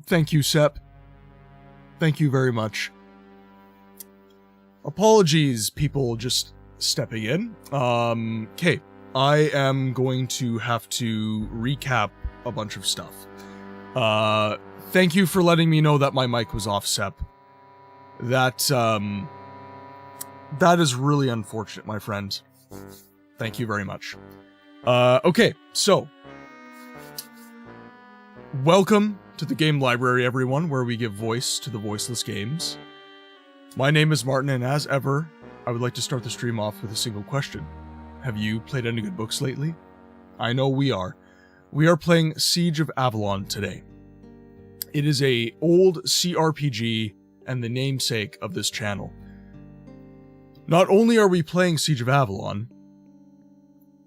Thank you, Sep. Thank you very much. Apologies, people just stepping in. Okay. I am going to have to recap a bunch of stuff. Thank you for letting me know that my mic was off, Sep. That is really unfortunate, my friend. Thank you very much. Okay, so welcome to the Game Library, everyone, where we give voice to the voiceless games. My name is Martin, and as ever, I would like to start the stream off with a single question. Have you played any good books lately? I know we are. We are playing Siege of Avalon today. It is a old CRPG and the namesake of this channel. Not only are we playing Siege of Avalon,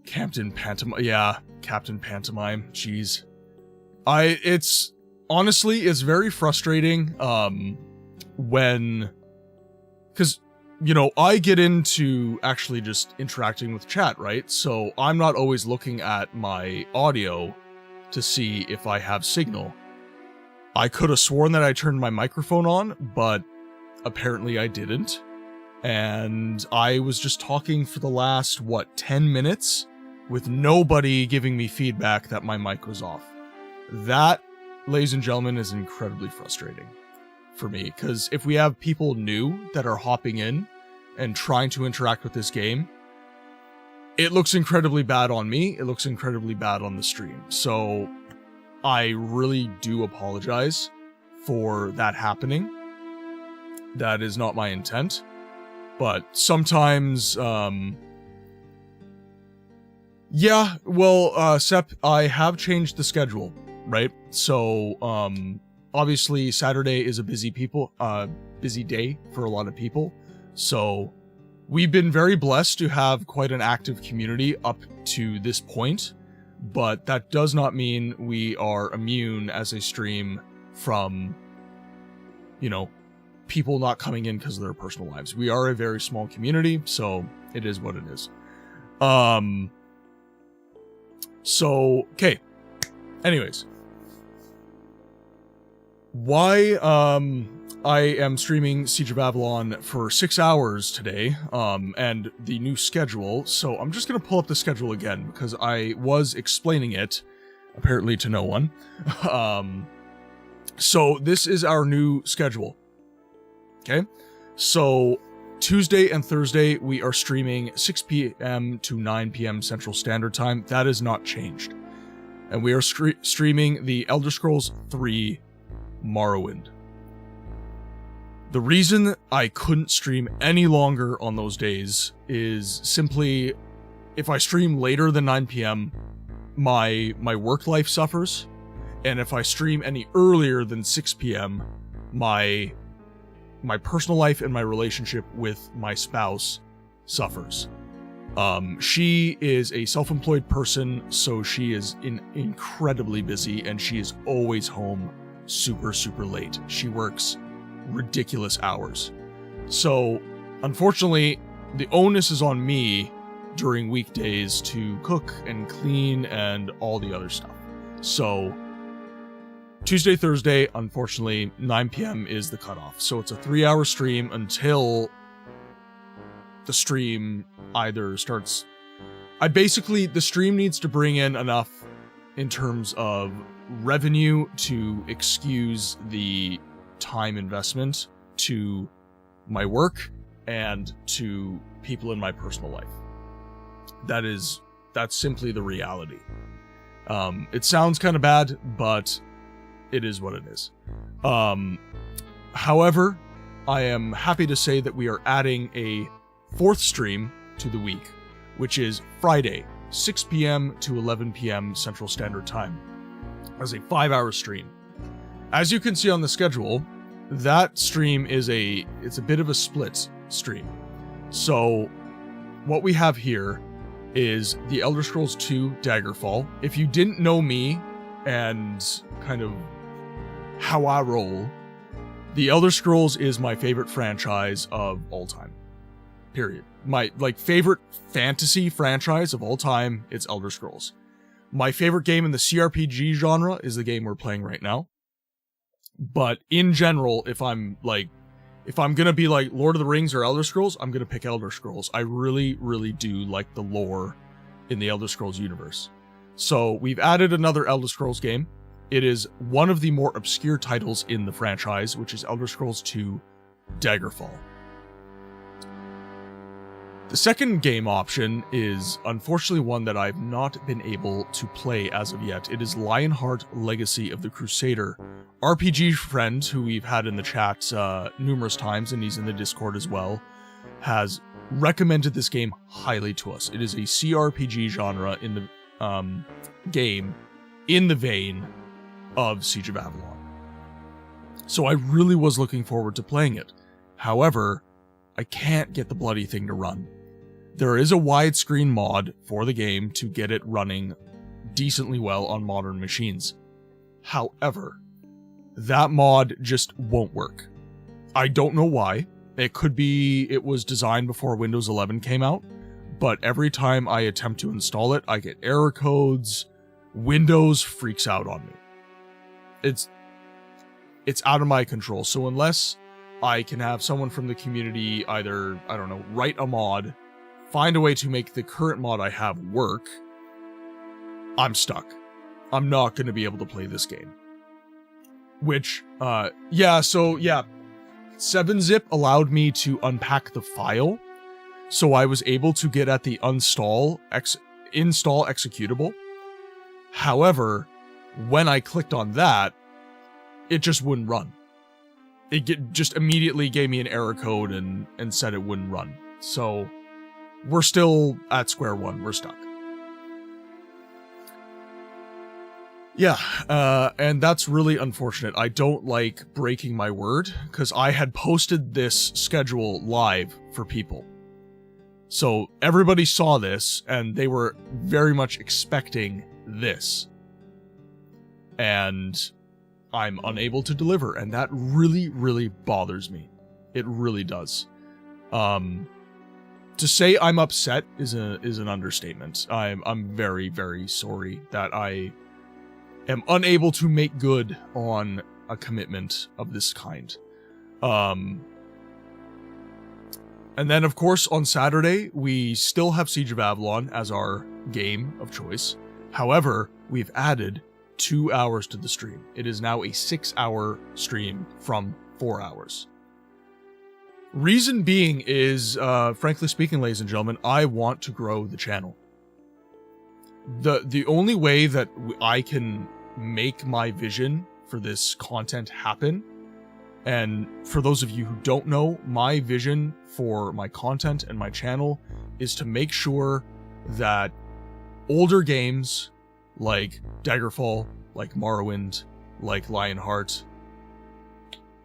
Captain Pantomime, jeez. It's very frustrating, because, I get into actually just interacting with chat, right? So I'm not always looking at my audio to see if I have signal. I could have sworn that I turned my microphone on, but apparently I didn't. And I was just talking for the last, 10 minutes with nobody giving me feedback that my mic was off. That, ladies and gentlemen, is incredibly frustrating for me, because if we have people new that are hopping in and trying to interact with this game, it looks incredibly bad on me, it looks incredibly bad on the stream. So I really do apologize for that happening. That is not my intent, but sometimes, Sep, I have changed the schedule, right? So, obviously Saturday is a busy day for a lot of people. So we've been very blessed to have quite an active community up to this point, but that does not mean we are immune as a stream from, people not coming in because of their personal lives. We are a very small community, so it is what it is. Okay. Anyways. Why, I am streaming Siege of Avalon for 6 hours today, and the new schedule, so I'm just gonna pull up the schedule again, because I was explaining it, apparently to no one. So this is our new schedule. Okay? So, Tuesday and Thursday, we are streaming 6 p.m. to 9 p.m. Central Standard Time. That has not changed. And we are streaming the Elder Scrolls 3 Morrowind. The reason I couldn't stream any longer on those days is simply, if I stream later than 9 p.m., my work life suffers, and if I stream any earlier than 6 p.m., my personal life and my relationship with my spouse suffers. She is a self-employed person, so she is incredibly busy, and she is always home super, super late. She works ridiculous hours. So, unfortunately, the onus is on me during weekdays to cook and clean and all the other stuff. So, Tuesday, Thursday, unfortunately, 9 p.m. is the cutoff. So it's a 3-hour stream until the stream either starts... the stream needs to bring in enough in terms of revenue to excuse the time investment to my work and to people in my personal life. That's simply the reality. It sounds kind of bad, but it is what it is. However, I am happy to say that we are adding a 4th stream to the week, which is Friday, 6 p.m. to 11 p.m. Central Standard Time, as a 5-hour stream. As you can see on the schedule, that stream is it's a bit of a split stream. So, what we have here is the Elder Scrolls 2 Daggerfall. If you didn't know me and kind of how I roll, the Elder Scrolls is my favorite franchise of all time. Period. My favorite fantasy franchise of all time, it's Elder Scrolls. My favorite game in the CRPG genre is the game we're playing right now. But in general, if I'm gonna be like Lord of the Rings or Elder Scrolls, I'm gonna pick Elder Scrolls. I really, really do like the lore in the Elder Scrolls universe. So we've added another Elder Scrolls game. It is one of the more obscure titles in the franchise, which is Elder Scrolls II: Daggerfall. The second game option is unfortunately one that I've not been able to play as of yet. It is Lionheart: Legacy of the Crusader. RPG friend, who we've had in the chat numerous times, and he's in the Discord as well, has recommended this game highly to us. It is a CRPG genre in the game in the vein of Siege of Avalon. So I really was looking forward to playing it. However, I can't get the bloody thing to run. There is a widescreen mod for the game to get it running decently well on modern machines. However, that mod just won't work. I don't know why. It could be it was designed before Windows 11 came out, but every time I attempt to install it, I get error codes. Windows freaks out on me. It's out of my control. So unless I can have someone from the community either, I don't know, write a mod, find a way to make the current mod I have work, I'm stuck. I'm not going to be able to play this game. Which, 7-zip allowed me to unpack the file, so I was able to get at the install executable. However, when I clicked on that, it just wouldn't run. It just immediately gave me an error code and said it wouldn't run. So we're still at square one. We're stuck. Yeah, and that's really unfortunate. I don't like breaking my word, because I had posted this schedule live for people. So everybody saw this, and they were very much expecting this. And I'm unable to deliver, and that really, really bothers me. It really does. To say I'm upset is an understatement. I'm very, very sorry that I am unable to make good on a commitment of this kind. And then, of course, on Saturday, we still have Siege of Avalon as our game of choice. However, we've added 2 hours to the stream. It is now a 6-hour stream from 4 hours. Reason being is, frankly speaking, ladies and gentlemen, I want to grow the channel. The only way that I can make my vision for this content happen, and for those of you who don't know, my vision for my content and my channel is to make sure that older games like Daggerfall, like Morrowind, like Lionheart.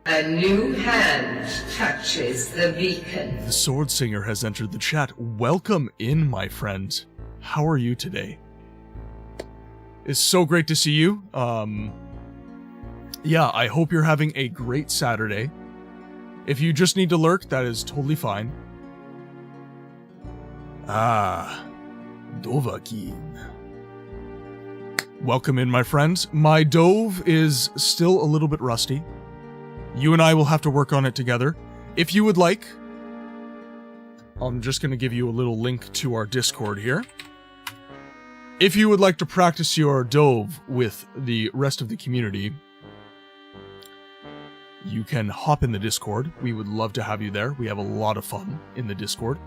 A new hand touches the beacon. The Sword Singer has entered the chat. Welcome in, my friend. How are you today? It's so great to see you. Yeah, I hope you're having a great Saturday. If you just need to lurk, that is totally fine. Ah, Dovahkiin. Welcome in, my friend. My Dove is still a little bit rusty. You and I will have to work on it together. If you would like, I'm just going to give you a little link to our Discord here. If you would like to practice your Dove with the rest of the community, you can hop in the Discord. We would love to have you there. We have a lot of fun in the Discord.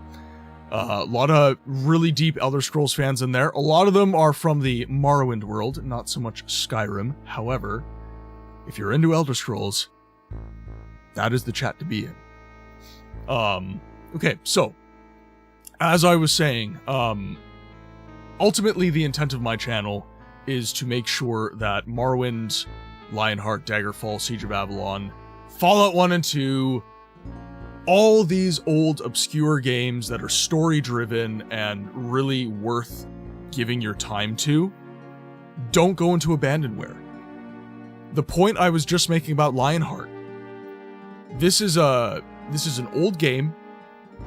A lot of really deep Elder Scrolls fans in there. A lot of them are from the Morrowind world, not so much Skyrim. However, if you're into Elder Scrolls, that is the chat to be in. Okay, so, as I was saying, ultimately the intent of my channel is to make sure that Morrowind, Lionheart, Daggerfall, Siege of Avalon, Fallout 1 and 2, all these old obscure games that are story-driven and really worth giving your time to, don't go into abandonware. The point I was just making about Lionheart, this is an old game.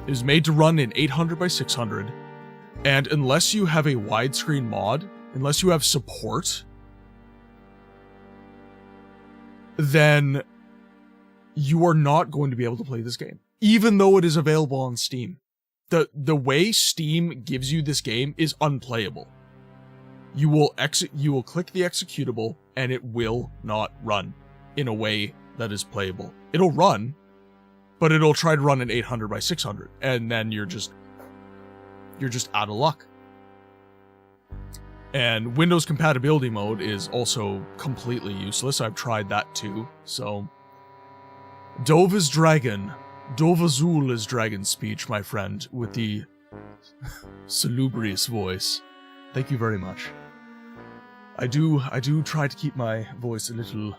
It was made to run in 800 by 600, and unless you have a widescreen mod, unless you have support, then you are not going to be able to play this game, even though it is available on Steam. The way Steam gives you this game is unplayable. You will click the executable and it will not run in a way that is playable. It'll run, but it'll try to run at 800 by 600, and then you're just out of luck. And Windows compatibility mode is also completely useless. I've tried that too. So Dove is dragon. Dove Azul is dragon speech, my friend, with the salubrious voice. Thank you very much. I do try to keep my voice a little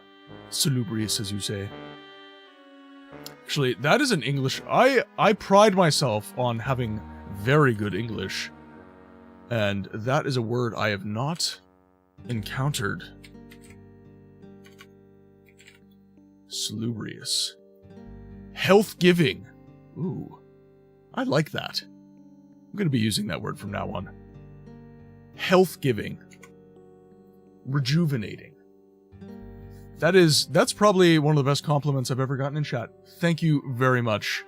salubrious, as you say. Actually, that is an English. I pride myself on having very good English, and that is a word I have not encountered. Salubrious. Health giving. Ooh, I like that. I'm going to be using that word from now on. Health giving. Rejuvenating. That's probably one of the best compliments I've ever gotten in chat. Thank you very much.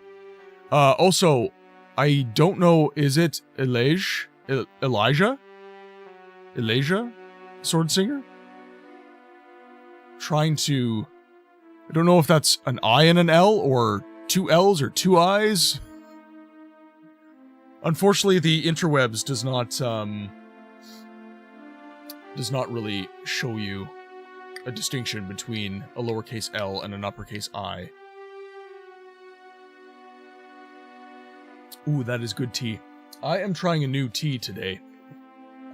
Also, I don't know, is it Elijah? Sword Singer? Trying to... I don't know if that's an I and an L, or two L's or two I's. Unfortunately, the interwebs does not really show you a distinction between a lowercase L and an uppercase I. Ooh, that is good tea. I am trying a new tea today.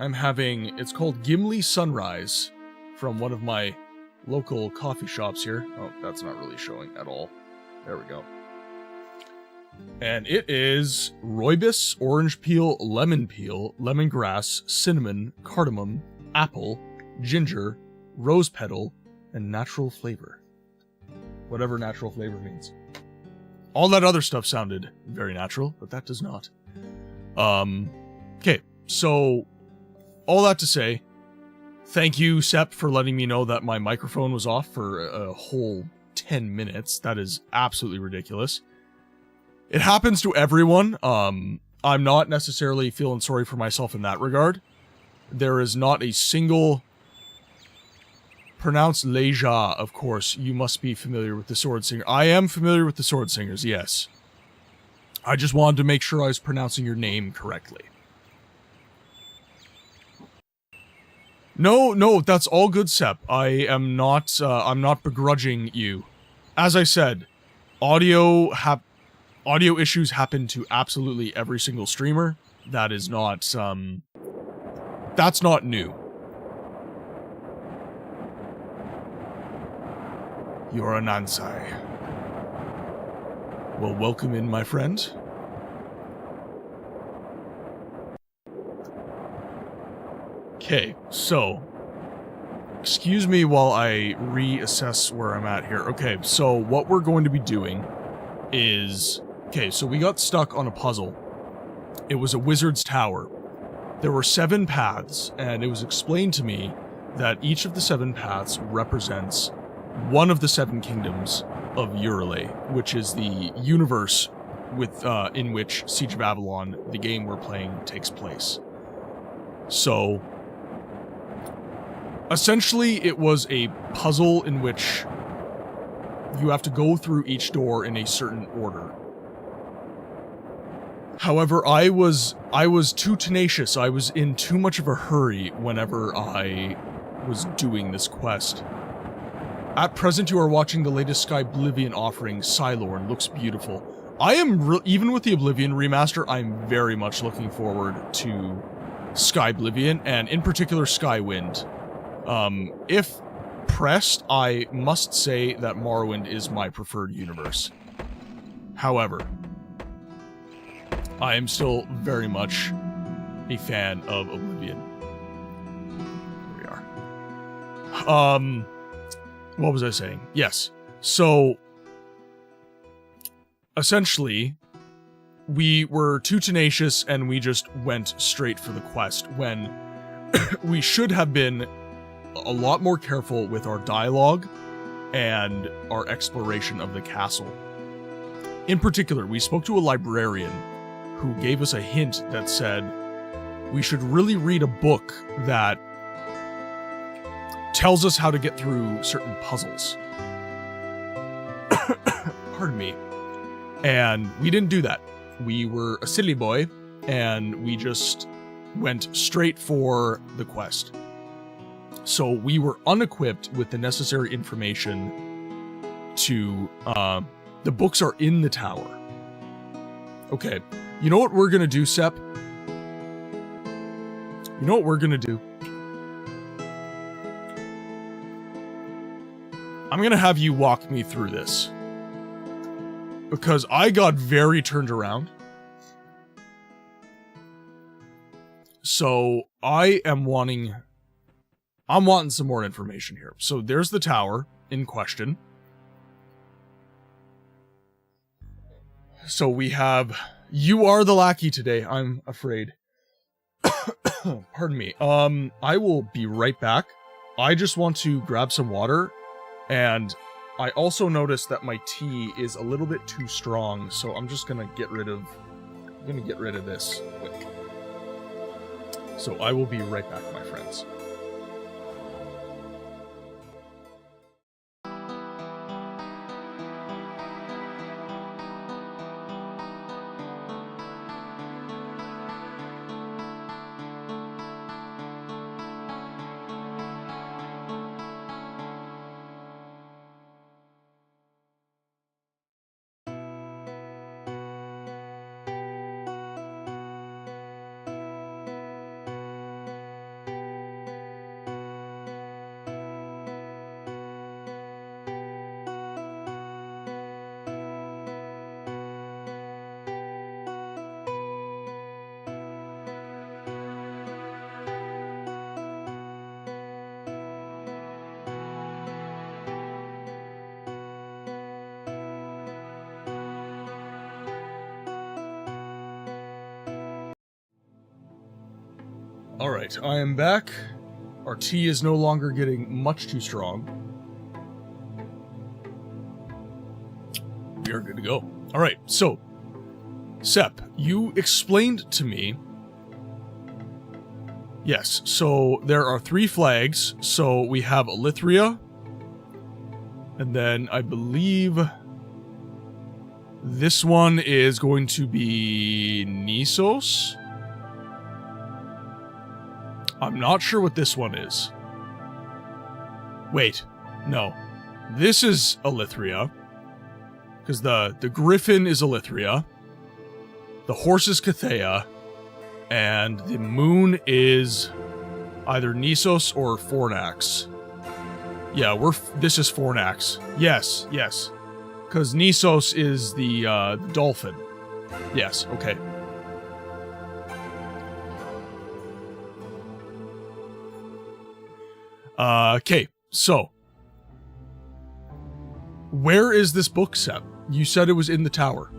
It's called Gimli Sunrise, from one of my local coffee shops here. Oh, that's not really showing at all. There we go. And it is rooibos, orange peel, lemongrass, cinnamon, cardamom, apple, ginger, rose petal, and natural flavor. Whatever natural flavor means. All that other stuff sounded very natural, but that does not. Okay, so all that to say, thank you, Sepp, for letting me know that my microphone was off for a whole 10 minutes. That is absolutely ridiculous. It happens to everyone. I'm not necessarily feeling sorry for myself in that regard. There is not a single... Pronounced Leja, of course. You must be familiar with the Sword Singer. I am familiar with the Sword Singers, yes. I just wanted to make sure I was pronouncing your name correctly. No, that's all good, Sep. I'm not begrudging you. As I said, audio issues happen to absolutely every single streamer. That is not, that's not new. You're a Nansai. Well, welcome in, my friend. Okay, so... excuse me while I reassess where I'm at here. Okay, so what we're going to be doing is... okay, so we got stuck on a puzzle. It was a wizard's tower. There were 7 paths, and it was explained to me that each of the 7 paths represents one of the 7 kingdoms of Urale, which is the universe in which Siege of Avalon, the game we're playing, takes place. So, essentially, it was a puzzle in which you have to go through each door in a certain order. However, I was too tenacious. I was in too much of a hurry whenever I was doing this quest. At present, you are watching the latest Skyblivion offering, Cylorn. Looks beautiful. I am, even with the Oblivion remaster, I'm very much looking forward to Skyblivion, and in particular, Skywind. If pressed, I must say that Morrowind is my preferred universe. However, I am still very much a fan of Oblivion. Here we are. What was I saying? Yes. So, essentially, we were too tenacious and we just went straight for the quest when we should have been a lot more careful with our dialogue and our exploration of the castle. In particular, we spoke to a librarian who gave us a hint that said we should really read a book that tells us how to get through certain puzzles. Pardon me. And we didn't do that. We were a silly boy, and we just went straight for the quest. So we were unequipped with the necessary information to, the books are in the tower. Okay, you know what we're gonna do, Sep? You know what we're gonna do? I'm gonna have you walk me through this. Because I got very turned around. So I'm wanting some more information here. So there's the tower in question. So we have, you are the lackey today, I'm afraid. Pardon me. I will be right back. I just want to grab some water, and I also noticed that my tea is a little bit too strong, so I'm just gonna get rid of this quick. So I will be right back, my friends. Alright, I am back. Our tea is no longer getting much too strong. We are good to go. Alright, so, Sep, you explained to me... Yes, so there are 3 flags. So we have Elithria, and then I believe this one is going to be Nisos. I'm not sure what this one is. Wait, no. This is Elithria. Because the griffin is Elithria. The horse is Cathea. And the moon is either Nisos or Fornax. Yeah, this is Fornax. Yes, yes. Because Nisos is the dolphin. Yes, okay. Okay, so. Where is this book set? You said it was in the tower.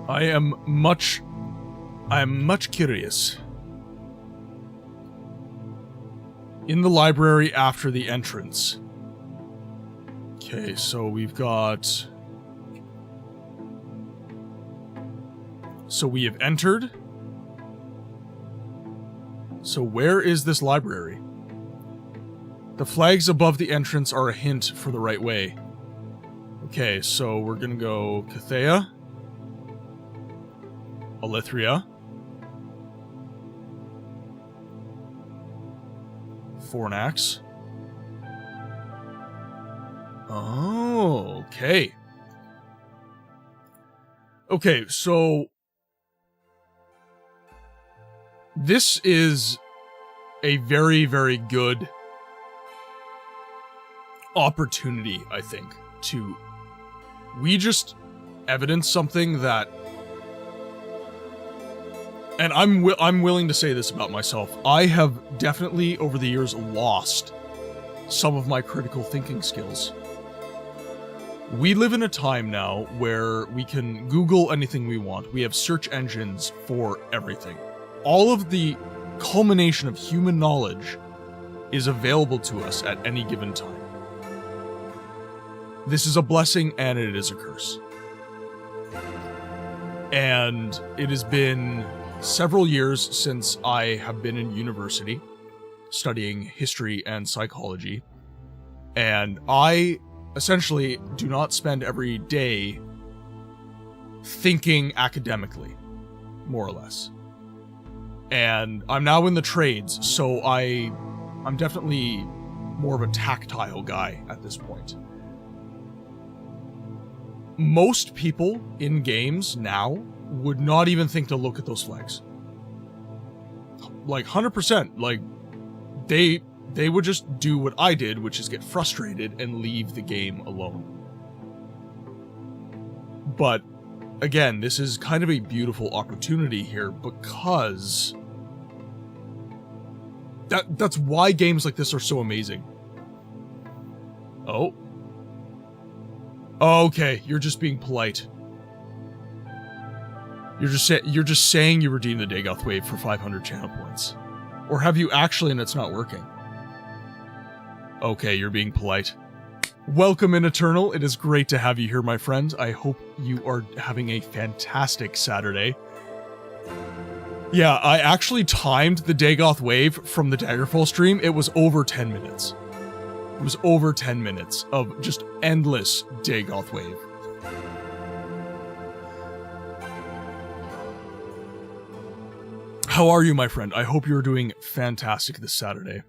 I am much curious. In the library after the entrance. Okay, so we've got... So we have entered. So where is this library? The flags above the entrance are a hint for the right way. Okay, so we're gonna go Cathea. Elithria. Fornax. Oh, okay. Okay, so... This is a very, very good opportunity, I think, to... We just evidence something that... And I'm willing to say this about myself. I have definitely, over the years, lost some of my critical thinking skills. We live in a time now where we can Google anything we want. We have search engines for everything. all of the culmination of human knowledge is available to us at any given time. This is a blessing and it is a curse. And it has been several years since I have been in university studying history and psychology, and I essentially do not spend every day thinking academically, more or less. And I'm now in the trades, so I'm definitely more of a tactile guy at this point. Most people in games now would not even think to look at those flags. Like 100%, like they would just do what I did, which is get frustrated and leave the game alone. But again, this is kind of a beautiful opportunity here because that's why games like this are so amazing. Oh. Okay, you're just being polite. You're just saying you redeemed the Dagoth Wave for 500 channel points. Or have you actually and it's not working? Okay, you're being polite. Welcome in Eternal. It is great to have you here, my friend. I hope you are having a fantastic Saturday. Yeah, I actually timed the Dagoth Wave from the Daggerfall stream. It was over 10 minutes. It was over 10 minutes of just endless Dagoth Wave. How are you, my friend? I hope you're doing fantastic this Saturday.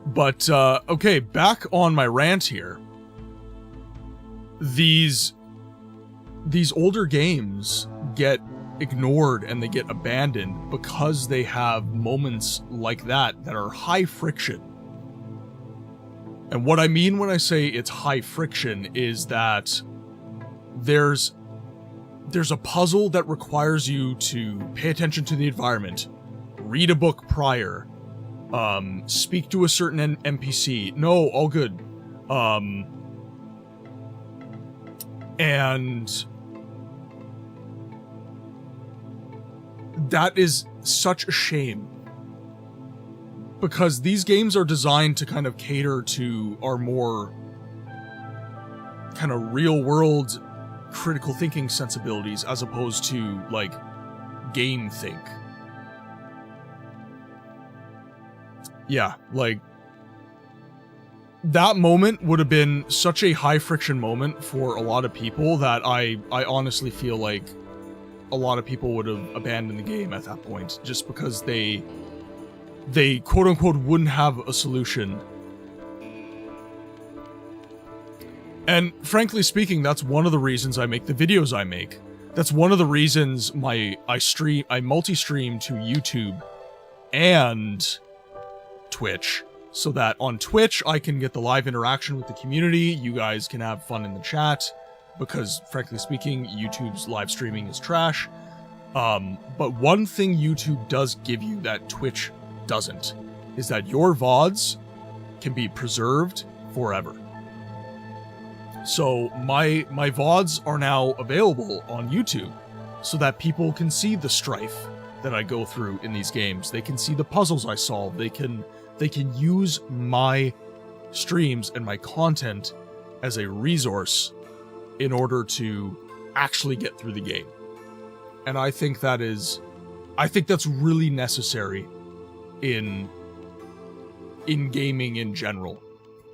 But, okay, back on my rant here. These older games get ignored and they get abandoned because they have moments like that are high friction. And what I mean when I say it's high friction is that there's a puzzle that requires you to pay attention to the environment, read a book prior, speak to a certain NPC. No, all good. And that is such a shame. Because these games are designed to kind of cater to our more kind of real world critical thinking sensibilities as opposed to, like, game think. Yeah, like, that moment would have been such a high friction moment for a lot of people that I honestly feel like a lot of people would have abandoned the game at that point, just because they quote-unquote wouldn't have a solution. And frankly speaking, that's one of the reasons I make the videos I make. That's one of the reasons I multi-stream to YouTube and Twitch, so that on Twitch I can get the live interaction with the community, you guys can have fun in the chat, because frankly speaking, YouTube's live streaming is trash. But one thing YouTube does give you that Twitch doesn't, is that your VODs can be preserved forever. So my VODs are now available on YouTube, so that people can see the strife that I go through in these games. They can see the puzzles I solve. They can use my streams and my content as a resource in order to actually get through the game. And I think that's really necessary in gaming in general,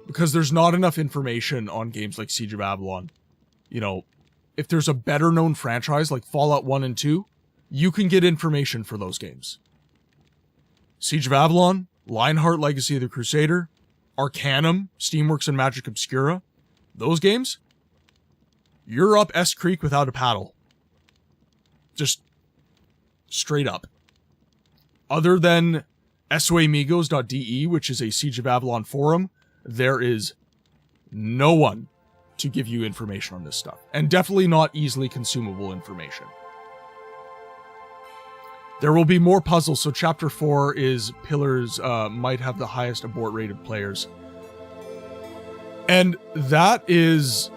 because there's not enough information on games like Siege of Avalon. You know, if there's a better known franchise like Fallout 1 and 2, you can get information for those games. Siege of Avalon, Lionheart Legacy of the Crusader, Arcanum, Steamworks and Magic Obscura, those games, you're up S Creek without a paddle. Just straight up. Other than soamigos.de, which is a Siege of Avalon forum, there is no one to give you information on this stuff. And definitely not easily consumable information. There will be more puzzles, so Chapter 4 is Pillars might have the highest abort rate of players. And that is...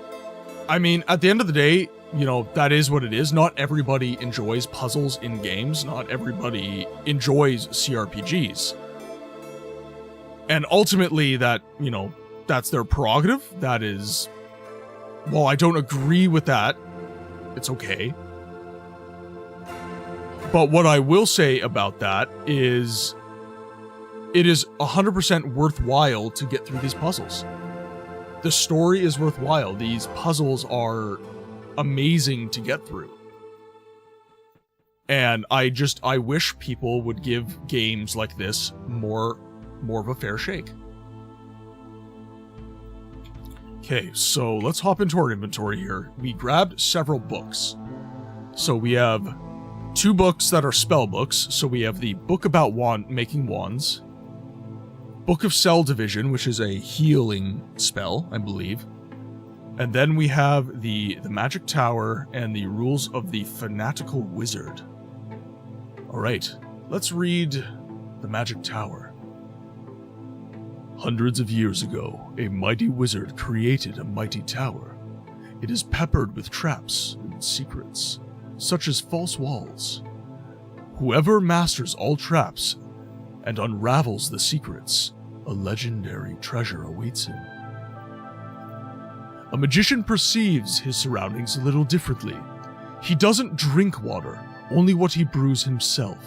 I mean, at the end of the day, you know, that is what it is. Not everybody enjoys puzzles in games. Not everybody enjoys CRPGs. And ultimately that, you know, that's their prerogative. That is, well, I don't agree with that. It's okay. But what I will say about that is it is 100% worthwhile to get through these puzzles. The story is worthwhile. These puzzles are amazing to get through. And I wish people would give games like this more of a fair shake. Okay, so let's hop into our inventory here. We grabbed several books. So we have 2 books that are spell books. So we have the book about making wands, Book of Cell Division, which is a healing spell, I believe. And then we have the Magic Tower and the Rules of the Fanatical Wizard. Alright, let's read the Magic Tower. Hundreds of years ago, a mighty wizard created a mighty tower. It is peppered with traps and secrets, such as false walls. Whoever masters all traps and unravels the secrets, a legendary treasure awaits him. A magician perceives his surroundings a little differently. He doesn't drink water, only what he brews himself.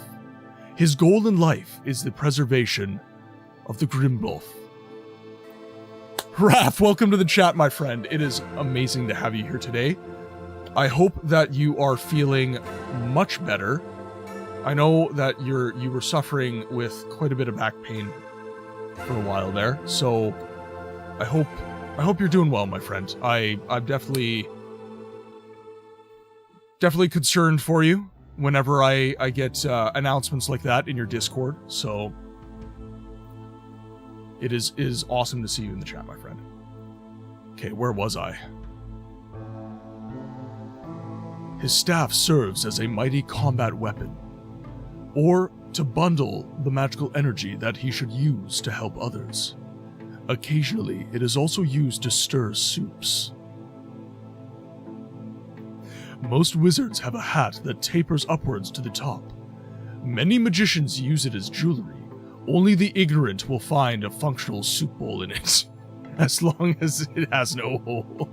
His goal in life is the preservation of the Grimbolf. Raph, welcome to the chat, my friend. It is amazing to have you here today. I hope that you are feeling much better. I know that you were suffering with quite a bit of back pain for a while there, so I hope you're doing well, my friend. I'm definitely concerned for you whenever I get announcements like that in your Discord, so it is awesome to see you in the chat, my friend. Okay, where was I? His staff serves as a mighty combat weapon, or to bundle the magical energy that he should use to help others. Occasionally, it is also used to stir soups. Most wizards have a hat that tapers upwards to the top. Many magicians use it as jewelry. Only the ignorant will find a functional soup bowl in it, as long as it has no hole.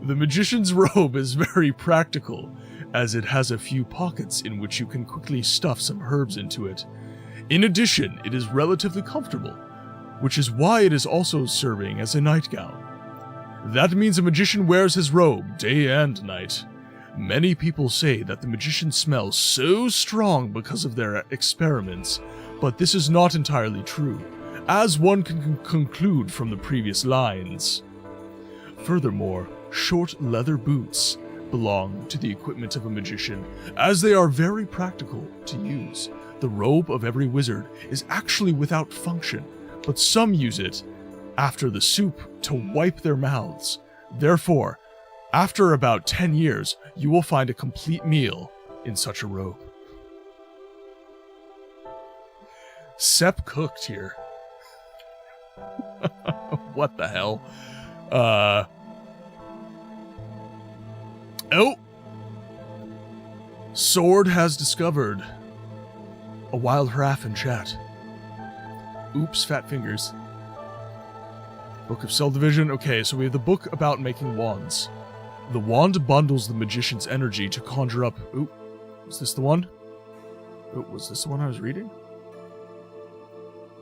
The magician's robe is very practical, as it has a few pockets in which you can quickly stuff some herbs into it. In addition, it is relatively comfortable, which is why it is also serving as a nightgown. That means a magician wears his robe day and night. Many people say that the magician smells so strong because of their experiments, but this is not entirely true, as one can conclude from the previous lines. Furthermore, short leather boots belong to the equipment of a magician, as they are very practical to use. The robe of every wizard is actually without function, but some use it after the soup to wipe their mouths. Therefore, after about 10 years, you will find a complete meal in such a robe. Sepp cooked here. What the hell? Oh! Sword has discovered a wild giraffe in chat. Oops, fat fingers. Book of Cell Division. Okay, so we have the book about making wands. The wand bundles the magician's energy to conjure up... Ooh, was this the one? Oh, was this the one I was reading?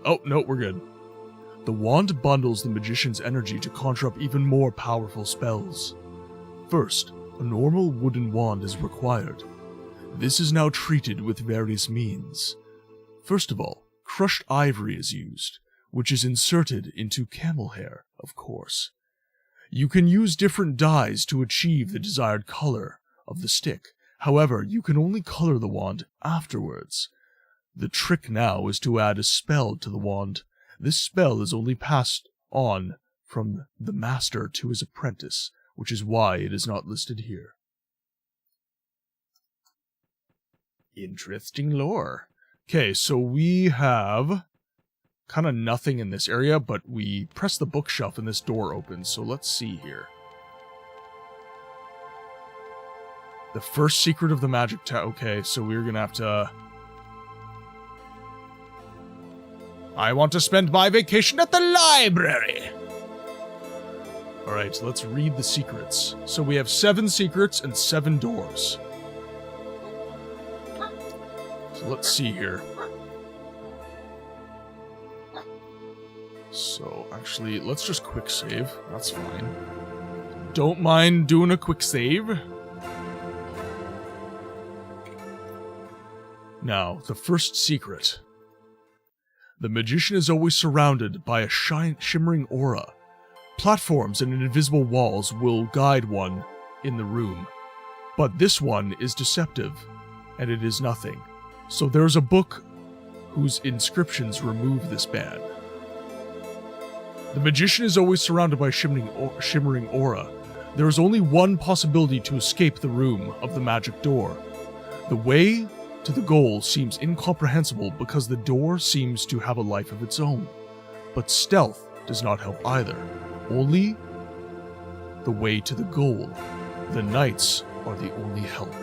Oh, no, we're good. The wand bundles the magician's energy to conjure up even more powerful spells. First, a normal wooden wand is required. This is now treated with various means. First of all, crushed ivory is used, which is inserted into camel hair, of course. You can use different dyes to achieve the desired color of the stick. However, you can only color the wand afterwards. The trick now is to add a spell to the wand. This spell is only passed on from the master to his apprentice, which is why it is not listed here. Interesting lore. Okay, so we have kind of nothing in this area, but we press the bookshelf and this door opens. So let's see here. The first secret of the magic tower. Okay, so we're gonna have to... I want to spend my vacation at the library! Alright, let's read the secrets. So we have 7 secrets and 7 doors. So let's see here. So, actually, let's just quick save. That's fine. Don't mind doing a quick save. Now, the first secret. The magician is always surrounded by a shimmering aura. Platforms and invisible walls will guide one in the room. But this one is deceptive, and it is nothing. So there's a book whose inscriptions remove this ban. The magician is always surrounded by shimmering aura. There is only one possibility to escape the room of the magic door. The way to the goal seems incomprehensible because the door seems to have a life of its own. But stealth does not help either. Only the way to the goal. The knights are the only help.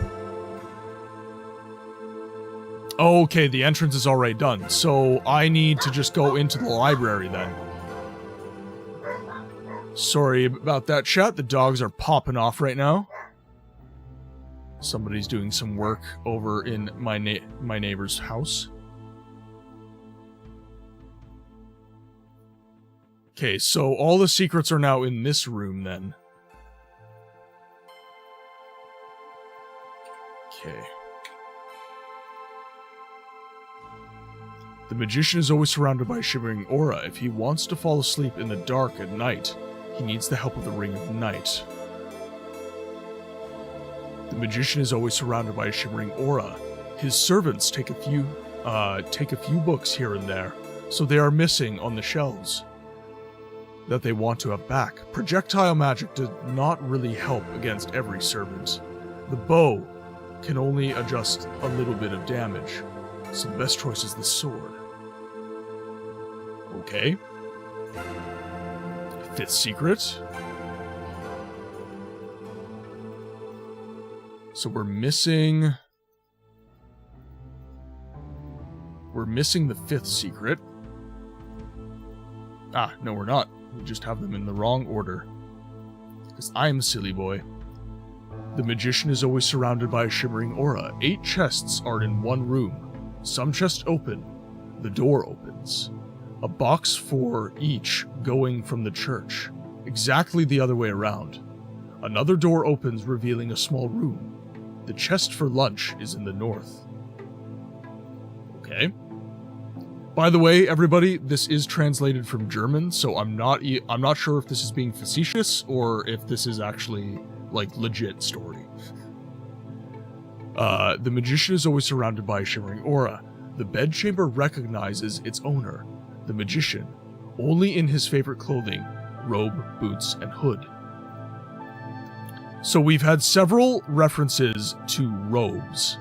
Okay, the entrance is already done, so I need to just go into the library then. Sorry about that, chat. The dogs are popping off right now. Somebody's doing some work over in my neighbor's house. Okay, so all the secrets are now in this room then. Okay. The magician is always surrounded by a shimmering aura. If he wants to fall asleep in the dark at night, he needs the help of the Ring of Night. The magician is always surrounded by a shimmering aura. His servants take a few books here and there, so they are missing on the shelves that they want to have back. Projectile magic does not really help against every servant. The bow can only adjust a little bit of damage, so the best choice is the sword. Okay. 5th secret. So we're missing the 5th secret. Ah, no we're not. We just have them in the wrong order. Because I'm a silly boy. The magician is always surrounded by a shimmering aura. 8 chests are in one room. Some chests open. The door opens. A box for each going from the church. Exactly the other way around. Another door opens, revealing a small room. The chest for lunch is in the north. Okay. By the way, everybody, this is translated from German, so I'm not sure if this is being facetious or if this is actually like legit story. The magician is always surrounded by a shimmering aura. The bedchamber recognizes its owner, the magician, only in his favorite clothing, robe, boots, and hood. So we've had several references to robes.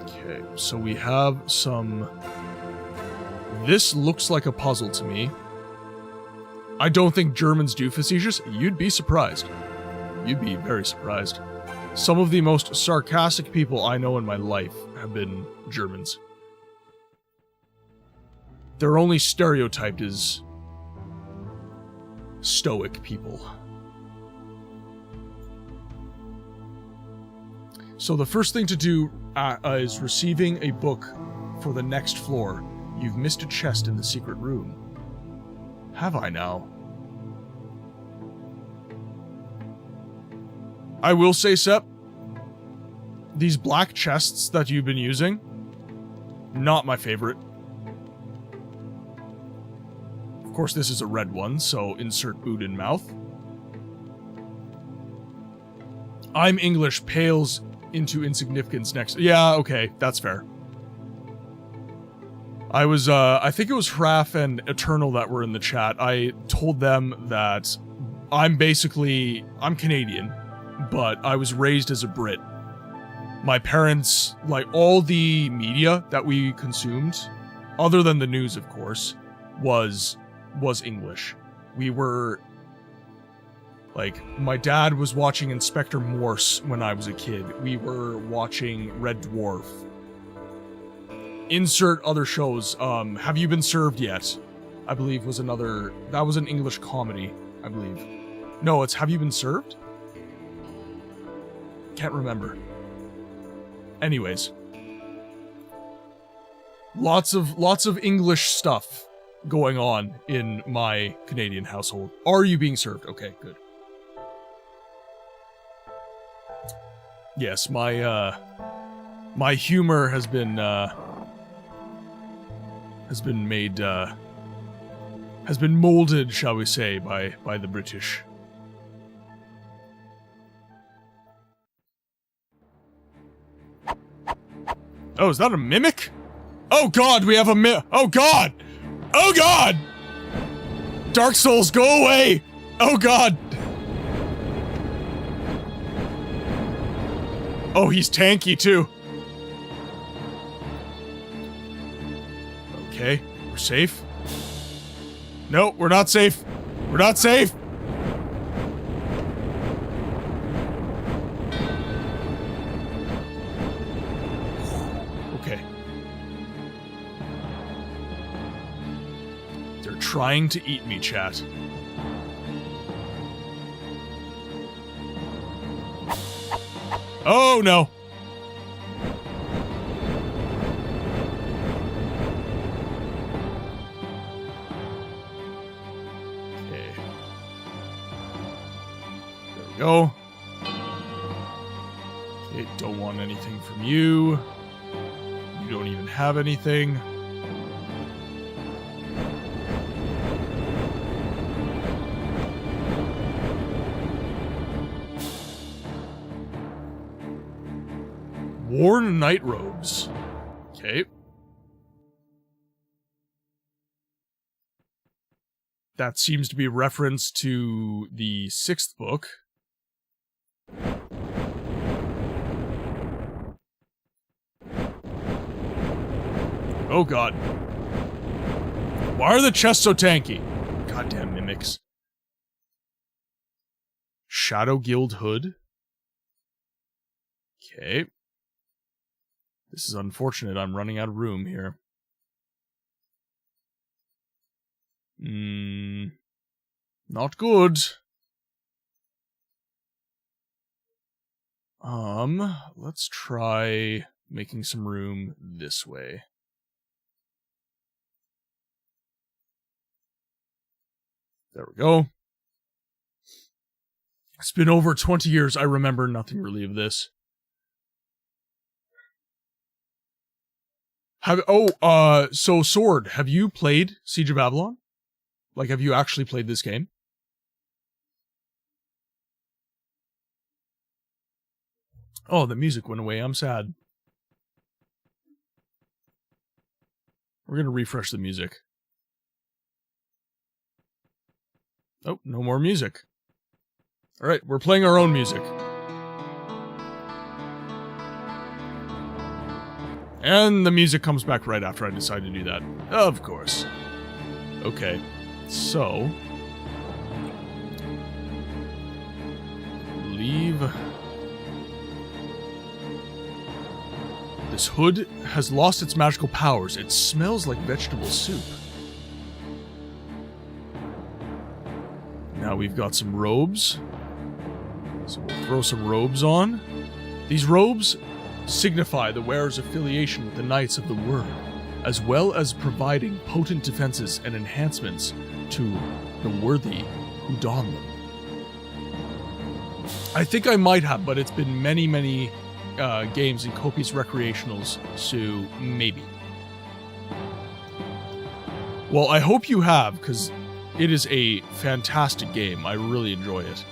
Okay, so we have some... This looks like a puzzle to me. I don't think Germans do facetious. You'd be surprised. You'd be very surprised. Some of the most sarcastic people I know in my life have been Germans. They're only stereotyped as stoic people. So the first thing to do is receiving a book for the next floor. You've missed a chest in the secret room. Have I now? I will say, Sep, these black chests that you've been using, not my favorite. Of course, this is a red one, so insert boot in mouth. I'm English, pales into insignificance next. Yeah, okay, that's fair. I think it was Hraf and Eternal that were in the chat. I told them that I'm Canadian, but I was raised as a Brit. My parents, like, all the media that we consumed, other than the news, of course, was English. We were, like, my dad was watching Inspector Morse when I was a kid. We were watching Red Dwarf. Insert other shows. Have You Been Served Yet? I believe was another, that was an English comedy, I believe. No, it's Have You Been Served? Can't remember. Anyways. Lots of English stuff going on in my Canadian household. Are you being served? Okay, good. Yes, my humor has been molded, shall we say, by the British. Oh, is that a mimic? Oh god, we have a oh god! Oh god! Dark Souls, go away! Oh god! Oh, he's tanky too. Okay, we're safe. No, we're not safe. We're not safe! Okay. They're trying to eat me, chat. Oh, no! Go. Okay, don't want anything from you. You don't even have anything. Worn night robes. Okay. That seems to be a reference to the 6th book. Oh god. Why are the chests so tanky? Goddamn mimics. Shadow Guild Hood. Okay. This is unfortunate, I'm running out of room here. Not good. Let's try making some room this way. There we go. It's been over 20 years. I remember nothing really of this. So Sword, have you played Siege of Avalon? Like, have you actually played this game? Oh, the music went away. I'm sad. We're gonna refresh the music. Oh, no more music. Alright, we're playing our own music. And the music comes back right after I decide to do that. Of course. Okay, so... leave... This hood has lost its magical powers. It smells like vegetable soup. Now we've got some robes. So we'll throw some robes on. These robes signify the wearer's affiliation with the Knights of the Word, as well as providing potent defenses and enhancements to the worthy who don them. I think I might have, but it's been many, many games and copious recreationals, so maybe. Well, I hope you have, because it is a fantastic game. I really enjoy it.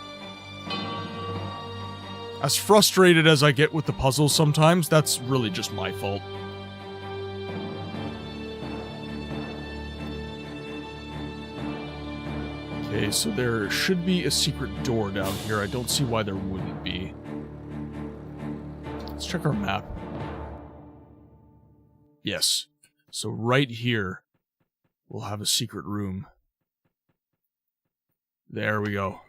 As frustrated as I get with the puzzles sometimes, that's really just my fault. Okay, so there should be a secret door down here. I don't see why there wouldn't be. Let's check our map. Yes. So right here, we'll have a secret room. There we go.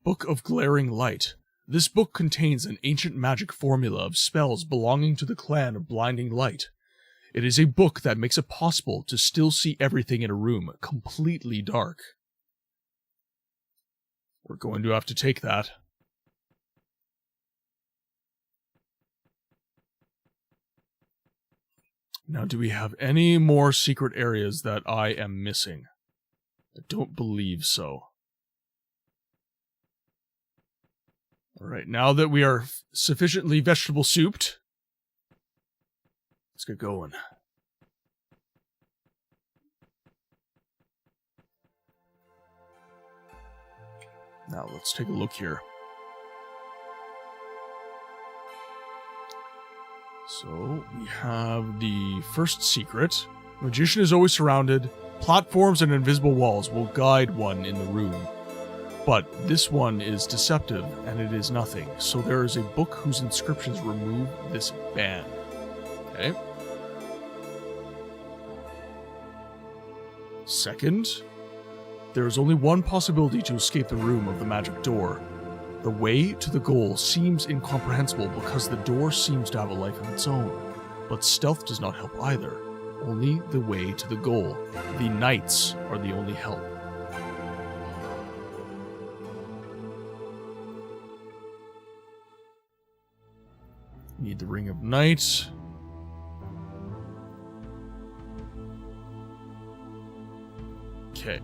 Book of Glaring Light. This book contains an ancient magic formula of spells belonging to the clan of Blinding Light. It is a book that makes it possible to still see everything in a room completely dark. We're going to have to take that. Now, do we have any more secret areas that I am missing? I don't believe so. Alright, now that we are sufficiently vegetable souped, let's get going. Now, let's take a look here. So, we have the first secret. Magician is always surrounded. Platforms and invisible walls will guide one in the room. But this one is deceptive, and it is nothing. So there is a book whose inscriptions remove this ban. Okay. Second, there is only one possibility to escape the room of the magic door. The way to the goal seems incomprehensible because the door seems to have a life of its own. But stealth does not help either. Only the way to the goal. The knights are the only help. Need the Ring of Night. Okay.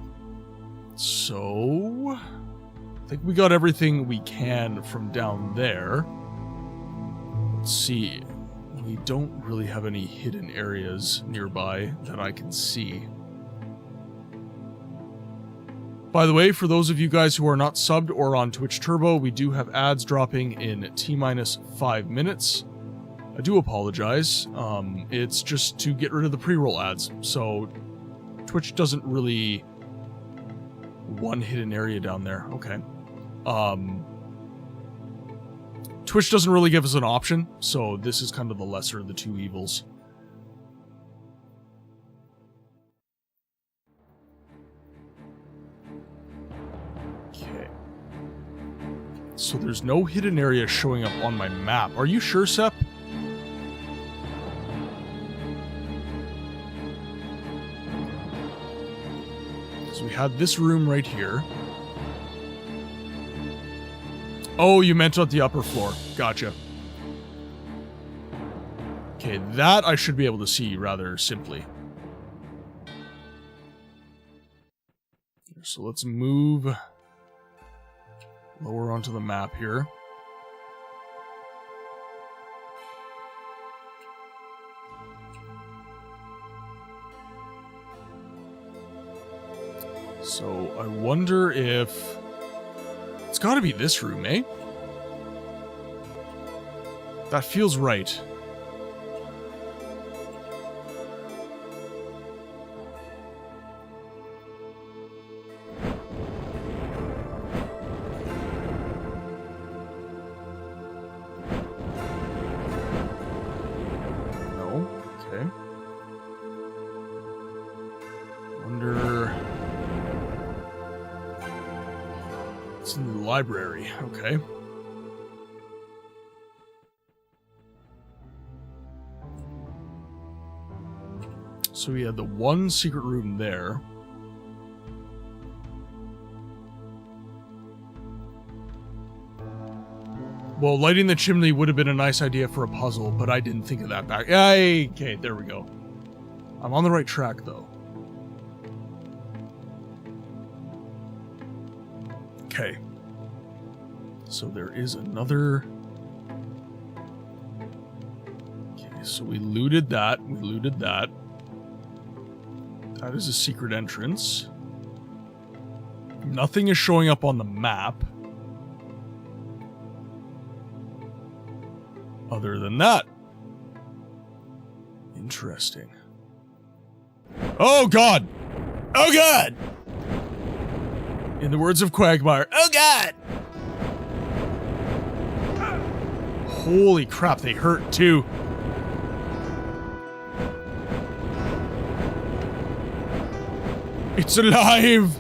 So, I think we got everything we can from down there. Let's see. We don't really have any hidden areas nearby that I can see. By the way, for those of you guys who are not subbed or on Twitch Turbo, we do have ads dropping in T-minus 5 minutes. I do apologize. It's just to get rid of the pre-roll ads. So, Twitch doesn't really... One hidden area down there. Okay. Twitch doesn't really give us an option, so this is kind of the lesser of the two evils. Okay. So there's no hidden area showing up on my map. Are you sure, Sep? So we had this room right here. Oh, you meant at the upper floor. Gotcha. Okay, that I should be able to see rather simply. So let's move lower onto the map here. So I wonder if... It's gotta be this room, eh? That feels right. No? Okay. Wonder... It's in the library. Okay. So we had the one secret room there. Well, lighting the chimney would have been a nice idea for a puzzle, but I didn't think of that back. Okay, there we go. I'm on the right track, though. Okay. So there is another... Okay, so we looted that. We looted that. That is a secret entrance. Nothing is showing up on the map. Other than that. Interesting. Oh, God! Oh, God! In the words of Quagmire, oh god! Holy crap, they hurt too. It's alive!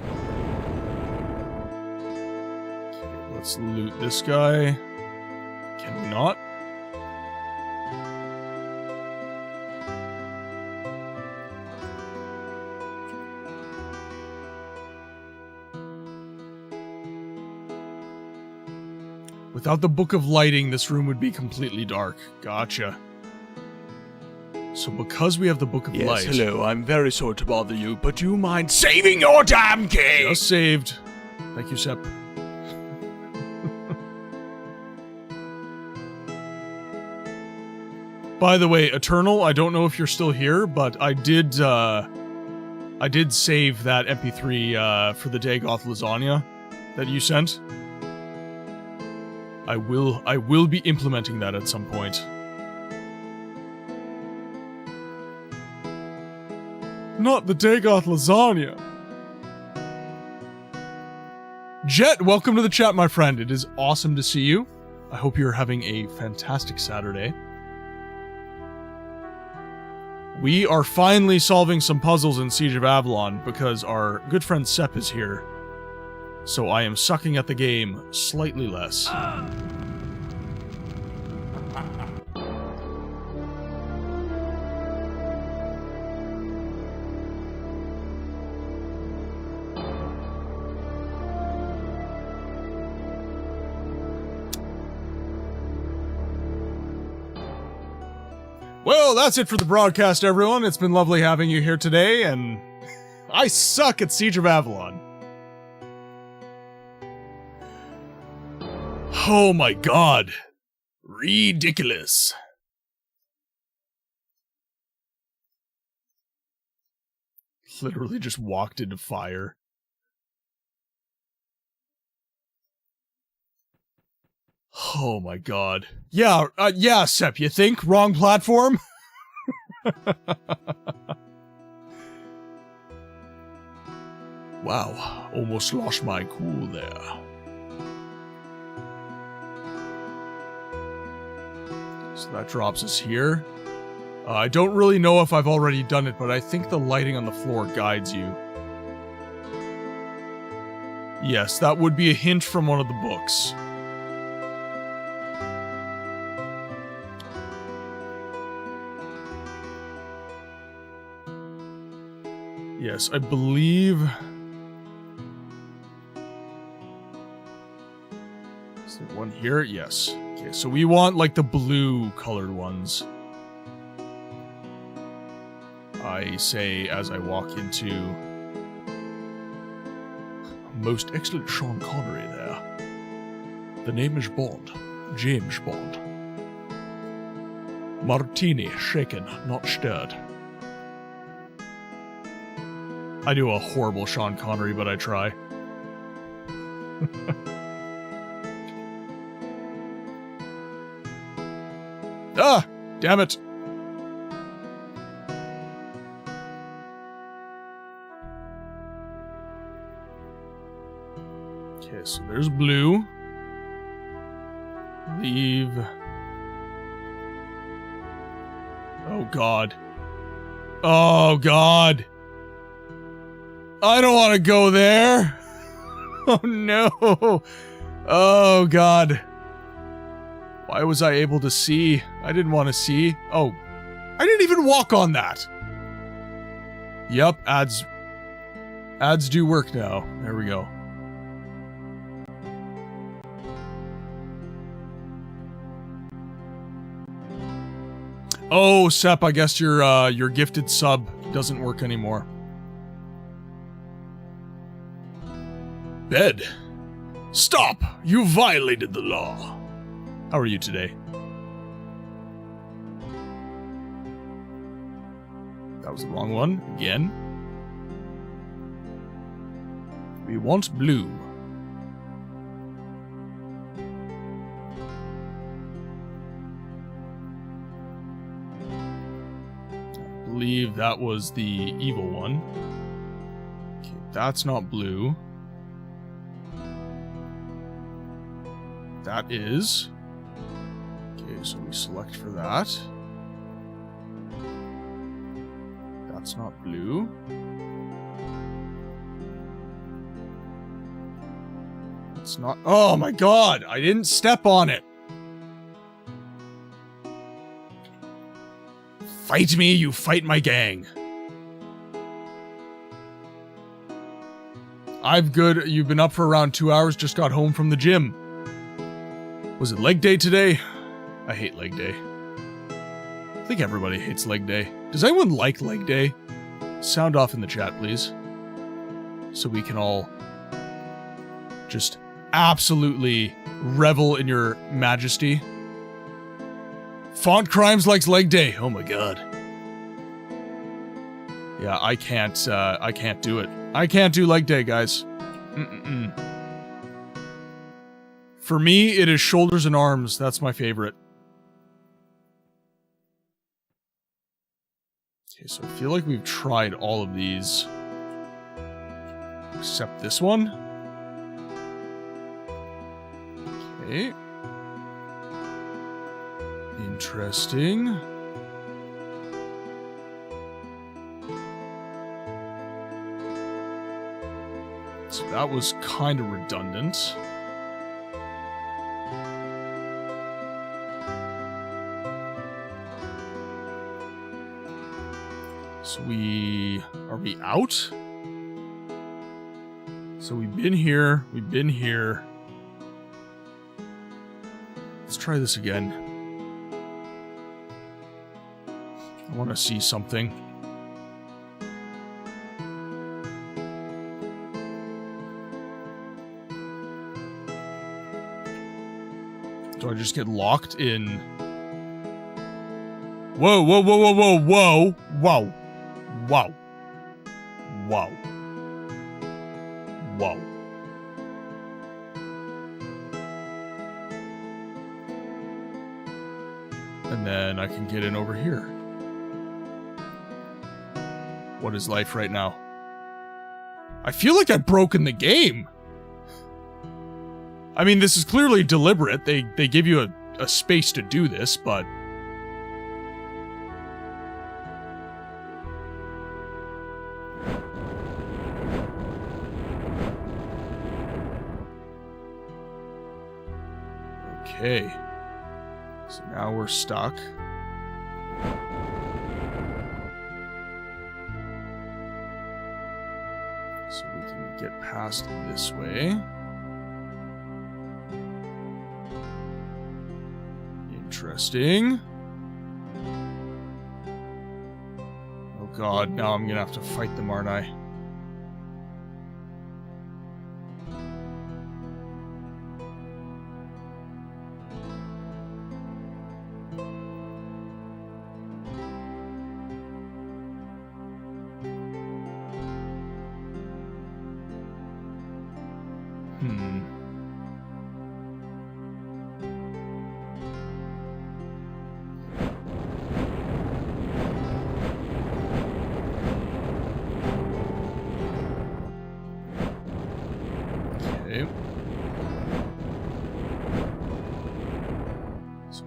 Okay, let's loot this guy. Can we not? Without the Book of Lighting, this room would be completely dark. Gotcha. So because we have the Book of Light... Yes, hello, I'm very sorry to bother you, but do you mind saving your damn key? Just saved. Thank you, Sep. By the way, Eternal, I don't know if you're still here, but I did save that MP3 for the Dagoth lasagna that you sent. I will be implementing that at some point. Not the Dagoth lasagna. Jet, welcome to the chat, my friend. It is awesome to see you. I hope you're having a fantastic Saturday. We are finally solving some puzzles in Siege of Avalon because our good friend Sep is here. So I am sucking at the game slightly less. Well, that's it for the broadcast, everyone. It's been lovely having you here today, and I suck at Siege of Avalon. Oh my god. Ridiculous. Literally just walked into fire. Oh my god. Yeah, yeah, Sep, you think? Wrong platform? Wow, almost lost my cool there. So that drops us here. I don't really know if I've already done it, but I think the lighting on the floor guides you. Yes, that would be a hint from one of the books. Yes, I believe... Is there one here? Yes. Okay, so we want, like, the blue-colored ones. I say as I walk into... Most excellent Sean Connery there. The name is Bond. James Bond. Martini, shaken, not stirred. I do a horrible Sean Connery, but I try. Ah! Damn it! Okay, so there's blue. Leave. Oh god. Oh god! I don't want to go there! Oh no! Oh god. Why was I able to see? I didn't want to see. Oh. I didn't even walk on that! Yup, ads do work now. There we go. Oh, Sep, I guess your gifted sub doesn't work anymore. Bed. Stop! You violated the law. How are you today? That was the wrong one. Again. We want blue. I believe that was the evil one. Okay, that's not blue. that is. Okay, so we select for that. That's not blue. It's not. Oh my god! I didn't step on it! Fight me, you fight my gang. I'm good. You've been up for around 2 hours, just got home from the gym. Was it leg day today? I hate leg day. I think everybody hates leg day. Does anyone like leg day? Sound off in the chat, please. So we can all just absolutely revel in your majesty. Font Crimes likes leg day. Oh my god. Yeah, I can't do it. I can't do leg day, guys. For me, it is shoulders and arms. That's my favorite. Okay, so I feel like we've tried all of these. Except this one. Okay. Interesting. So that was kind of redundant. So are we out? So we've been here, Let's try this again. I want to see something. Do I just get locked in? Whoa, whoa, whoa, whoa, whoa, whoa, whoa, whoa, whoa, whoa. And then I can get in over here. What is life right now? I feel like I've broken the game. I mean, this is clearly deliberate. They give you a space to do this, but... Okay. So now we're stuck. So we can get past this way. Interesting. Oh god, now I'm gonna have to fight them, aren't I?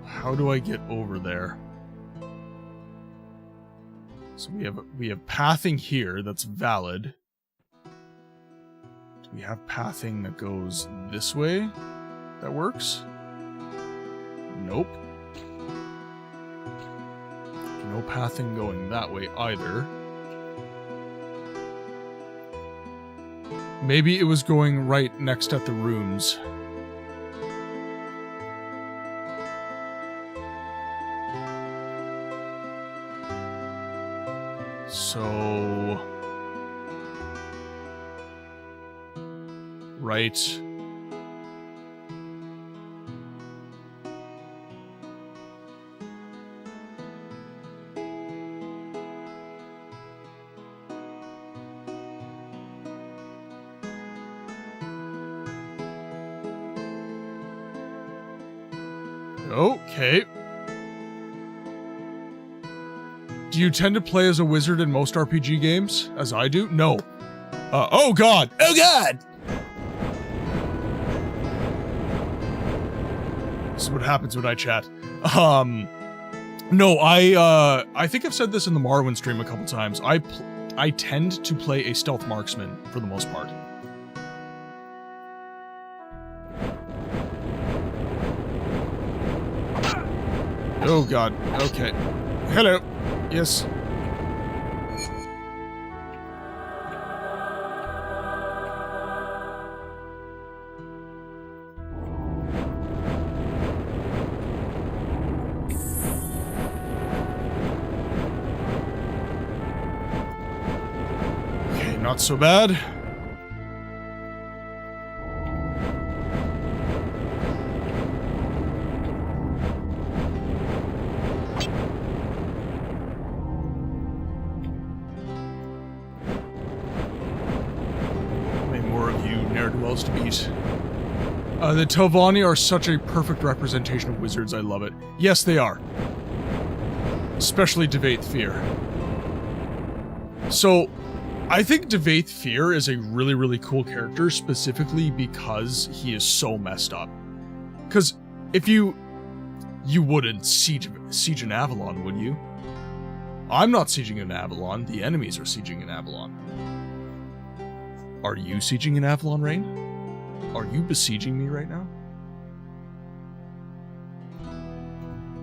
How do I get over there? So we have pathing here that's valid. Do we have pathing that goes this way that works? Nope. No pathing going that way either. Maybe it was going right next at the runes. So... Right. Okay. Do you tend to play as a wizard in most RPG games, as I do? No. Oh god! Oh god! This is what happens when I chat. No, I think I've said this in the Morrowind stream a couple times. I tend to play a stealth marksman for the most part. Oh god, okay. Hello. Yes. Okay, not so bad. To beat. The Telvanni are such a perfect representation of wizards, I love it. Yes, they are. Especially Devaith Fear. So, I think Devaith Fear is a really, really cool character, specifically because he is so messed up. Because if you wouldn't siege an Avalon, would you? I'm not sieging an Avalon, the enemies are sieging an Avalon. Are you sieging an Avalon, Rain? Are you besieging me right now?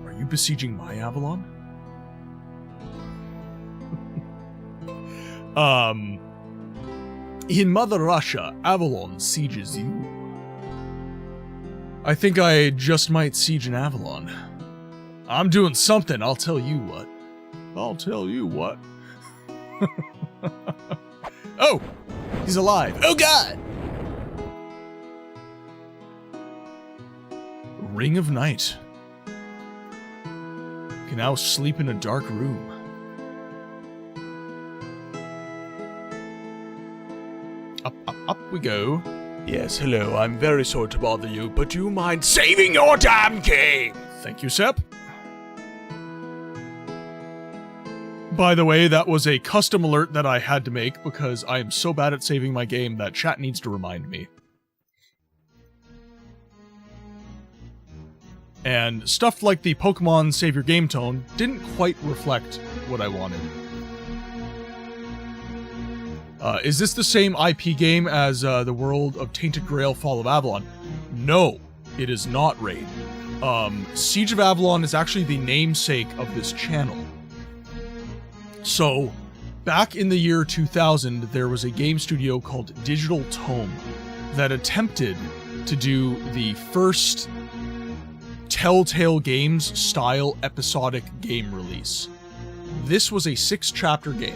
Are you besieging my Avalon? In Mother Russia, Avalon sieges you. I think I just might siege an Avalon. I'm doing something, I'll tell you what. I'll tell you what. Oh! He's alive. Oh god! Ring of Night. You can now sleep in a dark room. Up, up, up we go. Yes, hello, I'm very sorry to bother you, but do you mind saving your damn game? Thank you, Sep. By the way, that was a custom alert that I had to make because I am so bad at saving my game that chat needs to remind me. And stuff like the Pokemon Save Your Game tone didn't quite reflect what I wanted. Is this the same IP game as the World of Tainted Grail Fall of Avalon? No, it is not, Raid. Siege of Avalon is actually the namesake of this channel. So, back in the year 2000, there was a game studio called Digital Tome that attempted to do the first Telltale Games style episodic game release. This was a 6-chapter game.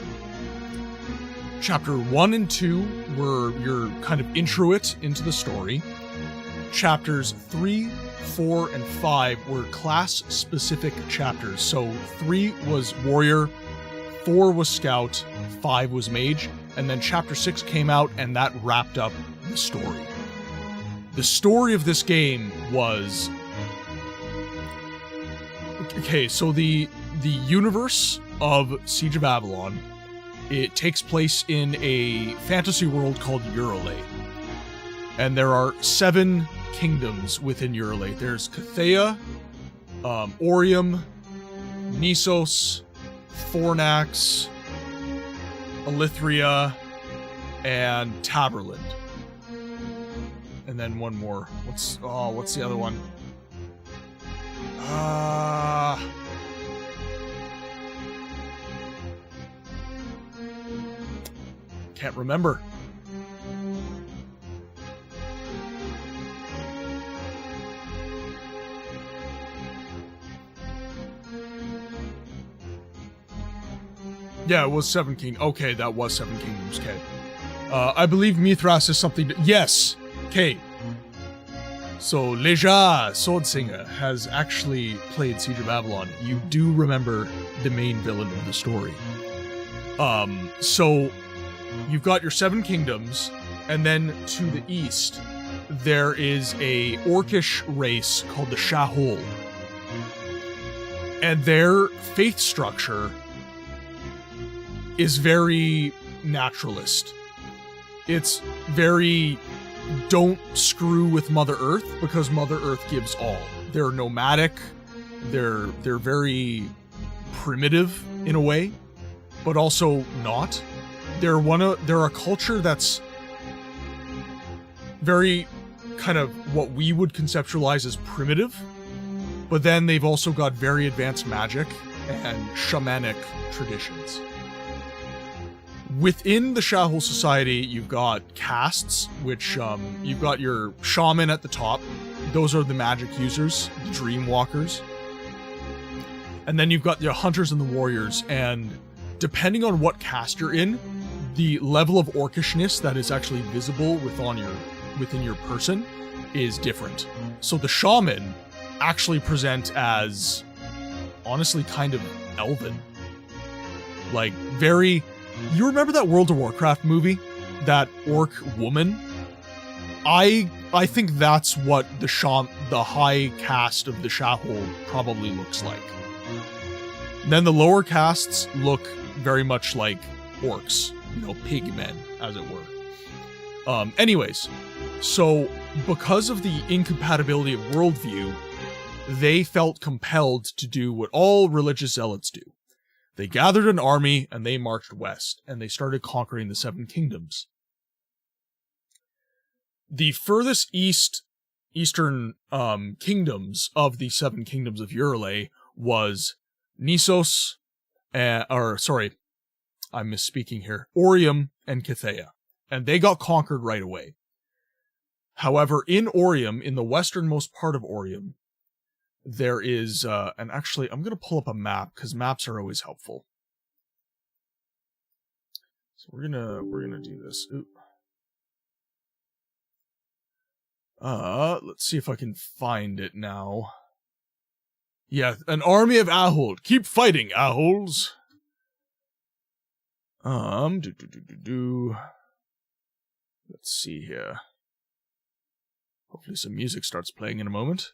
Chapter 1 and 2 were your kind of introit into the story. Chapters 3, 4, and 5 were class-specific chapters. So 3 was Warrior, 4 was Scout, 5 was Mage, and then Chapter 6 came out and that wrapped up the story. The story of this game was... Okay, so the universe of Siege of Avalon, it takes place in a fantasy world called Eurolay. And there are 7 kingdoms within Eurolay. There's Cathea, Orium, Nisos, Fornax, Elithria, and Taberland. And then one more. What's the other one? Can't remember. Yeah, it was 7 Kingdoms. Okay, that was 7 Kingdoms, okay. I believe Mithras is something to... Yes! Okay. So, Leja Swordsinger has actually played Siege of Avalon. You do remember the main villain of the story. So, you've got your 7 Kingdoms, and then to the east, there is a orcish race called the Shahol. And their faith structure is very naturalist. It's very don't screw with Mother Earth because Mother Earth gives all. they're nomadic, they're very primitive in a way, but also not. They're a culture that's very kind of what we would conceptualize as primitive, but then they've also got very advanced magic and shamanic traditions. Within the Shahul society, you've got castes, which you've got your shaman at the top. Those are the magic users, the dream walkers. And then you've got your hunters and the warriors, and depending on what caste you're in, the level of orcishness that is actually visible within your person is different. So the shaman actually present as, honestly, kind of elven. Like, very... You remember that World of Warcraft movie? That orc woman? I think that's what the high caste of the Shahul probably looks like. Then the lower castes look very much like orcs, pig men, as it were. Anyways, so because of the incompatibility of worldview, they felt compelled to do what all religious zealots do. They gathered an army and they marched west, and they started conquering the Seven Kingdoms. The furthest eastern kingdoms of the Seven Kingdoms of Urlay was Nissos, I'm misspeaking here, Orium and Kythea, and they got conquered right away. However, in Orium, in the westernmost part of Orium, there is, and actually, I'm going to pull up a map, because maps are always helpful. So we're gonna do this. Oop. Let's see if I can find it now. Yeah, an army of Ahold. Keep fighting, Ahols. Let's see here. Hopefully some music starts playing in a moment.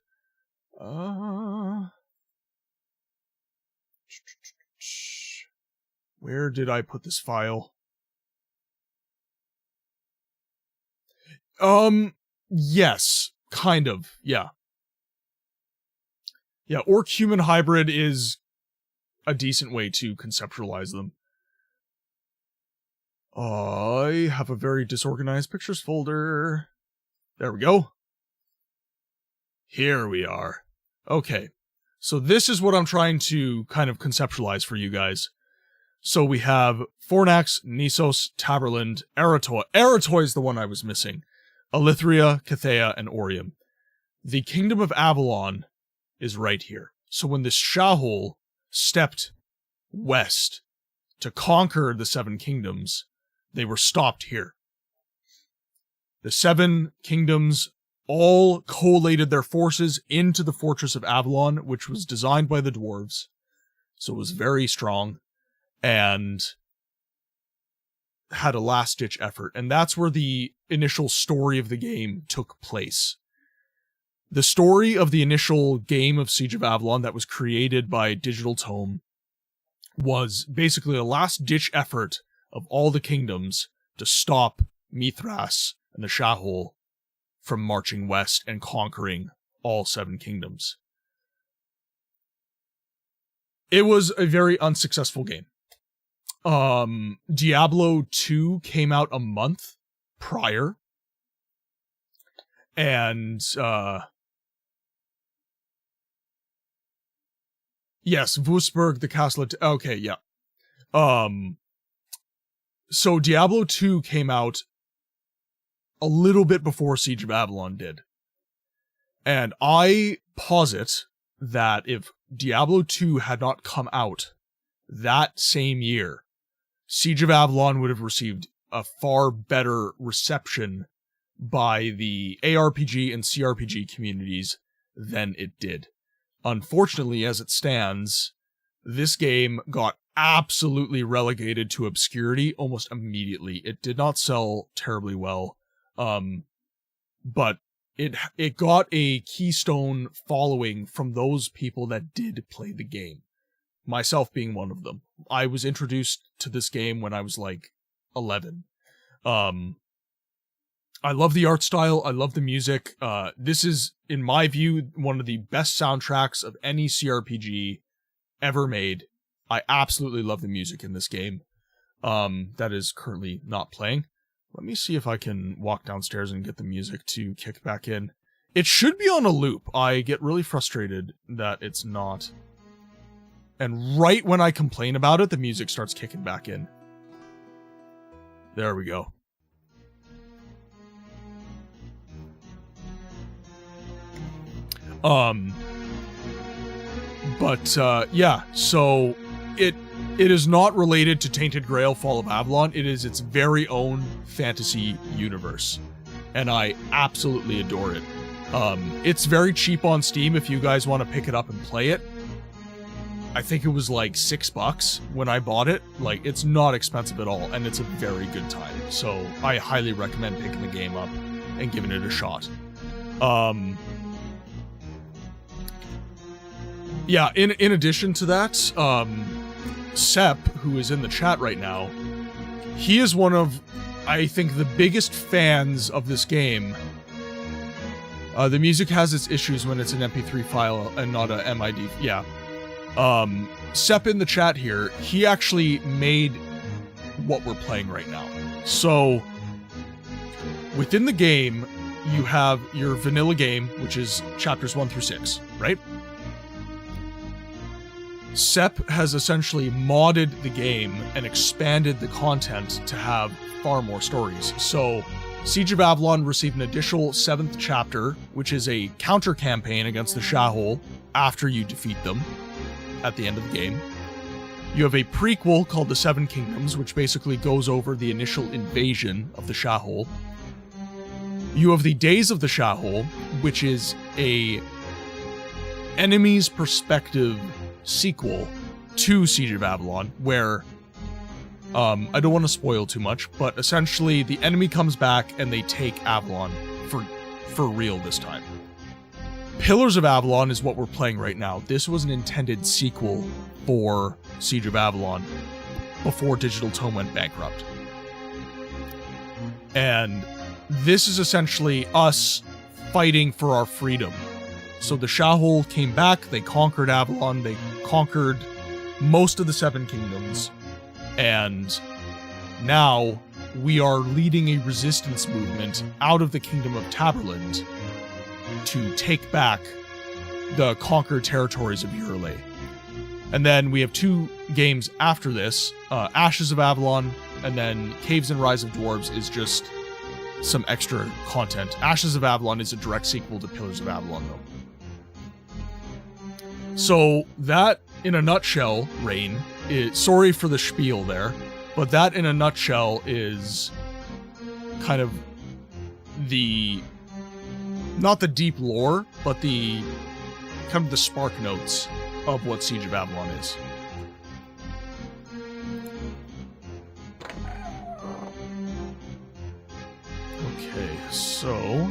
Where did I put this file? Yes, kind of, yeah. Yeah, orc-human hybrid is a decent way to conceptualize them. I have a very disorganized pictures folder. There we go. Here we are. Okay, so this is what I'm trying to kind of conceptualize for you guys. So we have Fornax, Nissos, Taberland, Eretoi. Eretoi is the one I was missing. Elithria, Kythea, and Orium. The Kingdom of Avalon is right here. So when the Shahul stepped west to conquer the Seven Kingdoms, they were stopped here. The Seven Kingdoms all collated their forces into the Fortress of Avalon, which was designed by the dwarves. So it was very strong and had a last-ditch effort. And that's where the initial story of the game took place. The story of the initial game of Siege of Avalon that was created by Digital Tome was basically a last-ditch effort of all the kingdoms to stop Mithras and the Shahul from marching west and conquering all Seven Kingdoms. It was a very unsuccessful game. Diablo 2 came out a month prior. And, yes, Wurzburg, the castle... Okay, yeah. So Diablo 2 came out a little bit before Siege of Avalon did. And I posit that if Diablo 2 had not come out that same year, Siege of Avalon would have received a far better reception by the ARPG and CRPG communities than it did. Unfortunately, as it stands, this game got absolutely relegated to obscurity almost immediately. It did not sell terribly well. But it got a keystone following from those people that did play the game. Myself being one of them. I was introduced to this game when I was like 11. I love the art style. I love the music. This is, in my view, one of the best soundtracks of any CRPG ever made. I absolutely love the music in this game. That is currently not playing. Let me see if I can walk downstairs and get the music to kick back in. It should be on a loop. I get really frustrated that it's not. And right when I complain about it, the music starts kicking back in. There we go. Yeah, so it is not related to Tainted Grail Fall of Avalon. It is its very own fantasy universe. And I absolutely adore it. It's very cheap on Steam if you guys want to pick it up and play it. I think it was like $6 when I bought it. Like, it's not expensive at all, and it's a very good time. So I highly recommend picking the game up and giving it a shot. Yeah, in addition to that, Sep, who is in the chat right now, he is one of, I think, the biggest fans of this game. The music has its issues when it's an MP3 file and not a MID. Yeah. Sep in the chat here, he actually made what we're playing right now. So, within the game, you have your vanilla game, which is chapters 1 through 6, right? Sep has essentially modded the game and expanded the content to have far more stories. So, Siege of Avalon received an additional 7th chapter, which is a counter-campaign against the Shahol after you defeat them at the end of the game. You have a prequel called The Seven Kingdoms, which basically goes over the initial invasion of the Shahol. You have the Days of the Shahol, which is a enemy's perspective sequel to Siege of Avalon, where I don't want to spoil too much, but essentially the enemy comes back and they take Avalon for real this time. Pillars of Avalon is what we're playing right now. This was an intended sequel for Siege of Avalon before Digital Tome went bankrupt. And this is essentially us fighting for our freedom. So the Shahol came back, they conquered Avalon, they conquered most of the Seven Kingdoms, and now we are leading a resistance movement out of the Kingdom of Taberland to take back the conquered territories of Urlay. And then we have 2 games after this, Ashes of Avalon, and then Caves and Rise of Dwarves is just some extra content. Ashes of Avalon is a direct sequel to Pillars of Avalon, though. So that, in a nutshell, Rain, is, sorry for the spiel there, but that in a nutshell is kind of the, not the deep lore, but the kind of the spark notes of what Siege of Avalon is. Okay, so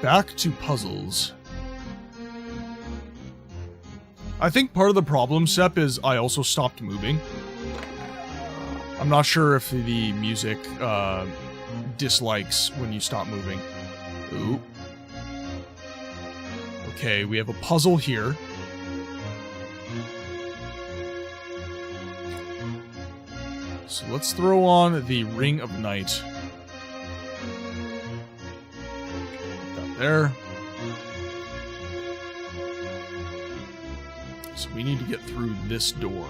back to puzzles. I think part of the problem, Sep, is I also stopped moving. I'm not sure if the music dislikes when you stop moving. Ooh. Okay, we have a puzzle here. So let's throw on the Ring of Night. Put that there. So we need to get through this door.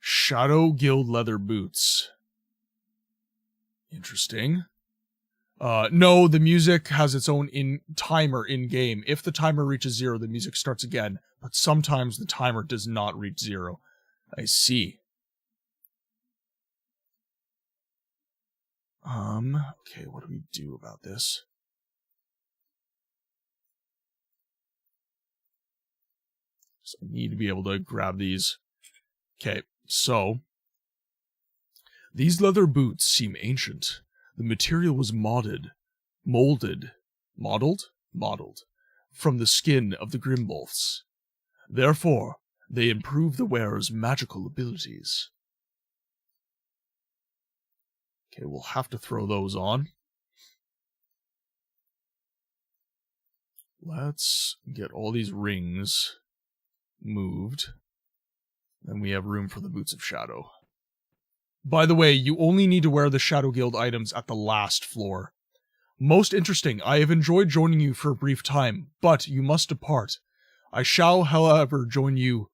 Shadow Guild leather boots. Interesting. No, the music has its own timer in-game. If the timer reaches 0, the music starts again. But sometimes the timer does not reach 0. I see. Okay, what do we do about this? So I need to be able to grab these. Okay, so these leather boots seem ancient. The material was modded from the skin of the Grimbolths. Therefore, they improve the wearer's magical abilities. Okay, we'll have to throw those on. Let's get all these rings moved. Then we have room for the Boots of Shadow. By the way, you only need to wear the Shadow Guild items at the last floor. Most interesting, I have enjoyed joining you for a brief time, but you must depart. I shall, however, join you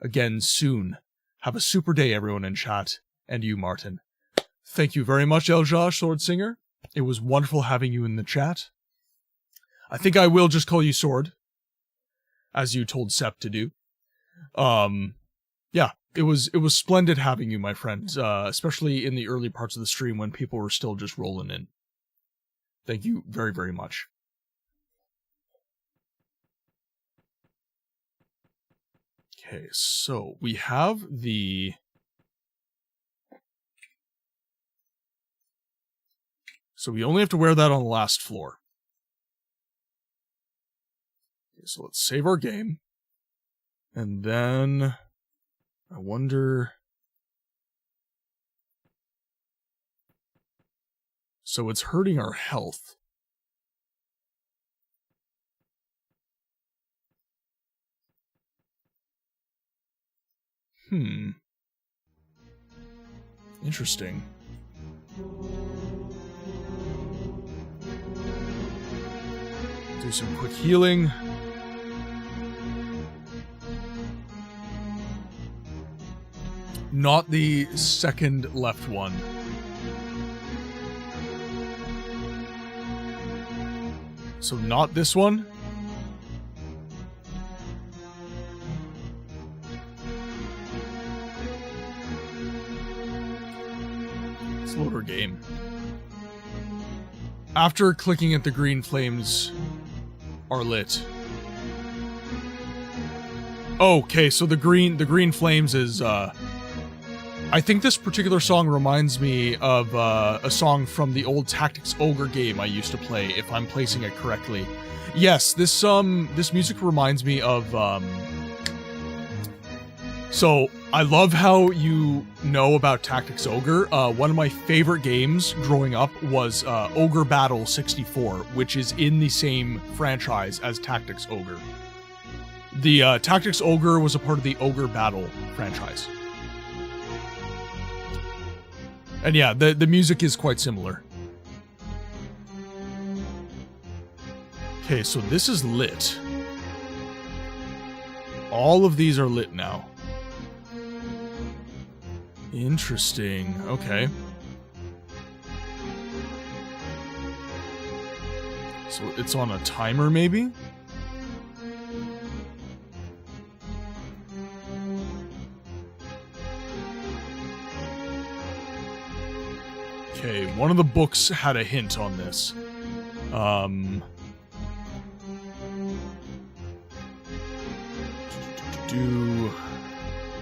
again soon. Have a super day, everyone in chat, and you, Martin. Thank you very much, Elja Sword Singer. It was wonderful having you in the chat. I think I will just call you Sword, as you told Sep to do. Yeah, it was splendid having you, my friend, especially in the early parts of the stream when people were still just rolling in. Thank you very, very much. Okay, so we have the... So we only have to wear that on the last floor. Okay, so let's save our game. And then... I wonder... So it's hurting our health. Interesting. Do some quick healing. Not the second left one. So not this one? Let's load our game. After clicking it, the green flames are lit. Okay, so the green flames is, I think this particular song reminds me of a song from the old Tactics Ogre game I used to play, if I'm placing it correctly. Yes, this music reminds me of, So, I love how you know about Tactics Ogre. One of my favorite games growing up was Ogre Battle 64, which is in the same franchise as Tactics Ogre. The Tactics Ogre was a part of the Ogre Battle franchise. And yeah, the music is quite similar. Okay, so this is lit. All of these are lit now. Interesting. Okay. So it's on a timer, maybe? Okay, one of the books had a hint on this.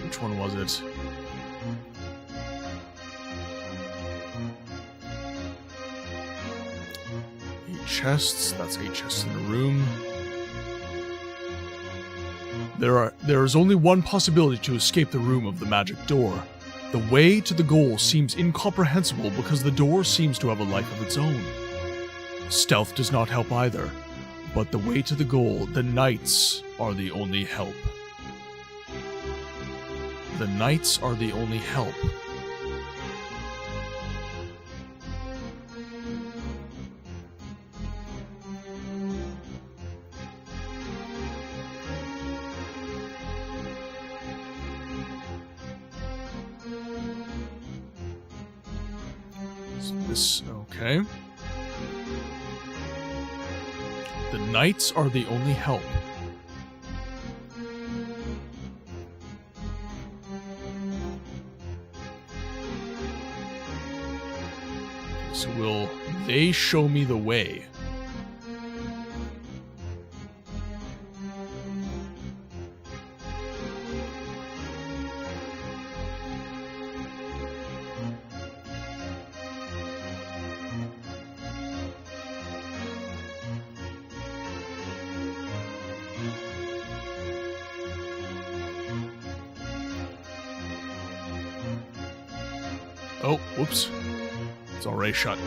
Which one was it? Chests. That's 8 chests in a room. There is only one possibility to escape the room of the magic door. The way to the goal seems incomprehensible because the door seems to have a life of its own. Stealth does not help either, but the way to the goal, the knights are the only help. The knights are the only help. Okay. The knights are the only help. So will they show me the way? Oh, whoops. It's already shut.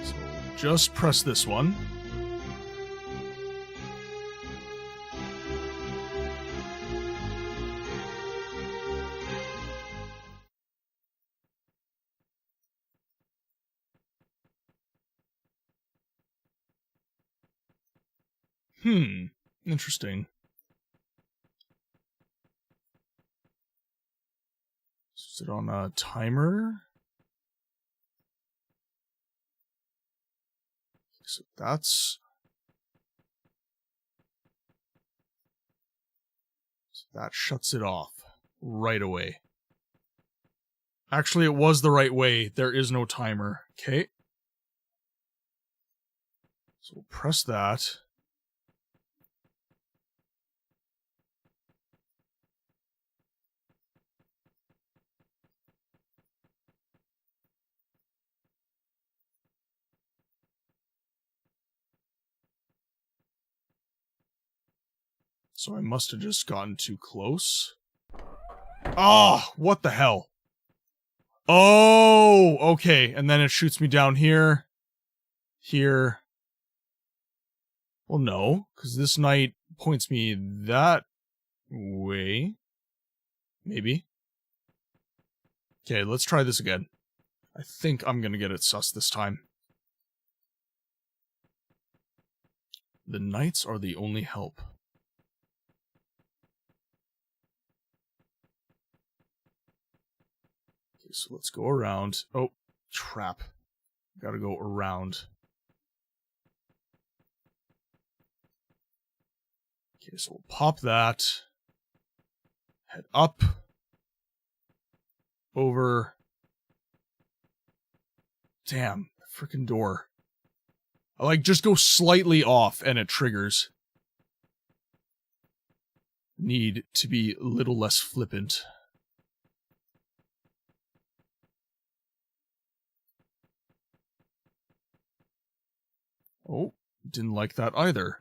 So just press this one. Interesting. Is it on a timer? So that's... So that shuts it off right away. Actually, it was the right way. There is no timer. Okay. So we'll press that. So I must have just gotten too close. Ah, what the hell? Oh, okay. And then it shoots me down here. Here. Well, no, because this knight points me that way. Maybe. Okay, let's try this again. I think I'm gonna get it sus this time. The knights are the only help. Okay, so let's go around. Oh, trap. Gotta go around. Okay, so we'll pop that. Head up. Over. Damn, freaking door. I like just go slightly off and it triggers. Need to be a little less flippant. Oh, didn't like that either.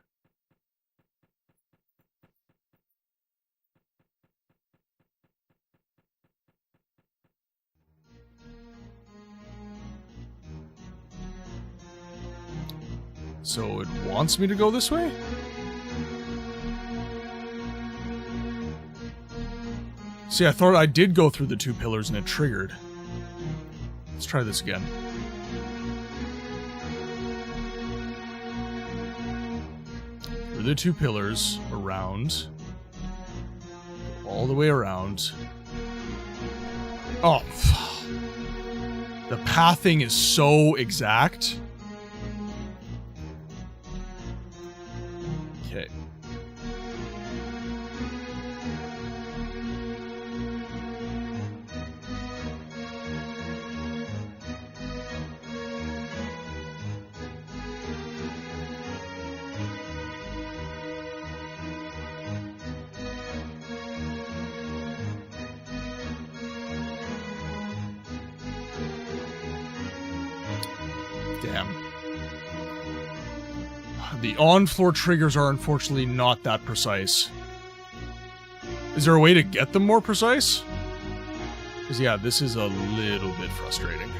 So it wants me to go this way? See, I thought I did go through the two pillars and it triggered. Let's try this again. Through the two pillars, around. All the way around. Oh, the pathing is so exact. Okay. Damn. The on-floor triggers are unfortunately not that precise. Is there a way to get them more precise? Because yeah, this is a little bit frustrating.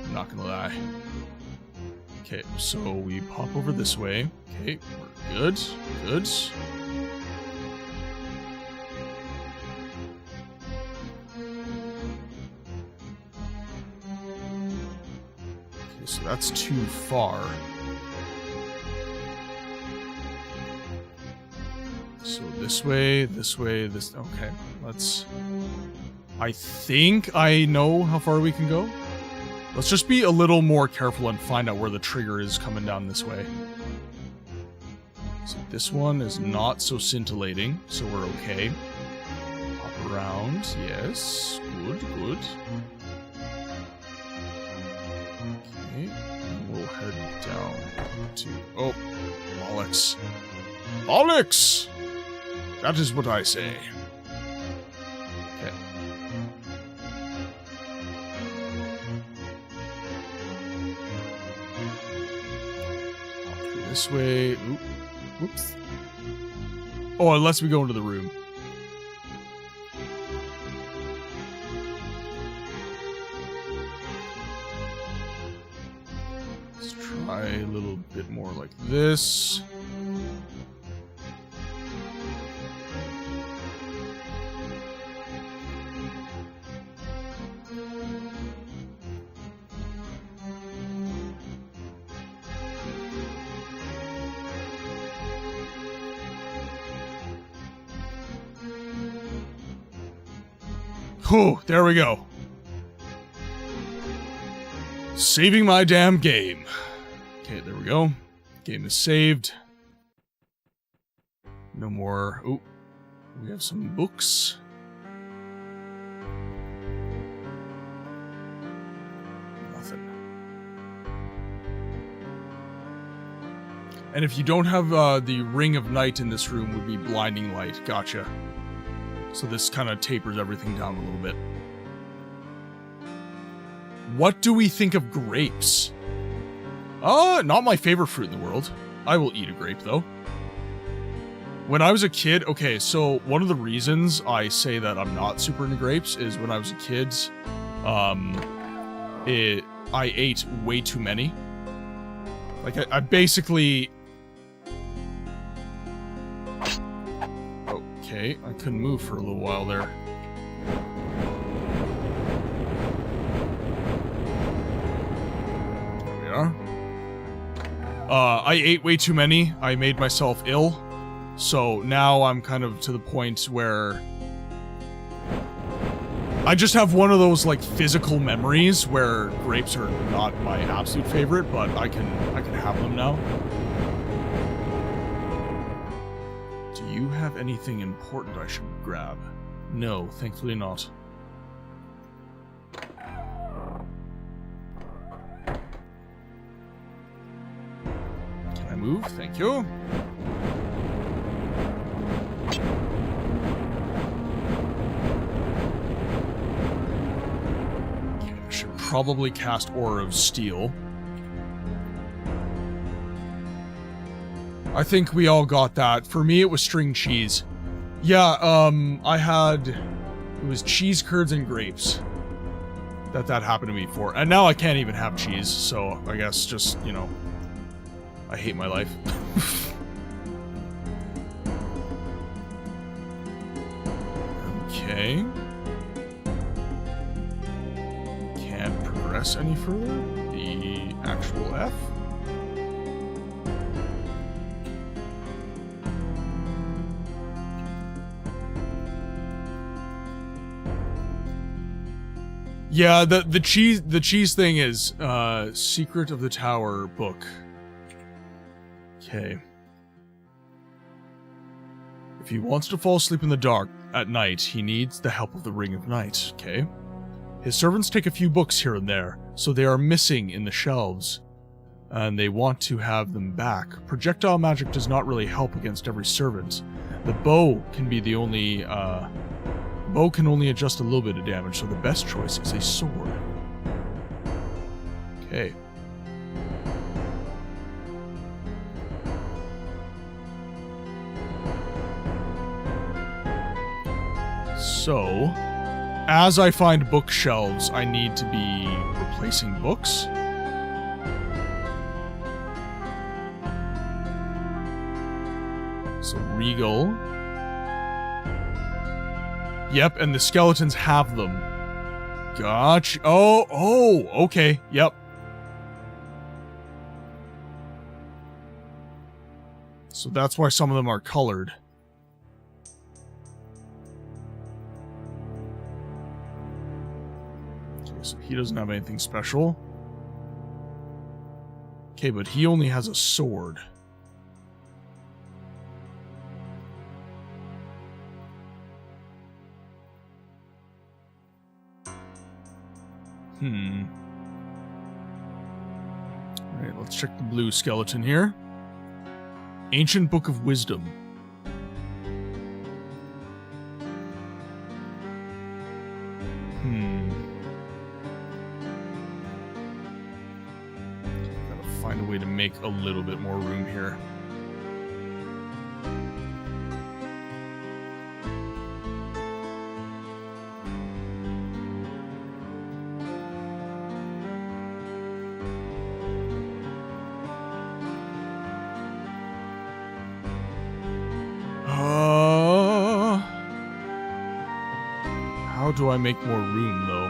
I'm not gonna lie. Okay, so we pop over this way. Okay, we're good. Good. Okay, so that's too far. So this way, this... Okay, let's... I think I know how far we can go. Let's just be a little more careful and find out where the trigger is coming down this way. So this one is not so scintillating, so we're okay. Hop around, yes. Good, good. Okay, and we'll head down to... Oh, bollocks. Bollocks! That is what I say. Okay. Up through this way. Oop. Whoops. Oh, unless we go into the room. try a little bit more like this. Whew, there we go. Saving my damn game. Okay, there we go. Game is saved. No more. Oh, we have some books. Nothing. And if you don't have the ring of night in this room, would be blinding light. Gotcha. So this kind of tapers everything down a little bit. What do we think of grapes? Not my favorite fruit in the world. I will eat a grape, though. When I was a kid, okay, so one of the reasons I say that I'm not super into grapes is when I was a kid, I ate way too many. Like, I basically... Okay, I couldn't move for a little while there. There we are. I ate way too many. I made myself ill. So now I'm kind of to the point where I just have one of those like physical memories where grapes are not my absolute favorite, but I can have them now. Do you have anything important I should grab? No, thankfully not. Can I move? Thank you. Okay, I should probably cast Aura of Steel. I think we all got that. For me, it was string cheese. Yeah, I had... It was cheese curds and grapes. That happened to me for. And now I can't even have cheese, so I guess just, you know... I hate my life. Okay. Can't progress any further. The actual F. Yeah, the cheese thing is Secret of the Tower book. Okay. If he wants to fall asleep in the dark at night, he needs the help of the Ring of Night. Okay. His servants take a few books here and there, so they are missing in the shelves, and they want to have them back. Projectile magic does not really help against every servant. The bow can be the only bow can only adjust a little bit of damage, so the best choice is a sword. Okay. So, as I find bookshelves, I need to be replacing books. So, Regal. Yep, and the skeletons have them. Gotcha. Oh, okay. Yep. So that's why some of them are colored. Okay, so he doesn't have anything special. Okay, but he only has a sword. Alright, let's check the blue skeleton here. Ancient Book of Wisdom. Gotta find a way to make a little bit more room here. How do I make more room, though?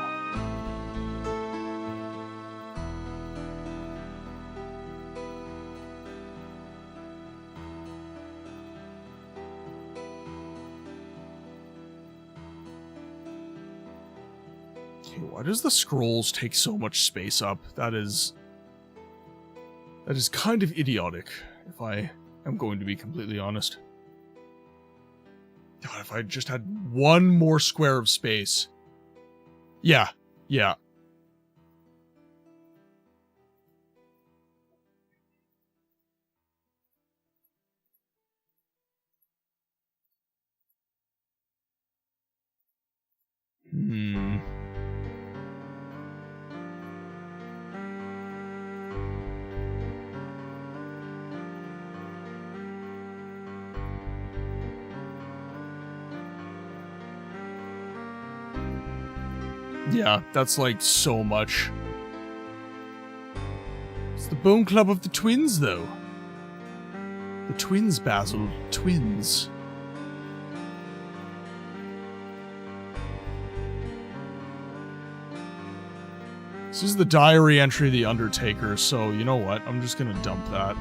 Okay, why does the scrolls take so much space up? That is kind of idiotic, if I am going to be completely honest. God, if I just had one more square of space. Yeah. Yeah, that's like so much. It's the Bone Club of the Twins, though. The twins, Basil. Twins. This is the diary entry of the Undertaker, so you know what? I'm just gonna dump that.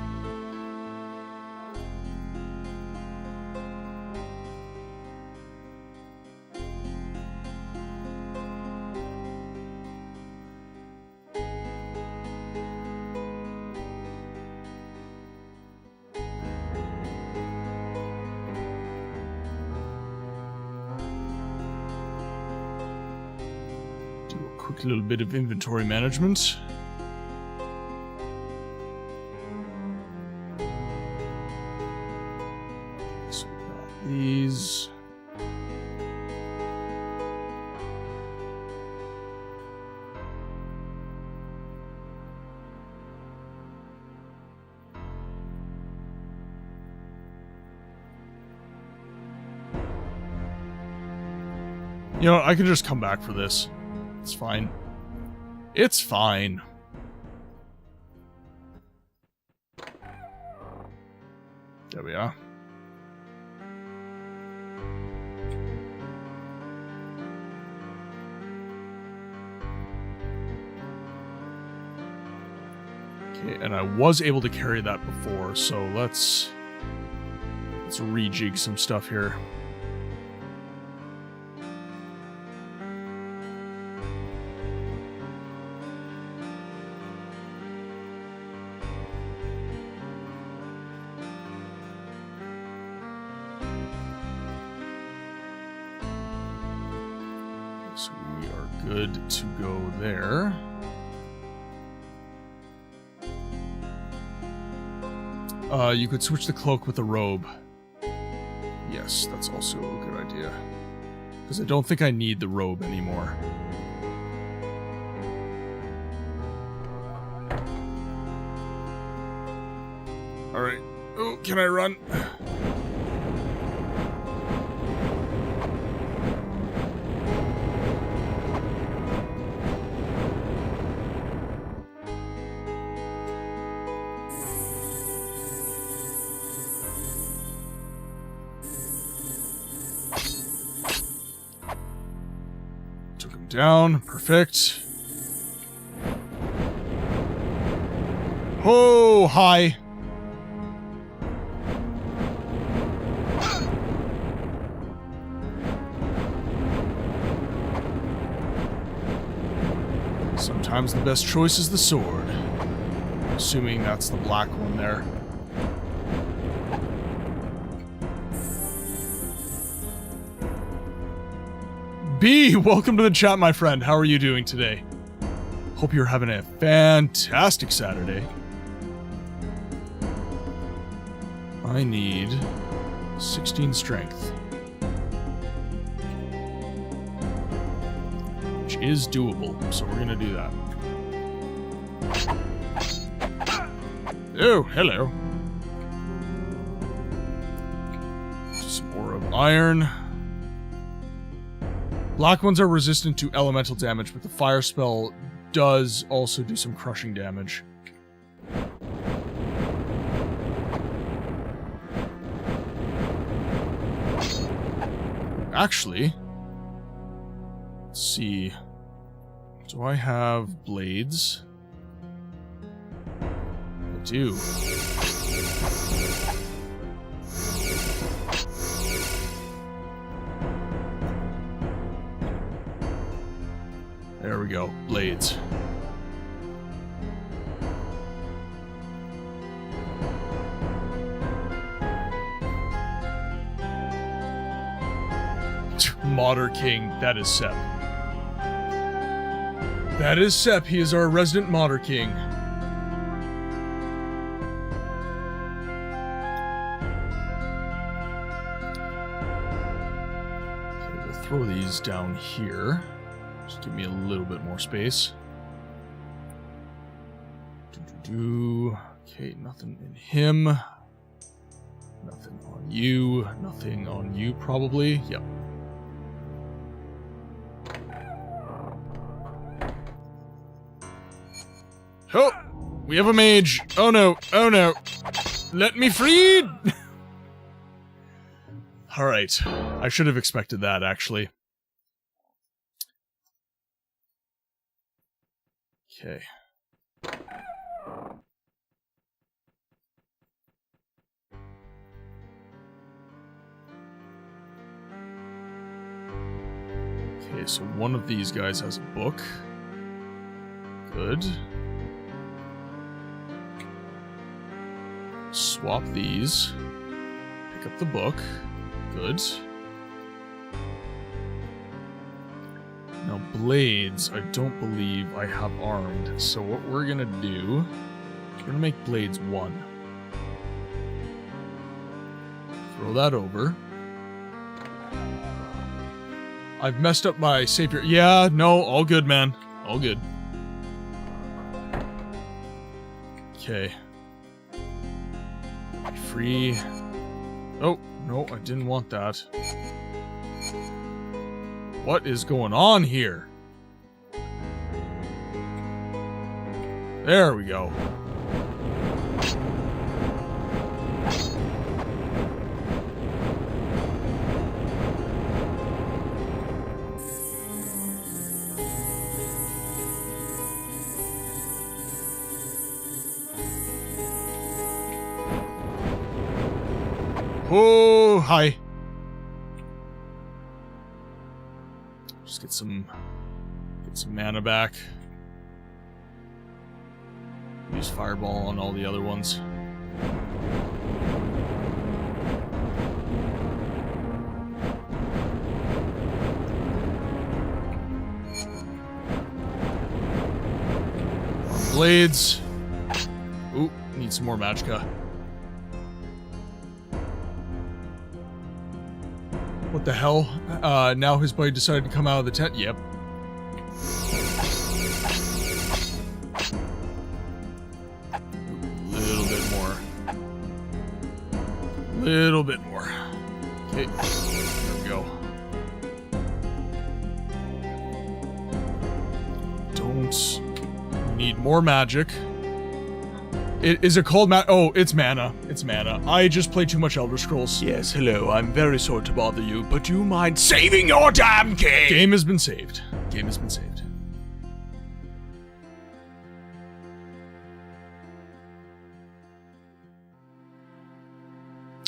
A little bit of inventory management. So we got these. You know, I can just come back for this. It's fine. It's fine. There we are. Okay, and I was able to carry that before, so let's rejig some stuff here. So we are good to go there. You could switch the cloak with the robe. Yes, that's also a good idea. Because I don't think I need the robe anymore. Alright. Oh, can I run? Down. Perfect. Oh, hi. Sometimes the best choice is the sword. Assuming that's the black one there. B, welcome to the chat, my friend. How are you doing today? Hope you're having a fantastic Saturday. I need 16 strength. Which is doable, so we're gonna do that. Oh, hello. Some ore of iron. Black ones are resistant to elemental damage, but the fire spell does also do some crushing damage. Actually, Let's see. Do I have blades? I do. There we go. Blades. Modder King. That is Sep. That is Sep. He is our resident Modder King. Okay, we'll throw these down here. Just give me a little bit more space. Okay, nothing in him. Nothing on you. Nothing on you, probably. Yep. Oh! We have a mage! Oh no! Oh no! Let me free! Alright. I should have expected that, actually. Okay. Okay, so one of these guys has a book. Good. Swap these. Pick up the book. Good. Now, blades, I don't believe I have armed. So what we're gonna do, we're gonna make blades 1. Throw that over. I've messed up my savior. Yeah, no, all good, man. All good. Okay. Free. Oh, no, I didn't want that. What is going on here? There we go. Oh, hi. Just get some mana back. Use fireball on all the other ones. Blades. Ooh, need some more magicka. What the hell? Now his buddy decided to come out of the tent? Yep. Little bit more. Little bit more. Okay, there we go. Don't need more magic. Is it called oh, it's mana. It's mana. I just played too much Elder Scrolls. Yes, hello, I'm very sorry to bother you, but do you mind saving your damn king? Game has been saved. Game has been saved.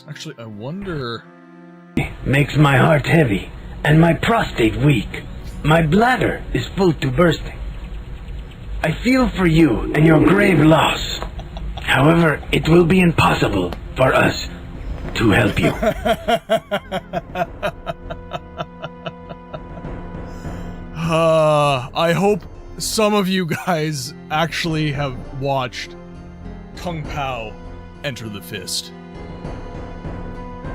Actually, I wonder... Makes my heart heavy, and my prostate weak. My bladder is full to bursting. I feel for you and your grave loss. However, it will be impossible for us to help you. I hope some of you guys actually have watched Kung Pao enter the fist.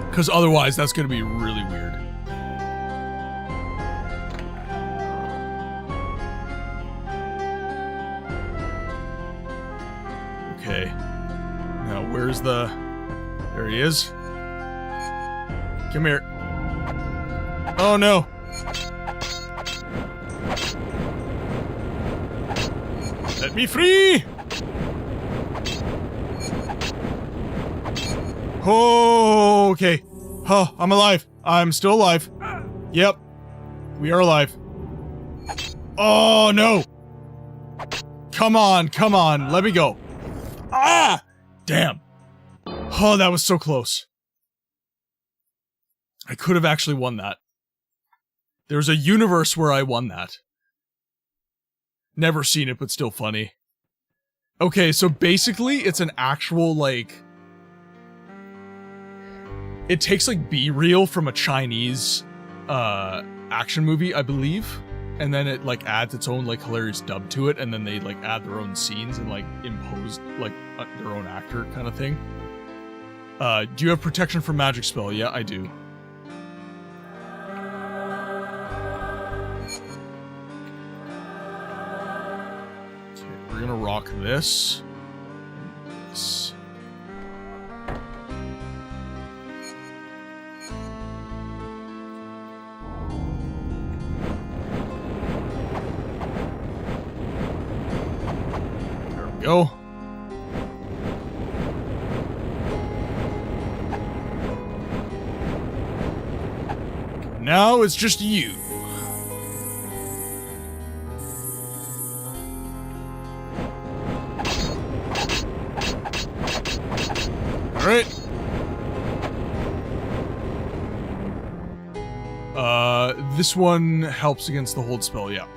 Because otherwise, that's going to be really weird. Okay. Now, where's the... There he is. Come here. Oh, no. Let me free! Oh, okay. Oh, I'm alive. I'm still alive. Yep. We are alive. Oh, no! Come on, come on, let me go. Ah! Damn. Oh, that was so close. I could have actually won that. There's a universe where I won that. Never seen it, but still funny. Okay, so basically, it's an actual, like... It takes, like, B-reel from a Chinese, action movie, I believe. And then it, like, adds its own, like, hilarious dub to it, and then they, like, add their own scenes and, like, impose, like, their own actor kind of thing. Do you have protection from magic spell? Yeah, I do. Okay, we're gonna rock this. And this. Go. Now it's just you. All right. This one helps against the hold spell, yeah.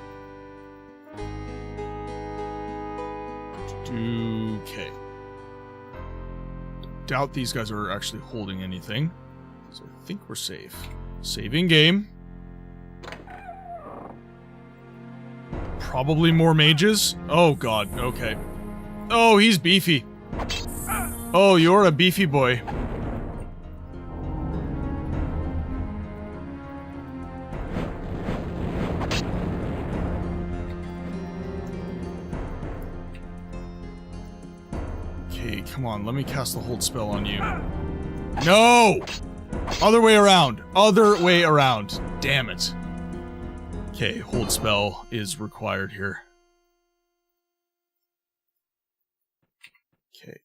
Okay. Doubt these guys are actually holding anything. So I think we're safe. Saving game. Probably more mages. Oh god, okay. Oh, he's beefy. Oh, you're a beefy boy. Okay, come on, let me cast the hold spell on you. No! Other way around. Other way around. Damn it. Okay, hold spell is required here. Okay.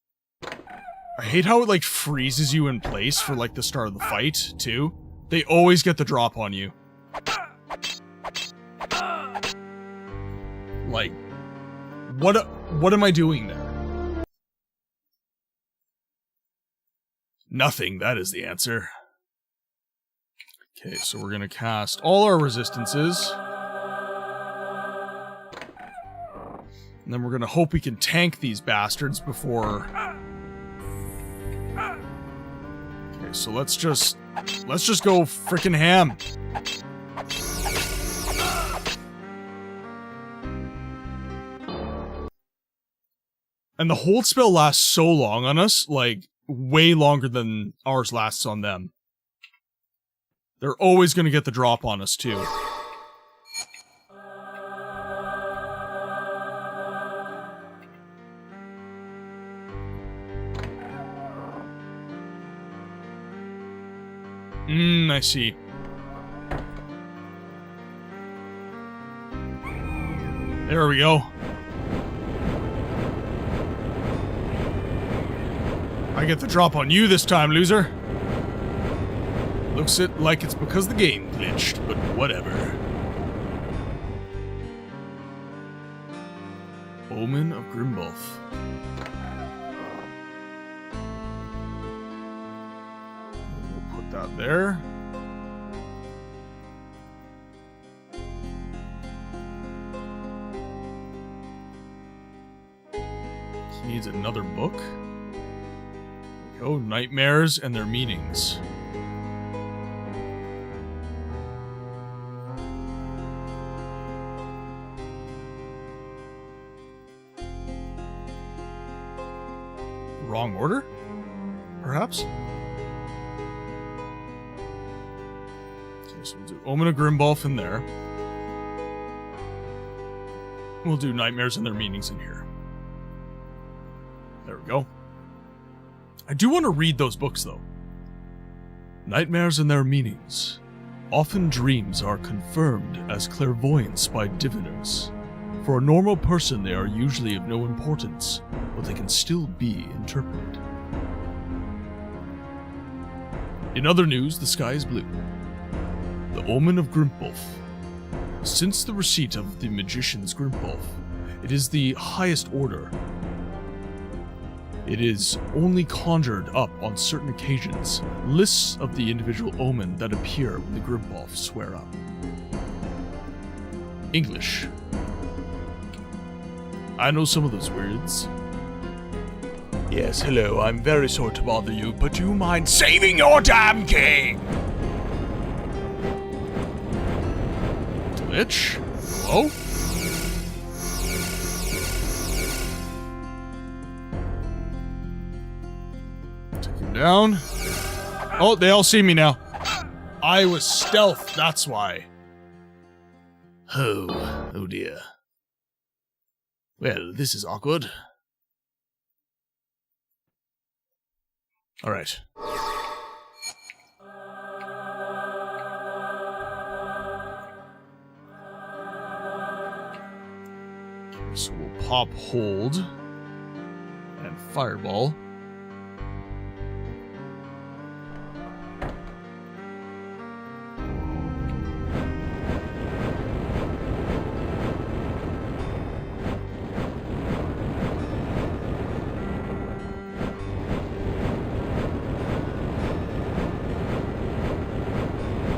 I hate how it, like, freezes you in place for, like, the start of the fight, too. They always get the drop on you. Like, what am I doing there? Nothing, that is the answer. Okay, so we're gonna cast all our resistances. And then we're gonna hope we can tank these bastards before... Okay, so let's just go frickin' ham. And the hold spell lasts so long on us, like, way longer than ours lasts on them. They're always gonna get the drop on us, too. I see. There we go. I get the drop on you this time, loser. Looks it like it's because the game glitched, but whatever. Omen of Grimbolf. We'll put that there. He needs another book. There we go, Nightmares and Their Meanings. Wrong order? Perhaps? Okay, so we'll do Omen of Grimbolf in there. We'll do Nightmares and Their Meanings in here. There we go. I do want to read those books, though. Nightmares and Their Meanings. Often dreams are confirmed as clairvoyance by diviners. For a normal person, they are usually of no importance, but they can still be interpreted. In other news, the sky is blue. The Omen of Grimbolf. Since the receipt of the magician's Grimpolf, it is the highest order. It is only conjured up on certain occasions. Lists of the individual omen that appear when the Grimpolf swear up. English. I know some of those words. Yes, hello, I'm very sorry to bother you, but do you mind saving your damn king? Glitch? Hello? Take him down. Oh, they all see me now. I was stealth, that's why. Oh dear. Well, this is awkward. Alright. So we'll pop hold and fireball.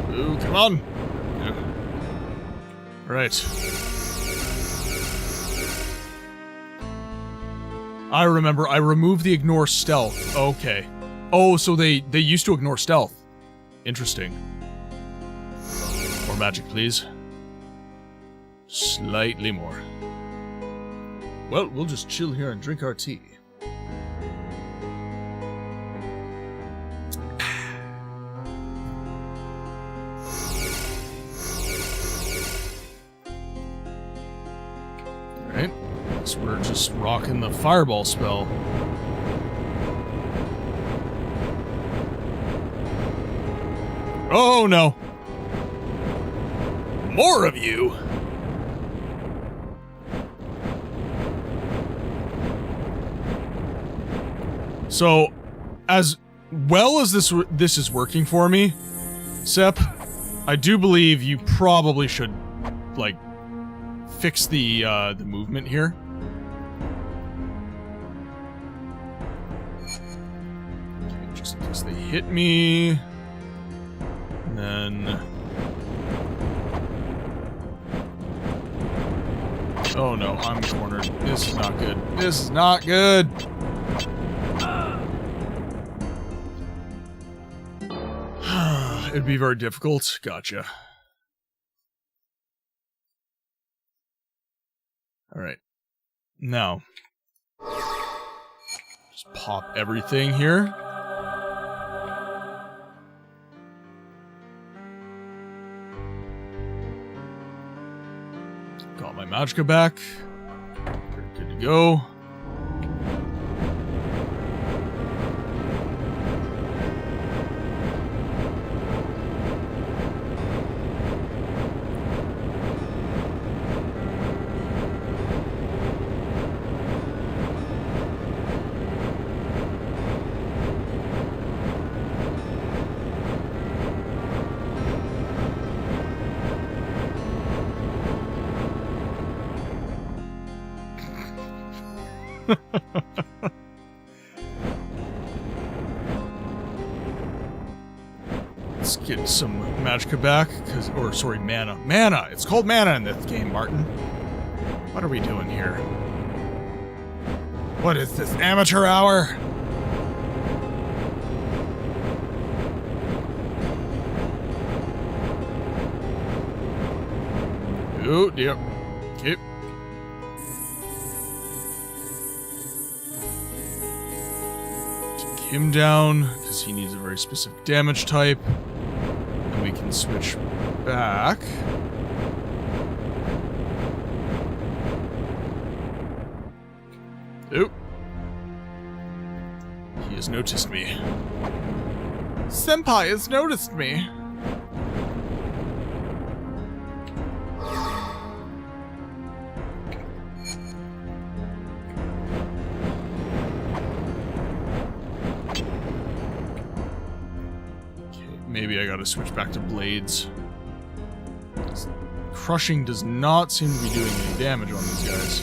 Ooh, come on! Right. I remember, I removed the ignore stealth. Okay. Oh, so they used to ignore stealth. Interesting. More magic, please. Slightly more. Well, we'll just chill here and drink our tea. Alright. So we're just rocking the fireball spell. Oh no! More of you! So, as well as this is working for me, Sep, I do believe you probably should, like, fix the movement here. Okay, just in case they hit me. And then... Oh no, I'm cornered. This is not good. This is not good! It'd be very difficult. Gotcha. Alright. Now. Just pop everything here. Got my magicka back. Good to go. Let's get some magicka back, or sorry, mana. Mana! It's called mana in this game, Martin. What are we doing here? What is this, amateur hour? Oh dear. Okay. Take him down, because he needs a very specific damage type. And we can switch back. Oh. He has noticed me. Senpai has noticed me. Maybe I gotta switch back to blades. It's crushing does not seem to be doing any damage on these guys.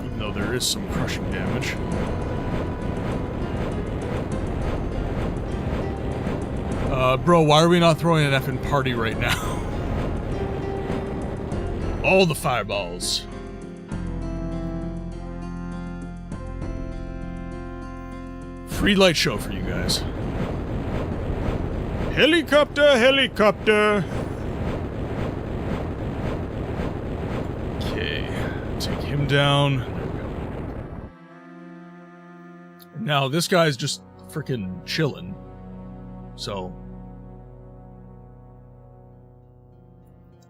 Even though there is some crushing damage. Bro, why are we not throwing an effing party right now? All the fireballs. Free light show for you guys. Helicopter, helicopter. Okay, take him down. There we go. Now this guy's just freaking chilling. So.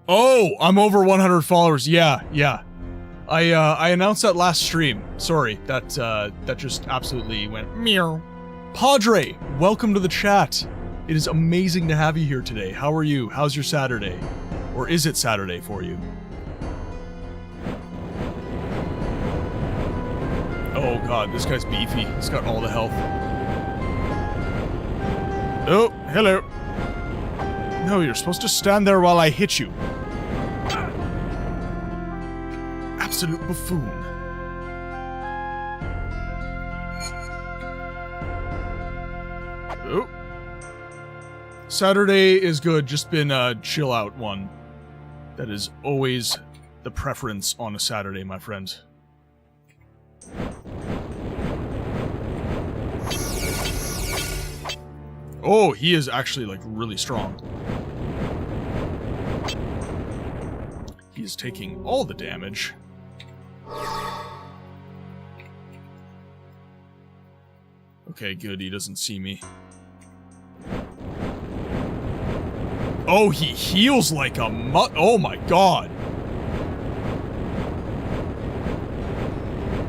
Oh, I'm over 100 followers. Yeah. I announced that last stream. Sorry, that just absolutely went meow. Padre, welcome to the chat. It is amazing to have you here today. How are you? How's your Saturday? Or is it Saturday for you? Oh god, this guy's beefy. He's got all the health. Oh, hello. No, you're supposed to stand there while I hit you. Absolute buffoon. Oh. Saturday is good, just been a chill out one. That is always the preference on a Saturday, my friend. Oh, he is actually, like, really strong. He is taking all the damage. Okay, good, he doesn't see me. Oh, he heals like a oh my god.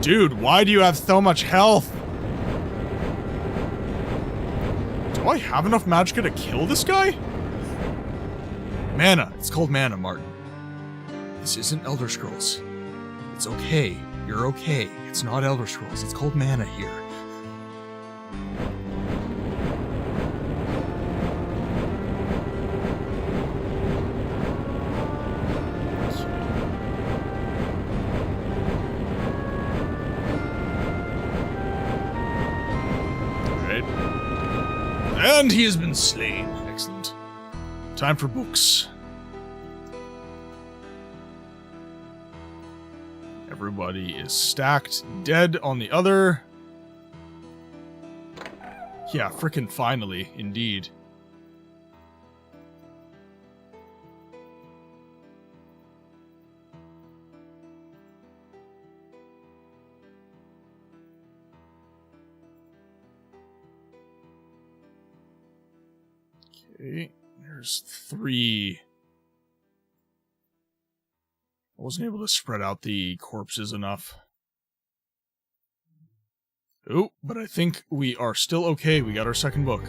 Dude, why do you have so much health? Do I have enough magicka to kill this guy? Mana. It's called mana, Martin. This isn't Elder Scrolls. It's okay. You're okay. It's not Elder Scrolls. It's called mana here. And he has been slain. Excellent. Time for books. Everybody is stacked. Dead on the other. Yeah, frickin' finally. Indeed. Okay, there's 3. I wasn't able to spread out the corpses enough. Oh, but I think we are still okay. We got our second book.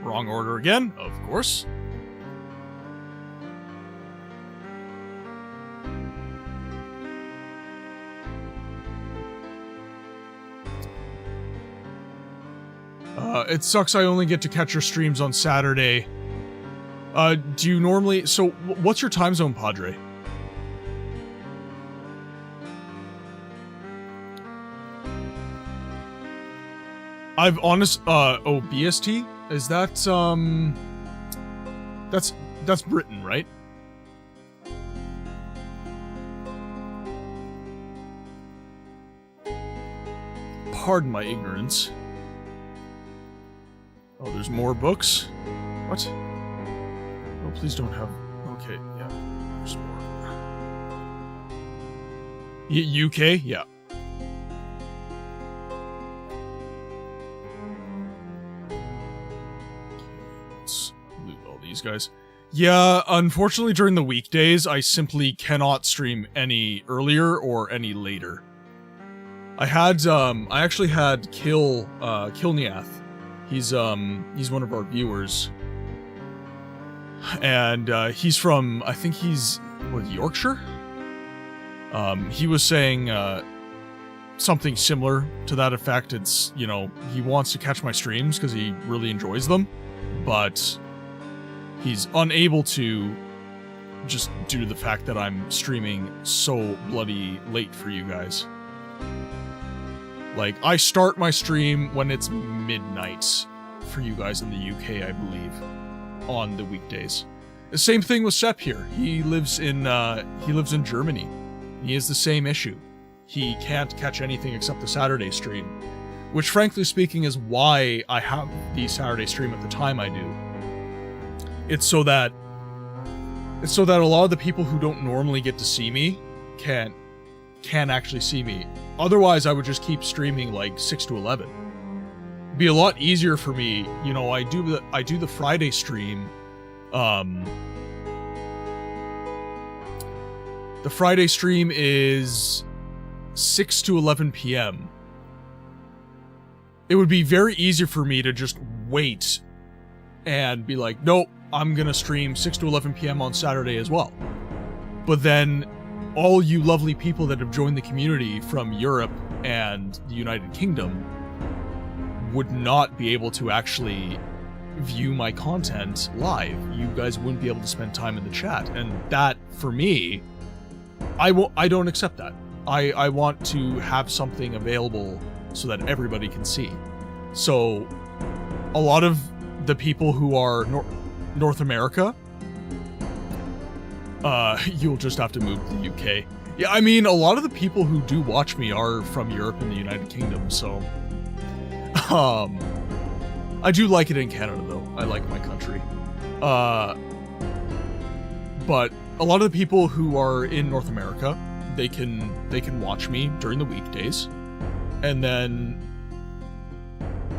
Wrong order again, of course. It sucks I only get to catch your streams on Saturday. Do you normally... So, what's your time zone, Padre? I've honest... oh, BST? Is that, That's Britain, right? Pardon my ignorance. Oh, there's more books? What? Oh, please don't have... Okay, yeah. There's more. UK? Yeah. Let's loot all these guys. Yeah, unfortunately during the weekdays, I simply cannot stream any earlier or any later. I actually had Kilniath. He's one of our viewers. And, he's from, I think he's, what, Yorkshire? He was saying something similar to that effect. It's, you know, he wants to catch my streams because he really enjoys them, but he's unable to just due to the fact that I'm streaming so bloody late for you guys. Like, I start my stream when it's midnight for you guys in the UK, I believe, on the weekdays. The same thing with Sepp here. He lives in Germany. He has the same issue. He can't catch anything except the Saturday stream, which frankly speaking is why I have the Saturday stream at the time I do. It's so that a lot of the people who don't normally get to see me can actually see me. Otherwise, I would just keep streaming like 6 to 11. It'd be a lot easier for me, you know. I do the Friday stream. The Friday stream is 6 to 11 p.m. It would be very easy for me to just wait and be like, nope, I'm gonna stream 6 to 11 p.m. on Saturday as well. But then all you lovely people that have joined the community from Europe and the United Kingdom would not be able to actually view my content live. You guys wouldn't be able to spend time in the chat, and that, for me, I don't accept that. I want to have something available so that everybody can see. So, a lot of the people who are North America, you'll just have to move to the UK. Yeah, I mean, a lot of the people who do watch me are from Europe and the United Kingdom, so... I do like it in Canada, though. I like my country. But a lot of the people who are in North America, they can watch me during the weekdays. And then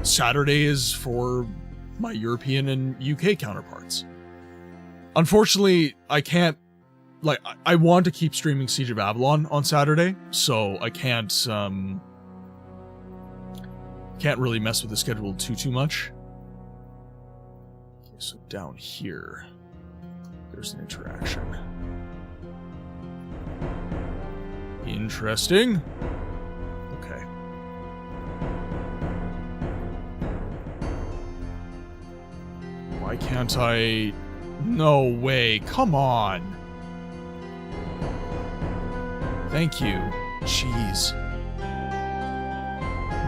Saturday is for my European and UK counterparts. Unfortunately, I can't, like, I want to keep streaming Siege of Avalon on Saturday, so I can't really mess with the schedule too much. Okay, so down here, there's an interaction. Interesting. Okay. Why can't I... No way, come on. Thank you. Jeez.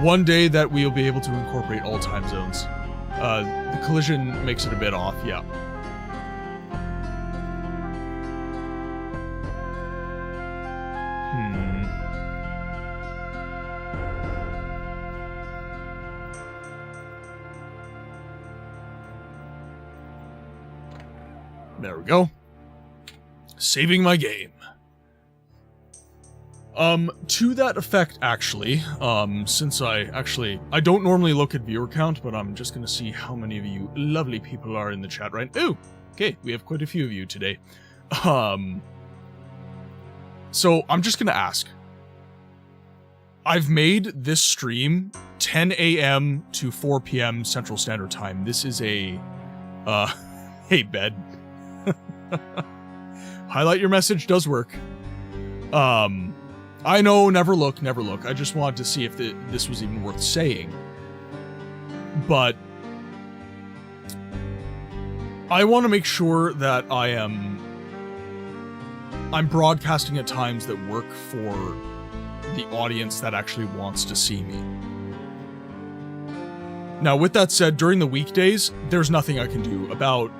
One day that we'll be able to incorporate all time zones. The collision makes it a bit off, yeah. There we go. Saving my game. To that effect, actually, since I don't normally look at viewer count, but I'm just gonna see how many of you lovely people are in the chat right now. Ooh, okay, we have quite a few of you today. So I'm just gonna ask. I've made this stream 10 a.m. to 4 p.m. Central Standard Time. This is a, hey, bed. Highlight your message does work. I know, never look. I just wanted to see if this was even worth saying. But I want to make sure that I'm broadcasting at times that work for the audience that actually wants to see me. Now, with that said, during the weekdays, there's nothing I can do. About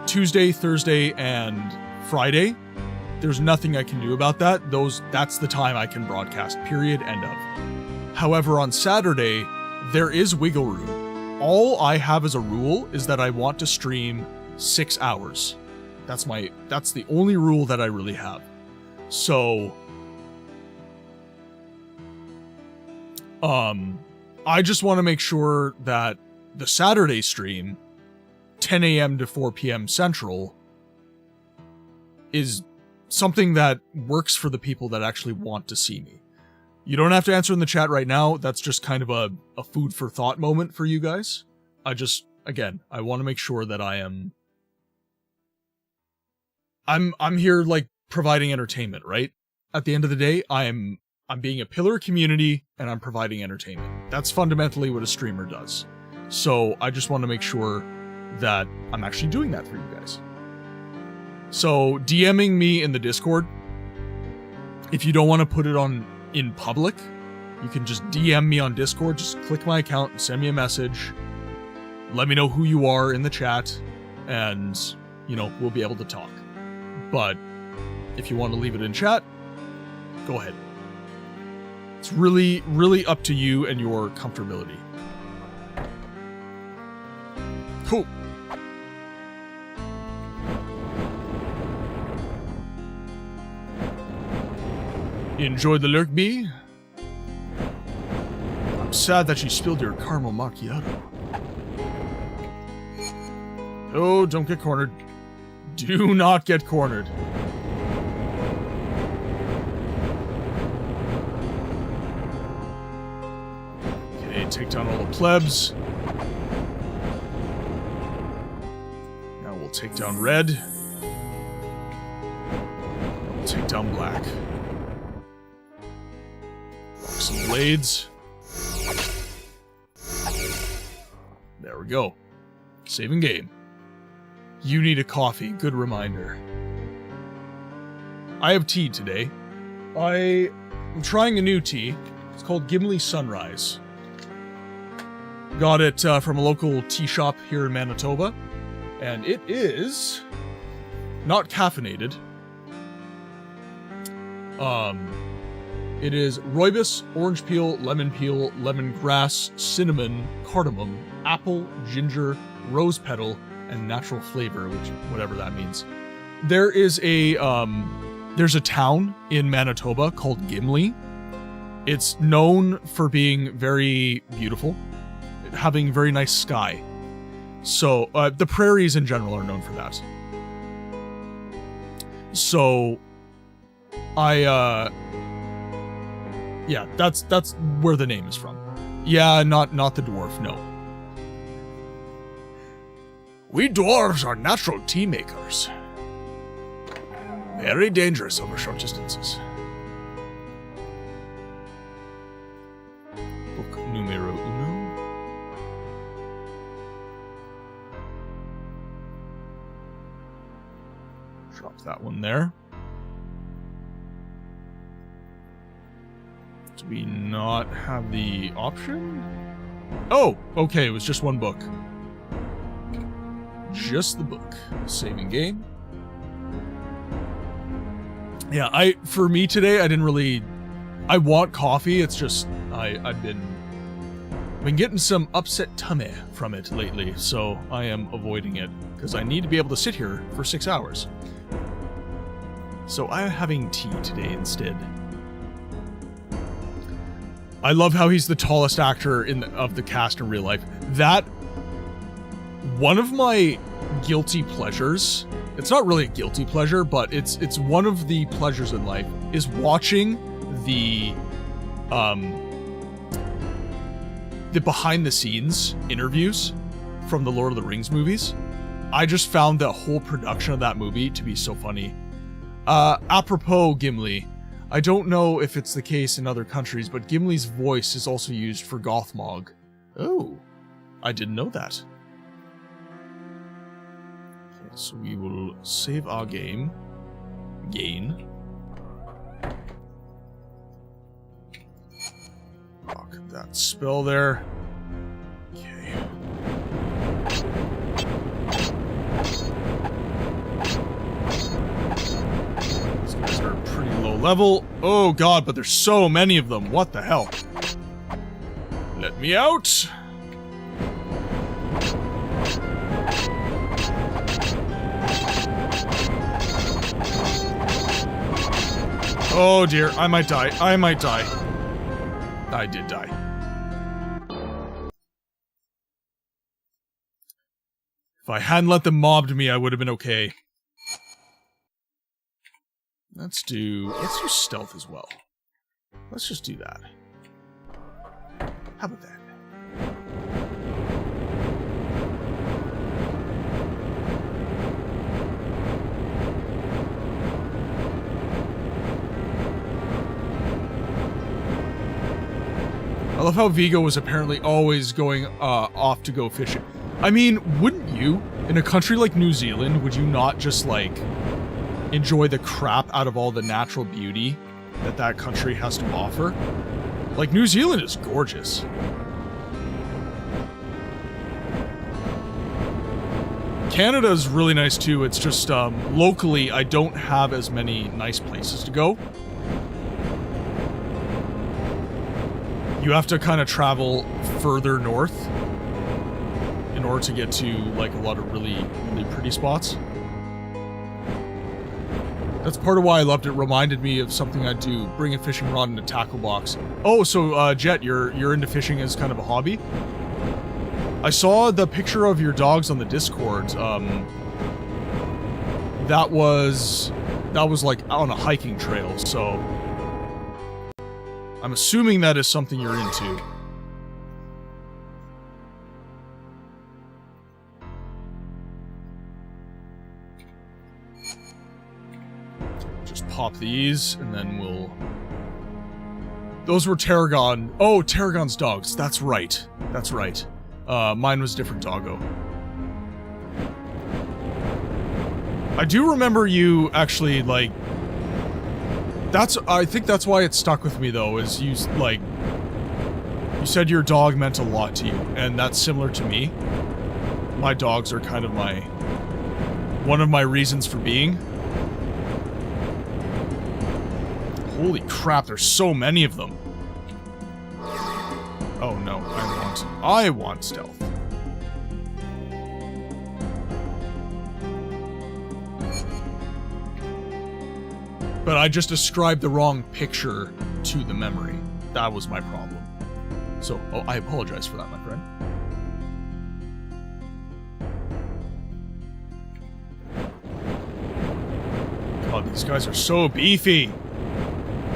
Tuesday, Thursday, and Friday, there's nothing I can do about that. That's the time I can broadcast, period, end of. However, on Saturday, there is wiggle room. All I have as a rule is that I want to stream 6 hours. That's the only rule that I really have. So, I just want to make sure that the Saturday stream, 10 a.m. to 4 p.m. Central, is something that works for the people that actually want to see me. You don't have to answer in the chat right now. That's just kind of a food for thought moment for you guys. Again, I want to make sure that I'm here, like, providing entertainment, right? at the end of the day, I'm being a pillar of community and I'm providing entertainment. That's fundamentally what a streamer does. So I just want to make sure that I'm actually doing that for you guys. So DMing me in the Discord, if you don't want to put it on in public, you can just DM me on Discord. Just click my account and send me a message. Let me know who you are in the chat, and, you know, we'll be able to talk. But if you want to leave it in chat, go ahead. It's really, really up to you and your comfortability. Cool. Enjoy the lurk, bee? I'm sad that you spilled your caramel macchiato. Oh, don't get cornered. Do not get cornered. Okay, take down all the plebs. Now we'll take down red. We'll take down black. Some blades. There we go. Saving game. You need a coffee. Good reminder. I have tea today. I am trying a new tea. It's called Gimli Sunrise. Got it from a local tea shop here in Manitoba. And it is not caffeinated. It is rooibos, orange peel, lemongrass, cinnamon, cardamom, apple, ginger, rose petal, and natural flavor, which whatever that means. There is a there's a town in Manitoba called Gimli. It's known for being very beautiful, having very nice sky. So the prairies in general are known for that. So yeah, that's where the name is from. Yeah, not the dwarf, no. We dwarves are natural tea makers. Very dangerous over short distances. Book numero uno. Drop that one there. Do we not have the option? Oh, okay, it was just one book. Just the book. Saving game. Yeah, for me today, I didn't really... I want coffee, it's just... I've been getting some upset tummy from it lately, so I am avoiding it, because I need to be able to sit here for 6 hours. So I'm having tea today instead. I love how he's the tallest actor of the cast in real life. That... One of my guilty pleasures, it's not really a guilty pleasure, but it's one of the pleasures in life, is watching the behind the scenes interviews from the Lord of the Rings movies. I just found the whole production of that movie to be so funny. Apropos Gimli, I don't know if it's the case in other countries, but Gimli's voice is also used for Gothmog. Oh, I didn't know that. So we will save our game. Gain. Lock that spell there. Okay. These guys are pretty low level. Oh god, but there's so many of them. What the hell? Let me out! Oh dear, I might die. I might die. I did die. If I hadn't let them mobbed me, I would have been okay. Let's do stealth as well. Let's just do that. How about that? love how Vigo was apparently always going off to go fishing. I mean, wouldn't you, in a country like New Zealand, would you not just, like, enjoy the crap out of all the natural beauty that that country has to offer? Like, New Zealand is gorgeous. Canada's really nice too. It's just, locally, I don't have as many nice places to go. You have to kind of travel further north in order to get to, like, a lot of really, really pretty spots. That's part of why I loved it. Reminded me of something I do. Bring a fishing rod and a tackle box. Oh, so, Jet, you're into fishing as kind of a hobby? I saw the picture of your dogs on the Discord. That was like on a hiking trail, so I'm assuming that is something you're into. Just pop these, and then we'll... Those were Tarragon. Oh, Tarragon's dogs. That's right. That's right. Mine was different doggo. I do remember you actually, like... I think that's why it stuck with me, though, is you, like... You said your dog meant a lot to you, and that's similar to me. My dogs are kind of one of my reasons for being. Holy crap, there's so many of them. Oh no, I want stealth. But I just ascribed the wrong picture to the memory. That was my problem. So, I apologize for that, my friend. God, these guys are so beefy.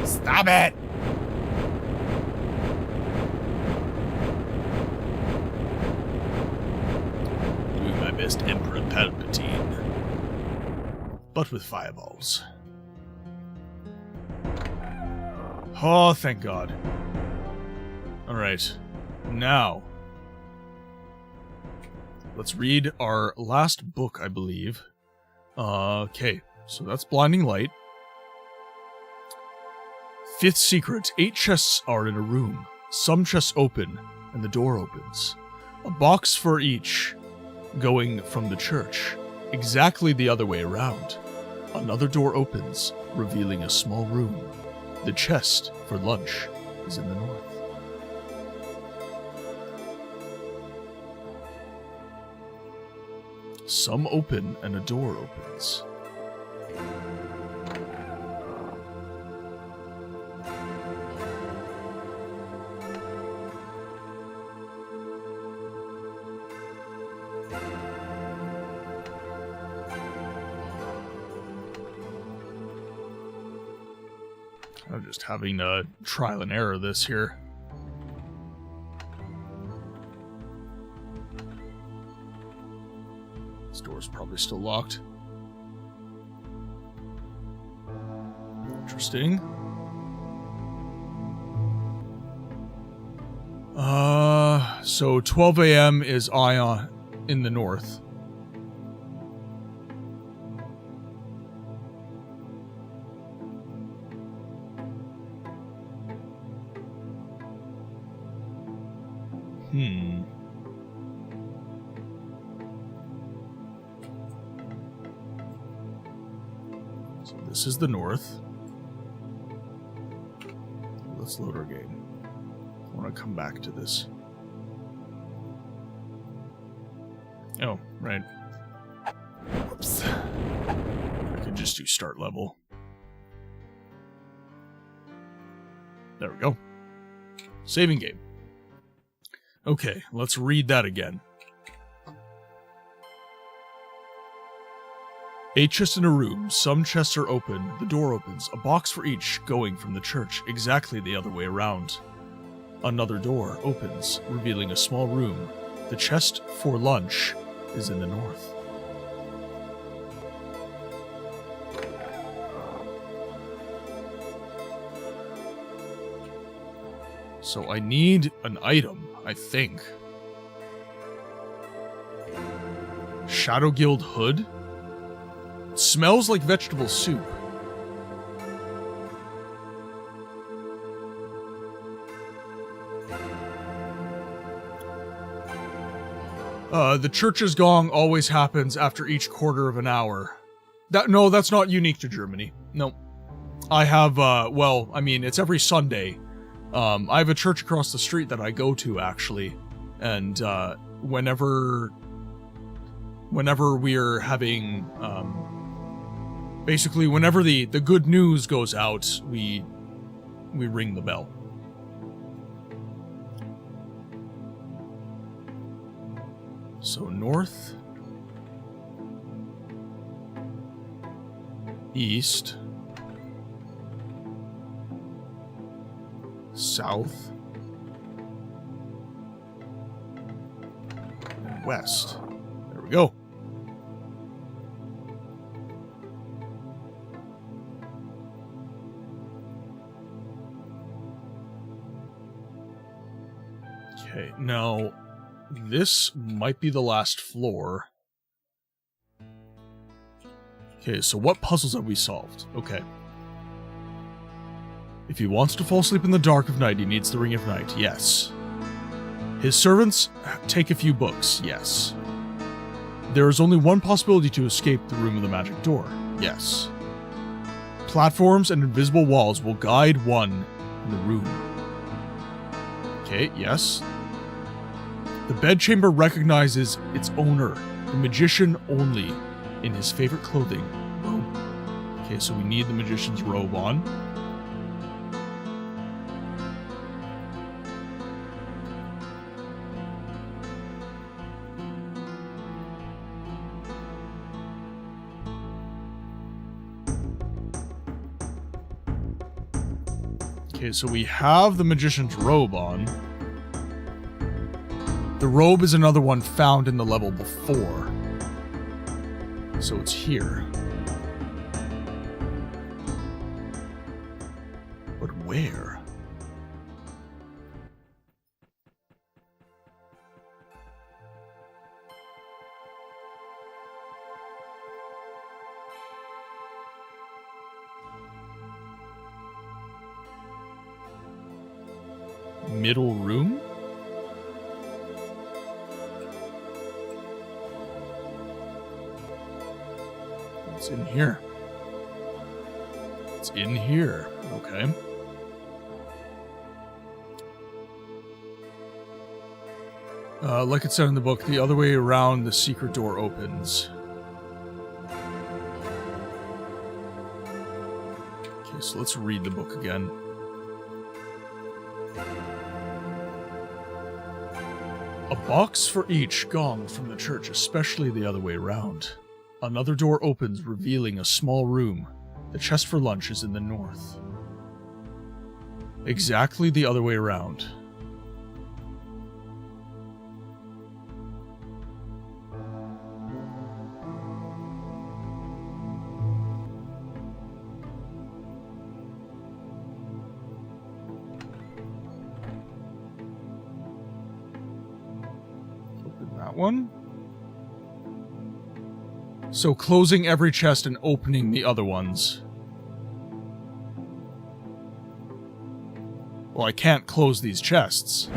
Stop it! Doing my best Emperor Palpatine. But with fireballs. Oh, thank God. Alright. Now. Let's read our last book, I believe. Okay. So that's Blinding Light. Fifth secret. 8 chests are in a room. Some chests open, and the door opens. A box for each, going from the church, exactly the other way around. Another door opens, revealing a small room. The chest for lunch is in the north. Some open, and a door opens. I'm just having a trial and error this here. This door's probably still locked. Interesting. So 12 a.m. is Ion in the north. So this is the north. Let's load our game. I want to come back to this. Oh, right. Whoops. I could just do start level. There we go. Saving game. Okay, let's read that again. 8 chests in a room. Some chests are open. The door opens. A box for each, going from the church, exactly the other way around. Another door opens, revealing a small room. The chest for lunch is in the north. So I need an item, I think. Shadow Guild hood? It smells like vegetable soup. The church's gong always happens after each quarter of an hour. No, that's not unique to Germany. No. I have, well, I mean, it's every Sunday. I have a church across the street that I go to, actually. And, whenever we're having, basically, whenever the good news goes out, we ring the bell. So north, east, south, and west. There we go. Okay, now this might be the last floor. Okay, so what puzzles have we solved? Okay. If he wants to fall asleep in the dark of night, he needs the Ring of Night. Yes. His servants take a few books. Yes. There is only one possibility to escape the Room of the Magic Door. Yes. Platforms and invisible walls will guide one in the room. Okay, yes. The bedchamber recognizes its owner, the magician only, in his favorite clothing, robe. Okay, so we need the magician's robe on. Okay, so we have the magician's robe on. The robe is another one found in the level before. So it's here. But where? Middle room? It's in here. It's in here. Okay. Like it said in the book, the other way around, the secret door opens. Okay, so let's read the book again. A box for each gong from the church, especially the other way around. Another door opens, revealing a small room. The chest for lunch is in the north. Exactly the other way around. Open that one. So closing every chest and opening the other ones. Well, I can't close these chests.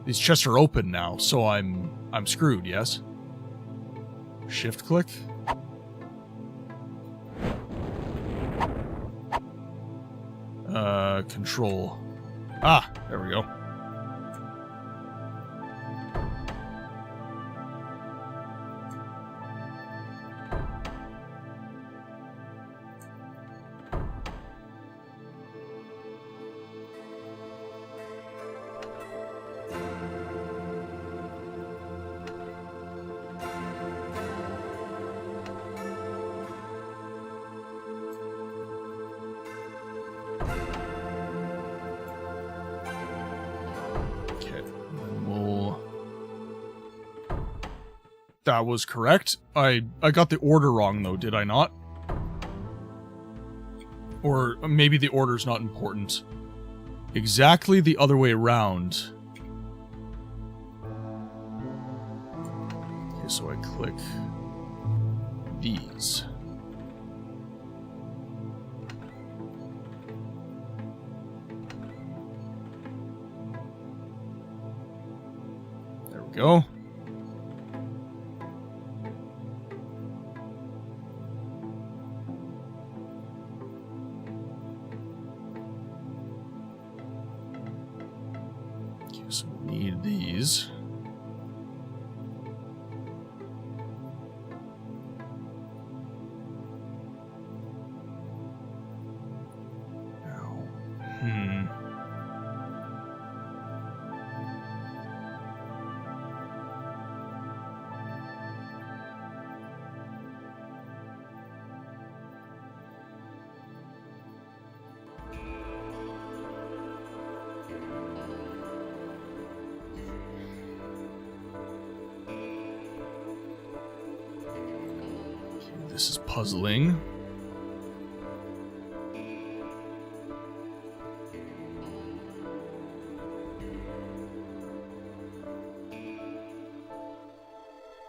These chests are open now, so I'm screwed, yes? Shift click. Control. Ah, there we go. That was correct. I got the order wrong, though, did I not? Or maybe the order's not important. exactly the other way around. Okay, so I click these. There we go. Okay, so we need these. This is puzzling.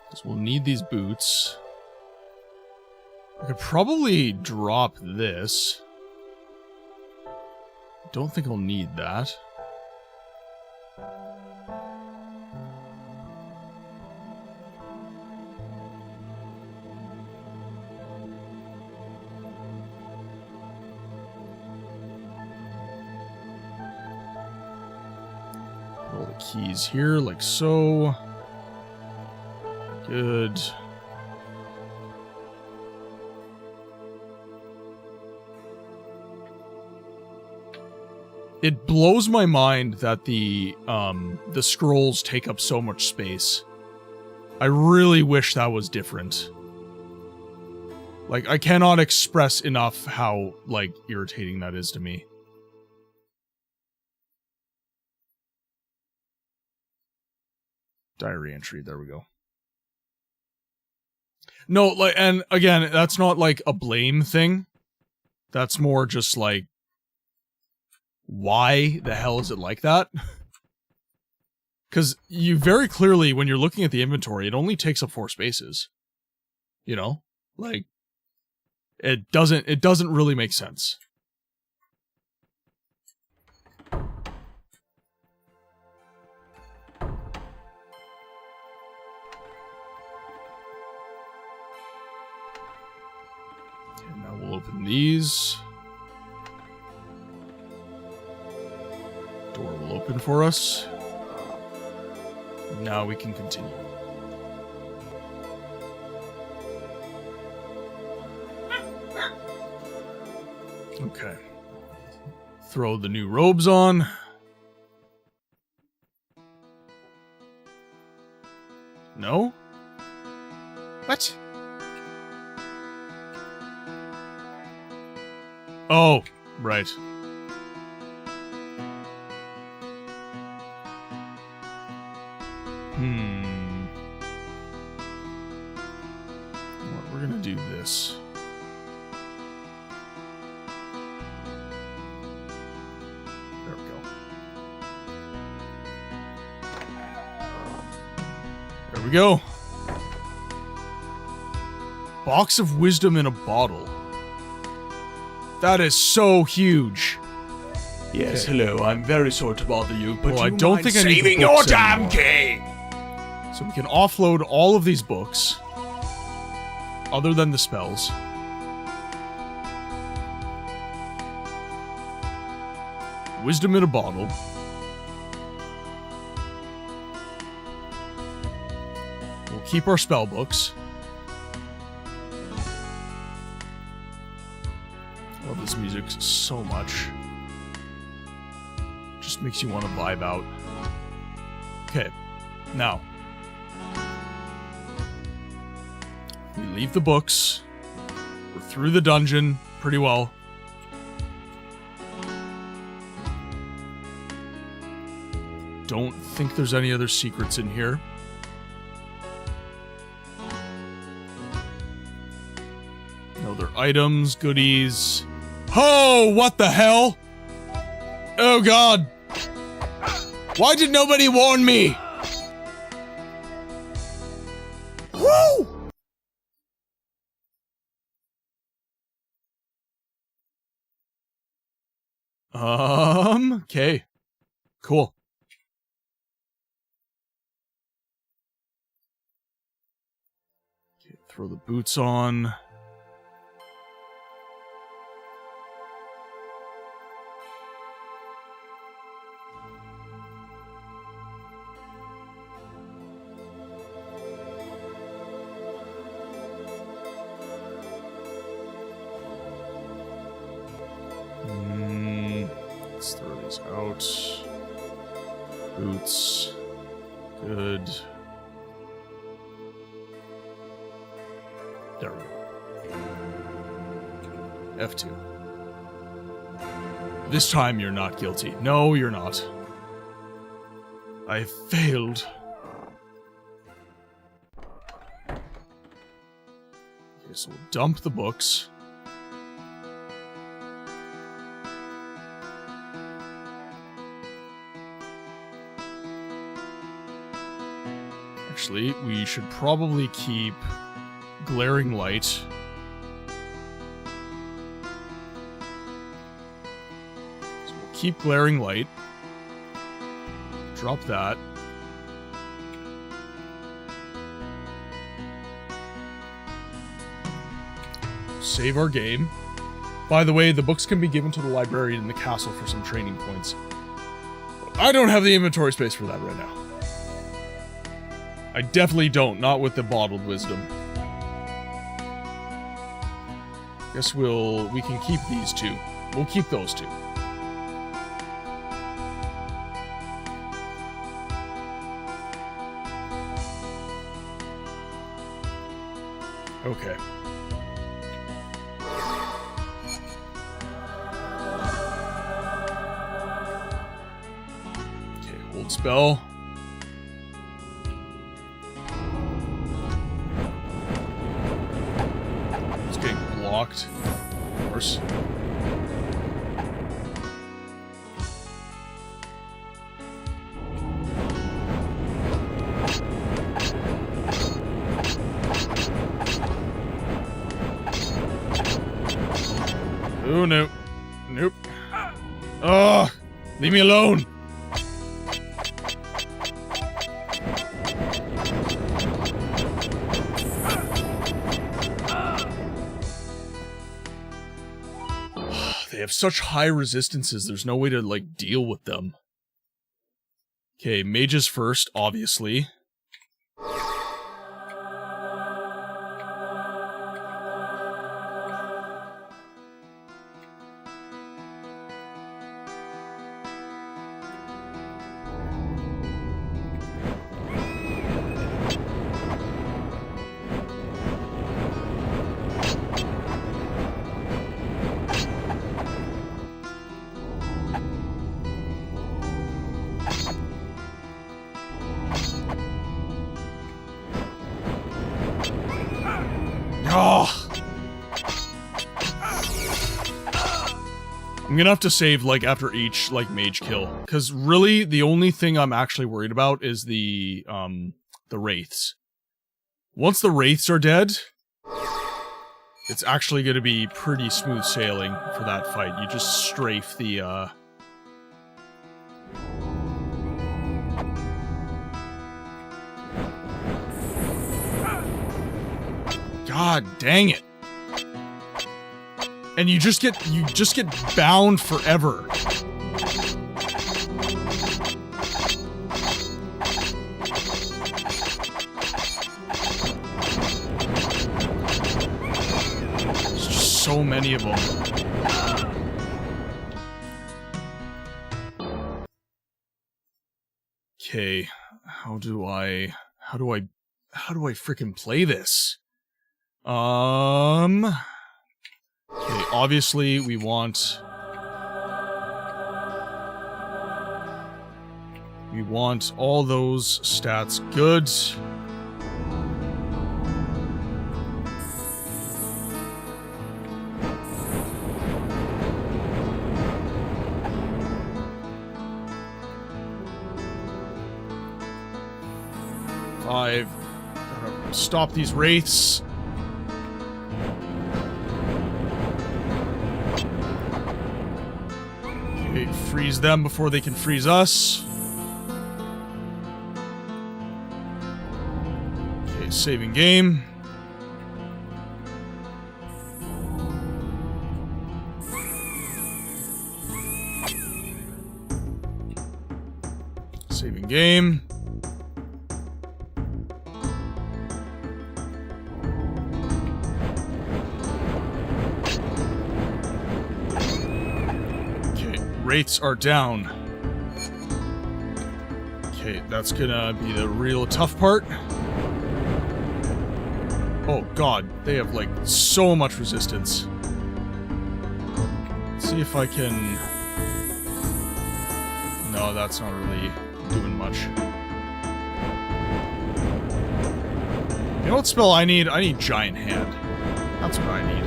Because we'll need these boots. I could probably drop this. Don't think I'll need that. All the keys here, like so. Good. It blows my mind that the scrolls take up so much space. I really wish that was different. Like, I cannot express enough how, like, irritating that is to me. Diary entry, there we go. No, like, and again, that's not like a blame thing. That's more just like, why the hell is it like that? Because you very clearly, when you're looking at the inventory, it only takes up 4 spaces. You know? Like, it doesn't really make sense. Okay, now we'll open these. Door will open for us. Now we can continue. Okay. Throw the new robes on. No? What? Oh, right. Well, we're gonna do this. There we go. There we go. Box of wisdom in a bottle. That is so huge. Yes, hello. I'm very sorry to bother you, but Well, I you don't mind think I need saving the your books damn anymore. king. So we can offload all of these books. Other than the spells. Wisdom in a bottle. We'll keep our spell books. Love this music so much. Just makes you want to vibe out. Okay, now. We leave the books. We're through the dungeon pretty well. Don't think there's any other secrets in here. No other items, goodies. Oh, what the hell? Oh god! Why did nobody warn me? Woo! Okay. Cool. Okay, throw the boots on. Let's throw these out. Boots. Good. There we go. F2. This time you're not guilty. No, you're not. I failed. Okay, so we'll dump the books. Actually, we should probably keep glaring light. So we'll keep glaring light. Drop that. Save our game. By the way, the books can be given to the librarian in the castle for some training points. I don't have the inventory space for that right now. I definitely don't, not with the bottled wisdom. Guess we can keep these two. We'll keep those two. Okay. Okay, hold spell. Blocked. Of course. Oh no. Nope. Oh, leave me alone. They have such high resistances, there's no way to, like, deal with them. Okay, mages first, obviously. I'm gonna have to save, like, after each, like, mage kill. Because, really, the only thing I'm actually worried about is the wraiths. Once the wraiths are dead, it's actually gonna be pretty smooth sailing for that fight. You just strafe the, God dang it. And you just get bound forever. There's just so many of them. Okay, how do I freaking play this? Okay, obviously we want all those stats good. 5. Gotta stop these wraiths. Okay, freeze them before they can freeze us. Okay, saving game. Saving game. Okay, wraiths are down. Okay, that's gonna be the real tough part. Oh god, they have like so much resistance. Let's see if I can... No, that's not really doing much. You know what spell I need? I need Giant Hand. That's what I need.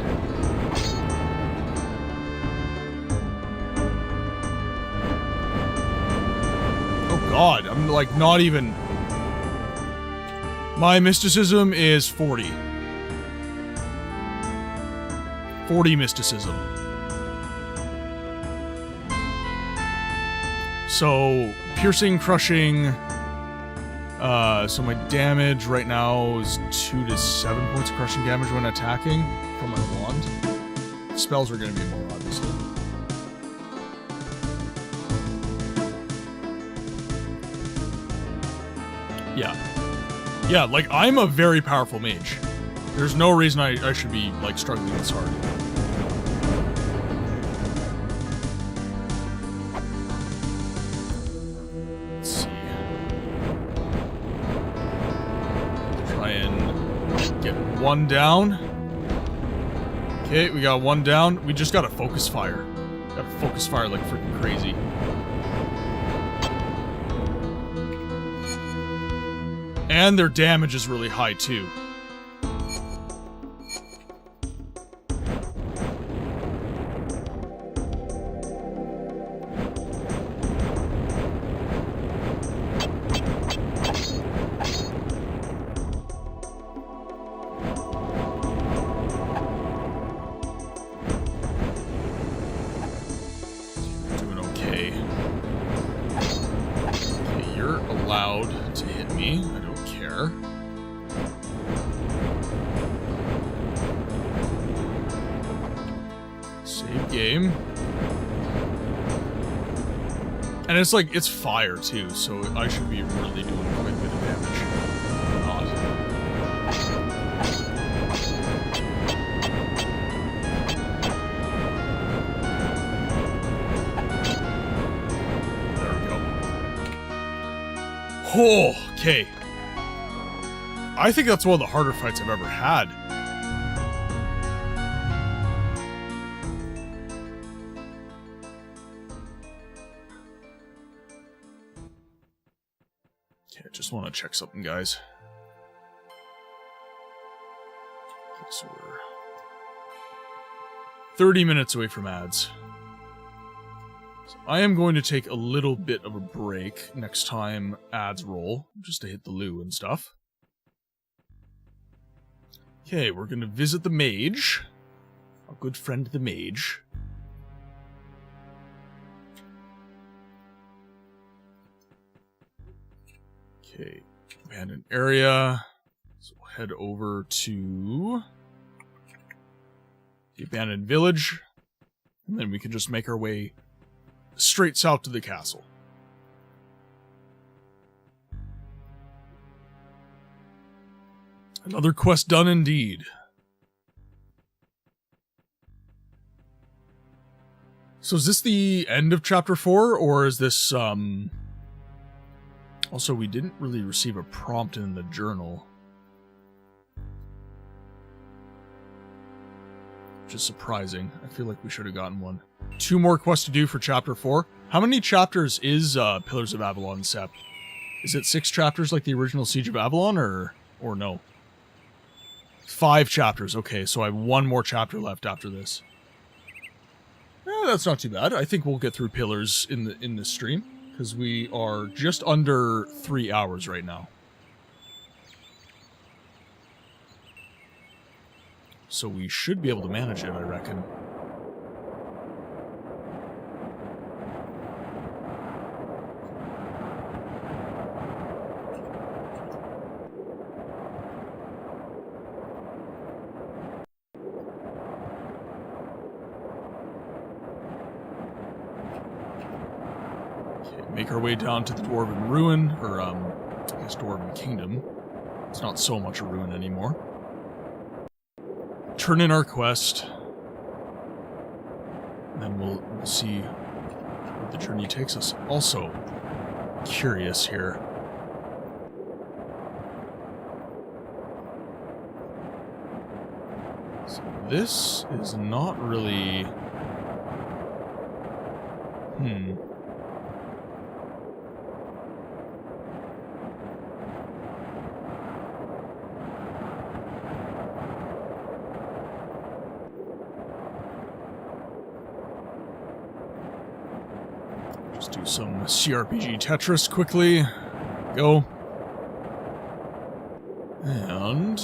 Oh god, I'm like not even... My mysticism is 40. 40 mysticism. So, piercing, crushing, so my damage right now is 2 to 7 points of crushing damage when attacking from my wand. Spells are going to be more, obviously. Yeah. Yeah, like, I'm a very powerful mage. There's no reason I should be, like, struggling this hard. One down. Okay, we got one down. We just got a focus fire. Got a focus fire like freaking crazy. And their damage is really high too. And it's like, it's fire too, so I should be really doing quite a bit of damage. Not. There we go. Oh, okay. I think that's one of the harder fights I've ever had. Just want to check something, guys. Okay, so we're 30 minutes away from ads. So I am going to take a little bit of a break next time ads roll, just to hit the loo and stuff. Okay, we're going to visit the mage. Our good friend the mage. Okay, abandoned area. So we'll head over to the abandoned village, and then we can just make our way straight south to the castle. Another quest done indeed. So is this the end of chapter 4, or is this, Also, we didn't really receive a prompt in the journal. Which is surprising. I feel like we should have gotten one. 2 more quests to do for chapter 4. How many chapters is Pillars of Avalon, Sep? Is it 6 chapters like the original Siege of Avalon, or no? 5 chapters. Okay, so I have 1 more chapter left after this. That's not too bad. I think we'll get through Pillars in this stream. Because we are just under 3 hours right now. so we should be able to manage it, I reckon. Make our way down to the Dwarven Ruin, or, I guess Dwarven Kingdom. It's not so much a ruin anymore. Turn in our quest. And then we'll see where the journey takes us. Also, curious here. So this is not really... Just do some CRPG Tetris quickly. Go. And...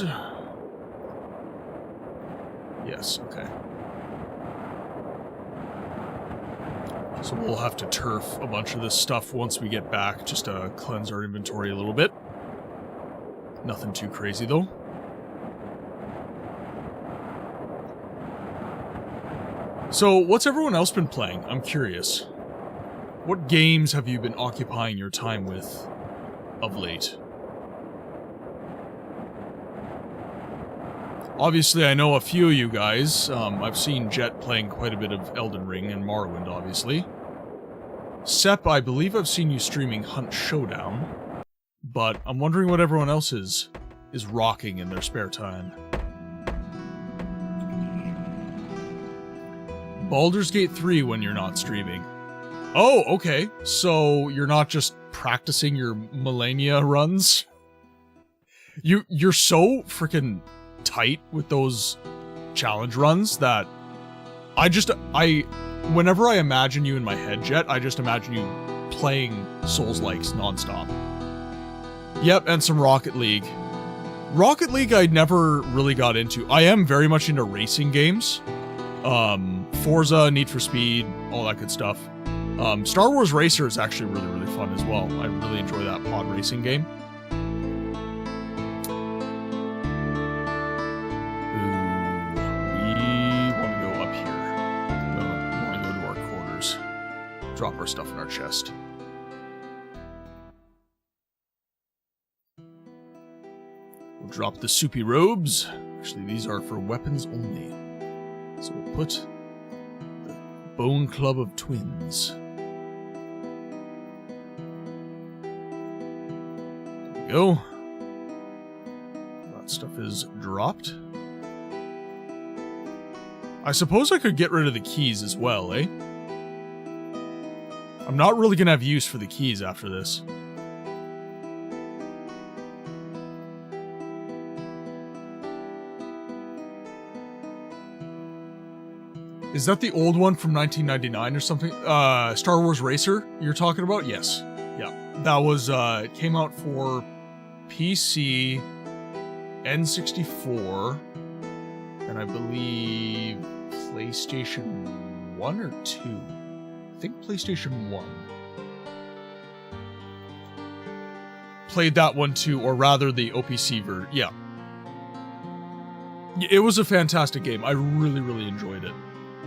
Yes, okay. So we'll have to turf a bunch of this stuff once we get back, just to cleanse our inventory a little bit. Nothing too crazy, though. So, what's everyone else been playing? I'm curious. What games have you been occupying your time with of late? Obviously, I know a few of you guys. I've seen Jet playing quite a bit of Elden Ring and Morrowind, obviously. Sep, I believe I've seen you streaming Hunt Showdown. But I'm wondering what everyone else is rocking in their spare time. Baldur's Gate 3 when you're not streaming. Oh, okay. So you're not just practicing your Millennia runs? You're so freaking tight with those challenge runs that whenever I imagine you in my head, Jet, I just imagine you playing Souls-likes nonstop. Yep, and some Rocket League. Rocket League I never really got into. I am very much into racing games. Forza, Need for Speed, all that good stuff. Star Wars Racer is actually really, really fun as well. I really enjoy that pod racing game. We want to go up here. We want to go to our quarters. Drop our stuff in our chest. We'll drop the soupy robes. Actually, these are for weapons only. So we'll put the Bone Club of Twins. There we go. That stuff is dropped. I suppose I could get rid of the keys as well, eh? I'm not really gonna have use for the keys after this. Is that the old one from 1999 or something? Star Wars Racer you're talking about? Yes. Yeah. That was, it came out for PC, N64, and I believe PlayStation 1 or 2? I think PlayStation 1. Played that one too, or rather the OPC version. Yeah. It was a fantastic game. I really, really enjoyed it.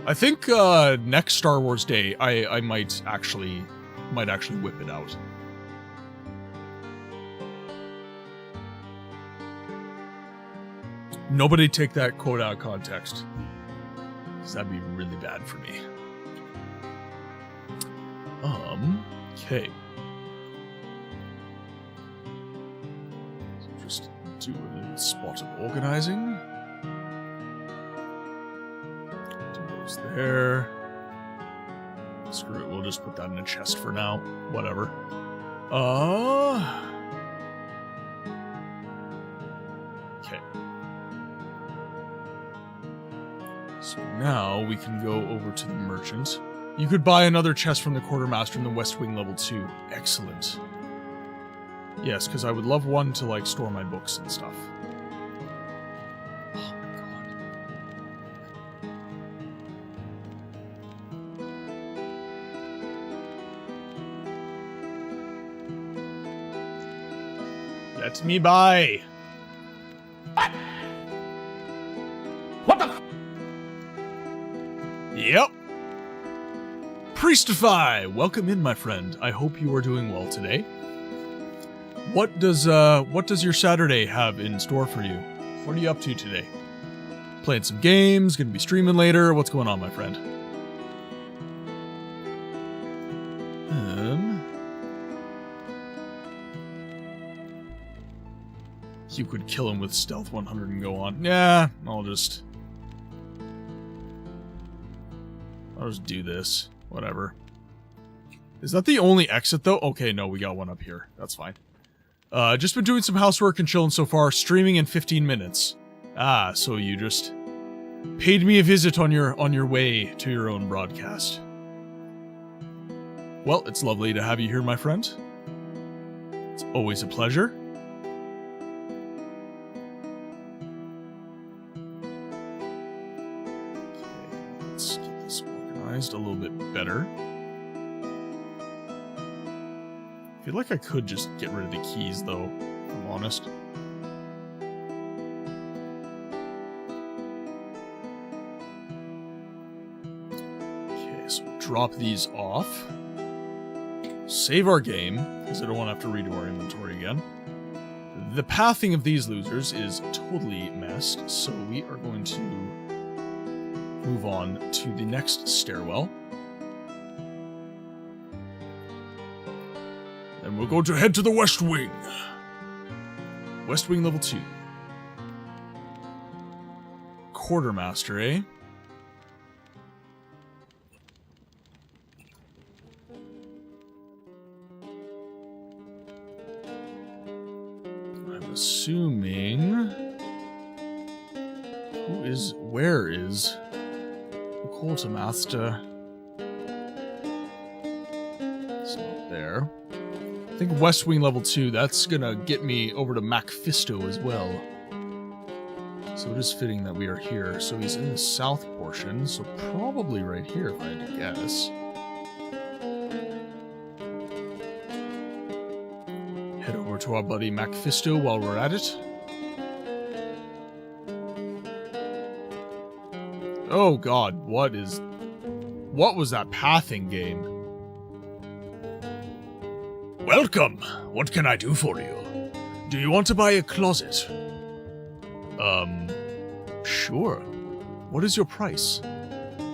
I think next Star Wars Day, I might actually whip it out. Nobody take that quote out of context, because that'd be really bad for me. Okay. So just do a little spot of organizing. There. Screw it, we'll just put that in a chest for now. Whatever. Okay. So now we can go over to the merchant. You could buy another chest from the quartermaster in the West Wing level 2. Excellent. Yes, because I would love one to, like, store my books and stuff. Oh my god. Let me by. What the? Yep. Priestify, welcome in, my friend. I hope you are doing well today. What does your Saturday have in store for you? What are you up to today? Playing some games, gonna be streaming later. What's going on, my friend? You could kill him with stealth 100 and go on. Yeah, I'll just do this. Whatever. Is that the only exit, though? Okay, no, we got one up here. That's fine. Just been doing some housework and chilling so far. Streaming in 15 minutes. Ah, so you just paid me a visit on your way to your own broadcast. Well, it's lovely to have you here, my friend. It's always a pleasure. Let's get this organized a little bit better. I feel like I could just get rid of the keys, though, if I'm honest. Okay, so we'll drop these off. Save our game, because I don't want to have to redo our inventory again. The pathing of these losers is totally messed, so we are going to move on to the next stairwell. And we're going to head to the West Wing. West Wing level 2. Quartermaster, eh? I'm assuming... Where is the Quartermaster? It's not there. I think West Wing level 2, that's gonna get me over to Macfisto as well. So it is fitting that we are here. So he's in the south portion, so probably right here if I had to guess. Head over to our buddy Macfisto while we're at it. Oh god, what was that pathing game? Welcome! What can I do for you? Do you want to buy a closet? Sure. What is your price?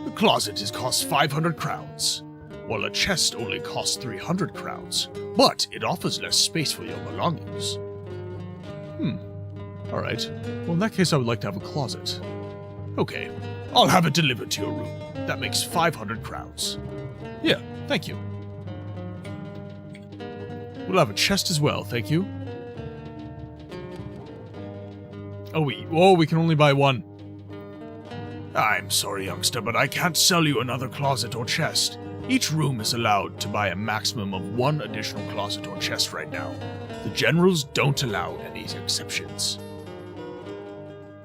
The closet costs 500 crowns, while a chest only costs 300 crowns, but it offers less space for your belongings. Alright. Well, in that case, I would like to have a closet. Okay, I'll have it delivered to your room. That makes 500 crowns. Yeah, thank you. We'll have a chest as well, thank you. Oh, we can only buy one. I'm sorry, youngster, but I can't sell you another closet or chest. Each room is allowed to buy a maximum of one additional closet or chest right now. The generals don't allow any exceptions.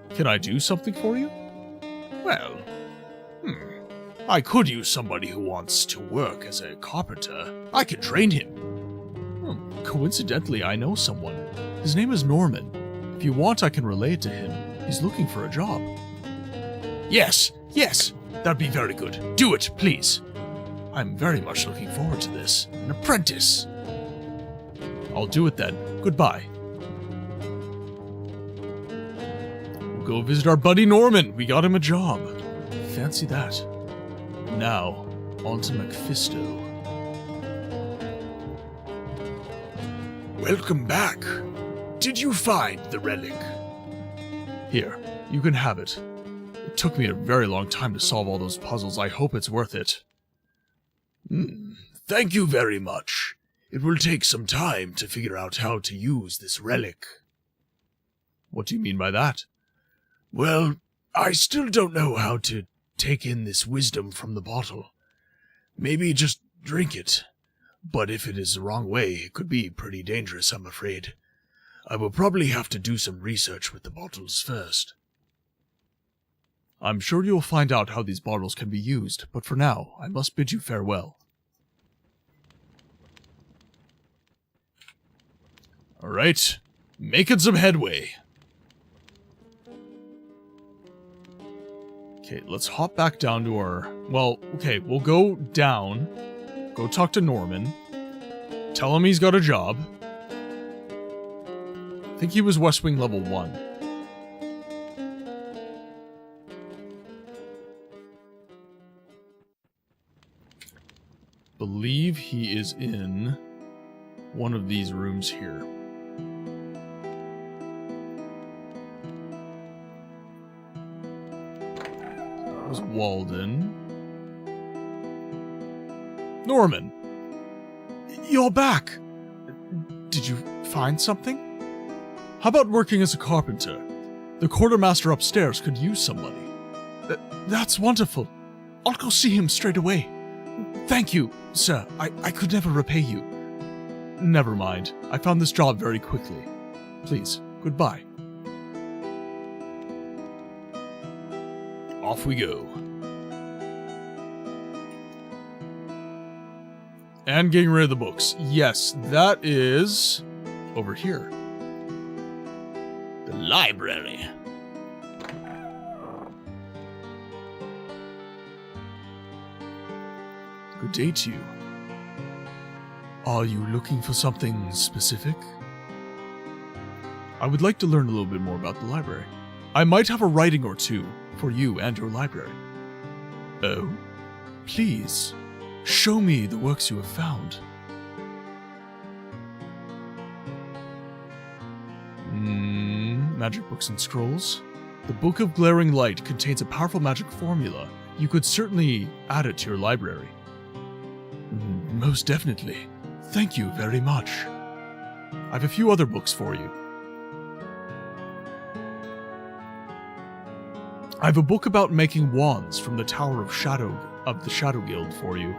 Can I do something for you? Well, I could use somebody who wants to work as a carpenter. I could train him. Coincidentally, I know someone. His name is Norman. If you want, I can relay it to him. He's looking for a job. Yes, that'd be very good. Do it, please. I'm very much looking forward to this. An apprentice. I'll do it then. Goodbye. We'll go visit our buddy Norman. We got him a job. Fancy that. Now, on to Macfisto. Welcome back. Did you find the relic? Here, you can have it. It took me a very long time to solve all those puzzles. I hope it's worth it. Thank you very much. It will take some time to figure out how to use this relic. What do you mean by that? Well, I still don't know how to take in this wisdom from the bottle. Maybe just drink it. But if it is the wrong way, it could be pretty dangerous, I'm afraid. I will probably have to do some research with the bottles first. I'm sure you'll find out how these bottles can be used, but for now, I must bid you farewell. Alright, Making some headway. Okay, let's hop back down to our... Well, okay, we'll go down. Go talk to Norman. Tell him he's got a job. I think he was West Wing level 1. Believe he is in one of these rooms here. That was Walden. Norman! You're back! Did you find something? How about working as a carpenter? The quartermaster upstairs could use somebody. That's wonderful. I'll go see him straight away. Thank you, sir. I could never repay you. Never mind. I found this job very quickly. Please, goodbye. Off we go. And getting rid of the books. Yes, that is over here. The library. Good day to you. Are you looking for something specific? I would like to learn a little bit more about the library. I might have a writing or two for you and your library. Oh? Please, show me the works you have found. Magic books and scrolls. The Book of Glaring Light contains a powerful magic formula. You could certainly add it to your library. Most definitely. Thank you very much. I have a few other books for you. I have a book about making wands from the Tower of the Shadow Guild for you.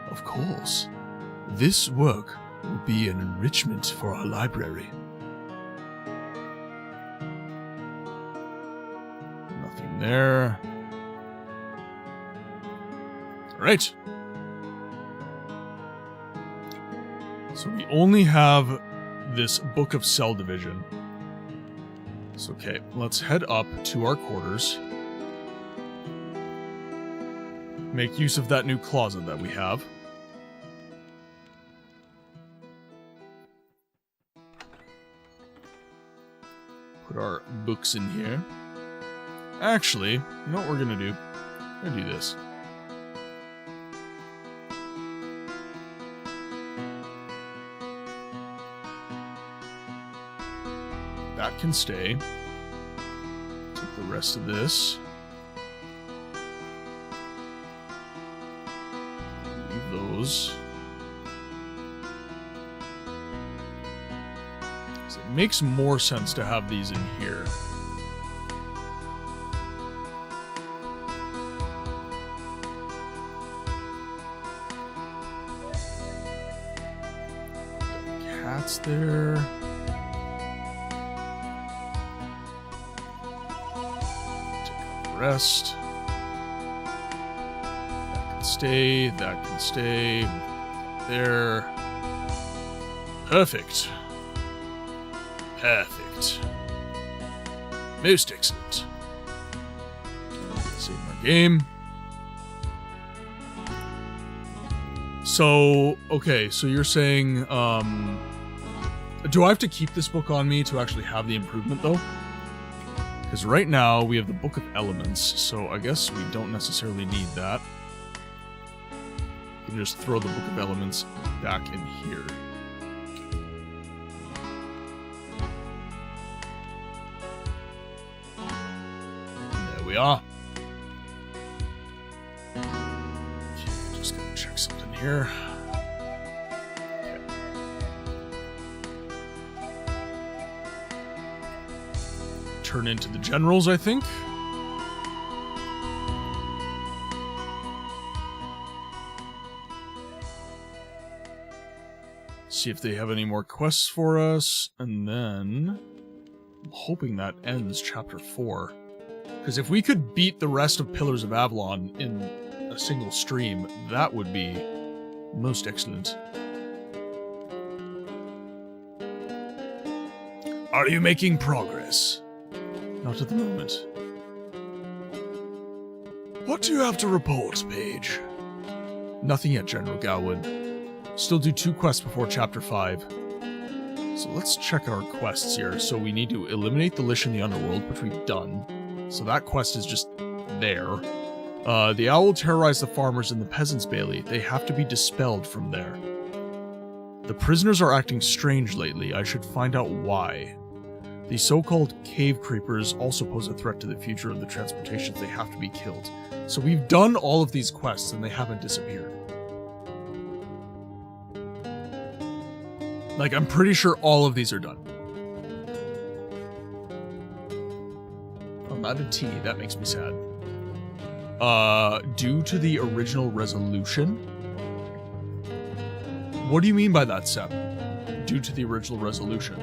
Of course. This work will be an enrichment for our library. Nothing there. Alright. So we only have this Book of Cell Division. So okay, let's head up to our quarters. Make use of that new closet that we have. Put our books in here. Actually, you know what we're gonna do? We're gonna do this. That can stay. Take the rest of this. Leave those. So it makes more sense to have these in here. The cat's there. Rest. That can stay. That can stay. There. Perfect. Perfect. Most excellent. Save my game. So, okay, so you're saying, do I have to keep this book on me to actually have the improvement, though? Because right now, we have the Book of Elements, so I guess we don't necessarily need that. We can just throw the Book of Elements back in here. There we are. Okay, just gonna check something here. Turn into the generals, I think. See if they have any more quests for us, and then I'm hoping that ends chapter 4. Because if we could beat the rest of Pillars of Avalon in a single stream, that would be most excellent. Are you making progress? Not at the moment. What do you have to report, Paige? Nothing yet, General Gawain. Still do 2 quests before Chapter 5. So let's check our quests here. So we need to eliminate the Lich in the Underworld, which we've done. So that quest is just there. The owl terrorized the farmers in the peasants' bailey. They have to be dispelled from there. The prisoners are acting strange lately. I should find out why. The so-called cave creepers also pose a threat to the future of the transportations. They have to be killed. So we've done all of these quests and they haven't disappeared. Like, I'm pretty sure all of these are done. I'm out of tea. That makes me sad. Due to the original resolution? What do you mean by that, Seb? Due to the original resolution?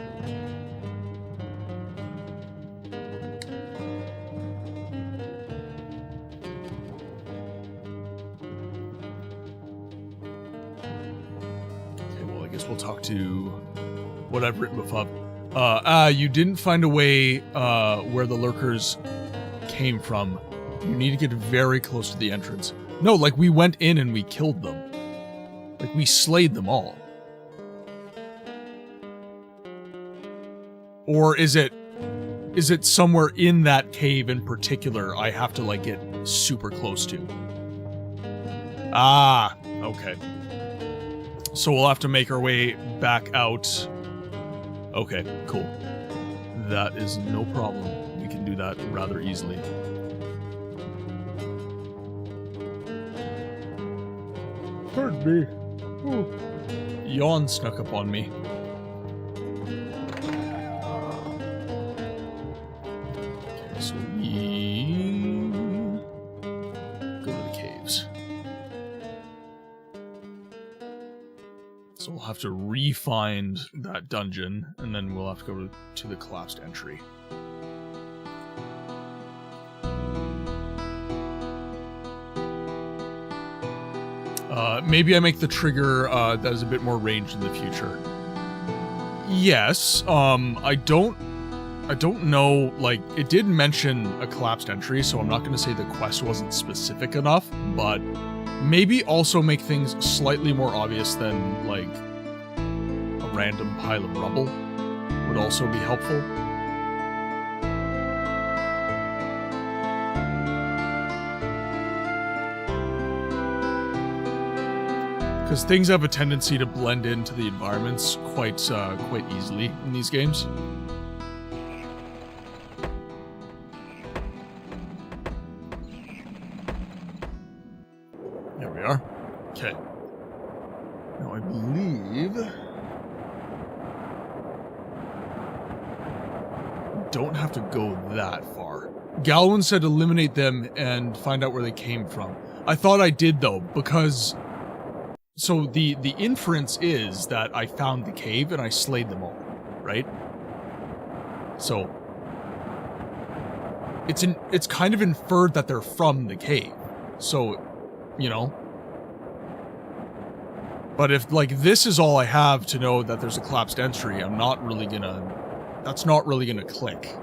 Okay, well, I guess we'll talk to what I've written above. You didn't find a way, where the lurkers came from. You need to get very close to the entrance. No, like, we went in and we killed them. Like, we slayed them all. Or is it somewhere in that cave in particular I have to, like, get super close to? Ah, okay. So we'll have to make our way back out. Okay, cool. That is no problem. We can do that rather easily. Pardon me. Ooh. Yawn snuck up on me. Okay, so we go to the caves. So we'll have to re-find that dungeon, and then we'll have to go to the collapsed entry. Maybe I make the trigger that is a bit more ranged in the future. Yes, I don't know, like, it did mention a collapsed entry, so I'm not going to say the quest wasn't specific enough, but maybe also make things slightly more obvious than, like, a random pile of rubble would also be helpful. Because things have a tendency to blend into the environments quite easily in these games. There we are. Okay. Now I believe we don't have to go that far. Galwin said eliminate them and find out where they came from. I thought I did though, because so the inference is that I found the cave and I slayed them all, right? So it's kind of inferred that they're from the cave. So, you know. But if, like, this is all I have to know that there's a collapsed entry, I'm not really gonna... That's not really gonna click.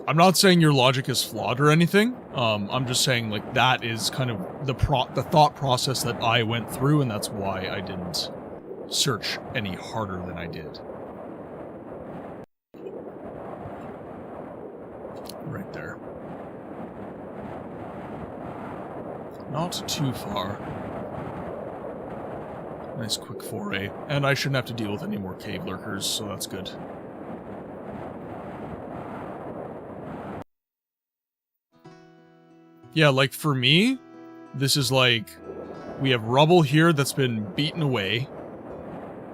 I'm not saying your logic is flawed or anything. I'm just saying, like, that is kind of the thought process that I went through, and that's why I didn't search any harder than I did. Right there. Not too far. Nice quick foray. And I shouldn't have to deal with any more cave lurkers, so that's good. Yeah, like, for me, this is like, we have rubble here that's been beaten away.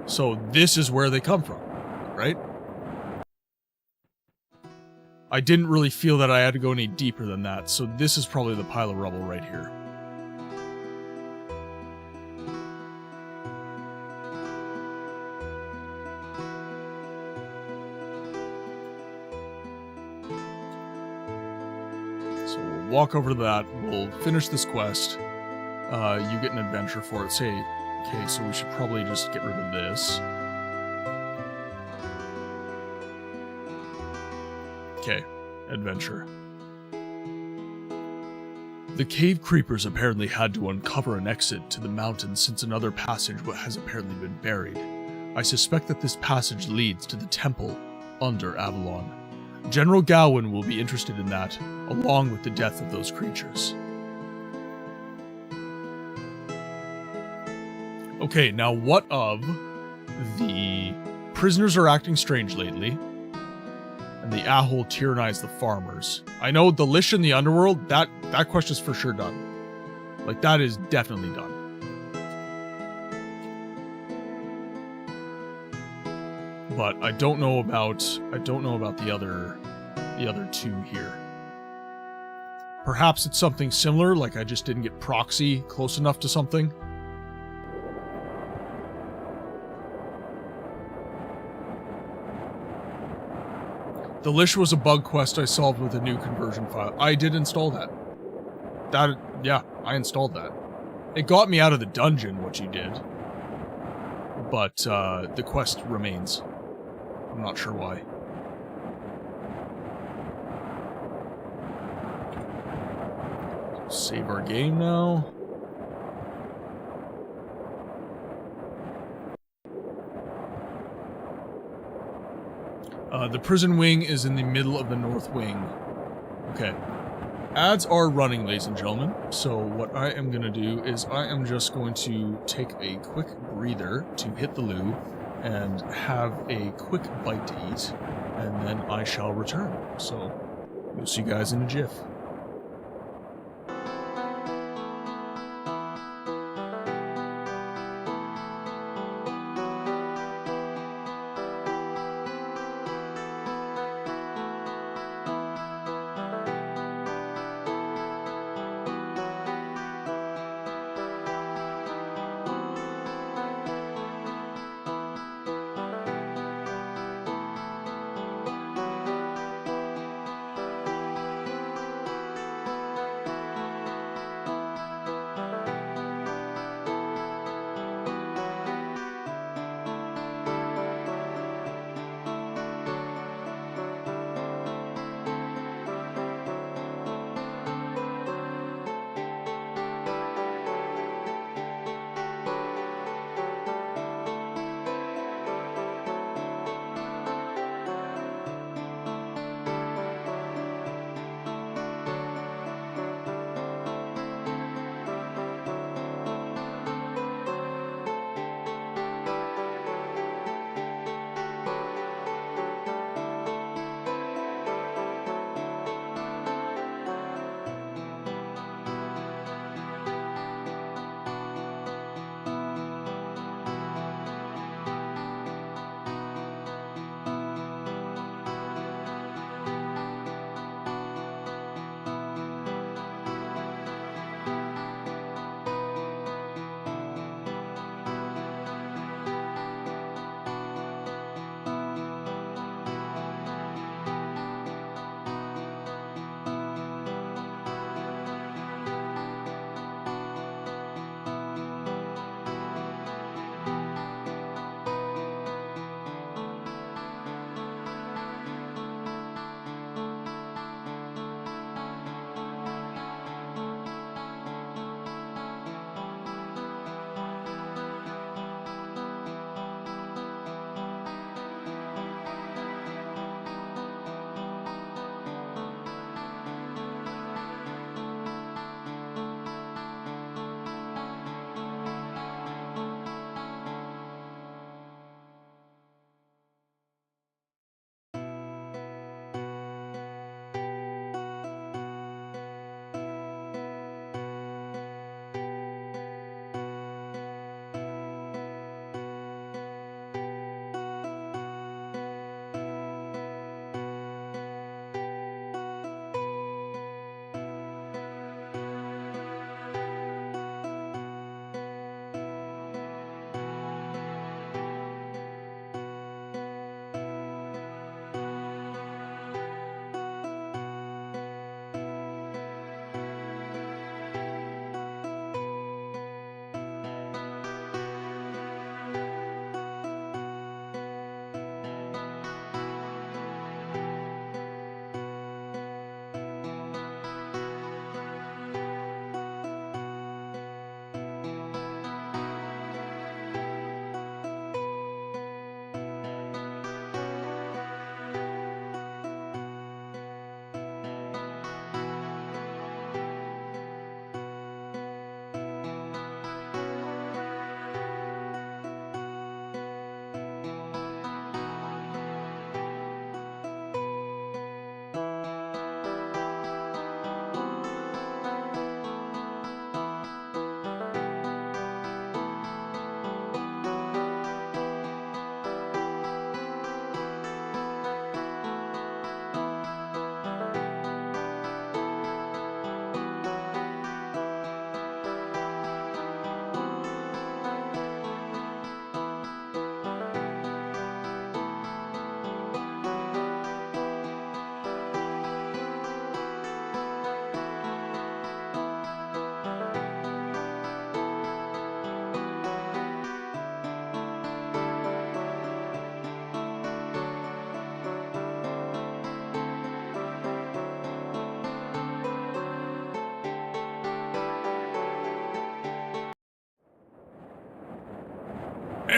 So this is where they come from, right? I didn't really feel that I had to go any deeper than that, so this is probably the pile of rubble right here. walk over to that. We'll finish this quest. You get an adventure for it. Say, okay, so we should probably just get rid of this. Okay, adventure. The cave creepers apparently had to uncover an exit to the mountain since another passage has apparently been buried. I suspect that this passage leads to the temple under Avalon. General Gowan will be interested in that, along with the death of those creatures. Okay, now what of the prisoners are acting strange lately, and the Ahol tyrannize the farmers? I know the Lish in the underworld, that question's for sure done. Like, that is definitely done. But I don't know about the other two here. Perhaps it's something similar, like I just didn't get proxy close enough to something. The Lish was a bug quest I solved with a new conversion file. I did install that. Yeah, I installed that. It got me out of the dungeon, what you did. But, the quest remains. I'm not sure why. Save our game now. The prison wing is in the middle of the north wing. Okay. Ads are running, ladies and gentlemen. So what I am going to do is I am just going to take a quick breather to hit the loo and have a quick bite to eat, and then I shall return. So we'll see you guys in a jiff.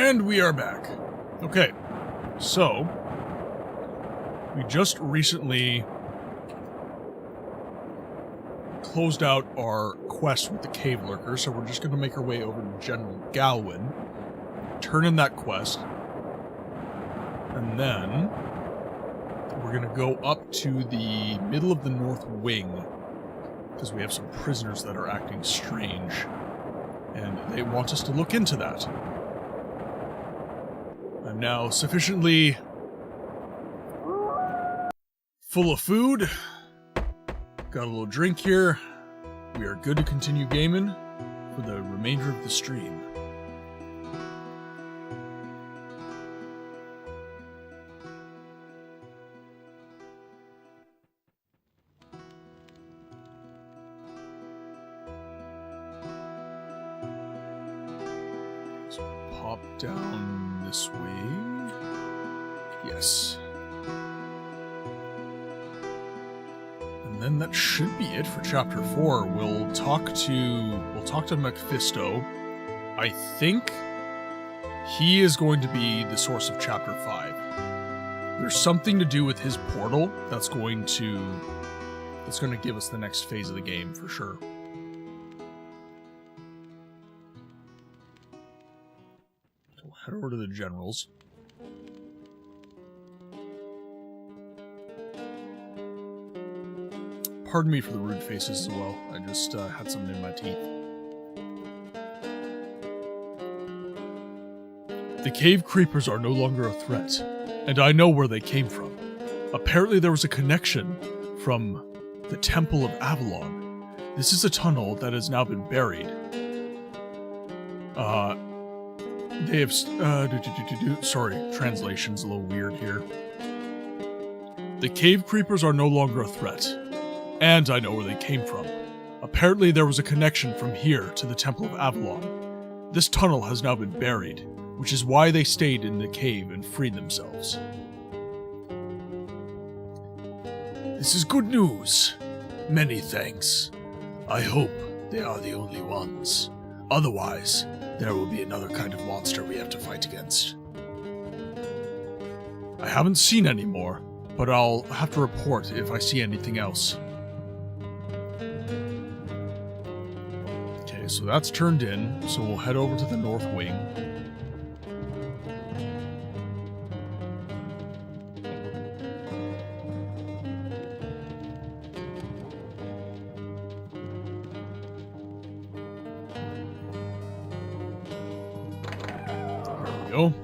And we are back. Okay, so we just recently closed out our quest with the cave lurker, so we're just going to make our way over to General Galwin, turn in that quest, and then we're going to go up to the middle of the North Wing, because we have some prisoners that are acting strange, and they want us to look into that. I'm now sufficiently full of food. Got a little drink here. We are good to continue gaming for the remainder of the stream. So pop down this way. Yes. And then that should be it for Chapter 4. We'll talk to Mephisto. I think he is going to be the source of Chapter 5. There's something to do with his portal that's going to give us the next phase of the game for sure. So we'll head over to the generals. Pardon me for the rude faces as well. I just had something in my teeth. The cave creepers are no longer a threat, and I know where they came from. Apparently there was a connection from the Temple of Avalon. This is a tunnel that has now been buried. They have... sorry, translation's a little weird here. The cave creepers are no longer a threat. And I know where they came from. Apparently there was a connection from here to the Temple of Avalon. This tunnel has now been buried, which is why they stayed in the cave and freed themselves. This is good news. Many thanks. I hope they are the only ones. Otherwise, there will be another kind of monster we have to fight against. I haven't seen any more, but I'll have to report if I see anything else. So that's turned in, so we'll head over to the North Wing. There we go.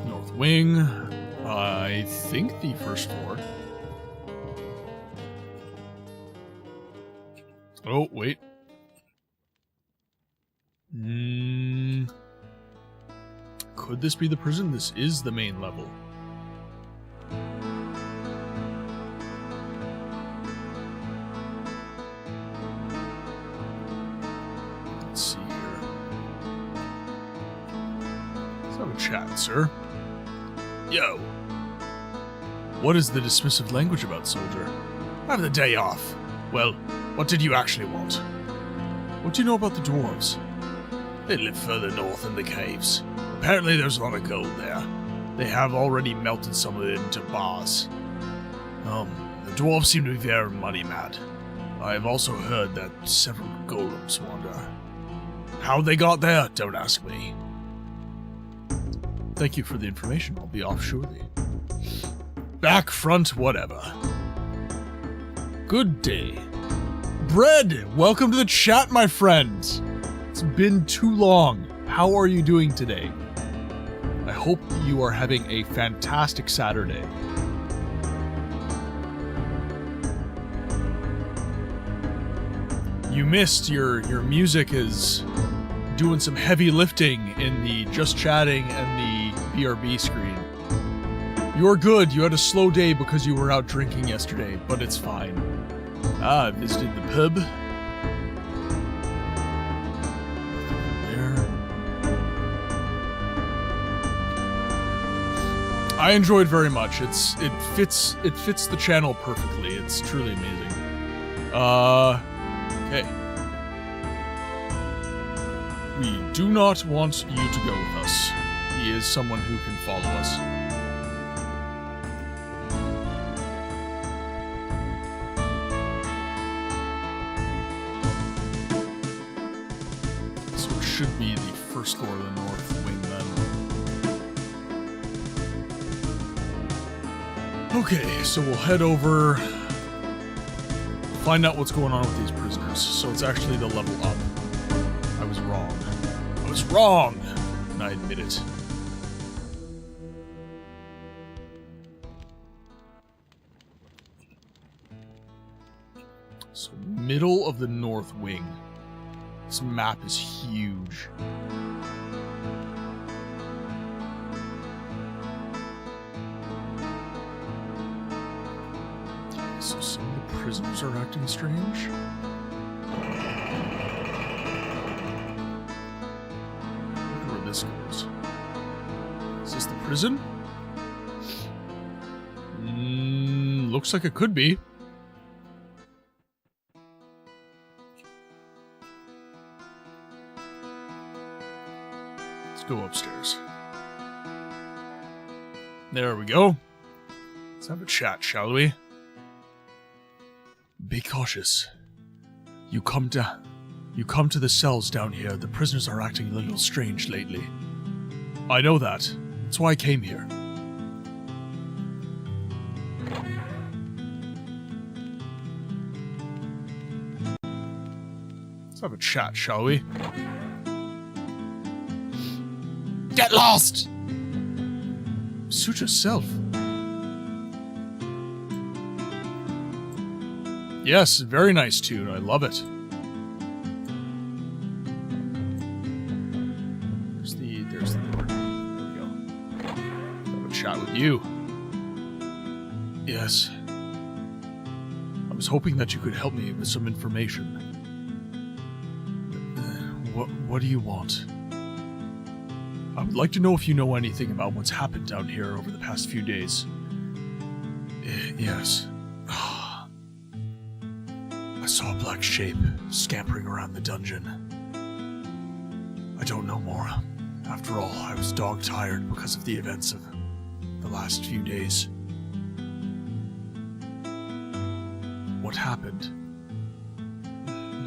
North Wing. I think the first floor. Oh, wait. Could this be the prison? This is the main level. Let's see here. Let's have a chat, sir. Yo. What is the dismissive language about, soldier? I have the day off. Well, what did you actually want? What do you know about the dwarves? They live further north in the caves. Apparently there's a lot of gold there. They have already melted some of it into bars. The dwarves seem to be very money mad. I have also heard that several golems wander. How they got there, don't ask me. Thank you for the information. I'll be off shortly. Back, front, whatever. Good day. Bread, welcome to the chat, my friends. It's been too long. How are you doing today? I hope you are having a fantastic Saturday. You missed your music is doing some heavy lifting in the just chatting and the BRB screen. You're good. You had a slow day because you were out drinking yesterday, but it's fine. I visited the pub. I enjoyed very much. It fits the channel perfectly. It's truly amazing. Okay. We do not want you to go with us. He is someone who can follow us. So it should be the first floor of the north wing then. Okay, so we'll head over, find out what's going on with these prisoners. So it's actually the level up. I was wrong. I was wrong! And I admit it. So, middle of the north wing. This map is huge. So some of the prisoners are acting strange. Look where this goes. Is this the prison? Looks like it could be. Let's go upstairs. There we go. Let's have a chat, shall we? Be cautious. You come to the cells down here. The prisoners are acting a little strange lately. I know that. That's why I came here. Let's have a chat, shall we? Get lost! Suit yourself. Yes, very nice tune. I love it. There's the door. There we go. Have a chat with you. Yes. I was hoping that you could help me with some information. What do you want? I would like to know if you know anything about what's happened down here over the past few days. Yes. I saw a black shape scampering around the dungeon. I don't know more. After all, I was dog-tired because of the events of the last few days. What happened?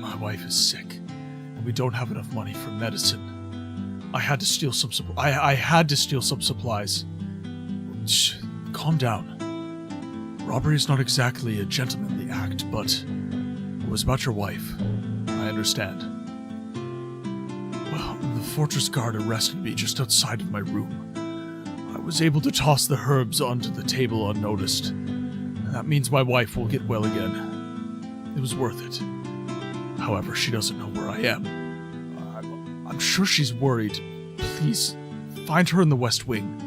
My wife is sick, and we don't have enough money for medicine. I had to steal some I had to steal some supplies. Shh, calm down. Robbery is not exactly a gentlemanly act, but it was about your wife. I understand. Well, the fortress guard arrested me just outside of my room. I was able to toss the herbs onto the table unnoticed. That means my wife will get well again. It was worth it. However, she doesn't know where I am. I'm sure she's worried. Please, find her in the West Wing.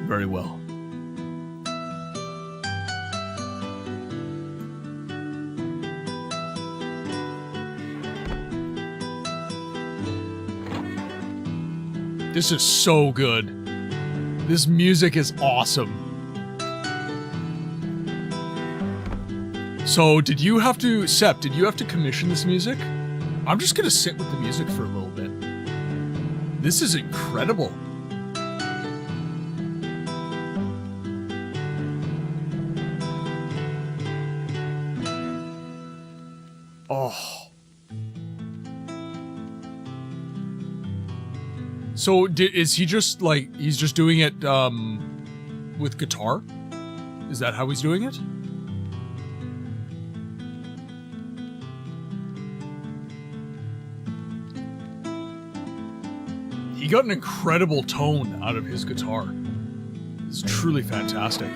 Very well. This is so good. This music is awesome. So, did you have to commission this music? I'm just gonna sit with the music for a little bit. This is incredible. Oh. So, is he just, like, he's just doing it, with guitar? Is that how he's doing it? He got an incredible tone out of his guitar. It's truly fantastic.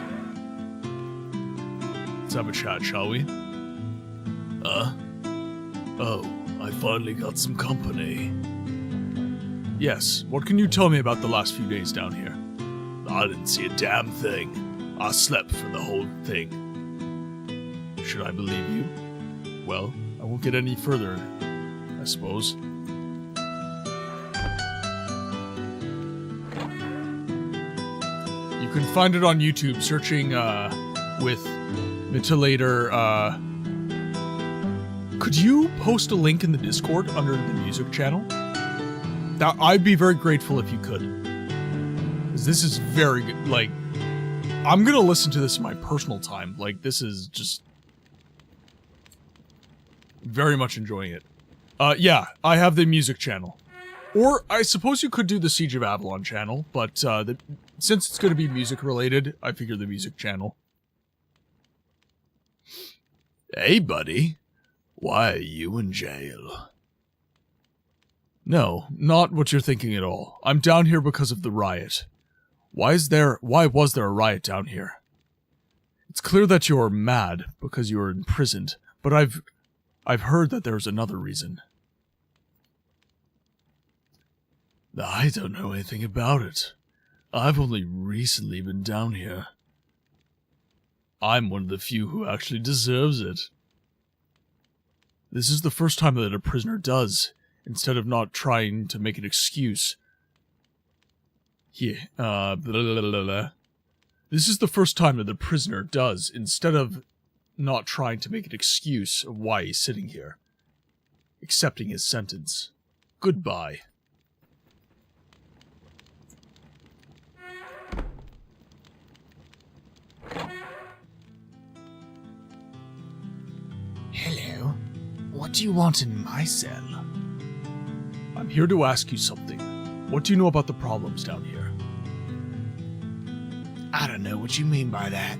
Let's have a chat, shall we? Oh, I finally got some company. Yes, what can you tell me about the last few days down here? I didn't see a damn thing. I slept for the whole thing. Should I believe you? Well, I won't get any further, I suppose. You can find it on YouTube, searching with Mutilator. Could you post a link in the Discord under the music channel? I'd be very grateful if you could. Because this is very good. Like, I'm gonna listen to this in my personal time. Like, this is just... very much enjoying it. Yeah, I have the music channel. Or, I suppose you could do the Siege of Avalon channel, but, since it's gonna be music related, I figure the music channel. Hey, buddy. Why are you in jail? No, not what you're thinking at all. I'm down here because of the riot. Why was there a riot down here? It's clear that you're mad because you were imprisoned, but I've heard that there's another reason. I don't know anything about it. I've only recently been down here. I'm one of the few who actually deserves it. This is the first time that a prisoner does, instead of not trying to make an excuse. This is the first time that the prisoner does, instead of not trying to make an excuse of why he's sitting here. Accepting his sentence. Goodbye. Hello. What do you want in my cell? I'm here to ask you something. What do you know about the problems down here? I don't know what you mean by that.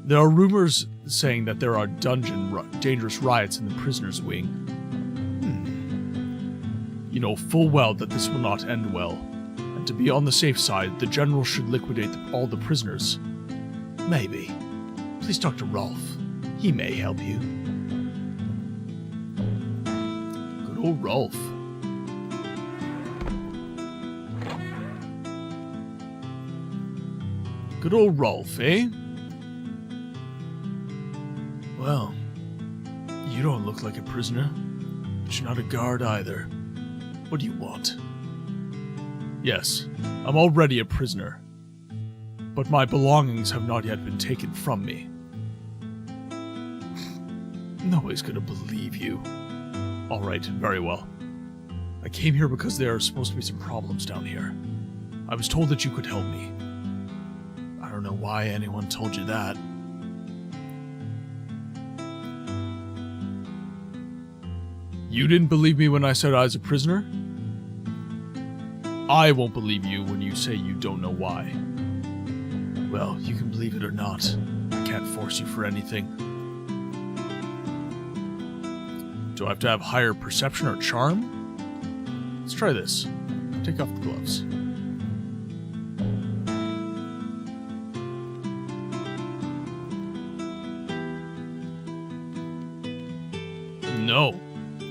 There are rumors saying that there are dangerous riots in the prisoners' wing. You know full well that this will not end well, and to be on the safe side, the general should liquidate all the prisoners. Maybe. Please talk to Rolf. He may help you. Good old Rolf. Good old Rolf, eh? Well, you don't look like a prisoner, but you're not a guard either. What do you want? Yes, I'm already a prisoner, but my belongings have not yet been taken from me. Nobody's gonna believe you. Alright, very well. I came here because there are supposed to be some problems down here. I was told that you could help me. I don't know why anyone told you that. You didn't believe me when I said I was a prisoner? I won't believe you when you say you don't know why. Well, you can believe it or not. I can't force you for anything. Do I have to have higher perception or charm? Let's try this. Take off the gloves. No.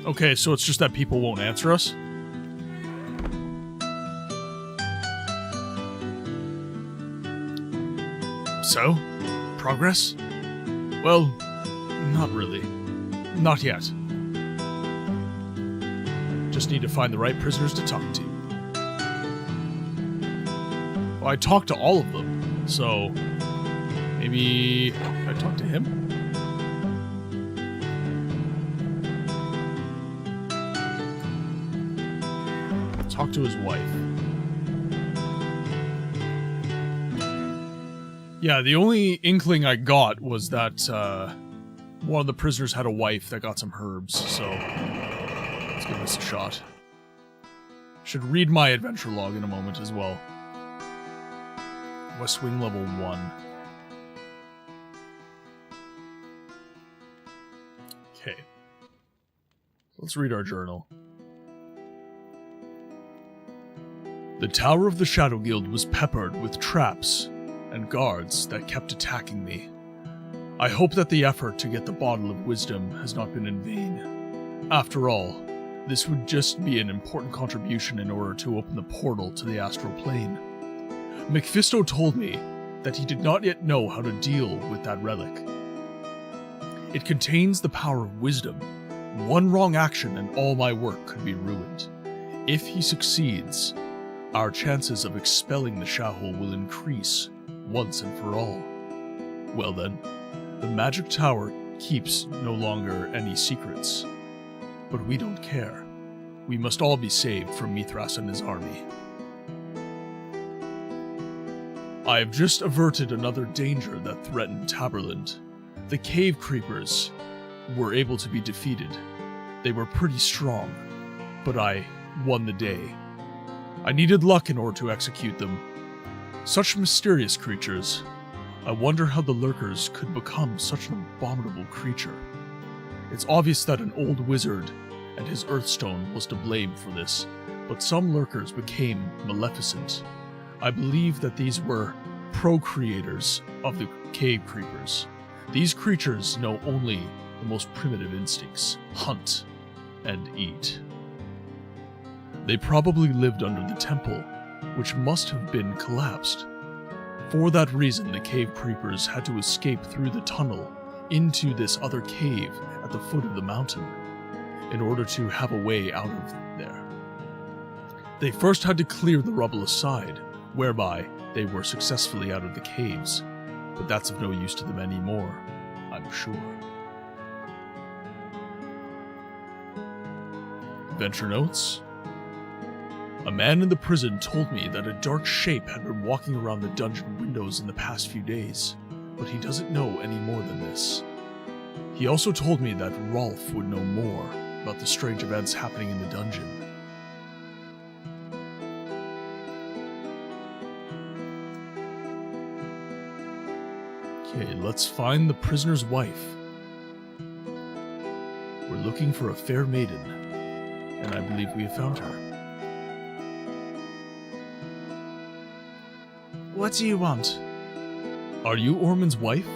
Okay, so it's just that people won't answer us? So? Progress? Well, not really. Not yet. Just need to find the right prisoners to talk to. Well, I talked to all of them, so maybe I talk to him? Talk to his wife. Yeah, the only inkling I got was that one of the prisoners had a wife that got some herbs, so let's give this a shot. Should read my adventure log in a moment as well. West Wing level 1. Okay. Let's read our journal. The Tower of the Shadow Guild was peppered with traps and guards that kept attacking me. I hope that the effort to get the Bottle of Wisdom has not been in vain. After all, this would just be an important contribution in order to open the portal to the astral plane. Mephisto told me that he did not yet know how to deal with that relic. It contains the power of wisdom. One wrong action and all my work could be ruined. If he succeeds, our chances of expelling the Shahul will increase once and for all. Well then, the magic tower keeps no longer any secrets. But we don't care. We must all be saved from Mithras and his army. I have just averted another danger that threatened Taberland. The cave creepers were able to be defeated. They were pretty strong, but I won the day. I needed luck in order to execute them. Such mysterious creatures. I wonder how the lurkers could become such an abominable creature. It's obvious that an old wizard and his Earthstone was to blame for this, but some lurkers became maleficent. I believe that these were procreators of the cave creepers. These creatures know only the most primitive instincts: hunt and eat. They probably lived under the temple, which must have been collapsed. For that reason, the cave creepers had to escape through the tunnel into this other cave at the foot of the mountain in order to have a way out of there. They first had to clear the rubble aside, whereby they were successfully out of the caves, but that's of no use to them anymore, I'm sure. Adventure notes? A man in the prison told me that a dark shape had been walking around the dungeon windows in the past few days, but he doesn't know any more than this. He also told me that Rolf would know more about the strange events happening in the dungeon. Okay, let's find the prisoner's wife. We're looking for a fair maiden, and I believe we have found her. What do you want? Are you Ormond's wife?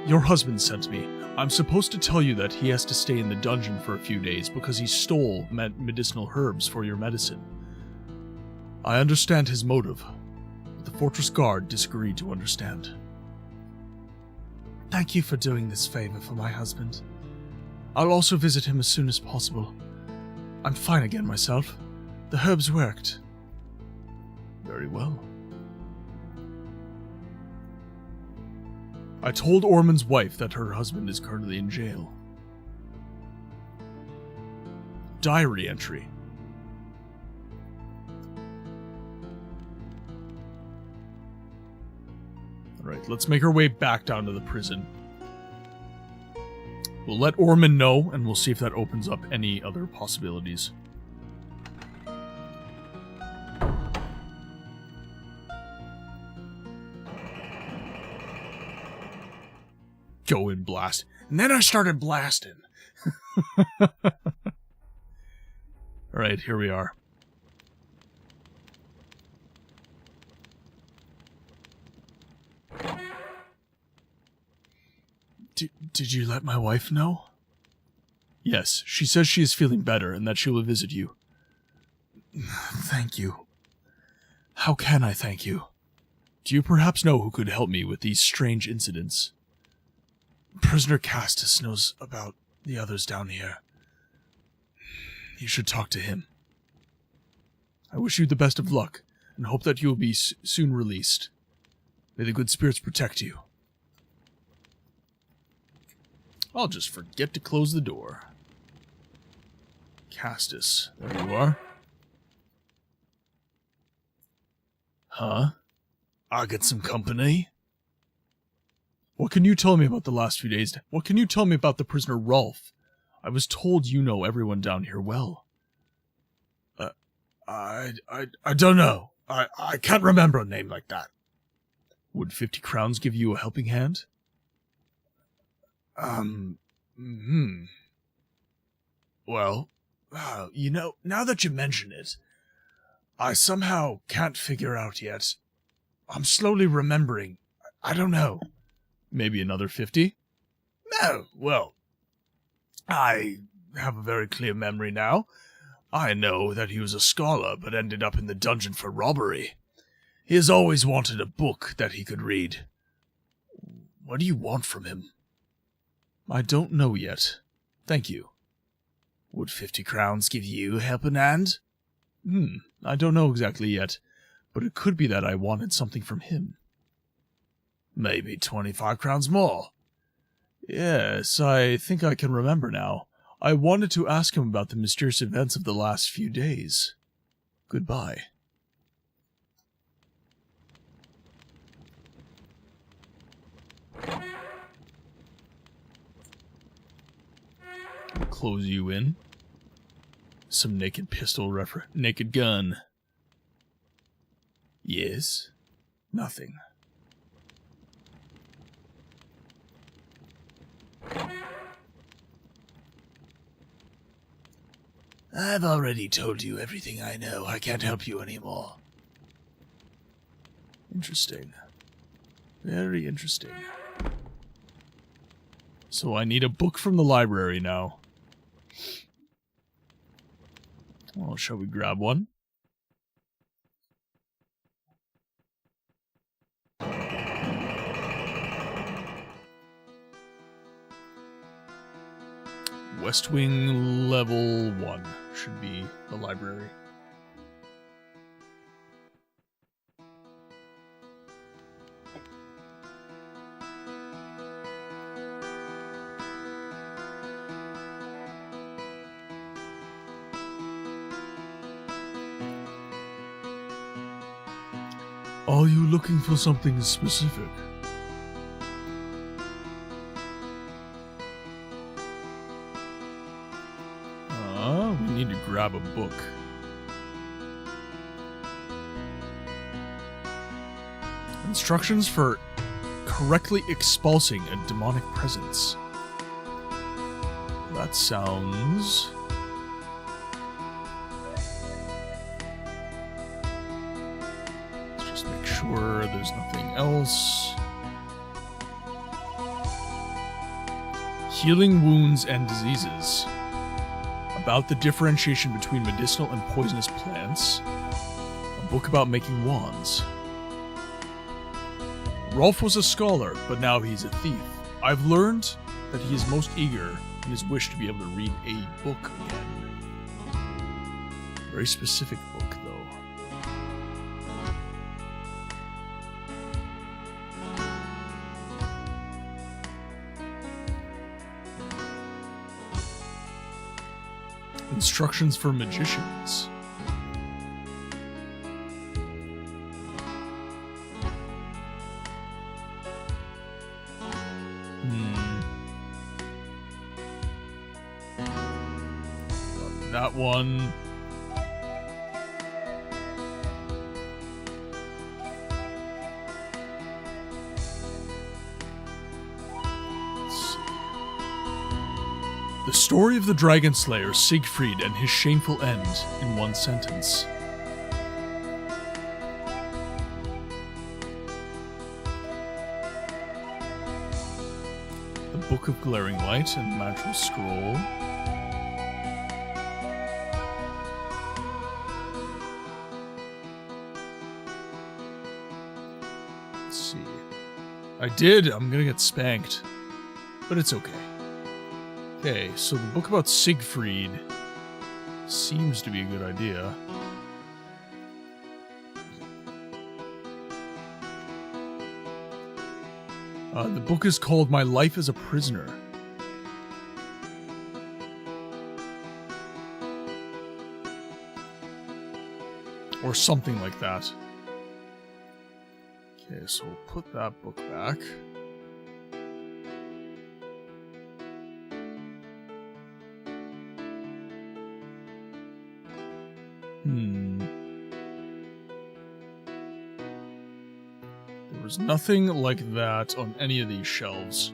Your husband sent me. I'm supposed to tell you that he has to stay in the dungeon for a few days because he stole medicinal herbs for your medicine. I understand his motive, but the fortress guard disagreed to understand. Thank you for doing this favor for my husband. I'll also visit him as soon as possible. I'm fine again myself. The herbs worked. Very well. I told Ormond's wife that her husband is currently in jail. Diary entry. Alright, let's make our way back down to the prison. We'll let Ormond know, and we'll see if that opens up any other possibilities. Go and blast. And then I started blasting. Alright, here we are. Did you let my wife know? Yes, she says she is feeling better and that she will visit you. Thank you. How can I thank you? Do you perhaps know who could help me with these strange incidents? Prisoner Castus knows about the others down here. You should talk to him. I wish you the best of luck, and hope that you will be soon released. May the good spirits protect you. I'll just forget to close the door. Castus, there you are. Huh? I get some company? What can you tell me about the last few days? What can you tell me about the prisoner Rolf? I was told you know everyone down here well. I don't know. I can't remember a name like that. Would 50 crowns give you a helping hand? Well, you know, now that you mention it, I somehow can't figure out yet. I'm slowly remembering. I don't know. Maybe another 50? No, well, I have a very clear memory now. I know that he was a scholar, but ended up in the dungeon for robbery. He has always wanted a book that he could read. What do you want from him? I don't know yet. Thank you. Would 50 crowns give you a helping hand? I don't know exactly yet, but it could be that I wanted something from him. Maybe 25 crowns more. Yes, I think I can remember now. I wanted to ask him about the mysterious events of the last few days. Goodbye. Close you in. Some naked pistol naked gun. Yes. Nothing. I've already told you everything I know. I can't help you anymore. Interesting. Very interesting. So I need a book from the library now. Well, shall we grab one? West Wing level 1 should be the library. Are you looking for something specific? We need to grab a book. Instructions for correctly expulsing a demonic presence. That sounds... Let's just make sure there's nothing else. Healing wounds and diseases. About the differentiation between medicinal and poisonous plants. A book about making wands. Rolf was a scholar, but now he's a thief. I've learned that he is most eager in his wish to be able to read a book again. Very specific book, though. Instructions for magicians. That one. The story of the Dragon Slayer Siegfried and his shameful end in one sentence. The Book of Glaring Light and Magical Scroll. Let's see. I did. I'm gonna get spanked. But it's okay. Okay, so the book about Siegfried seems to be a good idea. The book is called My Life as a Prisoner. Or something like that. Okay, so we'll put that book back. There was nothing like that on any of these shelves.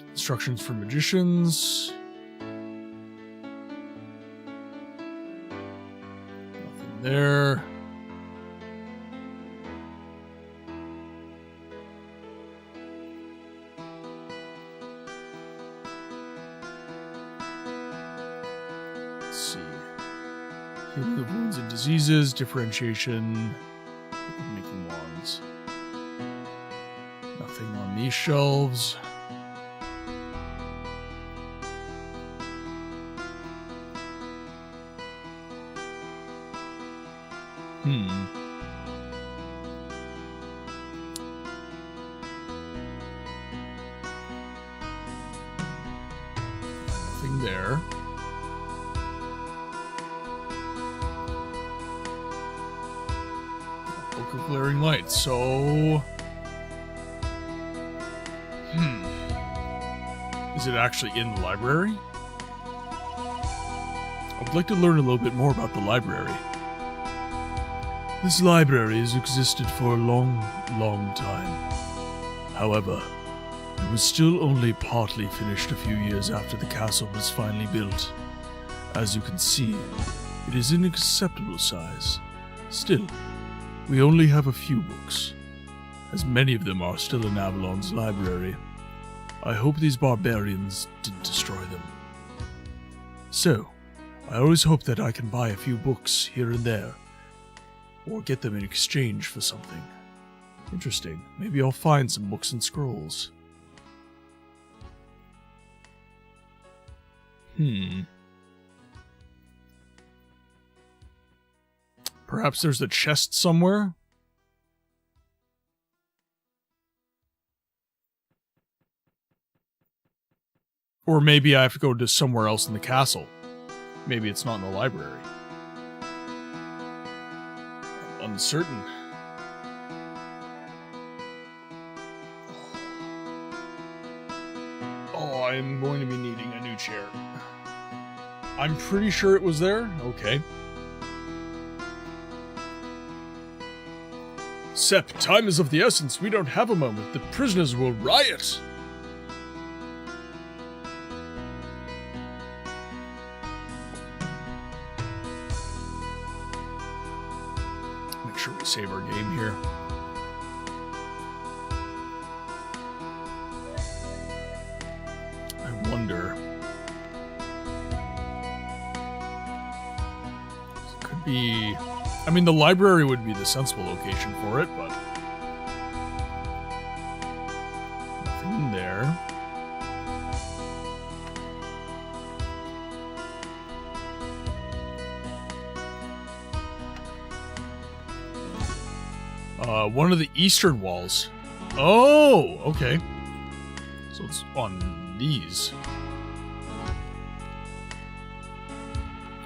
Instructions for magicians. Nothing there. Healing of wounds and diseases, differentiation, making wands. Nothing on these shelves. Nothing there. Book of Glaring Light. So... Is it actually in the library? I'd like to learn a little bit more about the library. This library has existed for a long, long time. However, it was still only partly finished a few years after the castle was finally built. As you can see, it is an acceptable size. Still, we only have a few books, as many of them are still in Avalon's library. I hope these barbarians didn't destroy them. So, I always hope that I can buy a few books here and there, or get them in exchange for something. Interesting. Maybe I'll find some books and scrolls. Perhaps there's a chest somewhere? Or maybe I have to go to somewhere else in the castle. Maybe it's not in the library. I'm uncertain. Oh, I'm going to be needing a new chair. I'm pretty sure it was there. Okay. Sep, time is of the essence. We don't have a moment. The prisoners will riot. Make sure we save our game here. I wonder. This could be... I mean, the library would be the sensible location for it, but... nothing in there. One of the eastern walls. Oh, okay. So it's on these.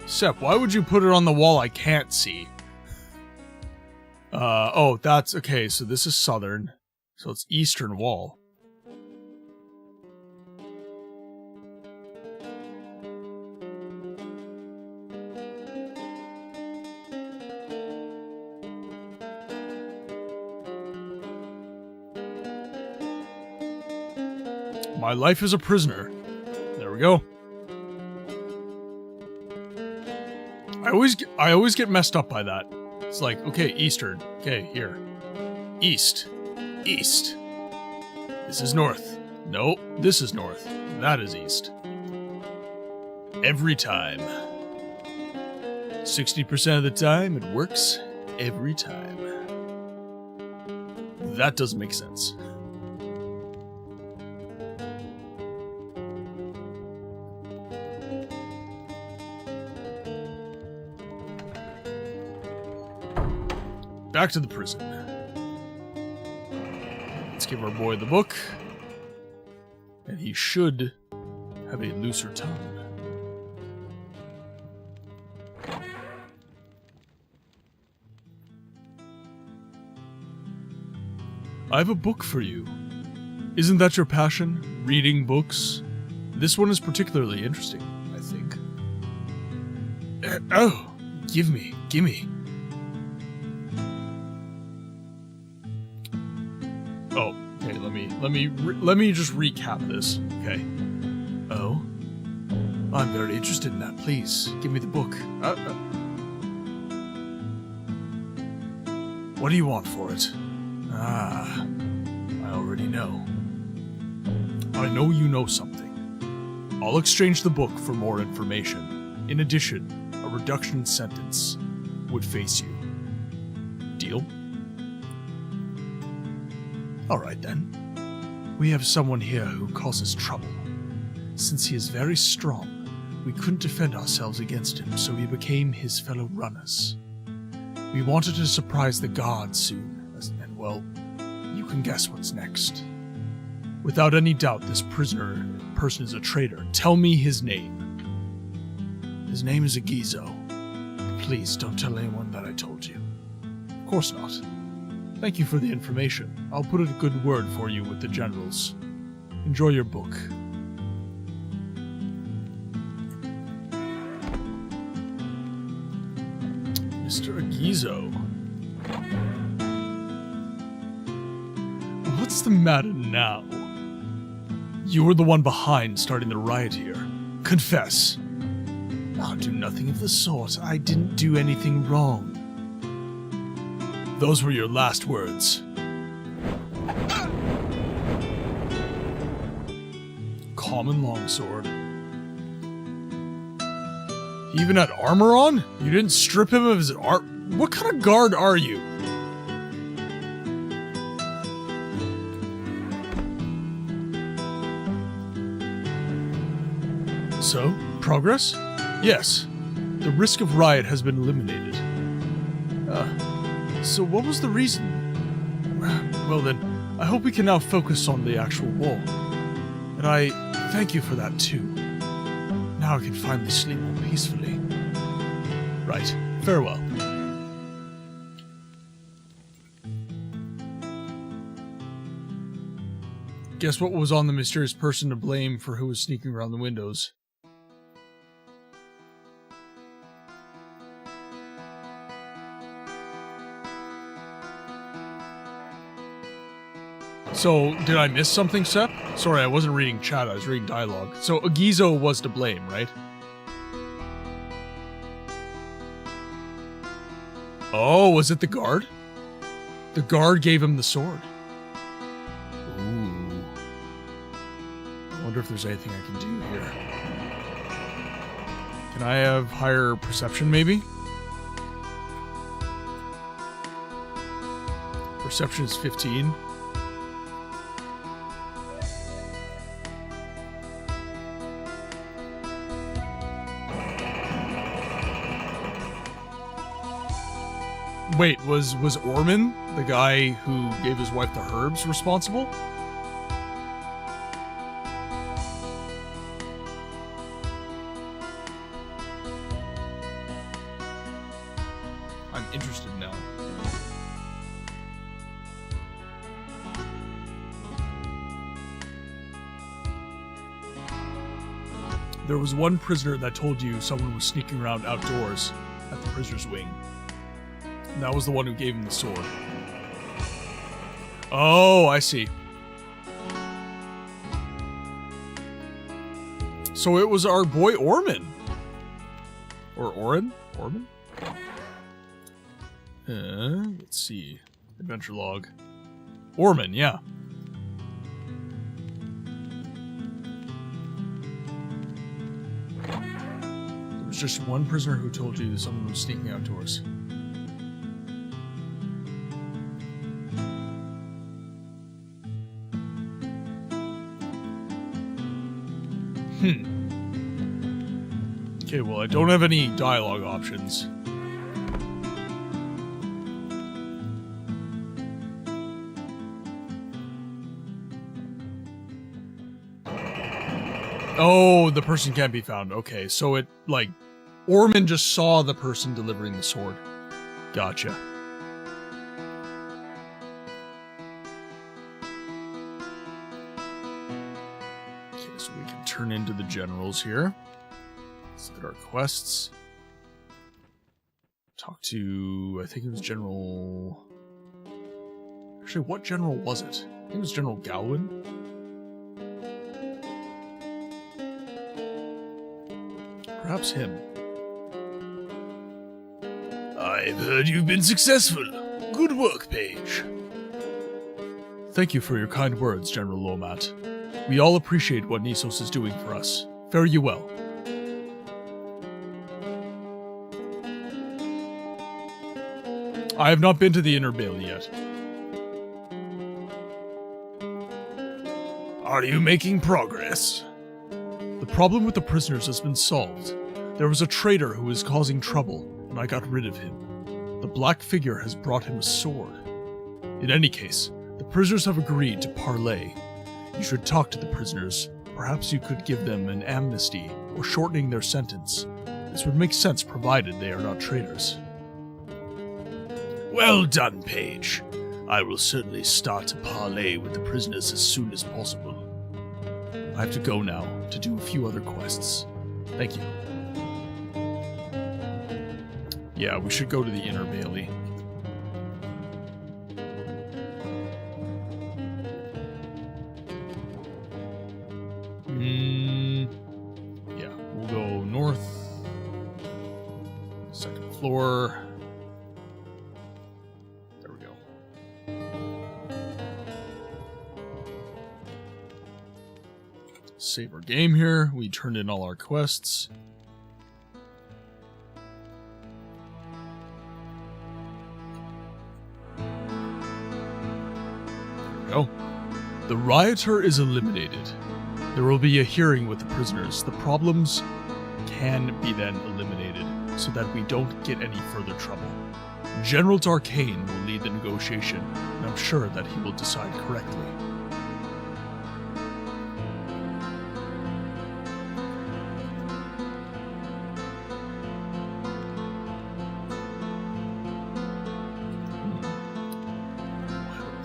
Sep, why would you put it on the wall I can't see? Oh, that's... okay, so this is southern. So it's eastern wall. My life as a prisoner. There we go. I always get messed up by that. It's like, okay, eastern. Okay, here. East. East. This is north. Nope, this is north. That is east. Every time. 60% of the time, it works every time. That doesn't make sense. Back to the prison. Let's give our boy the book. And he should have a looser tongue. I have a book for you. Isn't that your passion? Reading books? This one is particularly interesting, I think. Oh, gimme. Oh, okay, let me just recap this, okay? Oh? I'm very interested in that, please. Give me the book. What do you want for it? Ah, I already know. I know you know something. I'll exchange the book for more information. In addition, a reduction in sentence would face you. Deal? Alright then. We have someone here who causes trouble. Since he is very strong, we couldn't defend ourselves against him, so we became his fellow runners. We wanted to surprise the guards soon, and well, you can guess what's next. Without any doubt, this person is a traitor. Tell me his name. His name is Agizo. Please don't tell anyone that I told you. Of course not. Thank you for the information. I'll put a good word for you with the generals. Enjoy your book. Mr. Agizo. What's the matter now? You were the one behind starting the riot here. Confess. I'll do nothing of the sort. I didn't do anything wrong. Those were your last words. Common longsword. He even had armor on? You didn't strip him of his armor? What kind of guard are you? So, progress? Yes. The risk of riot has been eliminated. So what was the reason? Well then, I hope we can now focus on the actual wall. And I thank you for that too. Now I can finally sleep more peacefully. Right. Farewell. Guess what was on the mysterious person to blame for who was sneaking around the windows? So, did I miss something, Sep? Sorry, I wasn't reading chat, I was reading dialogue. So, Agizo was to blame, right? Oh, was it the guard? The guard gave him the sword. Ooh. I wonder if there's anything I can do here. Can I have higher perception, maybe? Perception is 15. Wait, was Orman, the guy who gave his wife the herbs, responsible? I'm interested now. There was one prisoner that told you someone was sneaking around outdoors at the prisoner's wing. And that was the one who gave him the sword. Oh, I see. So it was our boy Orman. Or Orin? Orman? Let's see. Adventure log. Orman, yeah. There was just one prisoner who told you someone was sneaking outdoors. Okay, well, I don't have any dialogue options. Oh, the person can't be found. Okay, so it, like, Orman just saw the person delivering the sword. Gotcha. Okay, so we can turn into the generals here. Let's look at our quests. Talk to, I think it was General... Actually, what general was it? I think it was General Galwin. Perhaps him. I've heard you've been successful. Good work, Paige. Thank you for your kind words, General Lomat. We all appreciate what Nisos is doing for us. Fare you well. I have not been to the Inner Bailey yet. Are you making progress? The problem with the prisoners has been solved. There was a traitor who was causing trouble, and I got rid of him. The black figure has brought him a sword. In any case, the prisoners have agreed to parley. You should talk to the prisoners. Perhaps you could give them an amnesty, or shortening their sentence. This would make sense provided they are not traitors. Well done, Page. I will certainly start to parley with the prisoners as soon as possible. I have to go now to do a few other quests. Thank you. Yeah, we should go to the Inner Bailey. Yeah, we'll go north. Second floor. There we go. Save our game here. We turned in all our quests. There we go. The rioter is eliminated. There will be a hearing with the prisoners. The problems can be then eliminated so that we don't get any further trouble. General Darkane will lead the negotiation, and I'm sure that he will decide correctly.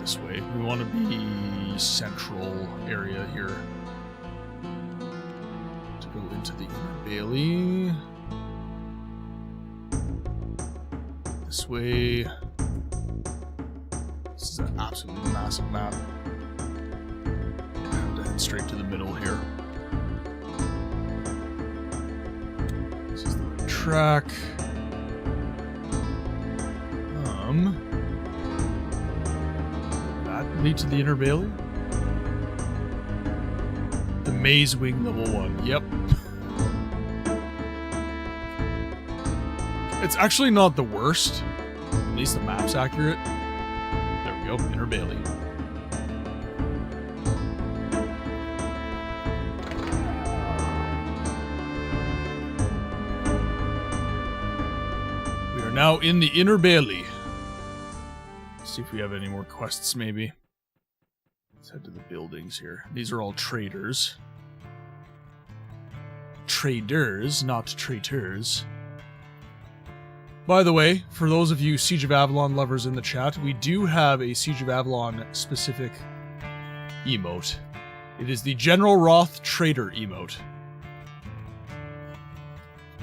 This way. We want to be central area here. To go into the Inner Bailey. This way. This is an absolutely massive map. I have to head straight to the middle here. This is the right track. That lead to the Inner Bailey? The Maze Wing level 1. Yep. It's actually not the worst. At least the map's accurate. There we go, Inner Bailey. We are now in the Inner Bailey. Let's see if we have any more quests, maybe. Let's head to the buildings here. These are all traders. Traders, not traitors. By the way, for those of you Siege of Avalon lovers in the chat, we do have a Siege of Avalon specific emote. It is the General Roth Trader emote.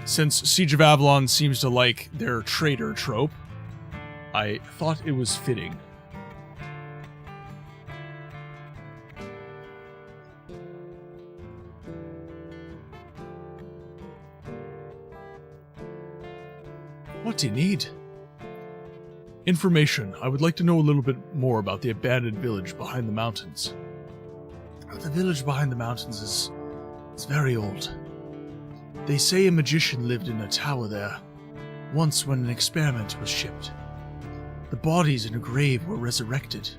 Since Siege of Avalon seems to like their traitor trope, I thought it was fitting. What do you need? Information. I would like to know a little bit more about the abandoned village behind the mountains. The village behind the mountains is very old. They say a magician lived in a tower there, once when an experiment was shipped. The bodies in a grave were resurrected.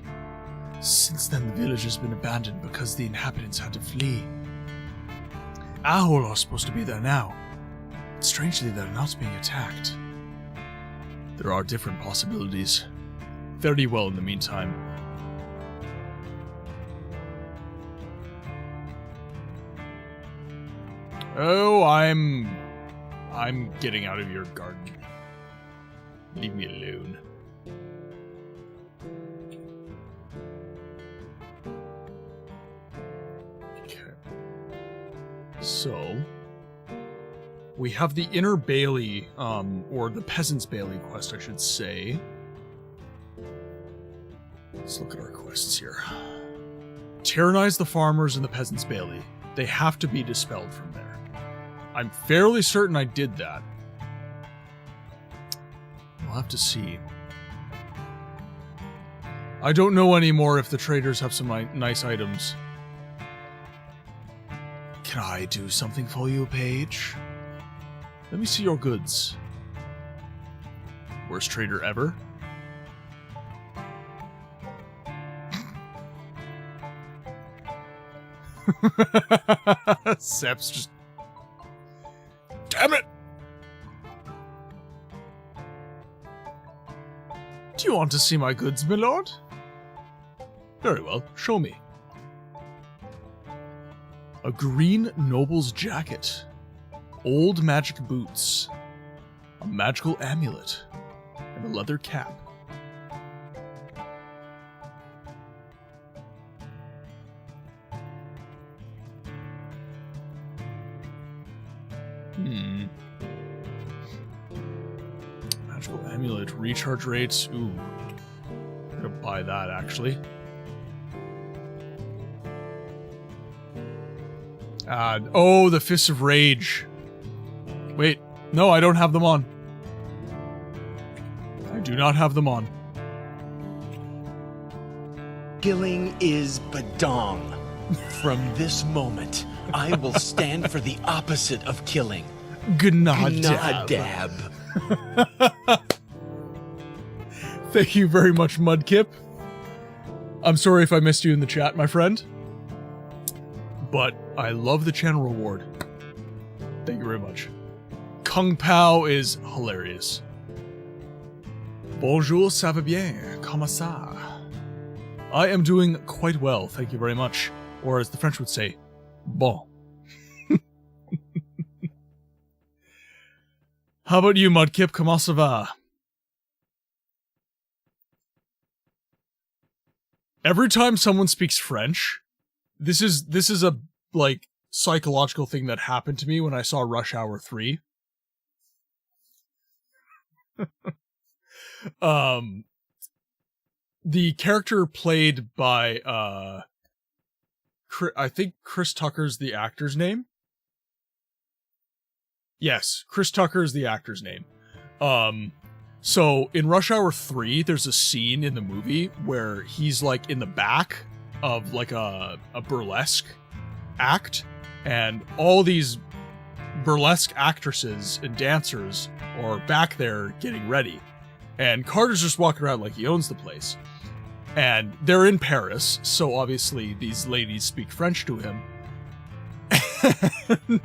Since then the village has been abandoned because the inhabitants had to flee. Ahol are supposed to be there now. Strangely, they're not being attacked. There are different possibilities. Very well in the meantime. Oh, I'm getting out of your garden. Leave me alone. Okay. So we have the Inner Bailey, or the Peasant's Bailey quest, I should say. Let's look at our quests here. Tyrannize the farmers in the Peasant's Bailey. They have to be dispelled from there. I'm fairly certain I did that. We'll have to see. I don't know anymore if the traders have some nice items. Can I do something for you, Paige? Let me see your goods. Worst trader ever? Sep's just... Damn it! Do you want to see my goods, my lord? Very well, show me. A green noble's jacket. Old magic boots. A magical amulet. And a leather cap. Magical amulet. Recharge rates. Ooh. I'm gonna buy that, actually. Oh, the Fists of Rage. Wait. No, I don't have them on. I do not have them on. Killing is badong. From this moment, I will stand for the opposite of killing. Gnadab. Gnadab. Thank you very much, Mudkip. I'm sorry if I missed you in the chat, my friend. But I love the channel reward. Thank you very much. Kung Pao is hilarious. Bonjour, ça va bien? Comment ça? I am doing quite well, thank you very much. Or as the French would say, bon. How about you, Mudkip? Comment ça va? Every time someone speaks French, this is a like psychological thing that happened to me when I saw Rush Hour 3. The character played by I think Chris Tucker's the actor's name. Yes, Chris Tucker is the actor's name. So in Rush Hour 3, there's a scene in the movie where he's like in the back of like a burlesque act, and all these burlesque actresses and dancers are back there getting ready. And Carter's just walking around like he owns the place. And they're in Paris, so obviously these ladies speak French to him. And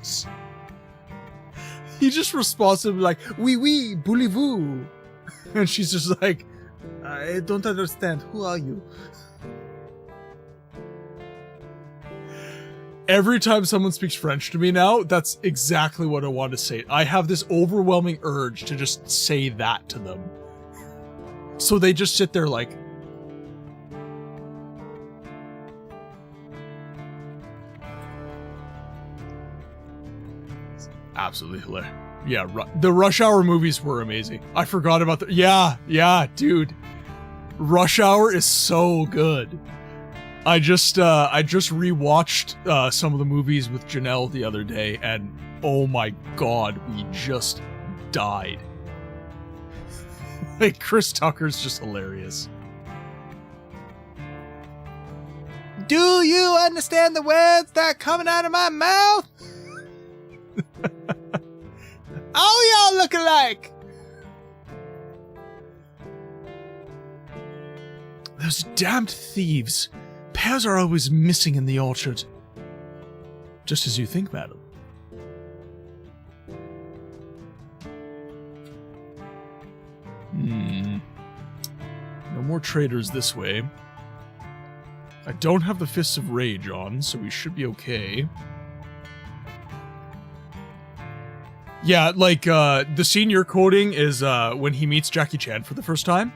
he just responds to them like, oui, oui, voulez-vous? And she's just like, I don't understand. Who are you? Every time someone speaks French to me now, that's exactly what I want to say. I have this overwhelming urge to just say that to them. So they just sit there like... Absolutely hilarious. Yeah, the Rush Hour movies were amazing. I forgot about the... Yeah, dude. Rush Hour is so good. I just rewatched some of the movies with Janelle the other day, and oh my god, we just died. Like, Chris Tucker's just hilarious. Do you understand the words that are coming out of my mouth? Oh, y'all look alike. Those damned thieves. Pears are always missing in the orchard. Just as you think, madam. No more traders this way. I don't have the Fists of Rage on, so we should be okay. Yeah, like, the scene you're quoting is, when he meets Jackie Chan for the first time.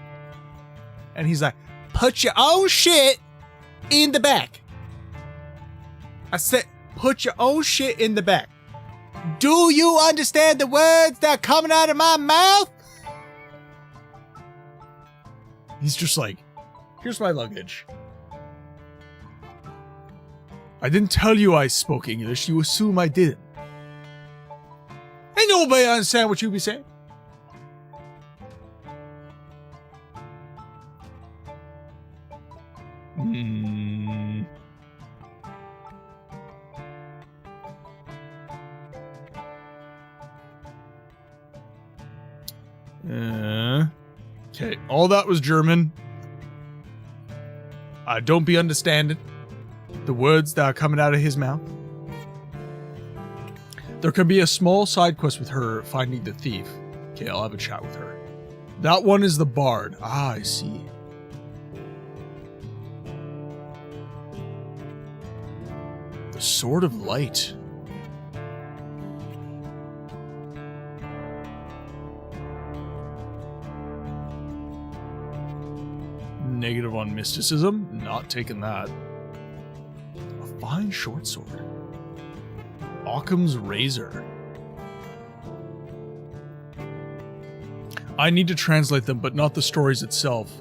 And he's like, put your own shit in the back. I said, put your own shit in the back. Do you understand the words that are coming out of my mouth? He's just like, here's my luggage. I didn't tell you I spoke English. You assume I didn't. Ain't nobody understand what you be saying. Okay, all that was German. Don't be understanding the words that are coming out of his mouth. There can be a small side quest with her finding the thief. Okay, I'll have a chat with her. That one is the bard. Ah, I see. The Sword of Light. on mysticism. Not taking that. A fine short sword. Occam's razor. I need to translate them, but not the stories itself,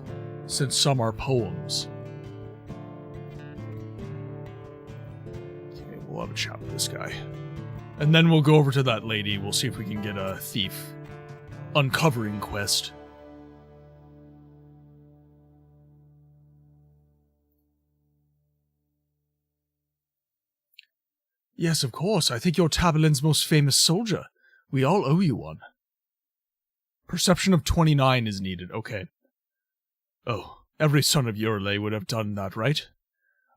since some are poems. Okay, we'll have a chat with this guy. And then we'll go over to that lady. We'll see if we can get a thief uncovering quest. Yes, of course. I think you're Tabalin's most famous soldier. We all owe you one. Perception of 29 is needed. Okay. Oh, every son of Yorley would have done that, right?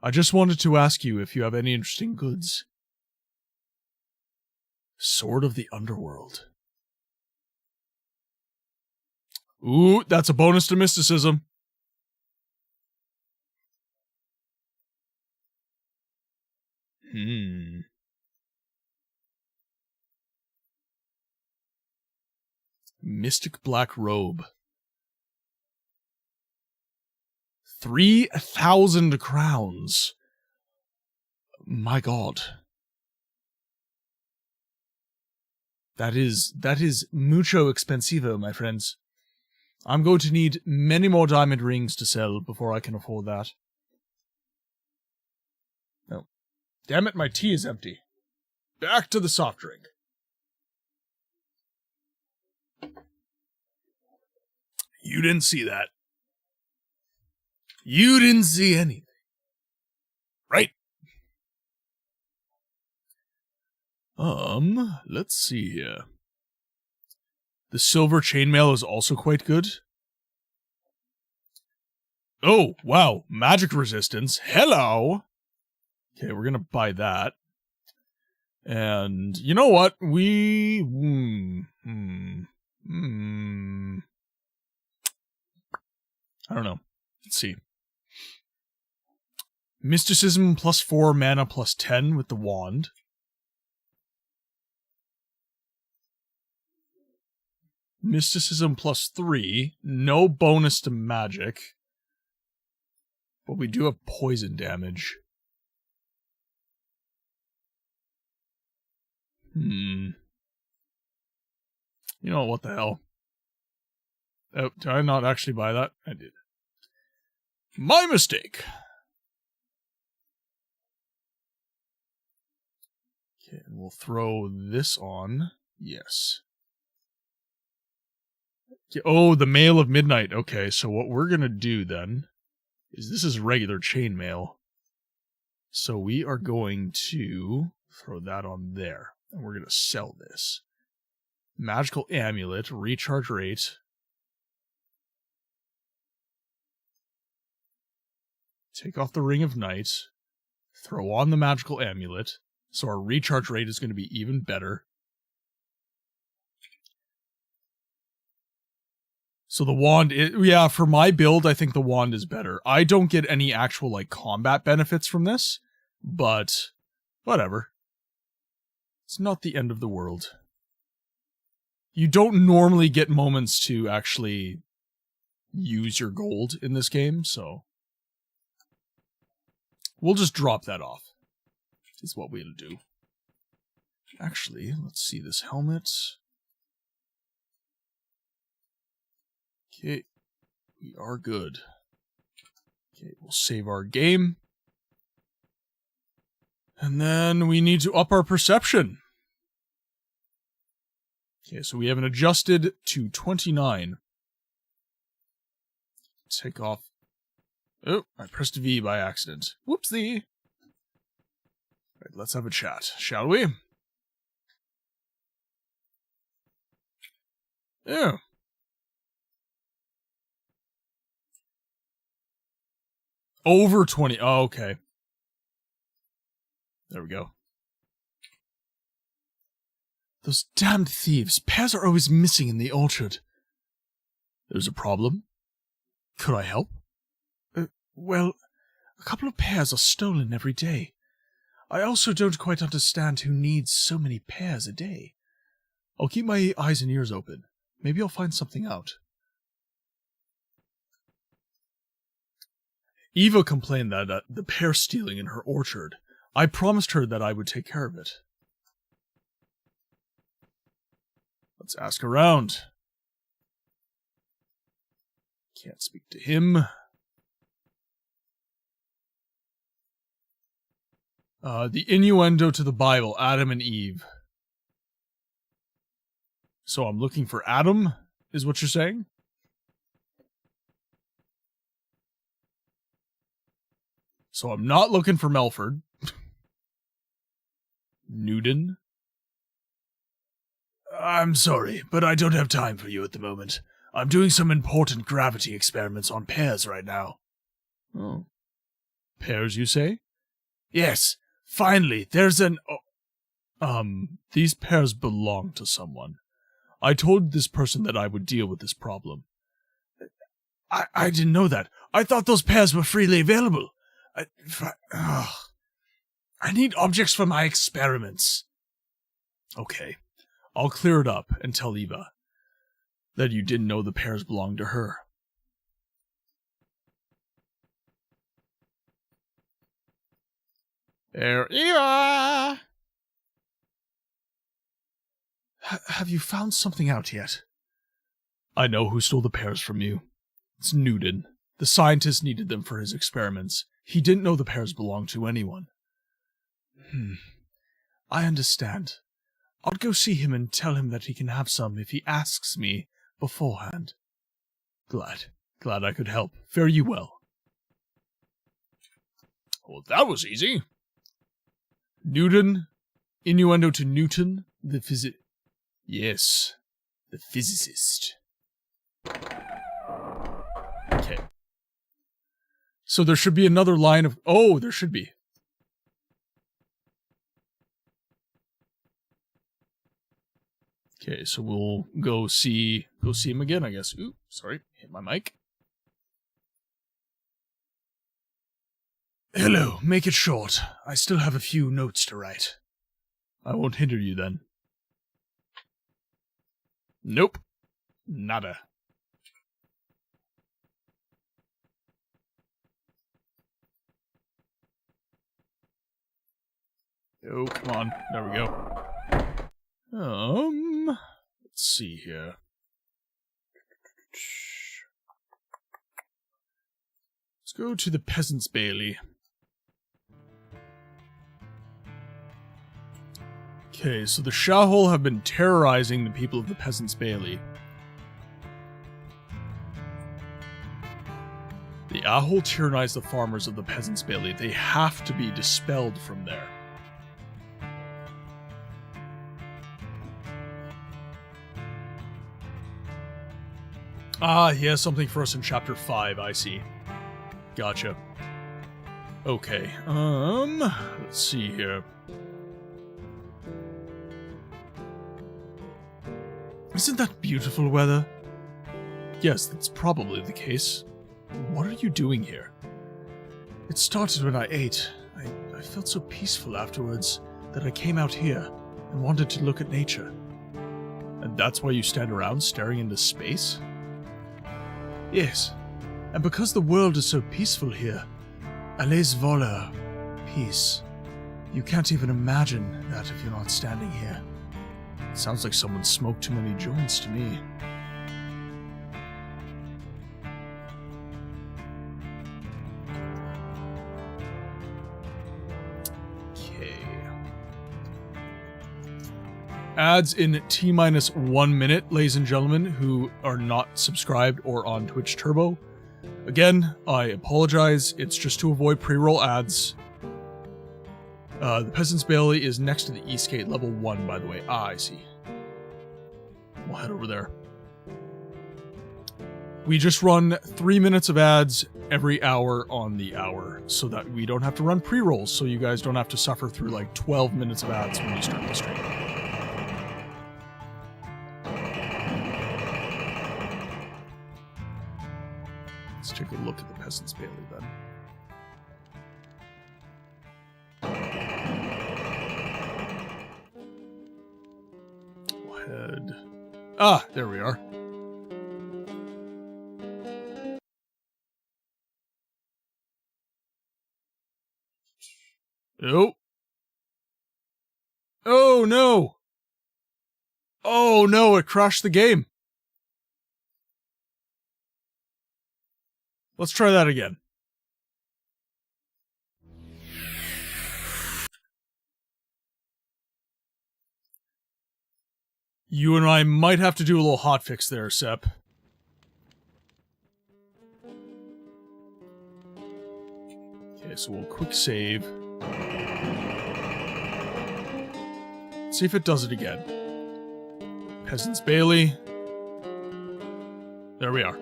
I just wanted to ask you if you have any interesting goods. Sword of the Underworld. Ooh, that's a bonus to mysticism. Mystic Black Robe. 3,000 crowns. My god. That is mucho expensivo, my friends. I'm going to need many more diamond rings to sell before I can afford that. No. Damn it, my tea is empty. Back to the soft drink. You didn't see that. You didn't see anything. Right? Let's see here. The silver chainmail is also quite good. Oh, wow. Magic resistance. Hello! Okay, we're gonna buy that. And you know what? We... I don't know. Let's see. Mysticism +4, mana +10 with the wand. Mysticism +3. No bonus to magic. But we do have poison damage. You know what the hell? Oh, did I not actually buy that? I did. My mistake! Okay, and we'll throw this on. Yes. Oh, the Mail of Midnight. Okay, so what we're gonna do then is this is regular chainmail. So we are going to throw that on there. And we're gonna sell this. Magical Amulet, recharge rate. Take off the Ring of Night. Throw on the Magical Amulet. So our recharge rate is going to be even better. So the wand, yeah, for my build, I think the wand is better. I don't get any actual, like, combat benefits from this, but whatever. It's not the end of the world. You don't normally get moments to actually use your gold in this game, so we'll just drop that off. Is what we'll do. Actually, let's see this helmet. Okay, we are good. Okay, we'll save our game. And then we need to up our perception. Okay, so we have an adjusted to 29. Take off. Oh, I pressed V by accident. Whoopsie. Right, let's have a chat, shall we? Yeah. Over 20. Oh, okay. There we go. Those damned thieves. Pears are always missing in the orchard. There's a problem? Could I help? Well, a couple of pears are stolen every day. I also don't quite understand who needs so many pears a day. I'll keep my eyes and ears open. Maybe I'll find something out. Eva complained that the pear stealing in her orchard. I promised her that I would take care of it. Let's ask around. Can't speak to him. The innuendo to the Bible, Adam and Eve. So I'm looking for Adam, is what you're saying? So I'm not looking for Melford. Newton. I'm sorry, but I don't have time for you at the moment. I'm doing some important gravity experiments on pears right now. Oh. Pears, you say? Yes, finally, there's an... These pears belong to someone. I told this person that I would deal with this problem. I didn't know that. I thought those pears were freely available. I need objects for my experiments. Okay, I'll clear it up and tell Eva that you didn't know the pears belonged to her. There, Eva! Have you found something out yet? I know who stole the pears from you. It's Newton. The scientist needed them for his experiments. He didn't know the pears belonged to anyone. I understand. I'll go see him and tell him that he can have some if he asks me beforehand. Glad I could help. Fare you well. Well, that was easy. Newton, innuendo to Newton, the Yes, the physicist. Okay. So there should be another line of... Oh, there should be. Okay, so we'll go see him again, I guess. Ooh, sorry, hit my mic. Hello, make it short. I still have a few notes to write. I won't hinder you then. Nope. Nada. Oh, come on. There we go. Let's see here. Let's go to the Peasant's Bailey. Okay, so the Shahol have been terrorizing the people of the Peasant's Bailey. The Ahol tyrannize the farmers of the Peasant's Bailey. They have to be dispelled from there. Ah, he has something for us in Chapter 5, I see. Gotcha. Okay, let's see here. Isn't that beautiful weather? Yes, that's probably the case. What are you doing here? It started when I ate. I felt so peaceful afterwards that I came out here and wanted to look at nature. And that's why you stand around staring into space? Yes, and because the world is so peaceful here, allez voilà, peace. You can't even imagine that if you're not standing here. It sounds like someone smoked too many joints to me. Okay. Ads in T-minus 1 minute, ladies and gentlemen, who are not subscribed or on Twitch Turbo. Again, I apologize. It's just to avoid pre-roll ads. The Peasant's Bailey is next to the Eastgate, level 1, by the way. Ah, I see. We'll head over there. We just run 3 minutes of ads every hour on the hour, so that we don't have to run pre-rolls, so you guys don't have to suffer through like 12 minutes of ads when you start the stream. Let's take a look at the Peasant's Bailey then. Head. Ah, there we are. Oh. Oh no! Oh no, it crashed the game. Let's try that again. You and I might have to do a little hotfix there, Sep. Okay, so we'll quick save. See if it does it again. Peasants Bailey. There we are.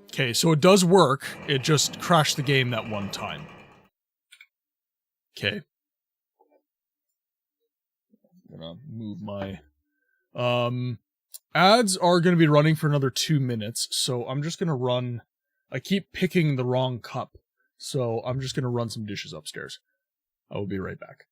Okay, so it does work. It just crashed the game that one time. Okay. I'm gonna move my... ads are gonna be running for another 2 minutes, so I'm just gonna run... I keep picking the wrong cup, so I'm just gonna run some dishes upstairs. I will be right back.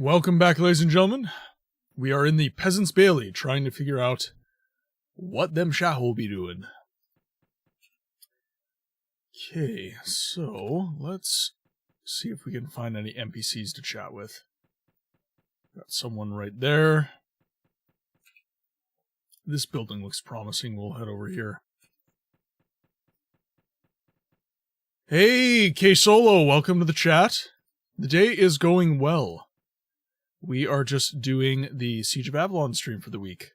Welcome back, ladies and gentlemen. We are in the Peasants Bailey, trying to figure out what them shah will be doing. Okay, so let's see if we can find any NPCs to chat with. Got someone right there. This building looks promising. We'll head over here. Hey, K-Solo, welcome to the chat. The day is going well. We are just doing the Siege of Avalon stream for the week.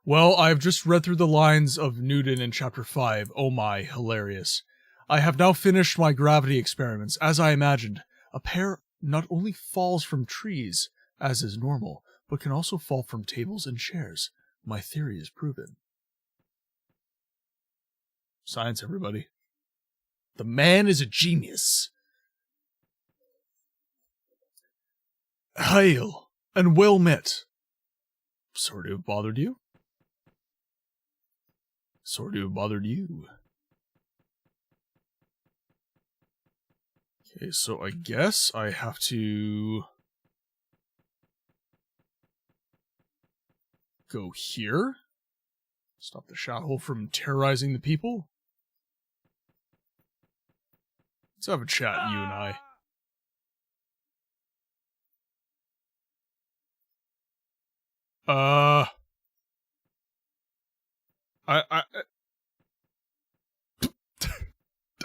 Well, I've just read through the lines of Newton in Chapter 5. Oh my, hilarious. I have now finished my gravity experiments. As I imagined, a pair not only falls from trees, as is normal, but can also fall from tables and chairs. My theory is proven. Science, everybody. The man is a genius. Hail, and well met. Sorry to have bothered you. Sorry to have bothered you. Okay, so I guess I have to go here. Stop the shot-hole from terrorizing the people. Let's have a chat, you and I.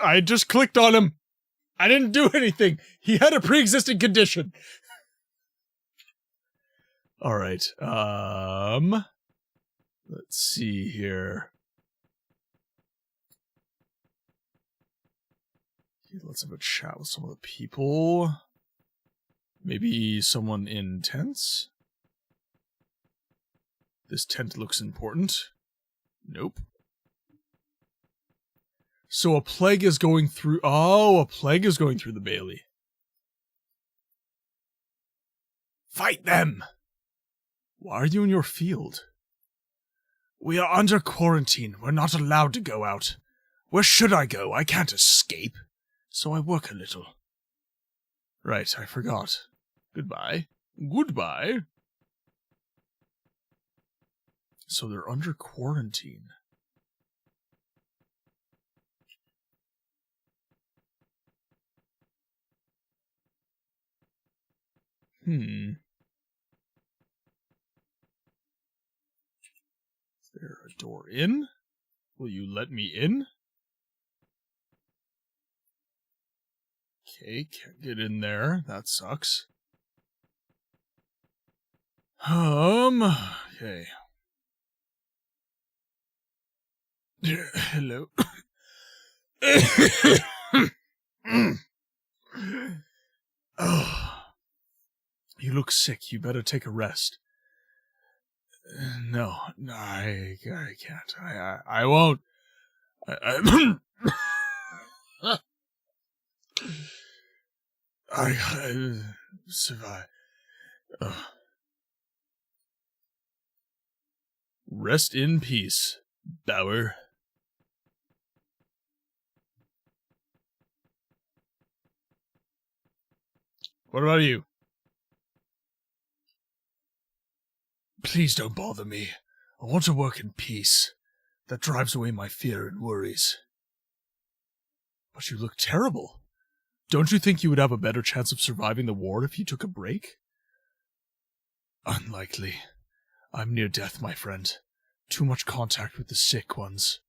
I just clicked on him. I didn't do anything. He had a pre-existing condition. All right. Let's see here. Okay, let's have a chat with some of the people. Maybe someone in tents? This tent looks important. Nope. So a plague is going through... Oh, a plague is going through the Bailey. Fight them! Why are you in your field? We are under quarantine. We're not allowed to go out. Where should I go? I can't escape. So I work a little. Right, I forgot. Goodbye. Goodbye. So they're under quarantine. Is there a door in? Will you let me in? Okay, can't get in there. That sucks. Okay. Hello. Oh, you look sick. You better take a rest. No, I can't. I won't. I survive. Rest in peace, Bauer. What about you? Please don't bother me. I want to work in peace. That drives away my fear and worries. But you look terrible. Don't you think you would have a better chance of surviving the war if you took a break? Unlikely. I'm near death, my friend. Too much contact with the sick ones.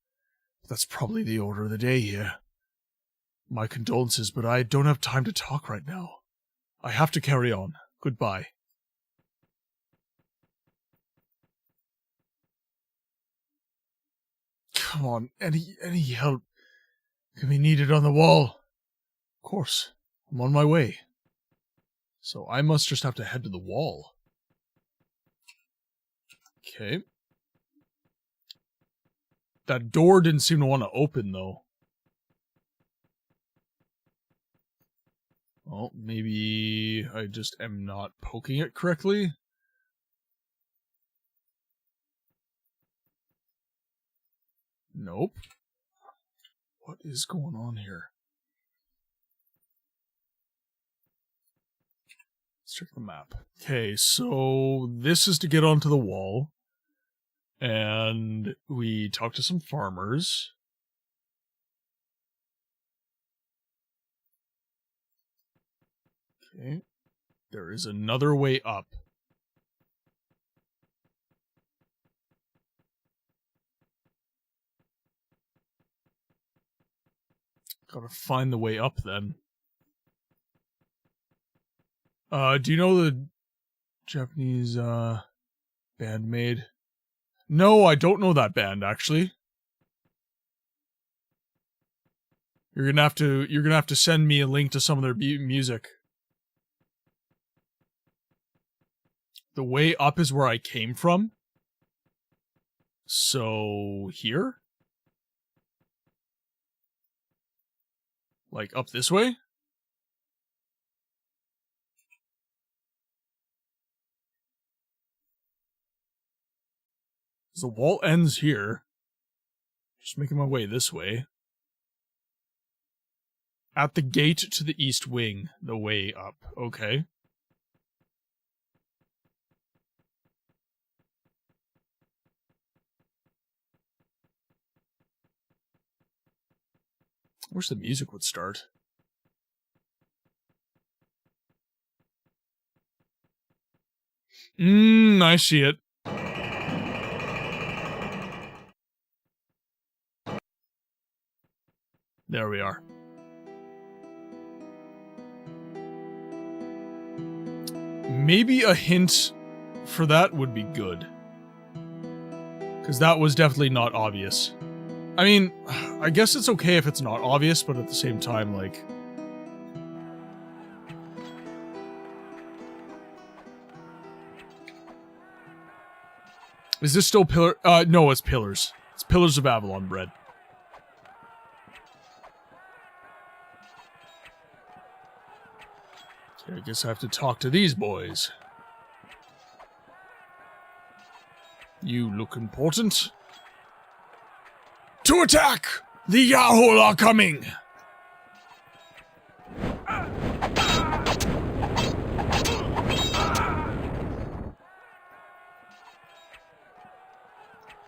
But that's probably the order of the day here. My condolences, but I don't have time to talk right now. I have to carry on. Goodbye. Come on, any help can be needed on the wall. Of course, I'm on my way. So I must just have to head to the wall. Okay. That door didn't seem to want to open, though. Well, maybe I just am not poking it correctly. Nope. What is going on here? Let's check the map. Okay, so this is to get onto the wall. And we talked to some farmers. Okay. There is another way up. Gotta find the way up then. Do you know the Japanese band made? No, I don't know that band actually. You're gonna have to send me a link to some of their music. The way up is where I came from. So here? Like up this way? The wall ends here. Just making my way this way. At the gate to the east wing, the way up. Okay. I wish the music would start. I see it. There we are. Maybe a hint for that would be good. Because that was definitely not obvious. I mean, I guess it's okay if it's not obvious, but at the same time, like... Is this still pillar? No, it's pillars. It's Pillars of Avalon bread. Okay, I guess I have to talk to these boys. You look important. To attack! The Yahoo are coming!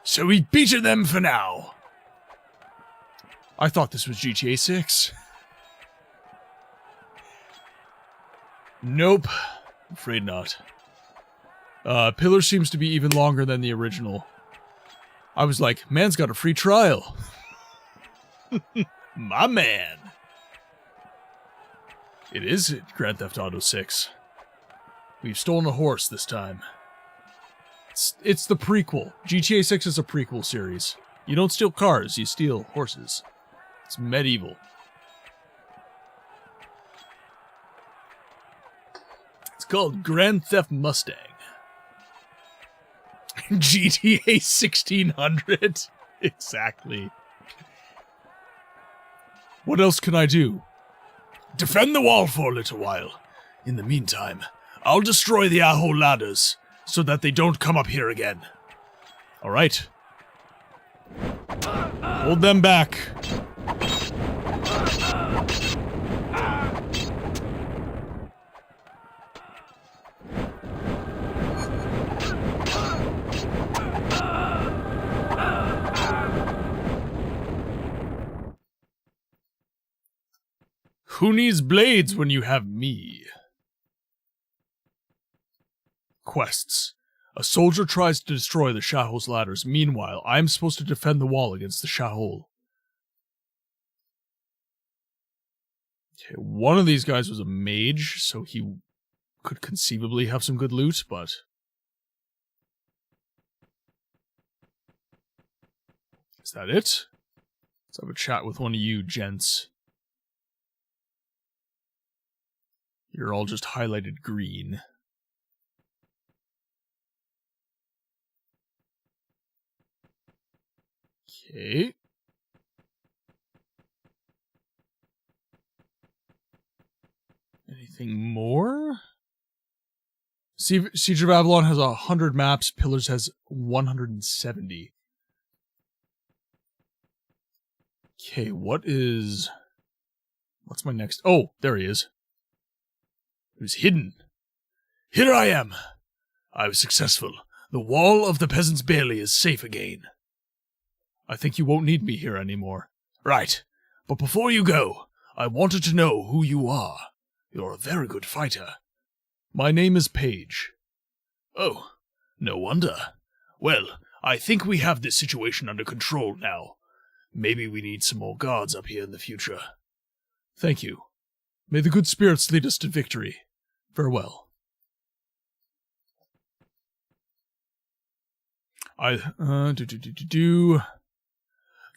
So we've beaten them for now. I thought this was GTA 6. Nope. Afraid not. Pillar seems to be even longer than the original. I was like, man's got a free trial. My man. It is Grand Theft Auto 6. We've stolen a horse this time. It's the prequel. GTA 6 is a prequel series. You don't steal cars, you steal horses. It's medieval. It's called Grand Theft Mustang. GTA 1600. Exactly. What else can I do? Defend the wall for a little while. In the meantime, I'll destroy the Aho ladders so that they don't come up here again. Alright. Hold them back. Who needs blades when you have me? Quests. A soldier tries to destroy the Shahul's ladders. Meanwhile, I am supposed to defend the wall against the Shahul. Okay, one of these guys was a mage, so he could conceivably have some good loot, but... Is that it? Let's have a chat with one of you gents. You're all just highlighted green. Okay. Anything more? Siege of Avalon has 100 maps. Pillars has 170. Okay, what's my next? Oh, there he is. He was hidden. Here I am. I was successful. The wall of the peasants' bailey is safe again. I think you won't need me here anymore. Right. But before you go, I wanted to know who you are. You're a very good fighter. My name is Paige. Oh, no wonder. Well, I think we have this situation under control now. Maybe we need some more guards up here in the future. Thank you. May the good spirits lead us to victory. Farewell.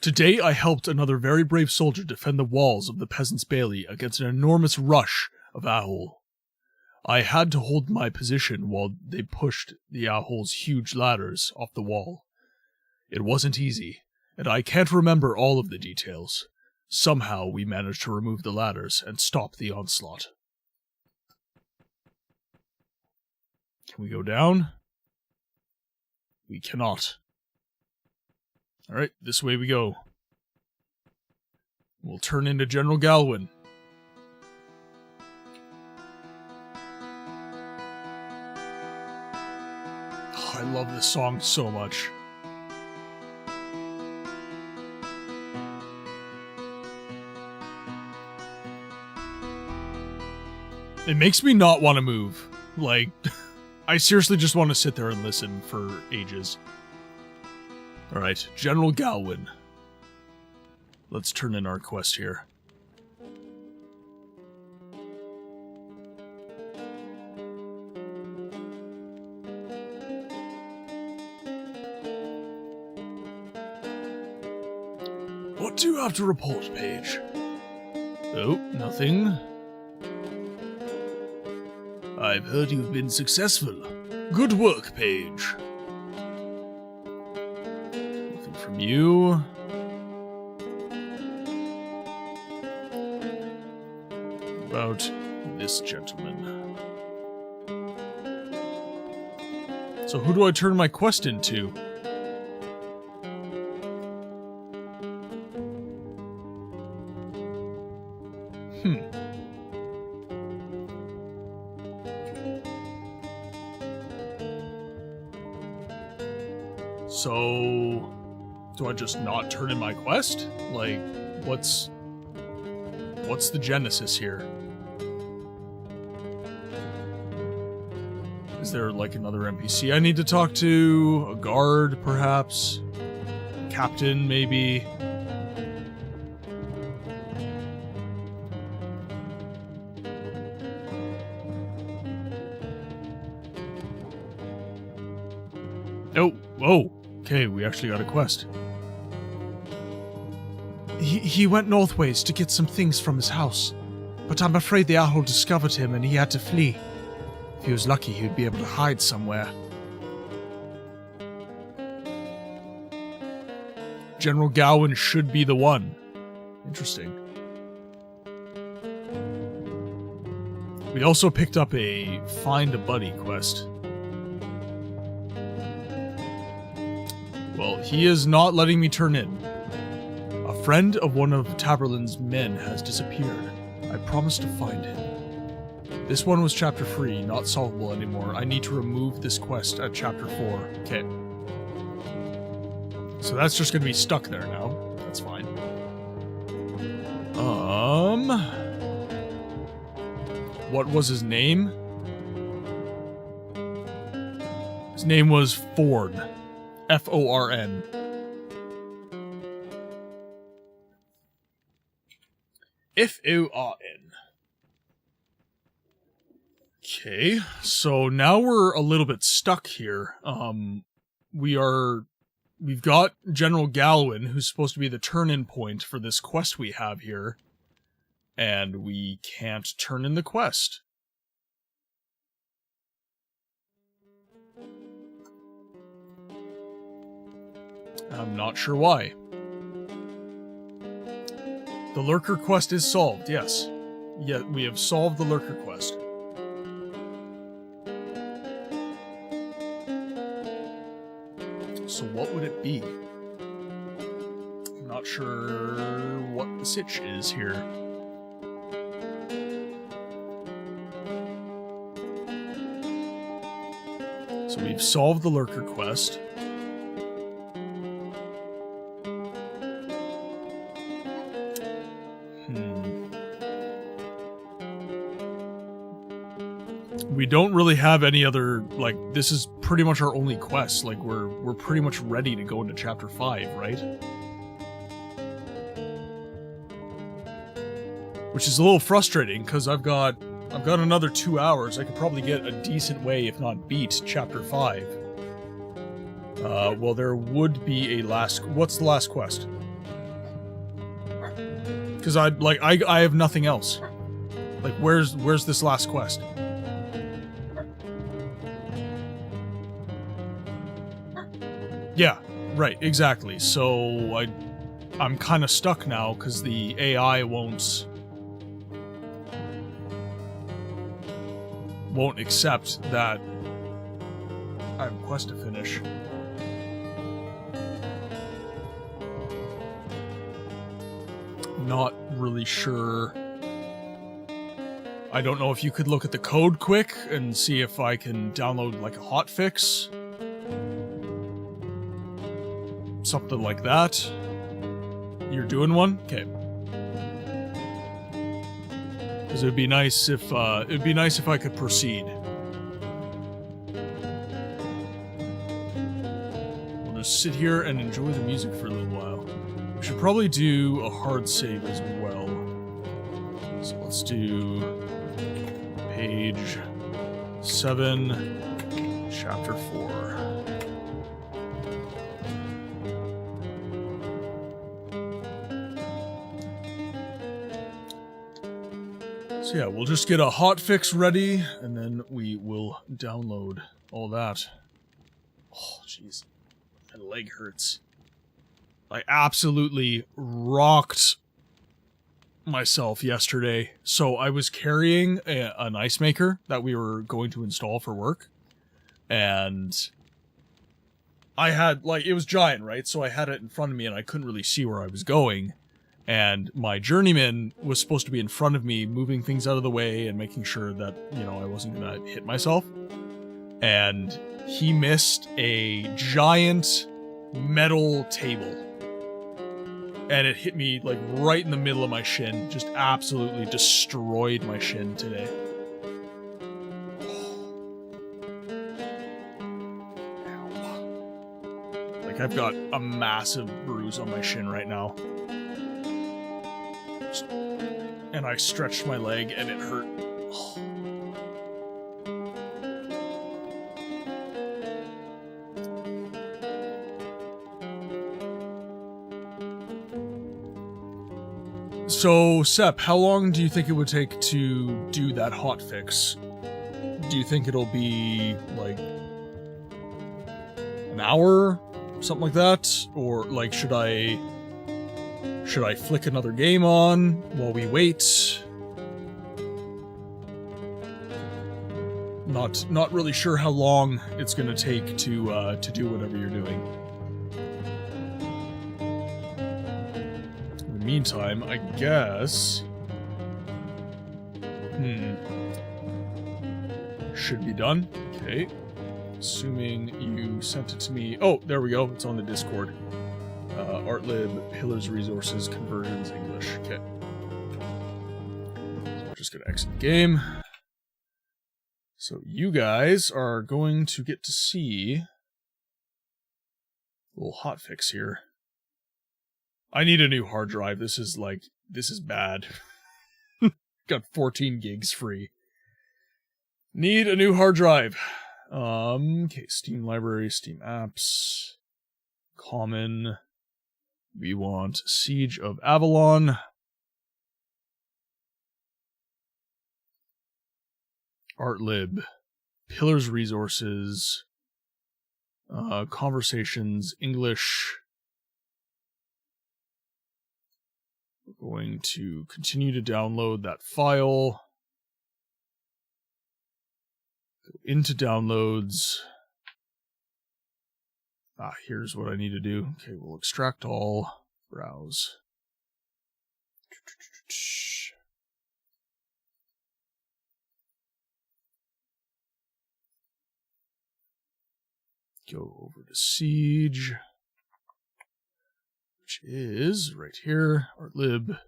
Today I helped another very brave soldier defend the walls of the peasants' bailey against an enormous rush of Ahol. I had to hold my position while they pushed the Ahol's huge ladders off the wall. It wasn't easy, and I can't remember all of the details. Somehow we managed to remove the ladders and stop the onslaught. Can we go down? We cannot. Alright, this way we go. We'll turn into General Galwin. Oh, I love this song so much. It makes me not want to move. Like, I seriously just want to sit there and listen for ages. Alright, General Galwin. Let's turn in our quest here. What do you have to report, Paige? Oh, nothing. I've heard you've been successful. Good work, Paige. from you. About this gentleman. So who do I turn my quest into? So, do I just not turn in my quest? Like, what's the genesis here? Is there like another NPC I need to talk to? A guard, perhaps? Captain, maybe? Oh, whoa. Okay, we actually got a quest. He went northways to get some things from his house, but I'm afraid the owl discovered him and he had to flee. If he was lucky, he'd be able to hide somewhere. General Gowan should be the one. Interesting. We also picked up a Find a Buddy quest. Well, he is not letting me turn in. A friend of one of Taberlin's men has disappeared. I promised to find him. This one was chapter 3, not solvable anymore. I need to remove this quest at chapter 4. Okay. So that's just gonna be stuck there now. That's fine. What was his name? His name was Forn. F-O-R-N. F-O-R-N. Okay, so now we're a little bit stuck here. We've got General Galwin, who's supposed to be the turn-in point for this quest we have here, and we can't turn in the quest. I'm not sure why. The Lurker quest is solved, yes. Yeah, we have solved the Lurker quest. So what would it be? I'm not sure what the sitch is here. So we've solved the Lurker quest. We don't really have any other, like, this is pretty much our only quest. Like, we're pretty much ready to go into chapter 5, right? Which is a little frustrating, because I've got another 2 hours. I could probably get a decent way, if not beat, chapter 5. Well, there would be a last... What's the last quest? Because I have nothing else. Like, where's this last quest? Yeah, right, exactly. So I'm kind of stuck now because the AI won't accept that I have a quest to finish. Not really sure. I don't know if you could look at the code quick and see if I can download like a hotfix. Something like that. You're doing one? Okay. Because it'd be nice if I could proceed. We'll just sit here and enjoy the music for a little while. We should probably do a hard save as well. So let's do page 7, chapter 4. So yeah, we'll just get a hotfix ready, and then we will download all that. Oh, jeez. My leg hurts. I absolutely rocked myself yesterday. So I was carrying an ice maker that we were going to install for work, and I had, like, it was giant, right? So I had it in front of me and I couldn't really see where I was going. And my journeyman was supposed to be in front of me, moving things out of the way and making sure that, you know, I wasn't gonna hit myself. And he missed a giant metal table. And it hit me, like, right in the middle of my shin. Just absolutely destroyed my shin today. Like, I've got a massive bruise on my shin right now. And I stretched my leg and it hurt. So, Sep, how long do you think it would take to do that hotfix? Do you think it'll be, like, an hour? Something like that? Or, like, should I flick another game on while we wait? Not really sure how long it's gonna take to do whatever you're doing. In the meantime, I guess... Should be done. Okay. Assuming you sent it to me... Oh, there we go. It's on the Discord. Artlib, Pillars, Resources, Conversions, English. Okay. So we're just going to exit the game. So you guys are going to get to see a little hotfix here. I need a new hard drive. This is bad. Got 14 gigs free. Need a new hard drive. Okay, Steam Library, Steam Apps, Common. We want Siege of Avalon. Artlib, Pillars Resources, Conversations, English. We're going to continue to download that file. Go into downloads. Here's what I need to do. Okay, we'll extract all, browse. Go over to Siege, which is right here. Artlib,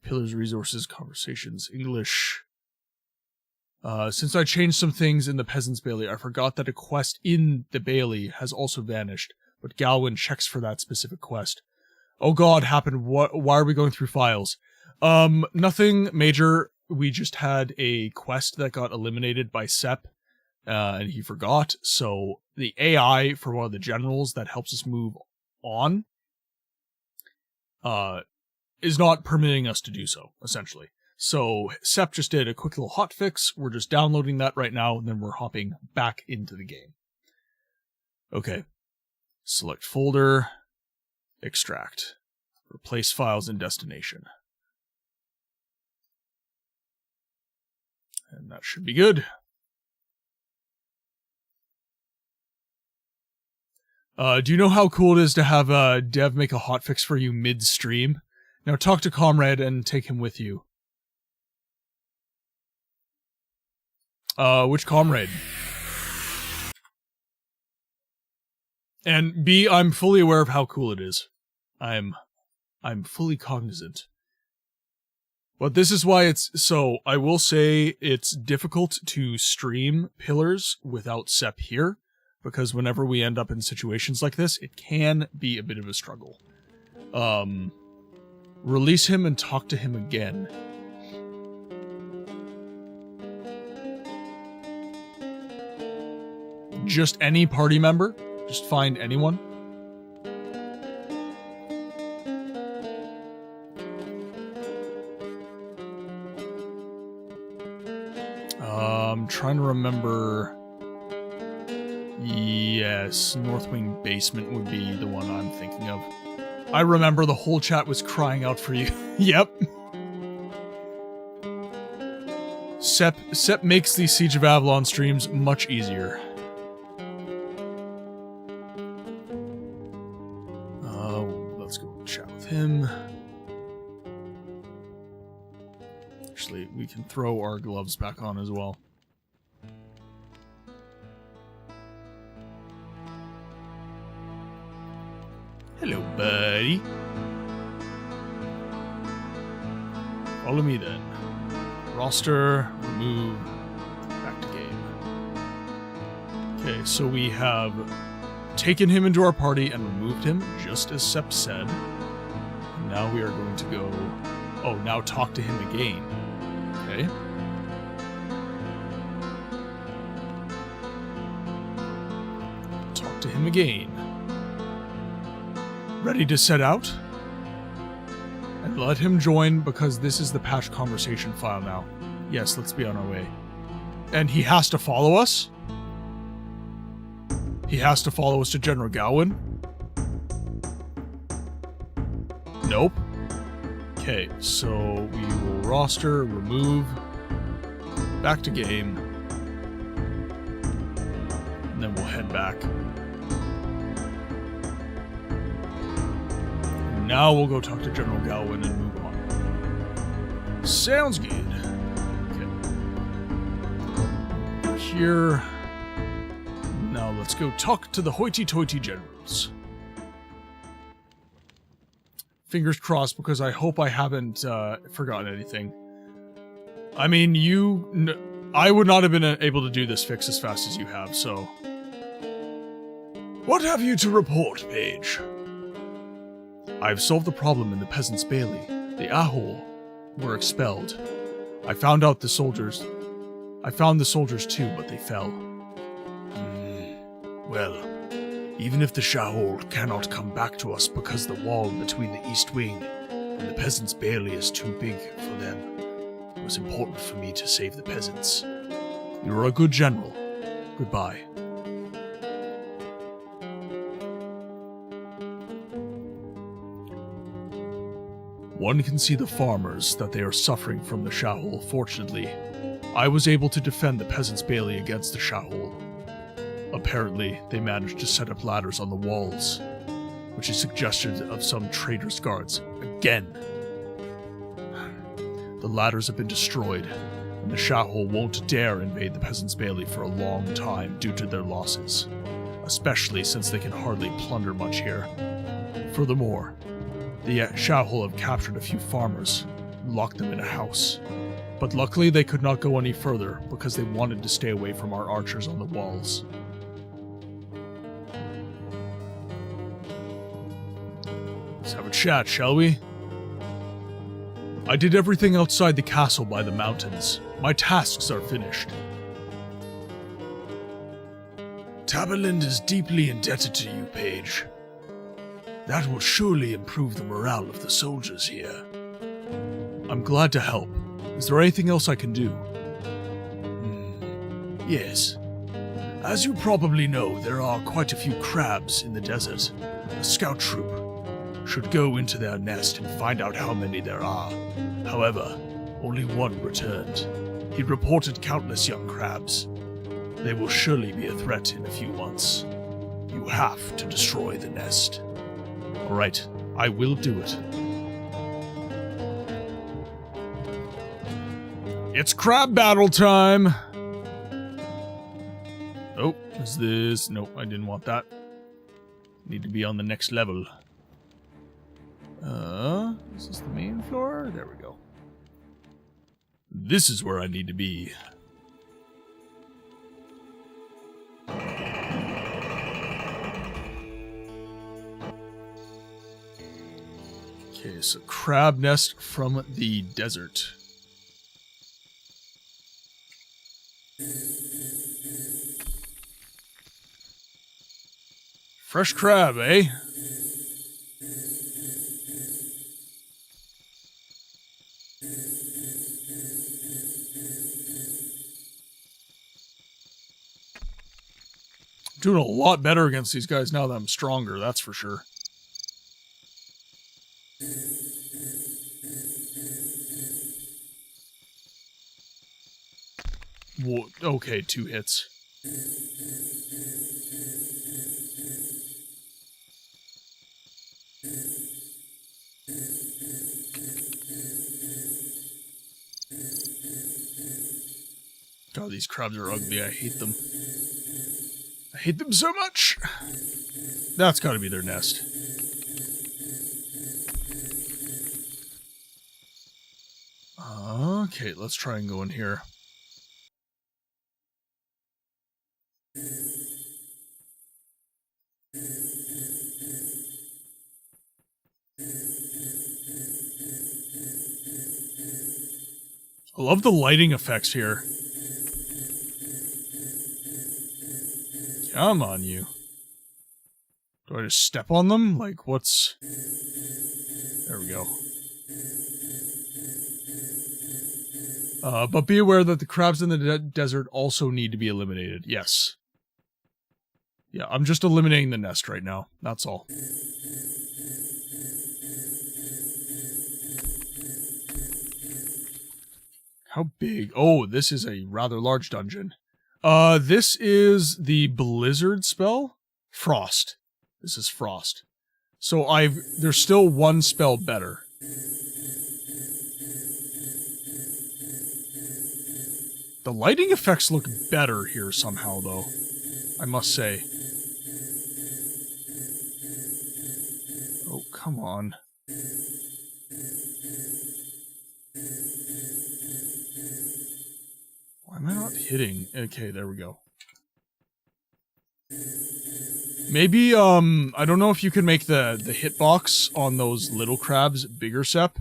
Pillars, Resources, Conversations, English. Since I changed some things in the Peasant's Bailey, I forgot that a quest in the Bailey has also vanished, but Galwin checks for that specific quest. Oh god, happened. Why are we going through files? Nothing major. We just had a quest that got eliminated by Sep, and he forgot. So the AI for one of the generals that helps us move on, is not permitting us to do so, essentially. So Sep just did a quick little hotfix. We're just downloading that right now, and then we're hopping back into the game. Okay. Select folder, extract, replace files in destination. And that should be good. Do you know how cool it is to have Dev make a hotfix for you mid-stream? Now talk to Comrade and take him with you. Which Comrade? And B, I'm fully aware of how cool it is. I'm fully cognizant. But this is why so I will say it's difficult to stream Pillars without Sep here, because whenever we end up in situations like this, it can be a bit of a struggle. Release him and talk to him again. Just any party member. Just find anyone. I'm trying to remember. Yes, Northwing Basement would be the one I'm thinking of. I remember the whole chat was crying out for you. Yep. Sep makes these Siege of Avalon streams much easier. Let's go chat with him. Actually, we can throw our gloves back on as well. Hello, buddy. Follow me then. Roster, remove, back to game. Okay, so we have taken him into our party and removed him, just as Sep said. And now we are going to go... Oh, now talk to him again. Okay. Talk to him again. Ready to set out? And let him join, because this is the patch conversation file now. Yes, let's be on our way. And he has to follow us? He has to follow us to General Gowan? Nope. Okay, so we will roster, remove, back to game, and then we'll head back. Now we'll go talk to General Gowan and move on. Sounds good. Okay. Here. Now let's go talk to the hoity-toity generals. Fingers crossed, because I hope I haven't forgotten anything. I mean, I would not have been able to do this fix as fast as you have, so... What have you to report, Page? I've solved the problem in the Peasants' Bailey. The Ahol were expelled. I found the soldiers too, but they fell. Well, even if the Shahol cannot come back to us because the wall between the East Wing and the Peasants' Bailey is too big for them, it was important for me to save the peasants. You're a good general. Goodbye. One can see the farmers that they are suffering from the Shahol. Fortunately, I was able to defend the Peasants' Bailey against the Shahol. Apparently, they managed to set up ladders on the walls, which is suggested of some traitors' guards. Again! The ladders have been destroyed, and the Shahol won't dare invade the Peasants' Bailey for a long time due to their losses, especially since they can hardly plunder much here. Furthermore, the Shahol have captured a few farmers and locked them in a house. But luckily they could not go any further because they wanted to stay away from our archers on the walls. Let's have a chat, shall we? I did everything outside the castle by the mountains. My tasks are finished. Taberland is deeply indebted to you, Page. That will surely improve the morale of the soldiers here. I'm glad to help. Is there anything else I can do? Yes. As you probably know, there are quite a few crabs in the desert. A scout troop should go into their nest and find out how many there are. However, only one returned. He reported countless young crabs. They will surely be a threat in a few months. You have to destroy the nest. Alright, I will do it. It's crab battle time! Oh, is this... Nope, I didn't want that. Need to be on the next level. Is this the main floor? There we go. This is where I need to be. Okay, so crab nest from the desert. Fresh crab, eh? Doing a lot better against these guys now that I'm stronger, that's for sure. Whoa, okay, 2 hits. God, these crabs are ugly. I hate them. I hate them so much. That's gotta be their nest. Okay, let's try and go in here. I love the lighting effects here. Come on, you. Do I just step on them? Like, what's... There we go. But be aware that the crabs in the desert also need to be eliminated. Yes. Yeah, I'm just eliminating the nest right now. That's all. How big? Oh, this is a rather large dungeon. This is the Blizzard spell? Frost. This is Frost. So there's still one spell better. The lighting effects look better here somehow, though. I must say. Oh, come on. Why am I not hitting? Okay, there we go. Maybe, I don't know if you can make the hitbox on those little crabs bigger, Sep.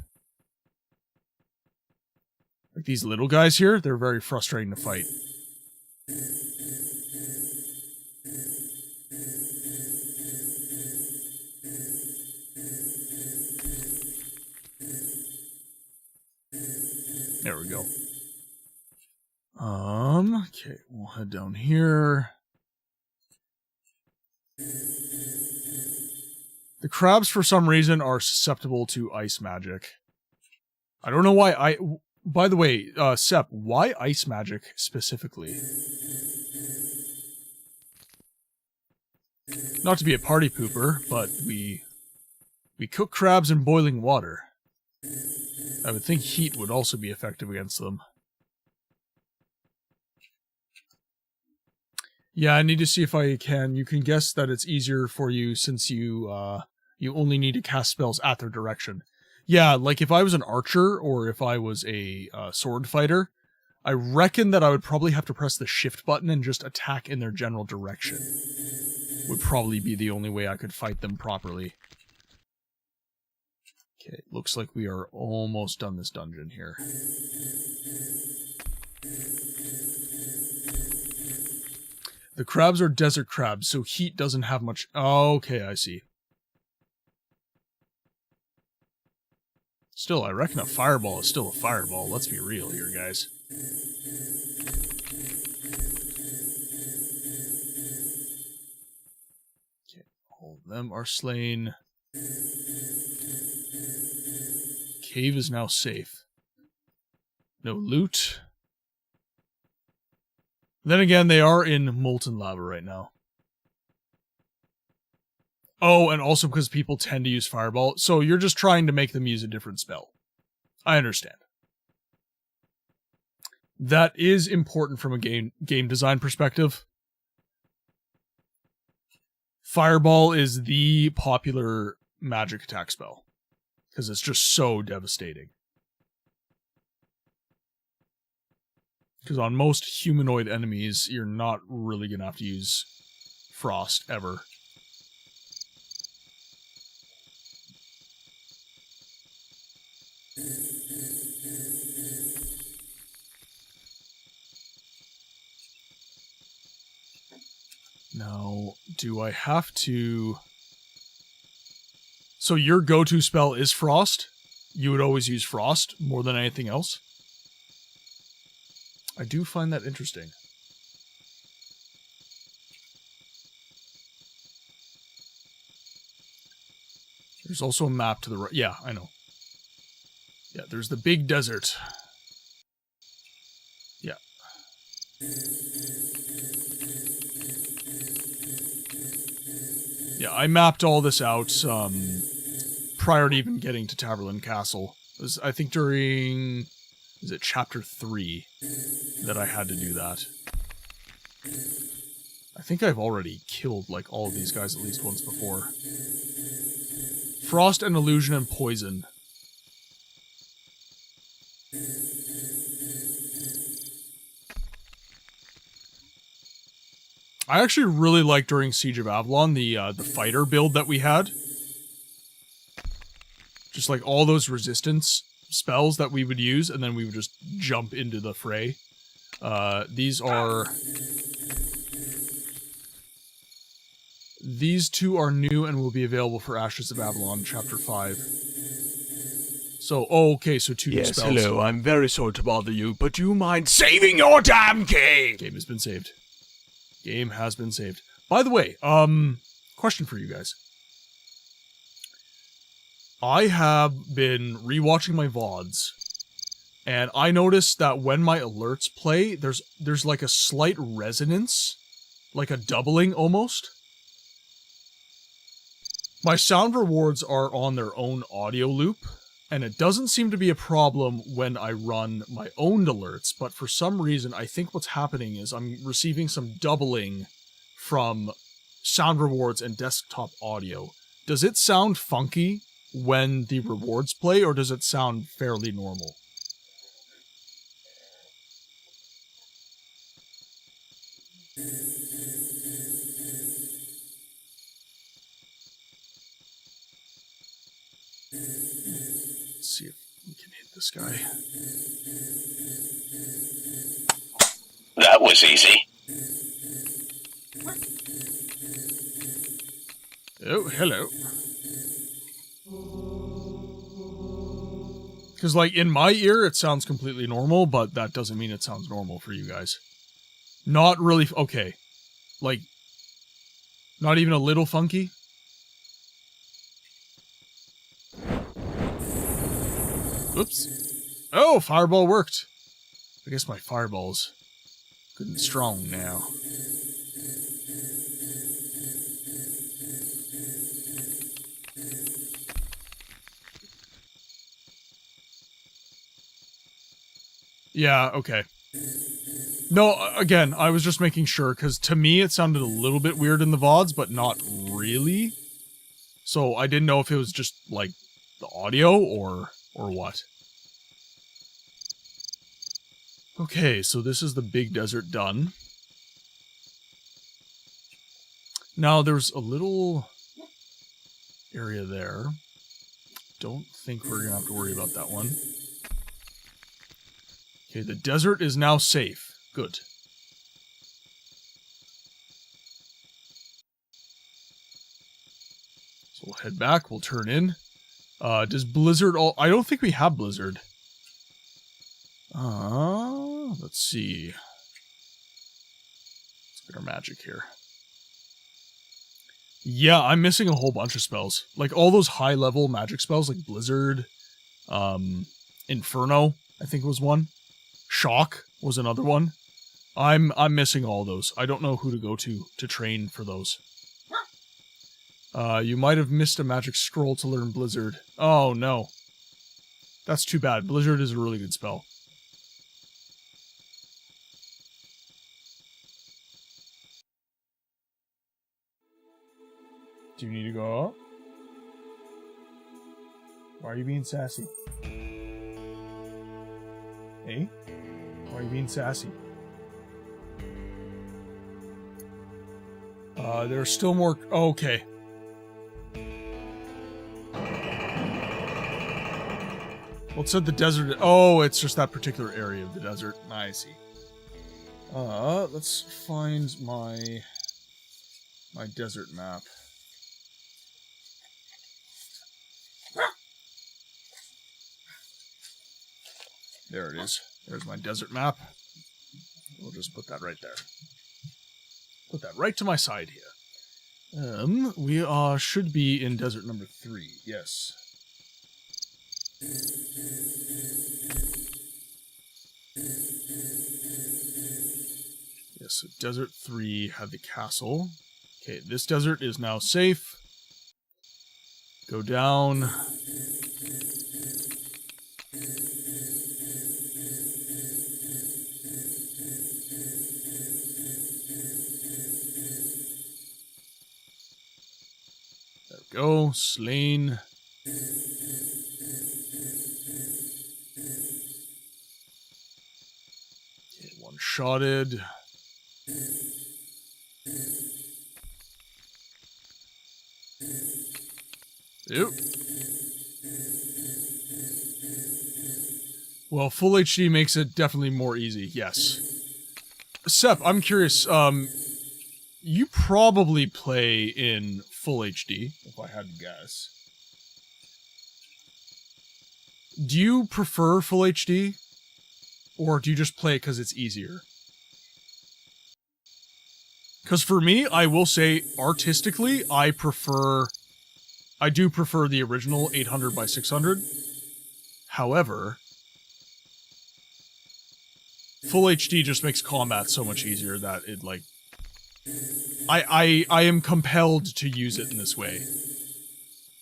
Like these little guys here, they're very frustrating to fight. There we go. Okay, we'll head down here. The crabs, for some reason, are susceptible to ice magic. I don't know why By the way, Sep, why ice magic specifically? Not to be a party pooper, but we cook crabs in boiling water. I would think heat would also be effective against them. Yeah, I need to see if I can. You can guess that it's easier for you since you only need to cast spells at their direction. Yeah, like if I was an archer or if I was a sword fighter, I reckon that I would probably have to press the shift button and just attack in their general direction. Would probably be the only way I could fight them properly. Okay, looks like we are almost done this dungeon here. The crabs are desert crabs, so heat doesn't have much... Oh, okay, I see. Still, I reckon a fireball is still a fireball. Let's be real here, guys. Okay, all of them are slain. Cave is now safe. No loot. Then again, they are in molten lava right now. Oh, and also because people tend to use fireball, so you're just trying to make them use a different spell. I understand. That is important from a game design perspective. Fireball is the popular magic attack spell, because it's just so devastating. Because on most humanoid enemies, you're not really going to have to use frost, ever. Now, do I have to... So your go-to spell is frost? You would always use frost more than anything else? I do find that interesting. There's also a map to the right. Yeah, I know. Yeah, there's the big desert. Yeah. Yeah, I mapped all this out prior to even getting to Taverlin Castle. It was, I think, during... Is it Chapter 3 that I had to do that? I think I've already killed, like, all of these guys at least once before. Frost and Illusion and Poison. I actually really liked during Siege of Avalon the fighter build that we had. Just like all those resistance spells that we would use, and then we would just jump into the fray. These two are new and will be available for Ashes of Avalon, Chapter 5. So, okay, so 2 new spells. Hello, I'm very sorry to bother you, but do you mind saving your damn game? Game has been saved. Game has been saved. By the way, question for you guys. I have been rewatching my VODs, and I noticed that when my alerts play, there's like a slight resonance, like a doubling almost. My sound rewards are on their own audio loop, and it doesn't seem to be a problem when I run my own alerts, but for some reason, I think what's happening is I'm receiving some doubling from sound rewards and desktop audio. Does it sound funky when the rewards play, or does it sound fairly normal? Let's see if we can hit this guy. That was easy. Oh, hello. Because, like, in my ear, it sounds completely normal, but that doesn't mean it sounds normal for you guys. Not really... Okay. Like, not even a little funky? Oops. Oh, fireball worked. I guess my fireball's good and strong now. Yeah, okay. No, again, I was just making sure, because to me it sounded a little bit weird in the VODs, but not really. So I didn't know if it was just, like, the audio, or what. Okay, so this is the big desert done. Now, there's a little area there. Don't think we're gonna have to worry about that one. Okay, the desert is now safe. Good. So we'll head back, we'll turn in. Does Blizzard all... I don't think we have Blizzard. Let's see. Let's get our magic here. Yeah, I'm missing a whole bunch of spells. Like, all those high-level magic spells, like Blizzard, Inferno, I think was one. Shock was another one. I'm missing all those. I don't know who to go to train for those. You might have missed a magic scroll to learn Blizzard. Oh, no. That's too bad. Blizzard is a really good spell. Do you need to go up? Why are you being sassy? Hey? Why are you being sassy? There's still more... Oh, okay. Well, it said the desert... Oh, it's just that particular area of the desert. I see. Let's find my desert map. There it is. There's my desert map. We'll just put that right there. Put that right to my side here. We should be in desert number 3. Yes. Yes, so Desert 3 had the castle. Okay, this desert is now safe. Go down. There we go. Slain. Okay, one-shotted. Ew. Well, full HD makes it definitely more easy, yes. Sep, I'm curious, you probably play in full HD, if I had to guess. Do you prefer full HD? Or do you just play it because it's easier? Because for me, I will say, artistically, I do prefer the original 800 by 600. However, full HD just makes combat so much easier that it, like... I am compelled to use it in this way.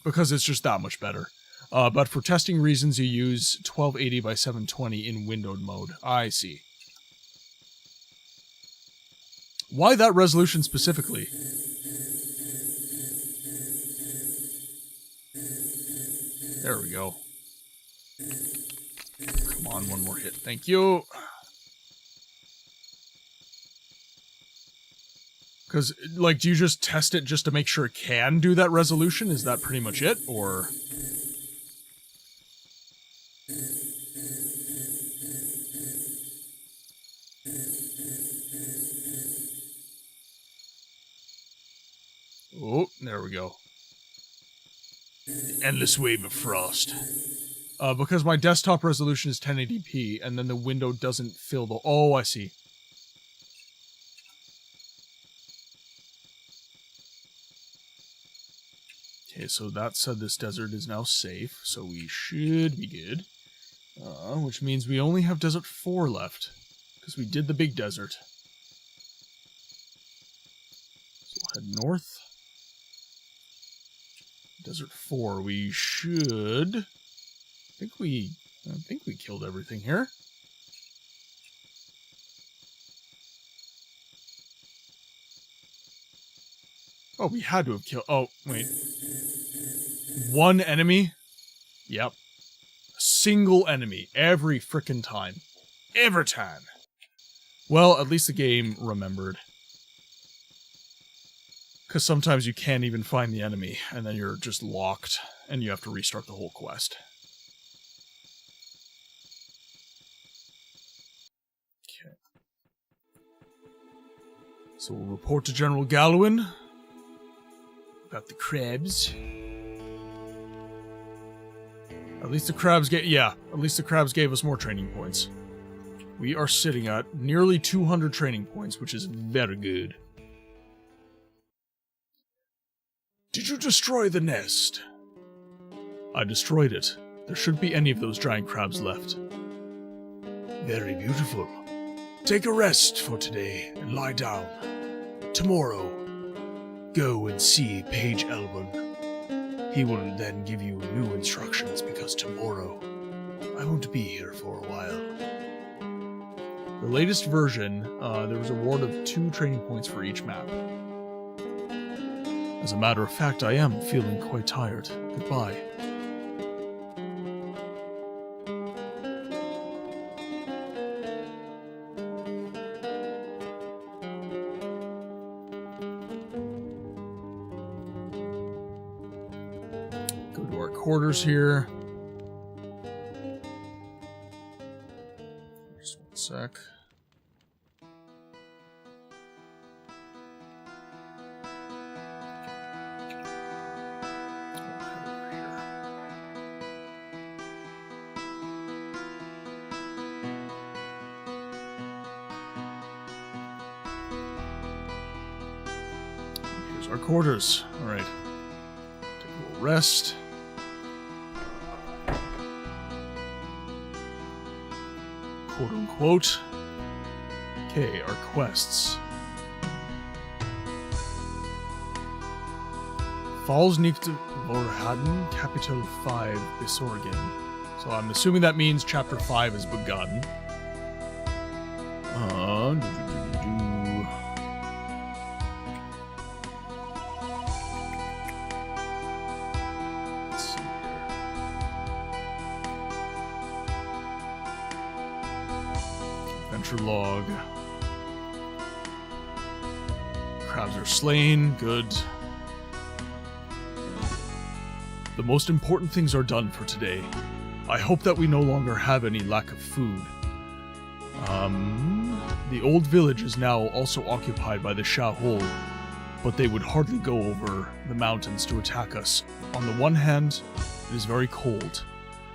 Because it's just that much better. But for testing reasons, you use 1280 by 720 in windowed mode. I see. Why that resolution specifically? There we go. Come on, one more hit. Thank you. Because, like, do you just test it just to make sure it can do that resolution? Is that pretty much it, or...? Oh, there we go. The endless wave of frost. Because my desktop resolution is 1080p, and then the window doesn't fill the... Oh, I see. Okay, so that said this desert is now safe, so we should be good. Which means we only have Desert 4 left, because we did the big desert. So we'll head north. Desert 4, we should... I think we killed everything here. Oh, we had to have killed... Oh, wait. One enemy? Yep. A single enemy. Every frickin' time. Every time. Well, at least the game remembered. Because sometimes you can't even find the enemy, and then you're just locked, and you have to restart the whole quest. Okay. So we'll report to General Galwin about the crabs. At least the crabs gave us more training points. We are sitting at nearly 200 training points, which is very good. Did you destroy the nest? I destroyed it. There shouldn't be any of those giant crabs left. Very beautiful. Take a rest for today and lie down. Tomorrow, go and see Page Elwyn. He will then give you new instructions because tomorrow I won't be here for a while. The latest version, there was a reward of 2 training points for each map. As a matter of fact, I am feeling quite tired. Goodbye. Go to our quarters here. Just one sec. Our quarters. Alright. Take a little rest. Quote unquote. Okay, our quests. Falls nicht vorhanden, Kapitel 5 besorgen. So I'm assuming that means Chapter 5 is begun. Let's see here. Adventure log. Crabs are slain. Good. The most important things are done for today. I hope that we no longer have any lack of food. The old village is now also occupied by the Shahol, but they would hardly go over the mountains to attack us. On the one hand, it is very cold,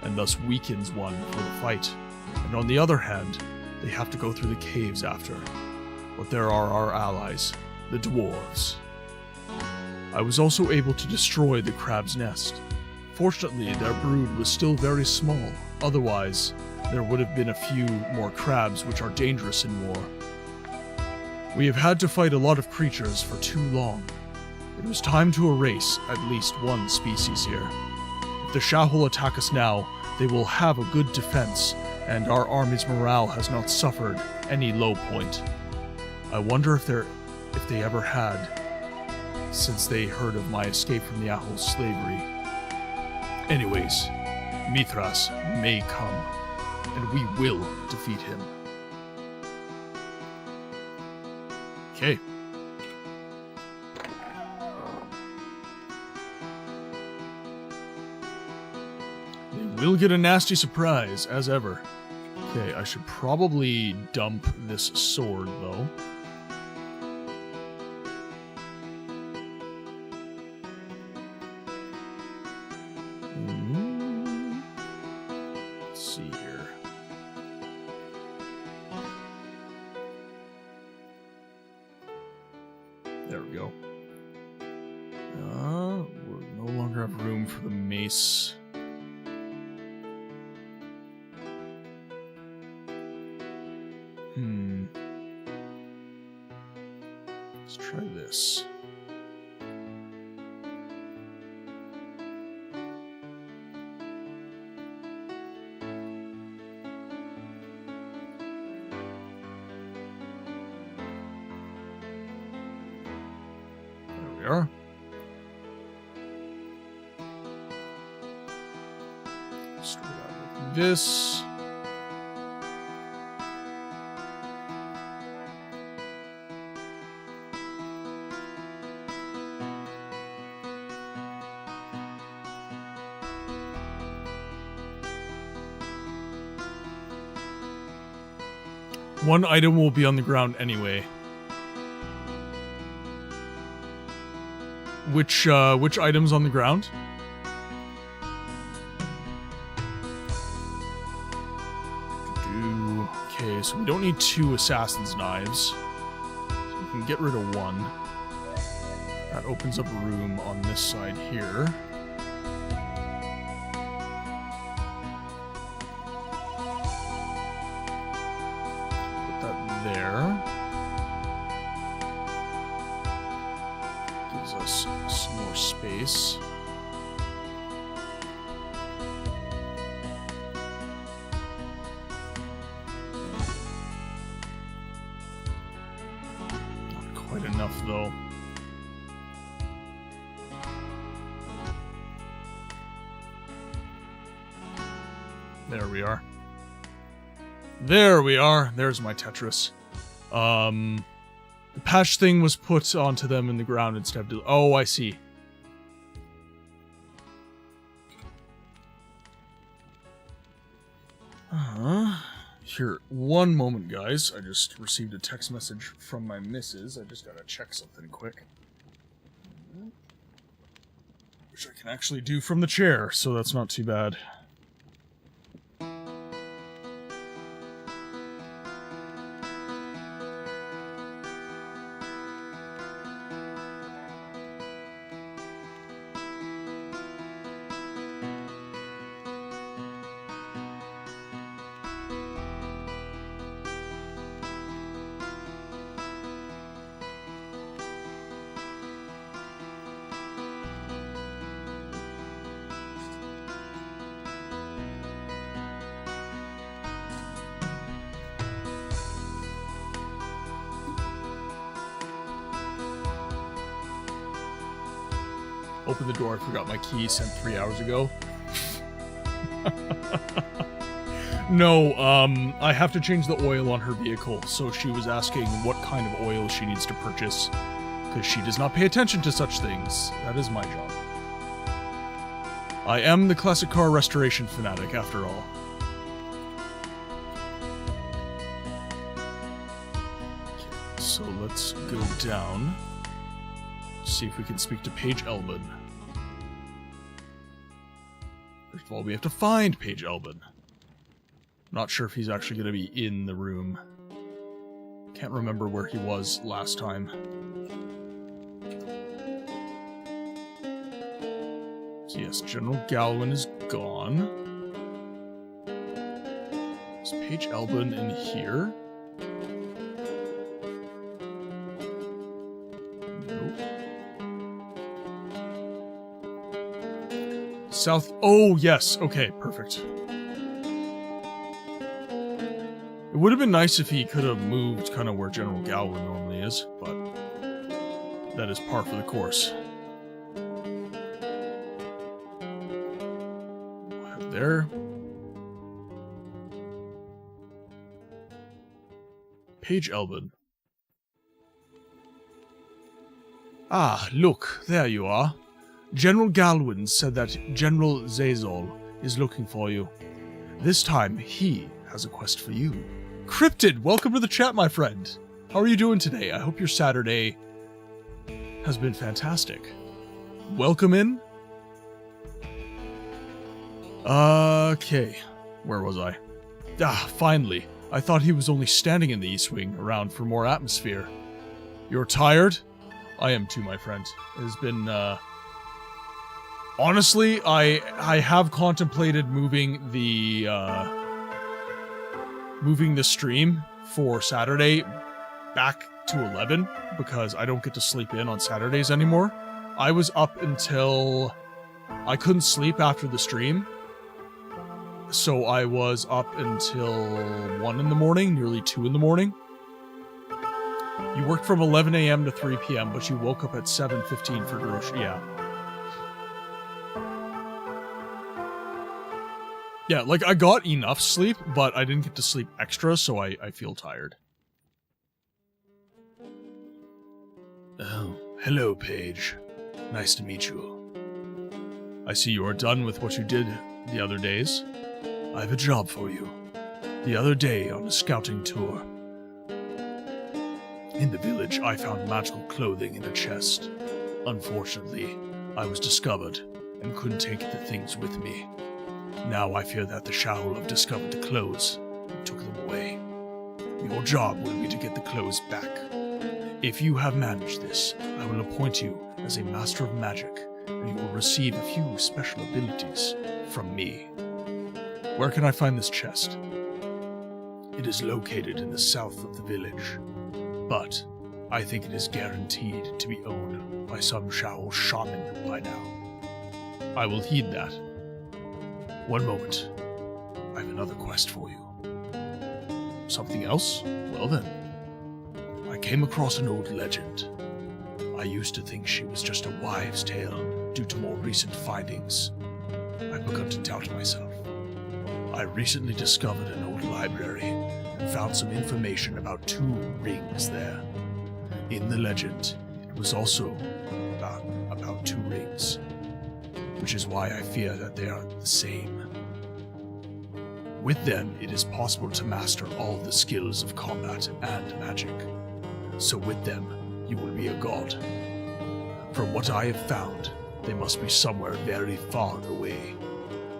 and thus weakens one for the fight, and on the other hand, they have to go through the caves after. But there are our allies, the dwarves. I was also able to destroy the crab's nest. Fortunately, their brood was still very small, otherwise, there would have been a few more crabs which are dangerous in war. We have had to fight a lot of creatures for too long. It was time to erase at least one species here. If the Shahol attack us now, they will have a good defense, and our army's morale has not suffered any low point. I wonder if they ever had, since they heard of my escape from the Ahol's slavery. Anyways, Mithras may come, and we will defeat him. Okay. They will get a nasty surprise, as ever. Okay, I should probably dump this sword, though. Let's see here. There we go. We'll no longer have room for the mace. Let's try this. There we are. Start out with this. One item will be on the ground anyway. Which item's on the ground? Okay, so we don't need 2 assassin's knives. So we can get rid of 1. That opens up room on this side here. There. Gives us some more space. Not quite enough, though. There we are. There we are. There's my Tetris. The patch thing was put onto them in the ground instead of... Oh, I see. Here, one moment, guys. I just received a text message from my missus. I just gotta check something quick. Which I can actually do from the chair, so that's not too bad. Open the door, I forgot my key, sent 3 hours ago. No, I have to change the oil on her vehicle, so she was asking what kind of oil she needs to purchase, because she does not pay attention to such things. That is my job. I am the classic car restoration fanatic, after all. Okay, so let's go down. See if we can speak to Paige Elbin. First of all, we have to find Paige Elbin. Not sure if he's actually going to be in the room. Can't remember where he was last time. So yes, General Galwin is gone. Is Paige Elbin in here? Nope. South... Oh, yes. Okay, perfect. It would have been nice if he could have moved kind of where General Galwin normally is, but that is par for the course. There. Paige Elbin. Ah, look, there you are. General Galwin said that General Zazol is looking for you. This time, he has a quest for you. Cryptid, welcome to the chat, my friend. How are you doing today? I hope your Saturday has been fantastic. Welcome in. Okay, where was I? Ah, finally. I thought he was only standing in the East Wing around for more atmosphere. You're tired? I am too, my friend. It has been, honestly, I have contemplated moving the stream for Saturday back to 11 because I don't get to sleep in on Saturdays anymore. I was up until... I couldn't sleep after the stream. So I was up until 1 in the morning, nearly 2 in the morning. You worked from 11 a.m. to 3 p.m., but you woke up at 7:15 for grocery. Yeah. Yeah, like, I got enough sleep, but I didn't get to sleep extra, so I feel tired. Oh, hello, Paige. Nice to meet you. I see you are done with what you did the other days. I have a job for you. The other day, on a scouting tour, in the village, I found magical clothing in a chest. Unfortunately, I was discovered and couldn't take the things with me. Now I fear that the Shaul have discovered the clothes and took them away. Your job will be to get the clothes back. If you have managed this, I will appoint you as a Master of Magic, and you will receive a few special abilities from me. Where can I find this chest? It is located in the south of the village, but I think it is guaranteed to be owned by some Shaul shaman by now. I will heed that. One moment. I have another quest for you. Something else? Well then. I came across an old legend. I used to think she was just a wives' tale due to more recent findings. I've begun to doubt myself. I recently discovered an old library and found some information about 2 rings there. In the legend, it was also about 2 rings, which is why I fear that they are the same. With them, it is possible to master all the skills of combat and magic. So with them, you will be a god. From what I have found, they must be somewhere very far away.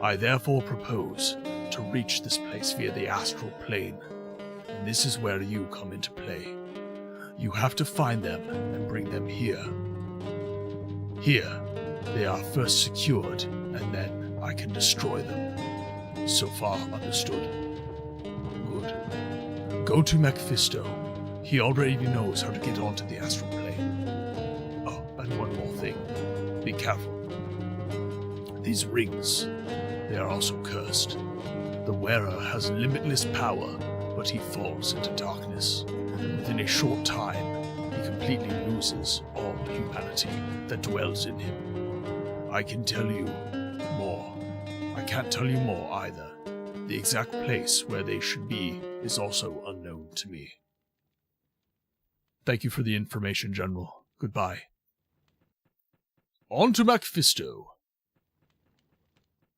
I therefore propose to reach this place via the astral plane, and this is where you come into play. You have to find them and bring them here. Here, they are first secured, and then I can destroy them. So far understood? Good. Go to Mephisto. He already knows how to get onto the astral plane. Oh, and one more thing. Be careful. These rings, they are also cursed. The wearer has limitless power, but he falls into darkness. Within a short time, he completely loses all humanity that dwells in him. I can tell you more. I can't tell you more either. The exact place where they should be is also unknown to me. Thank you for the information, General. Goodbye. On to Macphisto.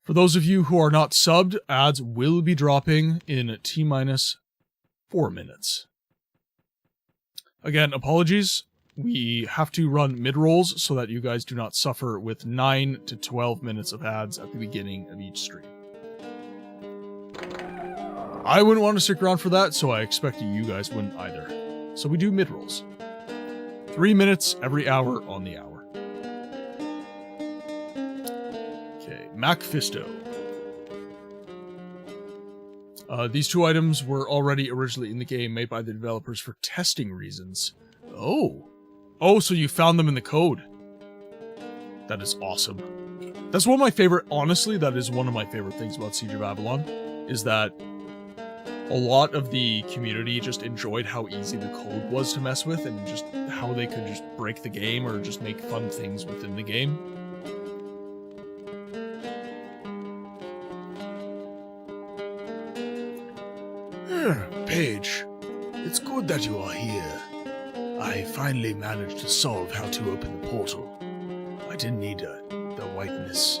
For those of you who are not subbed, ads will be dropping in T-minus 4 minutes. Again, apologies. We have to run mid-rolls so that you guys do not suffer with 9 to 12 minutes of ads at the beginning of each stream. I wouldn't want to stick around for that, so I expect you guys wouldn't either. So we do mid-rolls. 3 minutes every hour on the hour. Okay, Macphisto. These two items were already originally in the game, made by the developers for testing reasons. Oh, so you found them in the code. That is awesome. That's one of my favorite, honestly, that is one of my favorite things about Siege of Avalon, is that a lot of the community just enjoyed how easy the code was to mess with, and just how they could just break the game or just make fun things within the game. Paige, it's good that you are here. I finally managed to solve how to open the portal. I didn't need the whiteness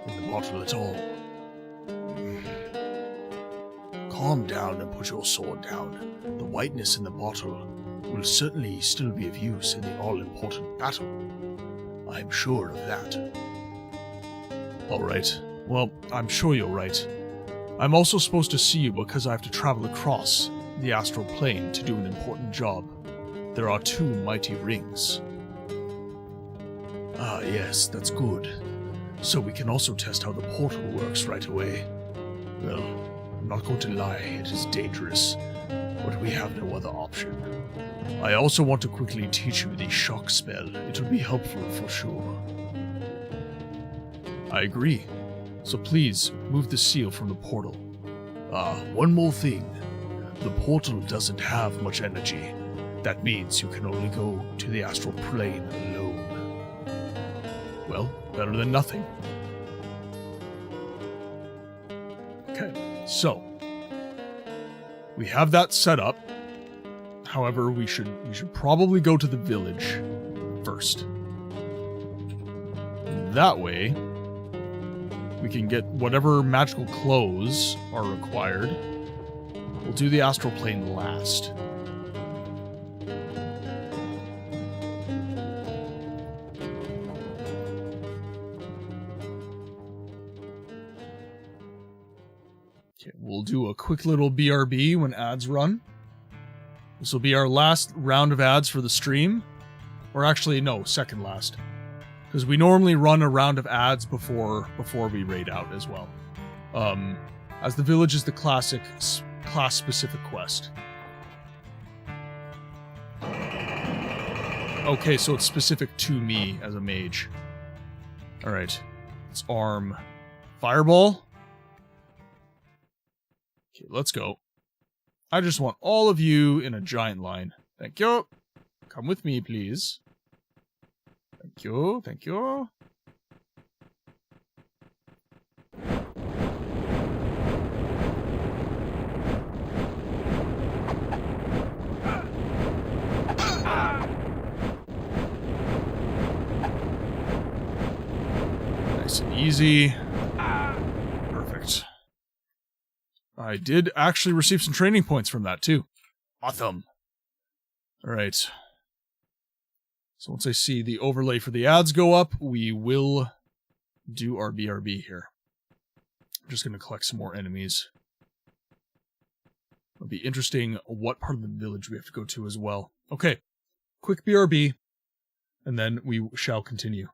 in the bottle at all. Calm down and put your sword down. The whiteness in the bottle will certainly still be of use in the all-important battle. I'm sure of that. Alright. Well, I'm sure you're right. I'm also supposed to see you because I have to travel across the astral plane to do an important job. There are 2 mighty rings. Ah, yes, that's good. So we can also test how the portal works right away. Well, I'm not going to lie, it is dangerous, but we have no other option. I also want to quickly teach you the shock spell. It will be helpful for sure. I agree. So please, move the seal from the portal. One more thing. The portal doesn't have much energy. That means you can only go to the astral plane alone. Well, better than nothing. Okay, so we have that set up. However, we should probably go to the village first. That way, we can get whatever magical clothes are required. We'll do the astral plane last. Okay, we'll do a quick little BRB when ads run. This will be our last round of ads for the stream. Or actually, no, second last. Because we normally run a round of ads before we raid out as well. As the village is the classic class-specific quest. Okay, so it's specific to me as a mage. Alright. Let's arm Fireball. Okay, let's go. I just want all of you in a giant line. Thank you. Come with me, please. Thank you, thank you. Nice and easy. Perfect. I did actually receive some training points from that, too. Awesome. Alright. So once I see the overlay for the ads go up, we will do our BRB here. I'm just going to collect some more enemies. It'll be interesting what part of the village we have to go to as well. Okay, quick BRB, and then we shall continue.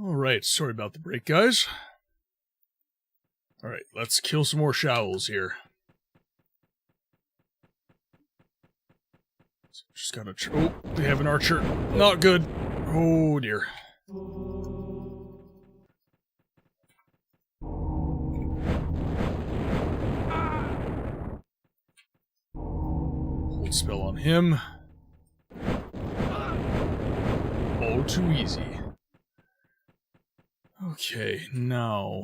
Alright, sorry about the break, guys. Alright, let's kill some more showls here. Just gotta... oh, we have an archer. Not good. Oh, dear. Hold spell on him. Oh, too easy. Okay, now...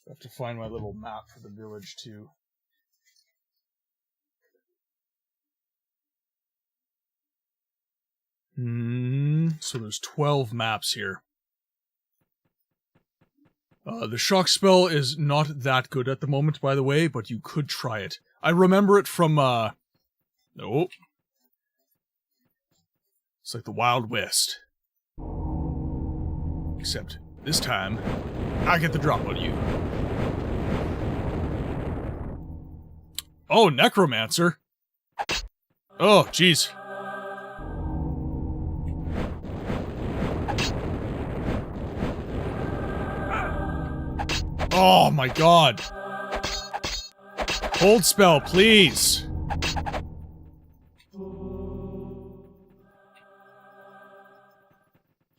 I have to find my little map for the village, too. So there's 12 maps here. The shock spell is not that good at the moment, by the way, but you could try it. I remember it from, nope. It's like the Wild West. Except, this time, I get the drop on you. Oh, Necromancer! Oh, jeez. Oh my god. Hold spell, please.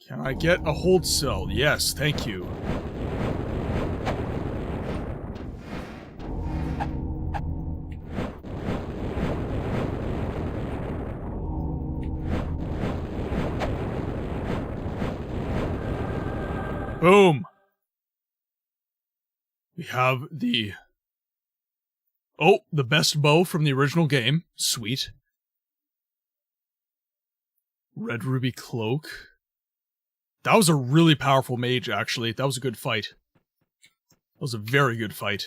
Can I get a hold spell? Yes, thank you. Boom. We have the... oh, the best bow from the original game. Sweet. Red Ruby Cloak. That was a really powerful mage, actually. That was a good fight. That was a very good fight.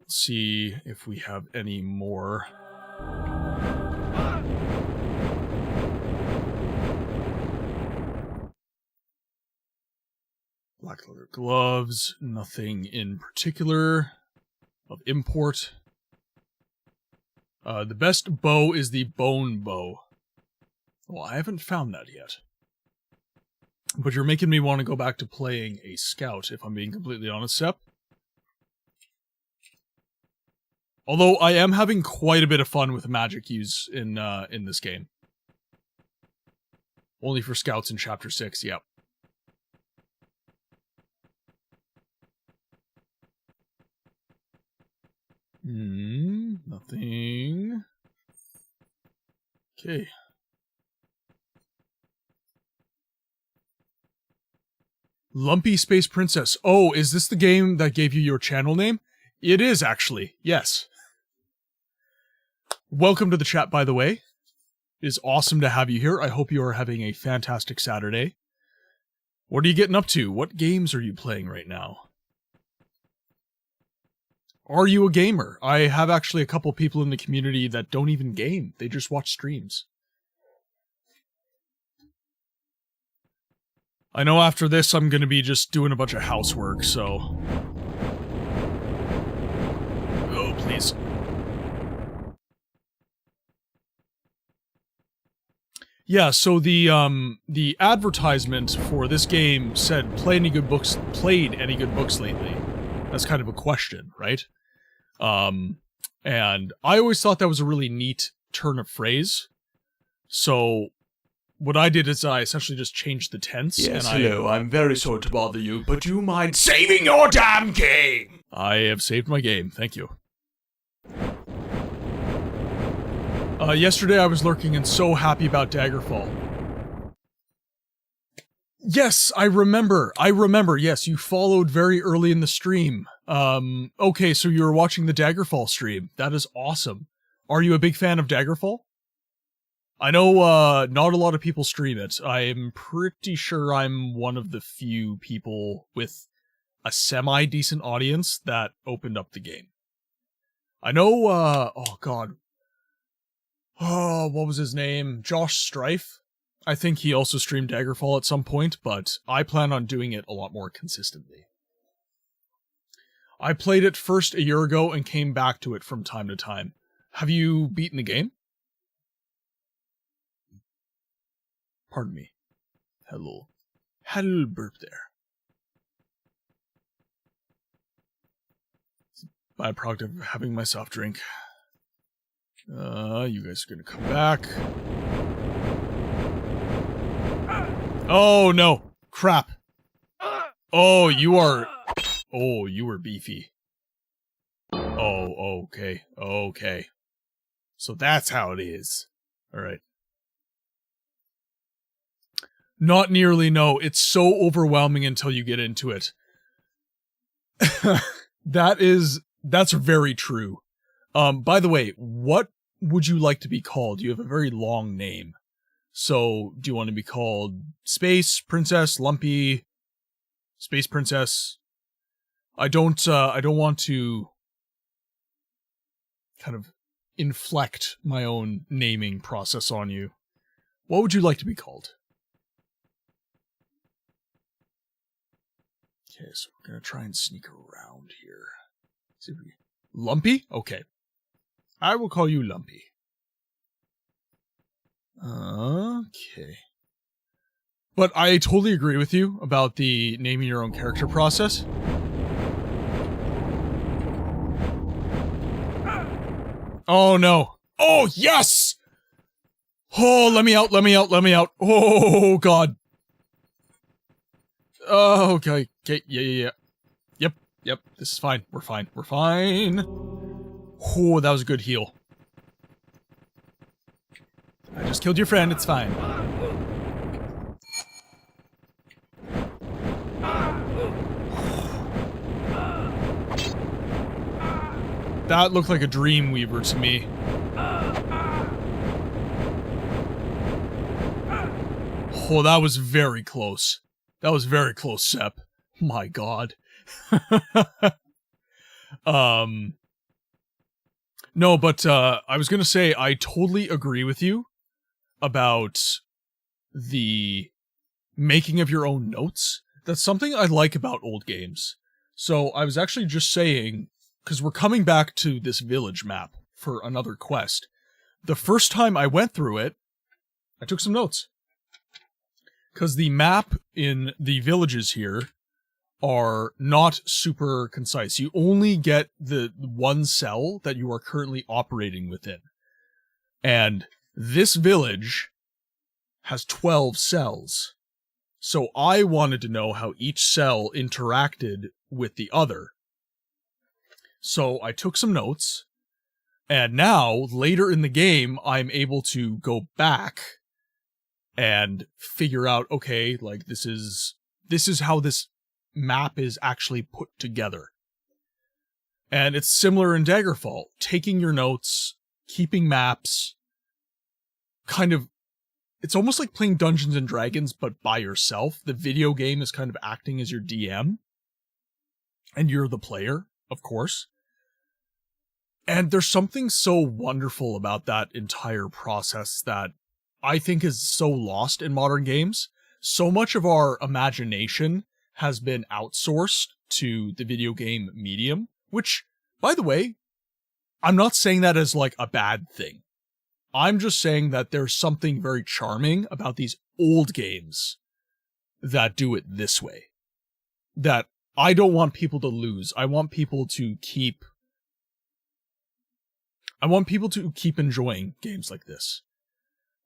Let's see if we have any more. Black leather gloves, nothing in particular of import. The best bow is the bone bow. Well, I haven't found that yet. But you're making me want to go back to playing a scout, if I'm being completely honest, Sep. Although I am having quite a bit of fun with magic use in this game. Only for scouts in Chapter 6, yep. Nothing. Okay. Lumpy Space Princess. Oh, is this the game that gave you your channel name? It is, actually. Yes. Welcome to the chat, by the way. It is awesome to have you here. I hope you are having a fantastic Saturday. What are you getting up to? What games are you playing right now? Are you a gamer? I have actually a couple people in the community that don't even game. They just watch streams. I know after this I'm going to be just doing a bunch of housework, so... oh, please. Yeah, so the advertisement for this game said, played any good books lately? That's kind of a question, right? And I always thought that was a really neat turn of phrase. So what I did is I essentially just changed the tense. Yes, and hello, I'm very sorry to bother you, but do you mind saving your damn game? I have saved my game, thank you. Yesterday I was lurking and so happy about Daggerfall. Yes, I remember, yes, you followed very early in the stream. Okay, so you were watching the Daggerfall stream. That is awesome. Are you a big fan of Daggerfall? I know, not a lot of people stream it. I'm pretty sure I'm one of the few people with a semi-decent audience that opened up the game. I know, oh god. Oh, what was his name? Josh Strife? I think he also streamed Daggerfall at some point, but I plan on doing it a lot more consistently. I played it first a year ago and came back to it from time to time. Have you beaten the game? Pardon me. Hello. Hello burp there. Byproduct of having my soft drink. You guys are gonna come back. Oh no! Crap! Oh, you are... Oh, you were beefy. Oh, okay. Okay. So that's how it is. Alright. Not nearly, no. It's so overwhelming until you get into it. That's very true. By the way, what would you like to be called? You have a very long name. So, do you want to be called Space Princess, Lumpy, Space Princess? I don't want to kind of inflect my own naming process on you. What would you like to be called? Okay, so we're gonna try and sneak around here. See if we... Lumpy? Okay. I will call you Lumpy. Okay. But I totally agree with you about the naming your own character process. Oh no. Oh, yes! Oh, let me out, let me out, let me out. Oh, God. Oh, okay. Okay, yeah. Yep, this is fine. We're fine. We're fine. Oh, that was a good heal. I just killed your friend, it's fine. That looked like a Dreamweaver to me. Oh, that was very close. That was very close, Sep. My God. No, but, I was gonna say, I totally agree with you about the making of your own notes. That's something I like about old games. So, I was actually just saying, because we're coming back to this village map for another quest. The first time I went through it, I took some notes. Because the map in the villages here are not super concise. You only get the one cell that you are currently operating within. And this village has 12 cells. So I wanted to know how each cell interacted with the other. So I took some notes, and now, later in the game, I'm able to go back and figure out, okay, like, this is how this map is actually put together. And it's similar in Daggerfall. Taking your notes, keeping maps, kind of, it's almost like playing Dungeons and Dragons, but by yourself. The video game is kind of acting as your DM. And you're the player, of course. And there's something so wonderful about that entire process that I think is so lost in modern games. So much of our imagination has been outsourced to the video game medium, which, by the way, I'm not saying that as like a bad thing. I'm just saying that there's something very charming about these old games that do it this way. That I don't want people to lose. I want people to keep enjoying games like this.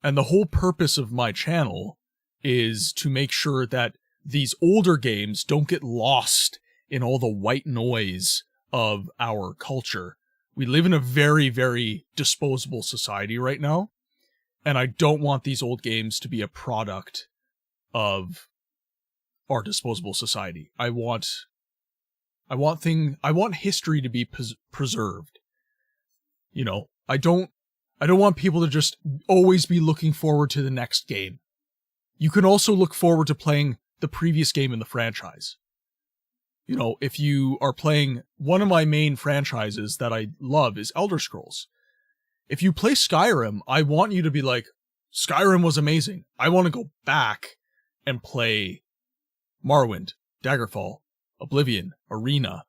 And the whole purpose of my channel is to make sure that these older games don't get lost in all the white noise of our culture. We live in a very, very disposable society right now, and I don't want these old games to be a product of our disposable society. I want history to be preserved. You know, I don't want people to just always be looking forward to the next game. You can also look forward to playing the previous game in the franchise. You know, if you are playing one of my main franchises that I love is Elder Scrolls. If you play Skyrim, I want you to be like, Skyrim was amazing. I want to go back and play Morrowind, Daggerfall, Oblivion, Arena,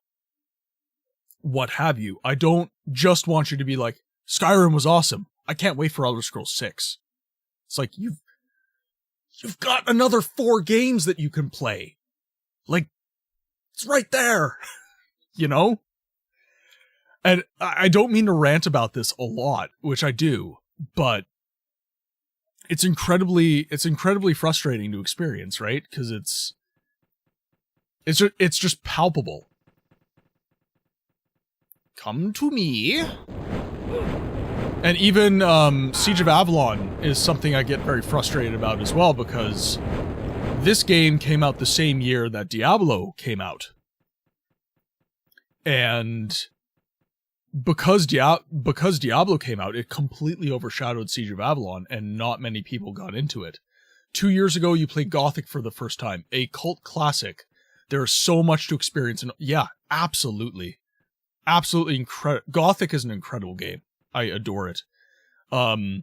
what have you. I don't just want you to be like, Skyrim was awesome. I can't wait for Elder Scrolls 6. It's like, you've got another 4 games that you can play. Like, it's right there, you know? And I don't mean to rant about this a lot, which I do, but it's incredibly frustrating to experience, right? Because it's just palpable. Come to me. And even Siege of Avalon is something I get very frustrated about as well, because this game came out the same year that Diablo came out. And because Diablo came out, it completely overshadowed Siege of Avalon, and not many people got into it. 2 years ago, you played Gothic for the first time, a cult classic. There's so much to experience, and yeah, absolutely. Absolutely incredible. Gothic is an incredible game. I adore it. I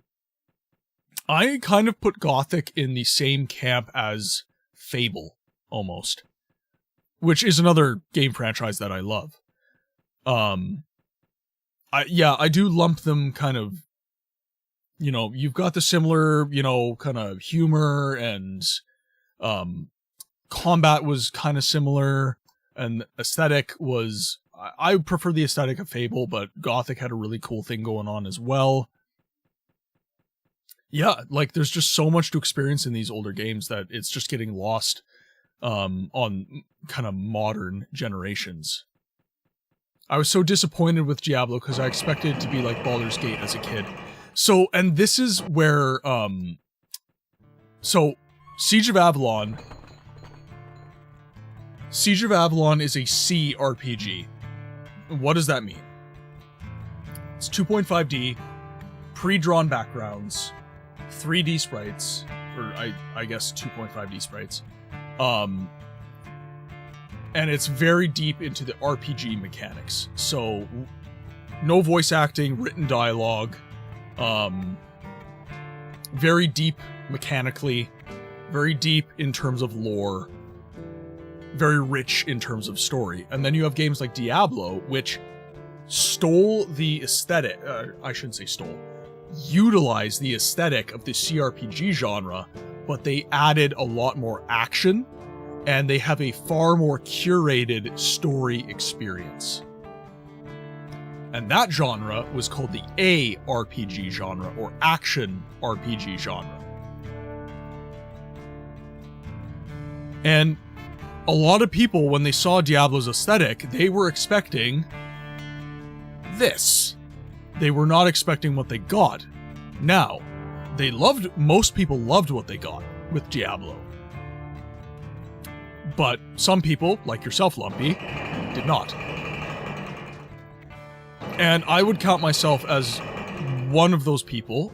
kind of put Gothic in the same camp as Fable, almost. Which is another game franchise that I love. I do lump them kind of, you know, you've got the similar, you know, kind of humor, and combat was kind of similar, and aesthetic was, I prefer the aesthetic of Fable, but Gothic had a really cool thing going on as well. Yeah, like, there's just so much to experience in these older games that it's just getting lost on kind of modern generations. I was so disappointed with Diablo because I expected it to be like Baldur's Gate as a kid. So, and this is where, so, Siege of Avalon is a C RPG. What does that mean? It's 2.5D, pre-drawn backgrounds, 3D sprites, or I guess 2.5D sprites, and it's very deep into the RPG mechanics. So, no voice acting, written dialogue, very deep mechanically, very deep in terms of lore, very rich in terms of story. And then you have games like Diablo, which stole the aesthetic, I shouldn't say stole, utilized the aesthetic of the CRPG genre, but they added a lot more action, and they have a far more curated story experience. And that genre was called the ARPG genre, or Action RPG genre. And a lot of people, when they saw Diablo's aesthetic, they were expecting this. They were not expecting what they got. Now, most people loved what they got with Diablo. But some people, like yourself, Lumpy, did not. And I would count myself as one of those people,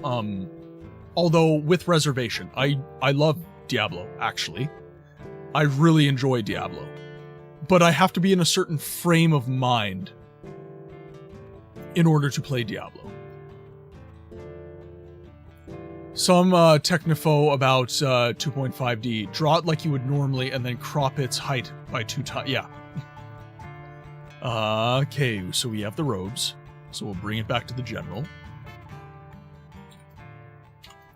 although with reservation. I love Diablo, actually. I really enjoy Diablo. But I have to be in a certain frame of mind in order to play Diablo. Some technofo about 2.5D. Draw it like you would normally and then crop its height by 2 times. Yeah. Okay, so we have the robes. So we'll bring it back to the general.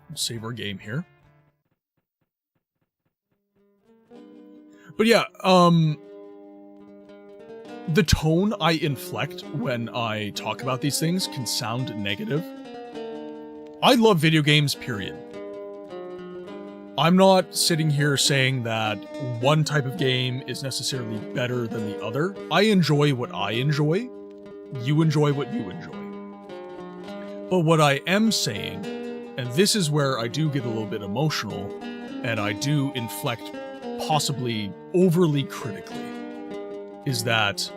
We'll save our game here. But yeah, the tone I inflect when I talk about these things can sound negative. I love video games, period. I'm not sitting here saying that one type of game is necessarily better than the other. I enjoy what I enjoy. You enjoy what you enjoy. But what I am saying, and this is where I do get a little bit emotional, and I do inflect possibly overly critically, is that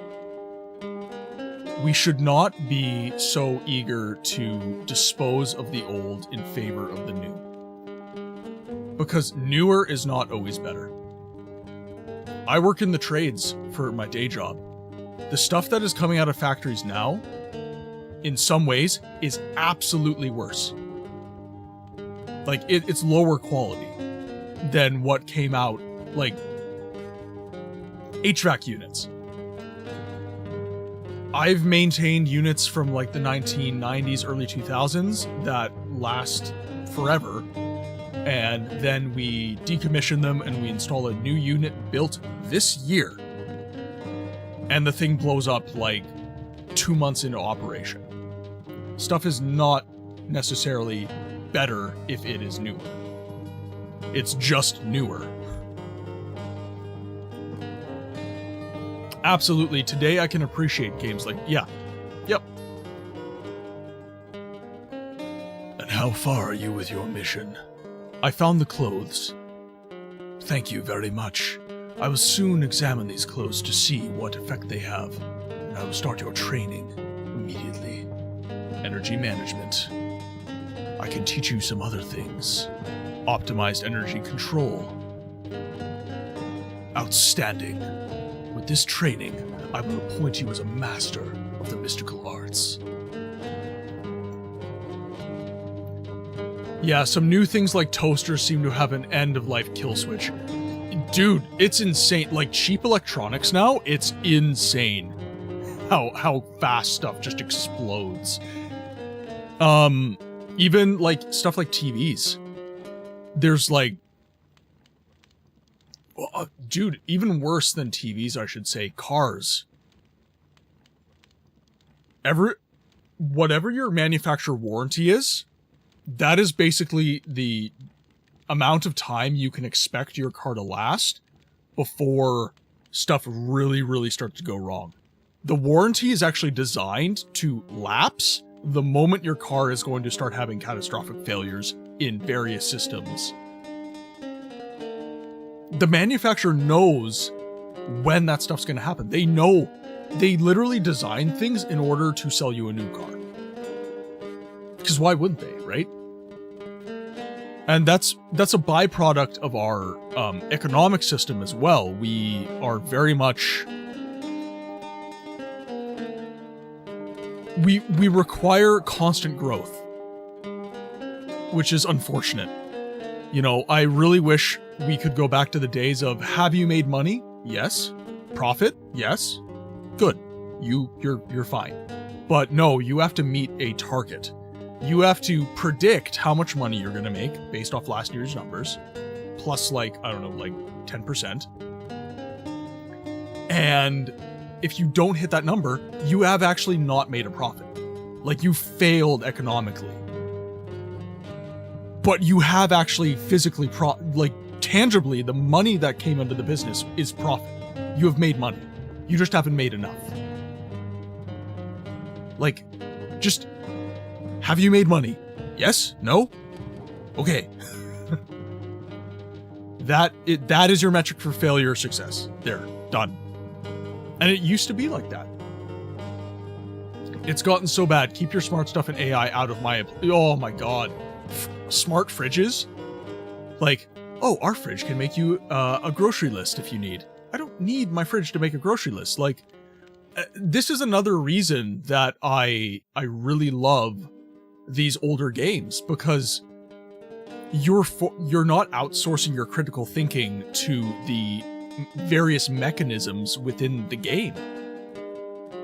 we should not be so eager to dispose of the old in favor of the new. Because newer is not always better. I work in the trades for my day job. The stuff that is coming out of factories now, in some ways, is absolutely worse. Like, it's lower quality than what came out, like, HVAC units. I've maintained units from like the 1990s, early 2000s that last forever, and then we decommission them and we install a new unit built this year. And the thing blows up like 2 months into operation. Stuff is not necessarily better if it is newer. It's just newer. Absolutely, today I can appreciate games like, yeah, yep. And how far are you with your mission? I found the clothes. Thank you very much. I will soon examine these clothes to see what effect they have, and I will start your training immediately. Energy management. I can teach you some other things. Optimized energy control. Outstanding. With this training, I will appoint you as a master of the mystical arts. Yeah, some new things like toasters seem to have an end-of-life kill switch. Dude, it's insane. Like, cheap electronics now, it's insane how fast stuff just explodes. Even, like, stuff like TVs. There's, like... Well, dude, even worse than TVs, I should say, cars. Whatever your manufacturer warranty is, that is basically the amount of time you can expect your car to last before stuff really, really starts to go wrong. The warranty is actually designed to lapse the moment your car is going to start having catastrophic failures in various systems. The manufacturer knows when that stuff's going to happen. They know. They literally design things in order to sell you a new car. Because why wouldn't they, right? And that's a byproduct of our economic system as well. We are very much... We require constant growth, which is unfortunate. You know, I really wish we could go back to the days of, have you made money? Yes. Profit? Yes. Good. You're fine. But no, you have to meet a target. You have to predict how much money you're going to make based off last year's numbers, plus like, I don't know, like 10%. And if you don't hit that number, you have actually not made a profit. Like, you failed economically. But you have actually physically, tangibly, the money that came into the business is profit. You have made money. You just haven't made enough. Like, just... Have you made money? Yes? No? Okay. That is your metric for failure or success. There. Done. And it used to be like that. It's gotten so bad. Keep your smart stuff and AI out of my... Oh my god. Smart fridges? Like, oh, our fridge can make you a grocery list if you need. I don't need my fridge to make a grocery list. Like, this is another reason that I really love these older games, because you're not outsourcing your critical thinking to the various mechanisms within the game.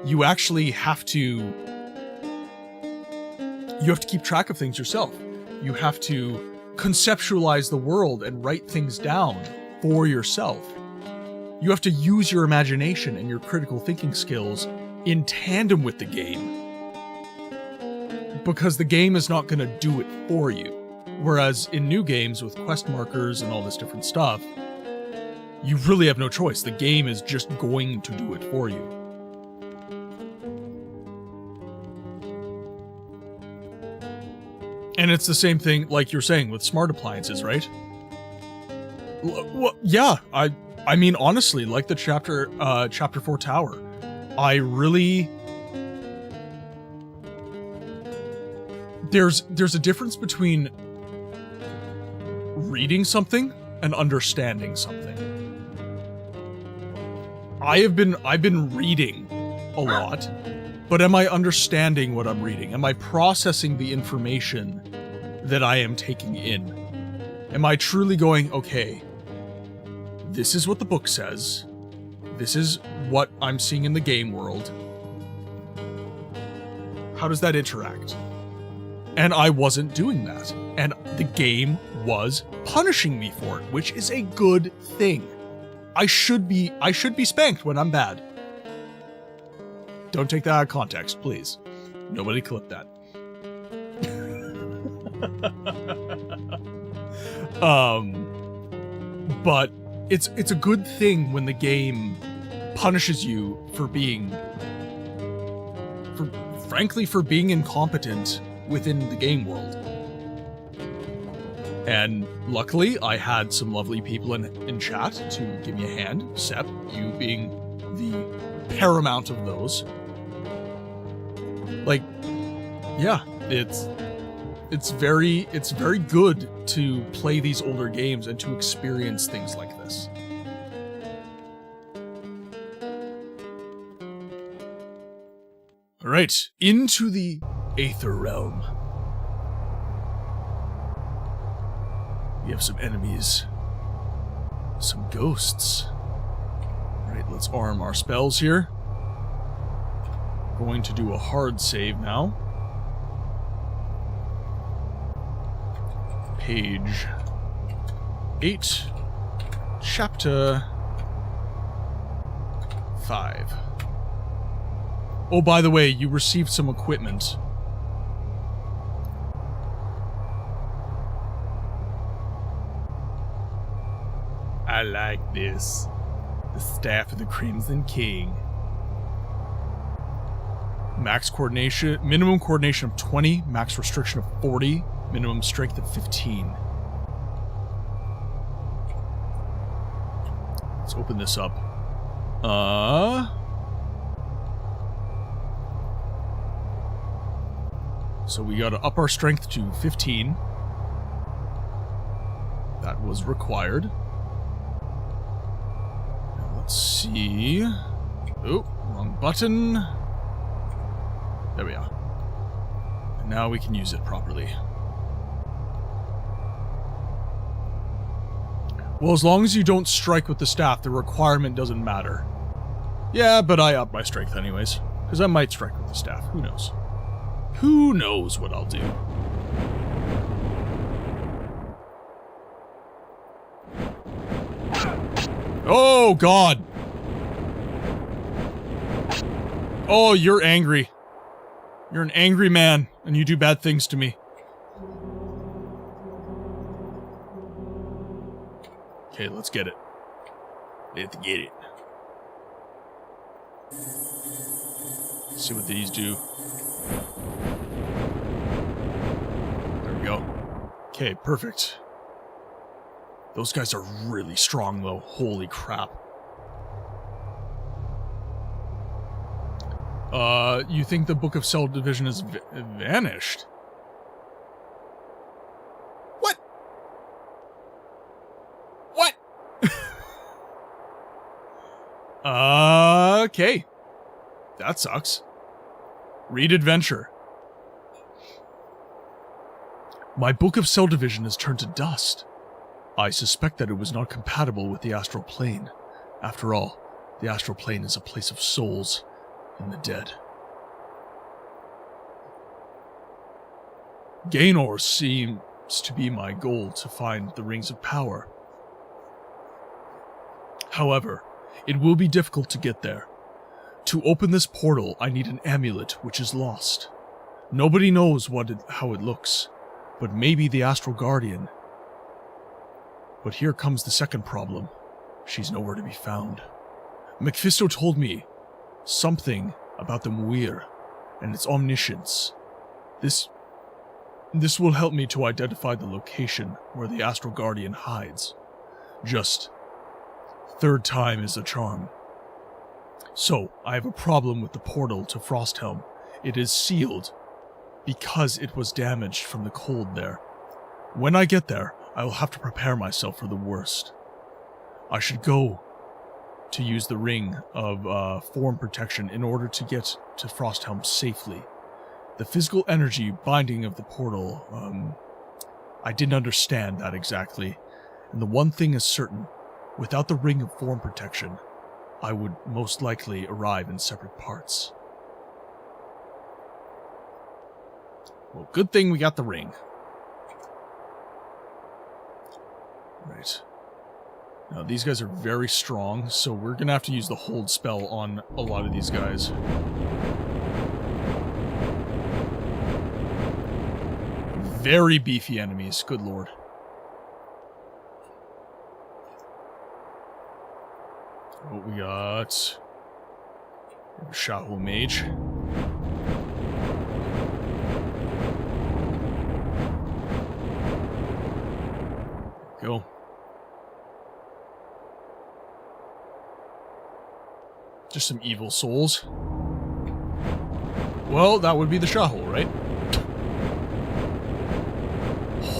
You actually have to keep track of things yourself. You have to conceptualize the world and write things down for yourself. You have to use your imagination and your critical thinking skills in tandem with the game, because the game is not going to do it for you. Whereas in new games with quest markers and all this different stuff, you really have no choice. The game is just going to do it for you. And it's the same thing, like you're saying, with smart appliances, right? Well, yeah, I mean, honestly, like the chapter 4 tower, I really... There's a difference between reading something and understanding something. I've been reading a lot, but am I understanding what I'm reading? Am I processing the information that I am taking in? Am I truly going, okay, this is what the book says. This is what I'm seeing in the game world. How does that interact? And I wasn't doing that. And the game was punishing me for it, which is a good thing. I should be spanked when I'm bad. Don't take that out of context, please. Nobody clip that. But it's a good thing when the game punishes you for being incompetent within the game world. And luckily, I had some lovely people in chat to give me a hand. Sep, you being the paramount of those. Like, yeah, it's very good to play these older games and to experience things like this. All right, into the Aether Realm. We have some enemies, some ghosts. All right, let's arm our spells here. Going to do a hard save now. Page 8, chapter 5. Oh, by the way, you received some equipment. I like this. The Staff of the Crimson King. Max coordination, minimum coordination of 20, max restriction of 40, minimum strength of 15. Let's open this up. So we gotta up our strength to 15. That was required. Now let's see. Oh, wrong button. There we are. And now we can use it properly. Well, as long as you don't strike with the staff, the requirement doesn't matter. Yeah, but I up my strength anyways, because I might strike with the staff. Who knows? Who knows what I'll do? Oh, God! Oh, you're angry. You're an angry man, and you do bad things to me. Okay, let's get it. Let's get it. Let's see what these do. There we go. Okay, perfect. Those guys are really strong, though. Holy crap. You think the Book of Cell Division has vanished? What? What? Okay. That sucks. Read adventure. My Book of Cell Division has turned to dust. I suspect that it was not compatible with the astral plane. After all, the astral plane is a place of souls and the dead. Gaynor seems to be my goal to find the Rings of Power. However, it will be difficult to get there. To open this portal, I need an amulet which is lost. Nobody knows how it looks, but maybe the Astral Guardian. But here comes the second problem. She's nowhere to be found. Mephisto told me something about the Muir and its omniscience. This will help me to identify the location where the Astral Guardian hides. Just third time is a charm. So, I have a problem with the portal to Frosthelm. It is sealed because it was damaged from the cold there. When I get there, I will have to prepare myself for the worst. I should go to use the ring of form protection in order to get to Frosthelm safely. The physical energy binding of the portal, I didn't understand that exactly. And the one thing is certain, without the ring of form protection, I would most likely arrive in separate parts. Well, good thing we got the ring. Right. Now, these guys are very strong, so we're gonna have to use the hold spell on a lot of these guys. Very beefy enemies, good lord. Oh, we got... Shahu Mage. Go. Just some evil souls. Well, that would be the Shahu, right?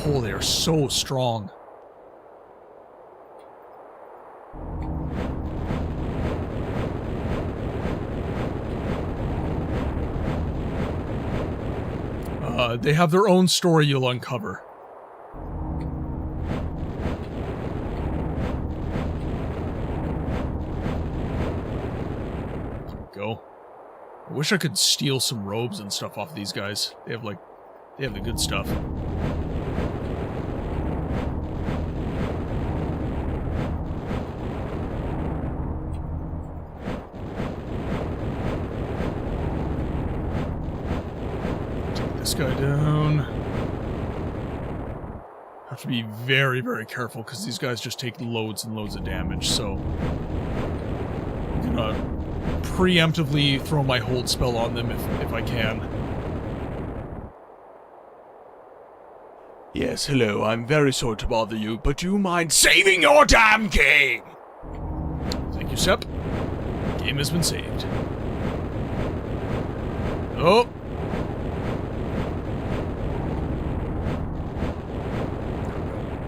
Oh, they are so strong. They have their own story you'll uncover. There we go. I wish I could steal some robes and stuff off these guys. They have the good stuff. This guy down. Have to be very, very careful because these guys just take loads and loads of damage, so I'm gonna preemptively throw my hold spell on them if I can. Yes, hello, I'm very sorry to bother you, but do you mind saving your damn game? Thank you, Sep. Game has been saved. Oh!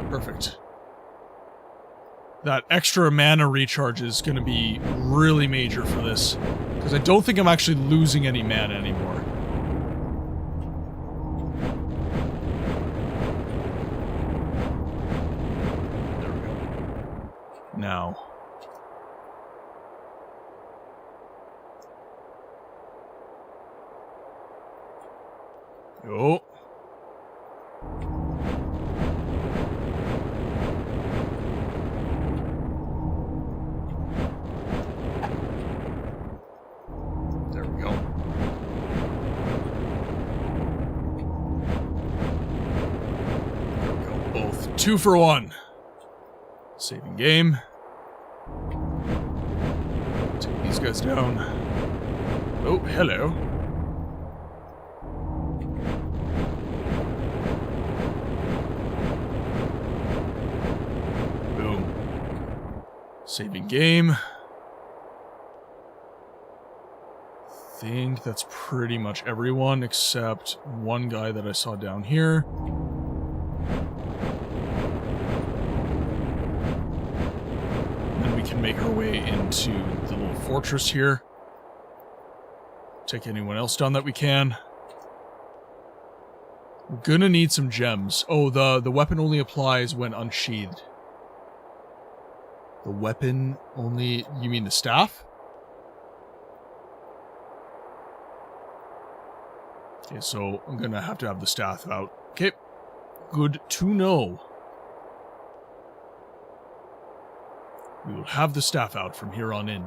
Perfect. That extra mana recharge is going to be really major for this, because I don't think I'm actually losing any mana anymore. There we go. Now. Oh. Two for one. Saving game. Take these guys down. Oh, hello. Boom. Saving game. Think that's pretty much everyone except one guy that I saw down here. We can make our way into the little fortress here. Take anyone else down that we can. We're gonna need some gems. Oh, the weapon only applies when unsheathed. The weapon only... You mean the staff? Okay, so I'm gonna have to have the staff out. Okay, good to know. We will have the staff out from here on in.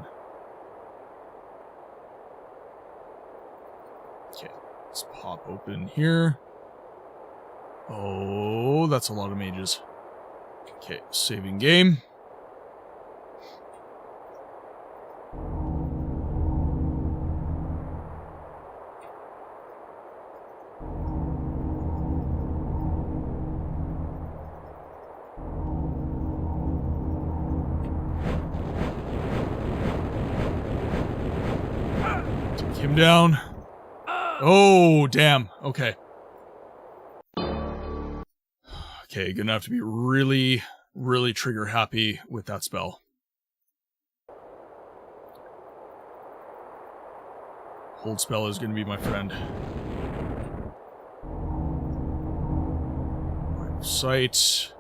Okay, let's pop open here. Oh, that's a lot of mages. Okay, saving game. Him down. Oh, damn. Okay. Okay, gonna have to be really, really trigger happy with that spell. Hold spell is gonna be my friend. Line of sight.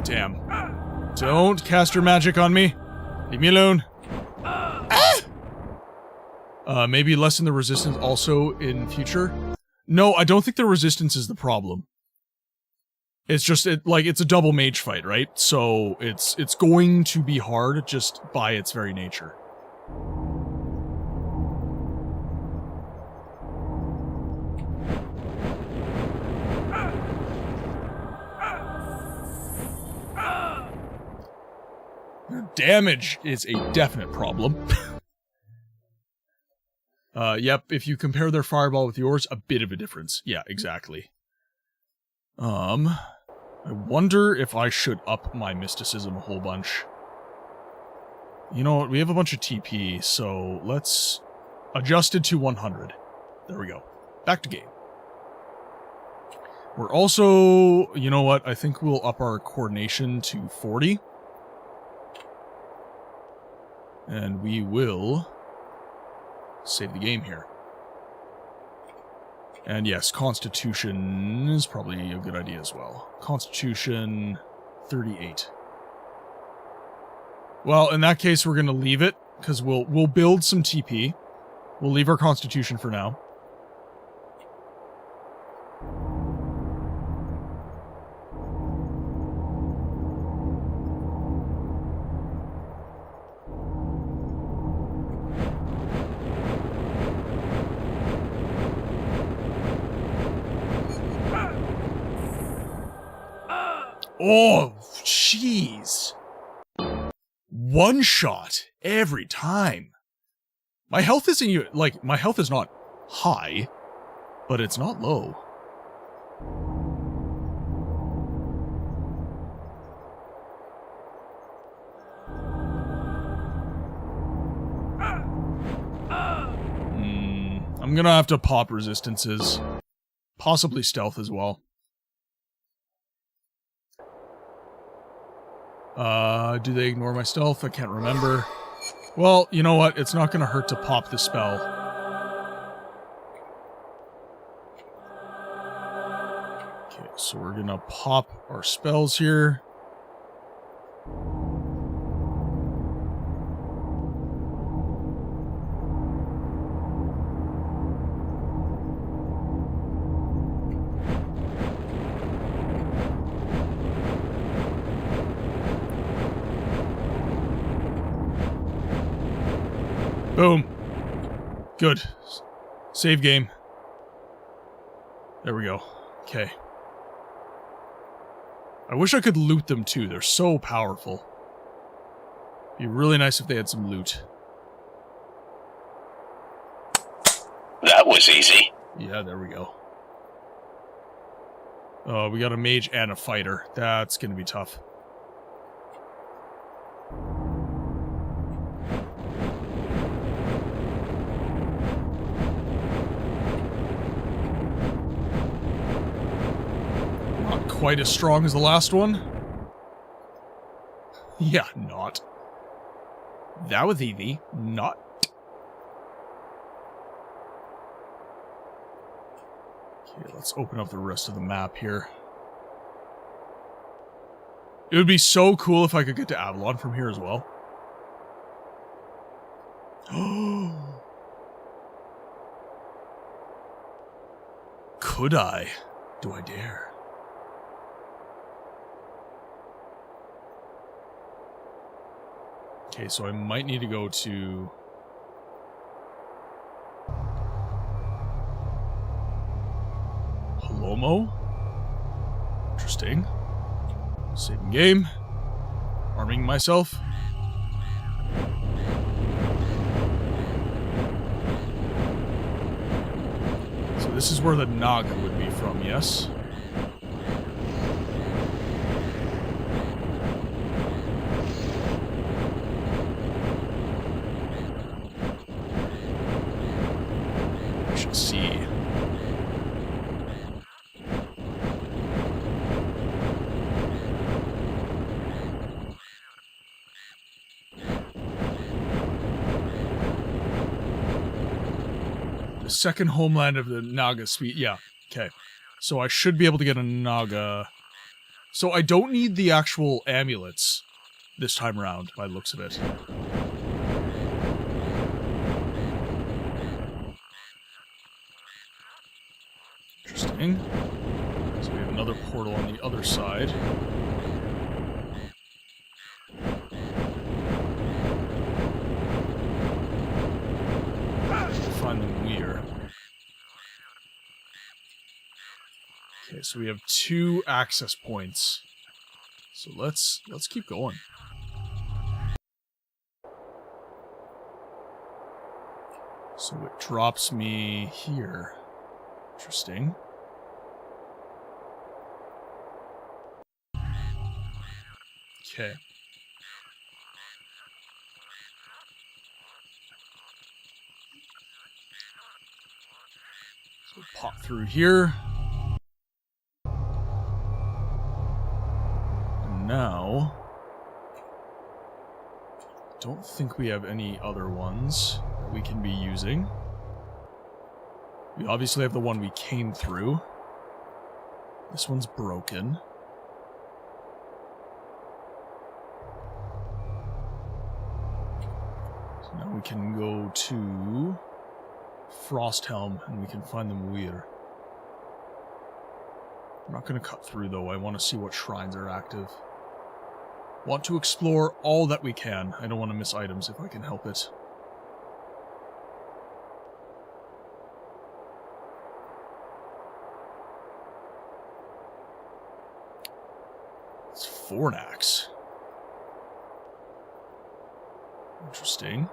Damn. Don't cast your magic on me. Leave me alone. Maybe lessen the resistance also in future. No, I don't think the resistance is the problem. It's just, it's a double mage fight, right? So, it's going to be hard just by its very nature. Damage is a definite problem. Yep, if you compare their fireball with yours, a bit of a difference. Yeah, exactly. I wonder if I should up my mysticism a whole bunch. You know what, we have a bunch of TP, so let's adjust it to 100. There we go. Back to game. We're also, you know what, I think we'll up our coordination to 40. And we will save the game here. And yes, Constitution is probably a good idea as well. Constitution 38. Well, in that case, we're going to leave it, because we'll build some TP. We'll leave our Constitution for now. Oh, jeez. One shot every time. My health isn't, my health is not high, but it's not low. I'm gonna have to pop resistances. Possibly stealth as well. Do they ignore my stealth? I can't remember. Well, you know what? It's not gonna hurt to pop the spell. Okay, so we're gonna pop our spells here. Boom. Good. Save game. There we go. Okay. I wish I could loot them too. They're so powerful. Be really nice if they had some loot. That was easy. Yeah, there we go. Oh, we got a mage and a fighter. That's gonna be tough. Quite as strong as the last one? Yeah, not. That was easy. Not. Okay, let's open up the rest of the map here. It would be so cool if I could get to Avalon from here as well. Could I? Do I dare? Okay, so I might need to go to... Palomo? Interesting. Saving game. Arming myself. So this is where the Naga would be from, yes? See. The second homeland of the Naga suite. Yeah, okay. So I should be able to get a Naga. So I don't need the actual amulets. this time around, by the looks of it. Interesting. So we have another portal on the other side. Find them weird. Okay, so we have 2 access points. So let's keep going. So it drops me here. Interesting. Okay. So we'll pop through here. And now, don't think we have any other ones that we can be using. We obviously have the one we came through. This one's broken. So now we can go to Frosthelm and we can find them weird. I'm not going to cut through though. I want to see what shrines are active. Want to explore all that we can. I don't want to miss items if I can help it. It's Fornax. Interesting.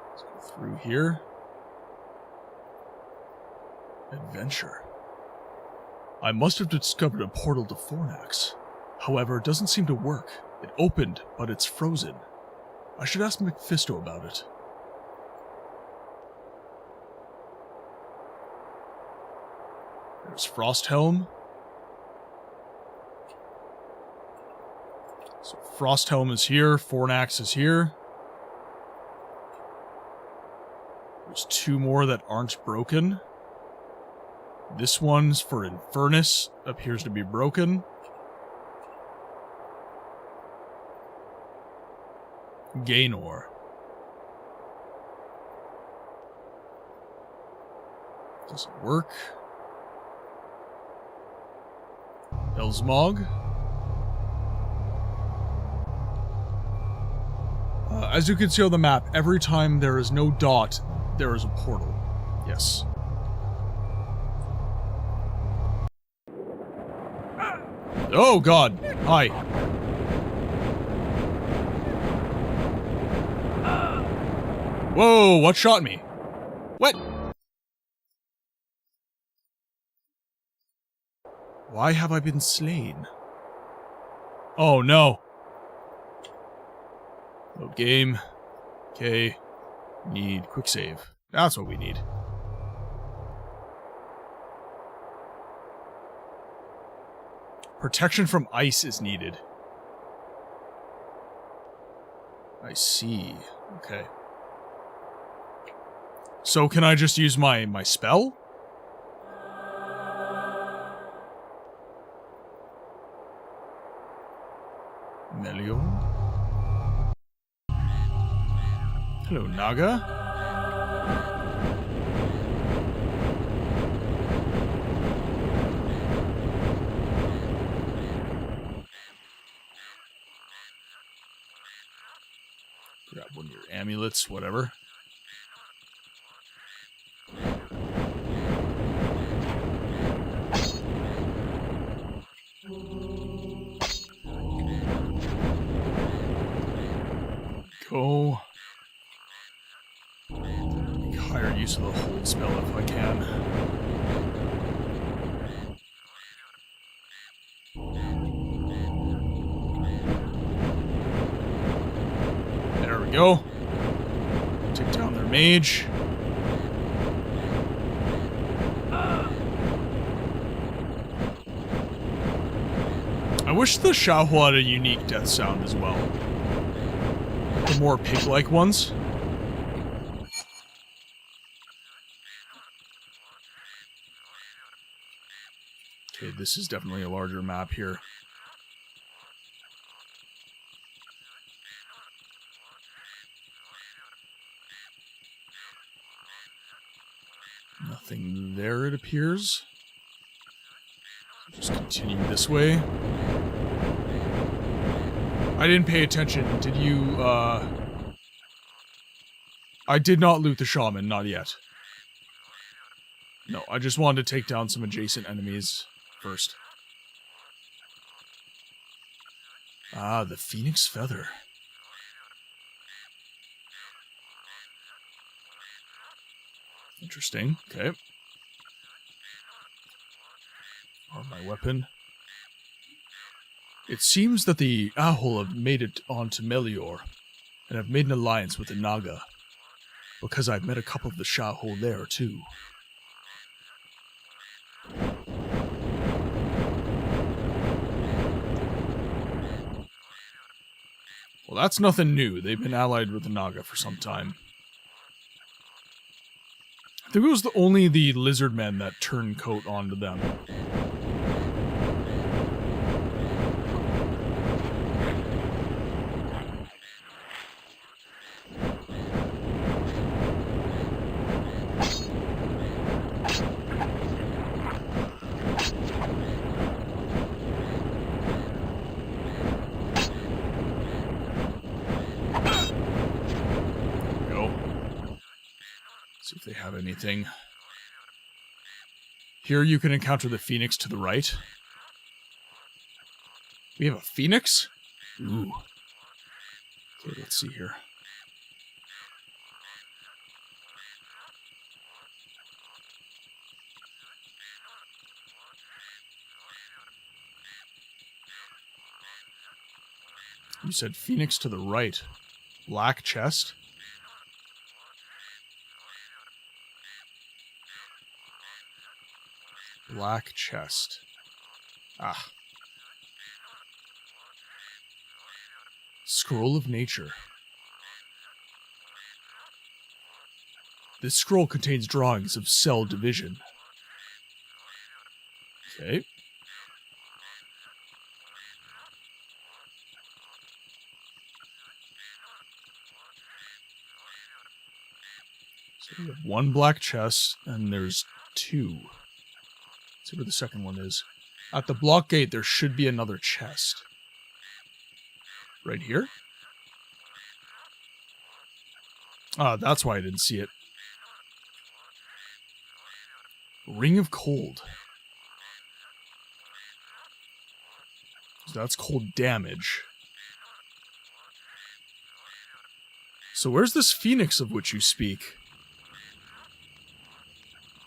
Let's go through here. Adventure. I must have discovered a portal to Fornax. However, it doesn't seem to work. It opened, but it's frozen. I should ask Mephisto about it. There's Frosthelm. So Frosthelm is here, Fornax is here. There's 2 more that aren't broken. This one's for Infernus, appears to be broken. Gaynor. Doesn't work. Elsmog. As you can see on the map, every time there is no dot, there is a portal. Yes. Oh god! Hi. Whoa, what shot me? What? Why have I been slain? Oh no. Load game. Okay. Need quick save. That's what we need. Protection from ice is needed. I see. Okay. So can I just use my spell? Melio. Hello, Naga. Grab one of your amulets, whatever. Go. Make higher use of the hold spell if I can. There we go. Take down their mage. I wish the Xiaohua had a unique death sound as well. The more pig-like ones. Okay, this is definitely a larger map here. Nothing there, it appears. Just continue this way. I didn't pay attention. Did you, I did not loot the shaman, not yet. No, I just wanted to take down some adjacent enemies first. Ah, the phoenix feather. Interesting, okay. Arm my weapon. It seems that the Ahol have made it onto Melior, and have made an alliance with the Naga, because I've met a couple of the Shahol there, too. Well, that's nothing new. They've been allied with the Naga for some time. I think it was only the lizard men that turned coat onto them. See if they have anything. Here you can encounter the phoenix to the right. We have a phoenix? Ooh. Okay, let's see here. You said phoenix to the right. Black chest? Black chest. Ah. Scroll of Nature. This scroll contains drawings of cell division. Okay. So we have one black chest, and there's two. See where the second one is. At the block gate, there should be another chest. Right here? Ah, that's why I didn't see it. Ring of Cold. So that's cold damage. So where's this phoenix of which you speak?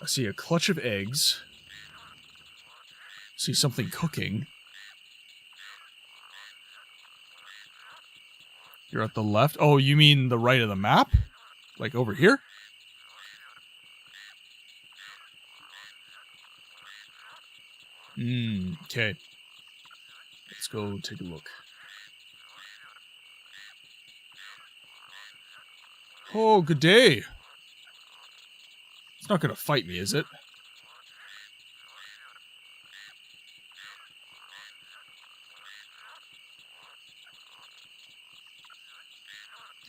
I see a clutch of eggs. See something cooking. You're at the left. Oh, you mean the right of the map? Like over here? Okay. Let's go take a look. Oh, good day. It's not gonna fight me, is it?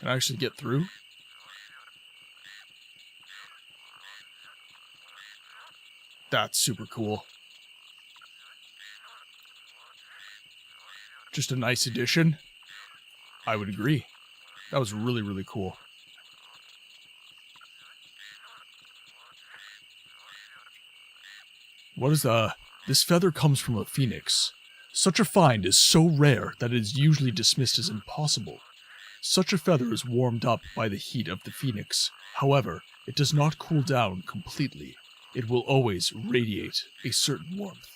Can I actually get through? That's super cool. Just a nice addition. I would agree. That was really, really cool. What is this feather comes from a phoenix. Such a find is so rare that it is usually dismissed as impossible. Such a feather is warmed up by the heat of the phoenix. However, it does not cool down completely. It will always radiate a certain warmth.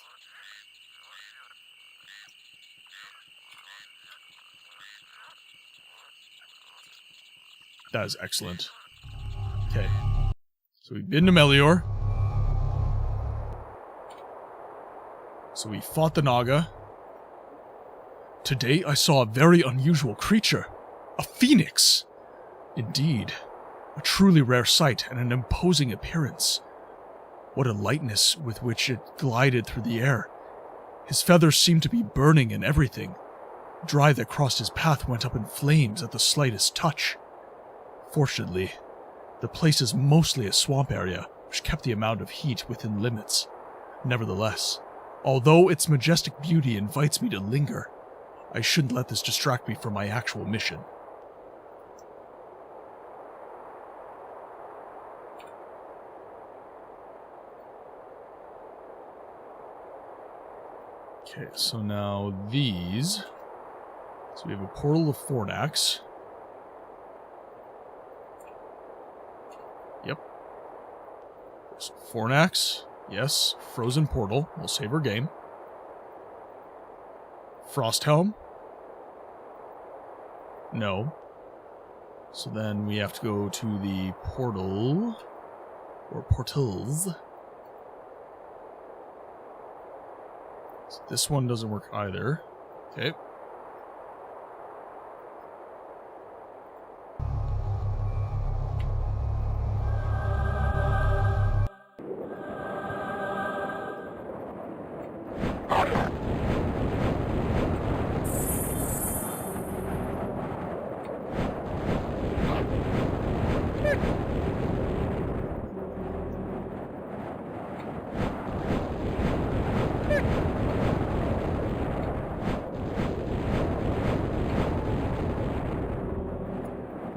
That is excellent. Okay. So we've been to Melior. So we fought the Naga. Today I saw a very unusual creature. A phoenix! Indeed. A truly rare sight and an imposing appearance. What a lightness with which it glided through the air. His feathers seemed to be burning and everything. Dry that crossed his path went up in flames at the slightest touch. Fortunately, the place is mostly a swamp area, which kept the amount of heat within limits. Nevertheless, although its majestic beauty invites me to linger, I shouldn't let this distract me from my actual mission. Okay, so now these. So we have a portal of Fornax. Yep. So Fornax, yes. Frozen portal. We'll save our game. Frosthelm. No. So then we have to go to the portal. Or portals. So this one doesn't work either. Okay.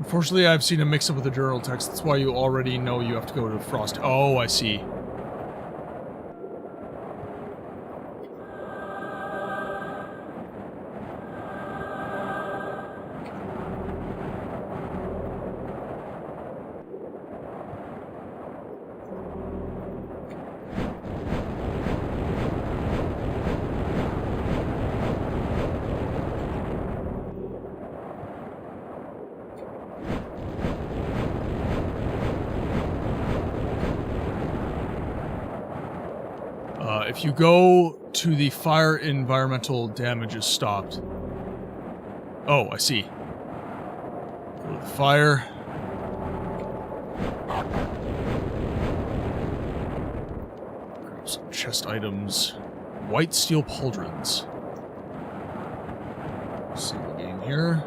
Unfortunately, I've seen a mix-up with the journal text. That's why you already know you have to go to Frost. Oh, I see. If you go to the fire, environmental damage is stopped. Oh, I see. Go to the fire. Grab some chest items. White steel pauldrons. See the game here.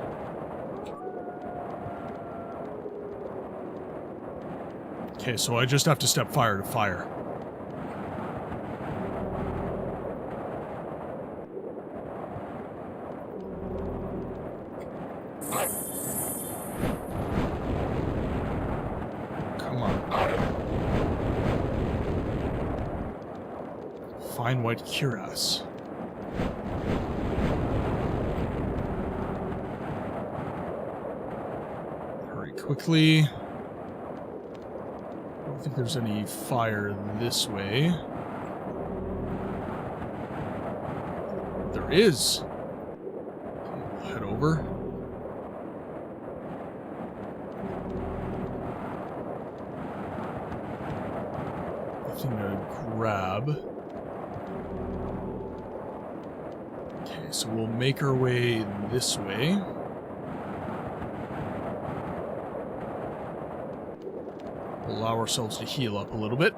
Okay, so I just have to step fire to fire. Fine white cuirass. Hurry quickly. I don't think there's any fire this way. There is. Okay, we'll head over. Nothing to grab. So we'll make our way this way. We'll allow ourselves to heal up a little bit.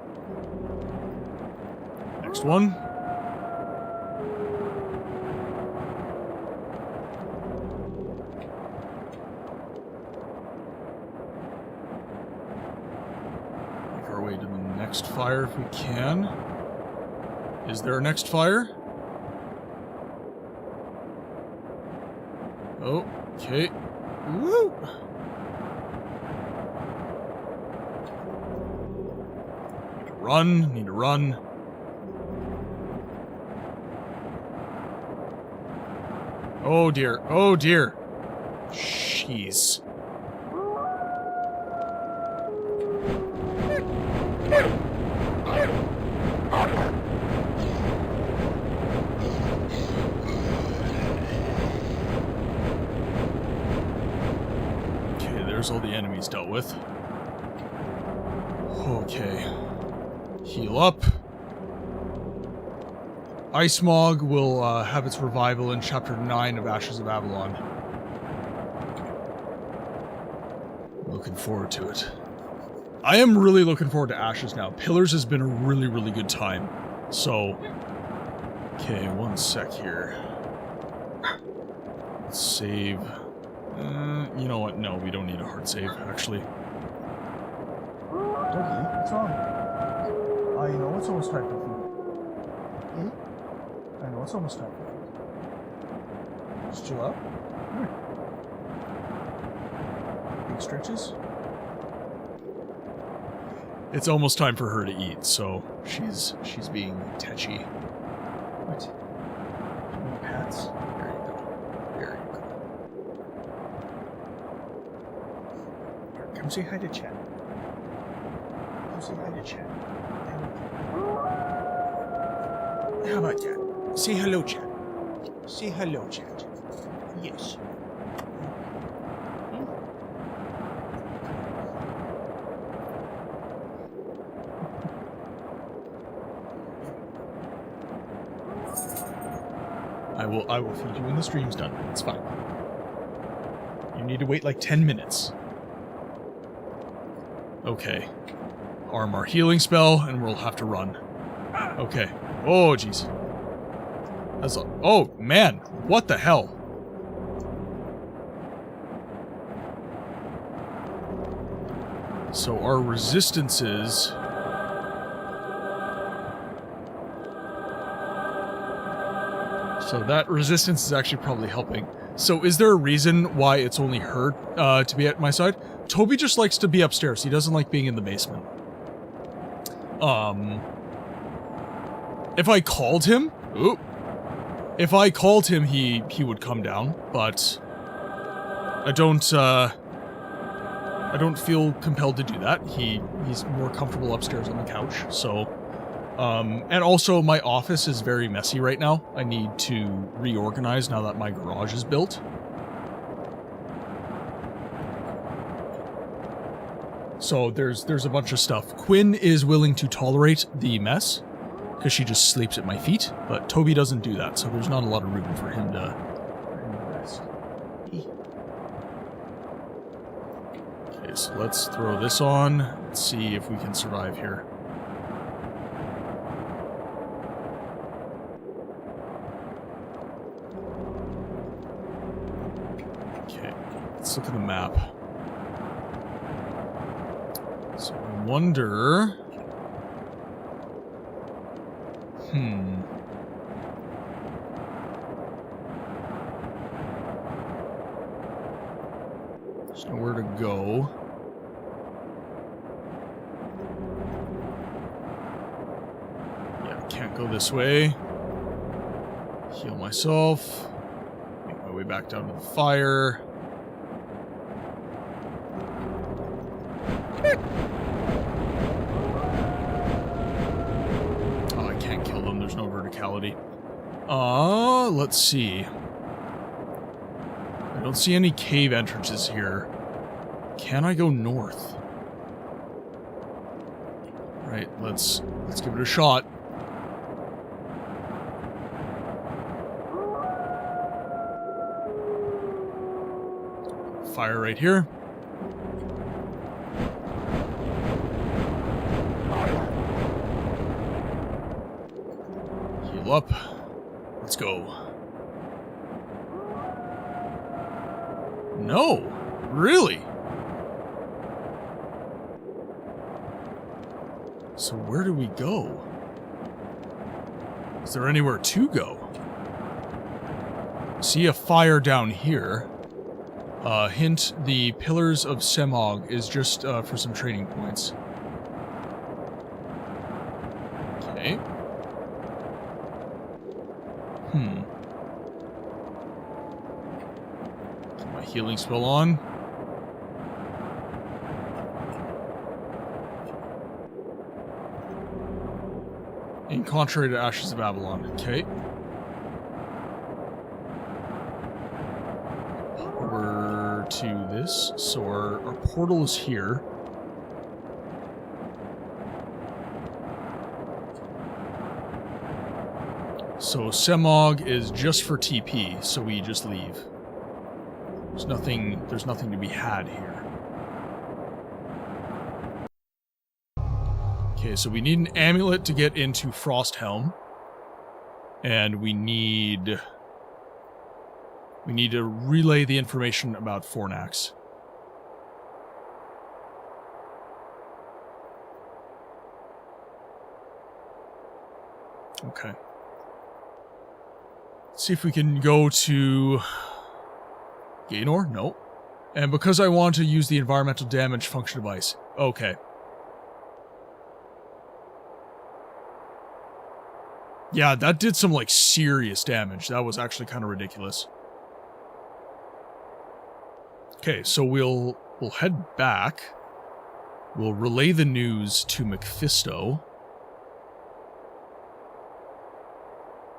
Next one. Make our way to the next fire if we can. Is there a next fire? Okay. Woo! Need to run. Oh dear. Oh dear. Jeez. There's all the enemies dealt with. Okay. Heal up. Ice Mog will have its revival in Chapter 9 of Ashes of Avalon. Looking forward to it. I am really looking forward to Ashes now. Pillars has been a really, really good time. So, okay, one sec here. Let's save. You know what? No, we don't need a hard save, actually. Dougie, what's wrong? You know it's almost time for food. Hmm? I know it's almost time for food. Just chill out. Big stretches. It's almost time for her to eat, so she's being tetchy. What? Do you want pats? There you go. There you go. Here, come say hi to Chad. Come say hi to Chad. How about that? Say hello, Chad. Say hello, Chad. Yes. I will feed you when the stream's done. It's fine. You need to wait like 10 minutes. Okay. Arm our healing spell, and we'll have to run. Okay. Oh, jeez. Oh, man. What the hell? So our resistances... So that resistance is actually probably helping. So is there a reason why it's only her to be at my side? Toby just likes to be upstairs. He doesn't like being in the basement. If I called him... Ooh. If I called him, he would come down, but... I don't feel compelled to do that. He's more comfortable upstairs on the couch, so... and also, my office is very messy right now. I need to reorganize now that my garage is built. So there's a bunch of stuff. Quinn is willing to tolerate the mess, because she just sleeps at my feet, but Toby doesn't do that, so there's not a lot of room for him to rest. Okay, so let's throw this on. Let's see if we can survive here. Let's look at the map. So I wonder... There's nowhere to go. Yeah, can't go this way. Heal myself. Make my way back down to the fire. Oh, I can't kill them. There's no verticality. Let's see. I don't see any cave entrances here. Can I go north? Right, let's give it a shot. Fire right here. Heal up. Let's go. No! Really? So where do we go? Is there anywhere to go? See a fire down here. Hint, the Pillars of Semog is just for some trading points. Okay. Get my healing spell on. In contrary to Ashes of Avalon. Okay. Over to this. So our portal is here. So Semog is just for TP, so we just leave. There's nothing to be had here. Okay, so we need an amulet to get into Frosthelm. And we need to relay the information about Fornax. Okay. Let's see if we can go to Gaynor? No. And because I want to use the environmental damage function device. Okay. Yeah, that did some, like, serious damage. That was actually kind of ridiculous. Okay, so we'll head back. We'll relay the news to Mephisto.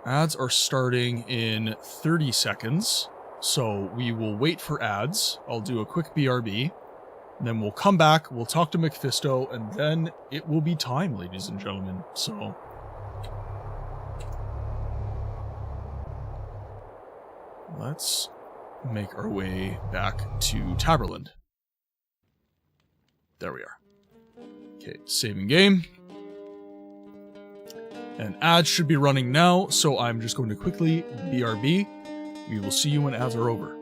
Ads are starting in 30 seconds, so we will wait for ads. I'll do a quick BRB. Then we'll come back, we'll talk to Mephisto, and then it will be time, ladies and gentlemen. So... let's make our way back to Taberland. There we are. Okay, saving game. And ads should be running now, so I'm just going to quickly BRB. We will see you when ads are over.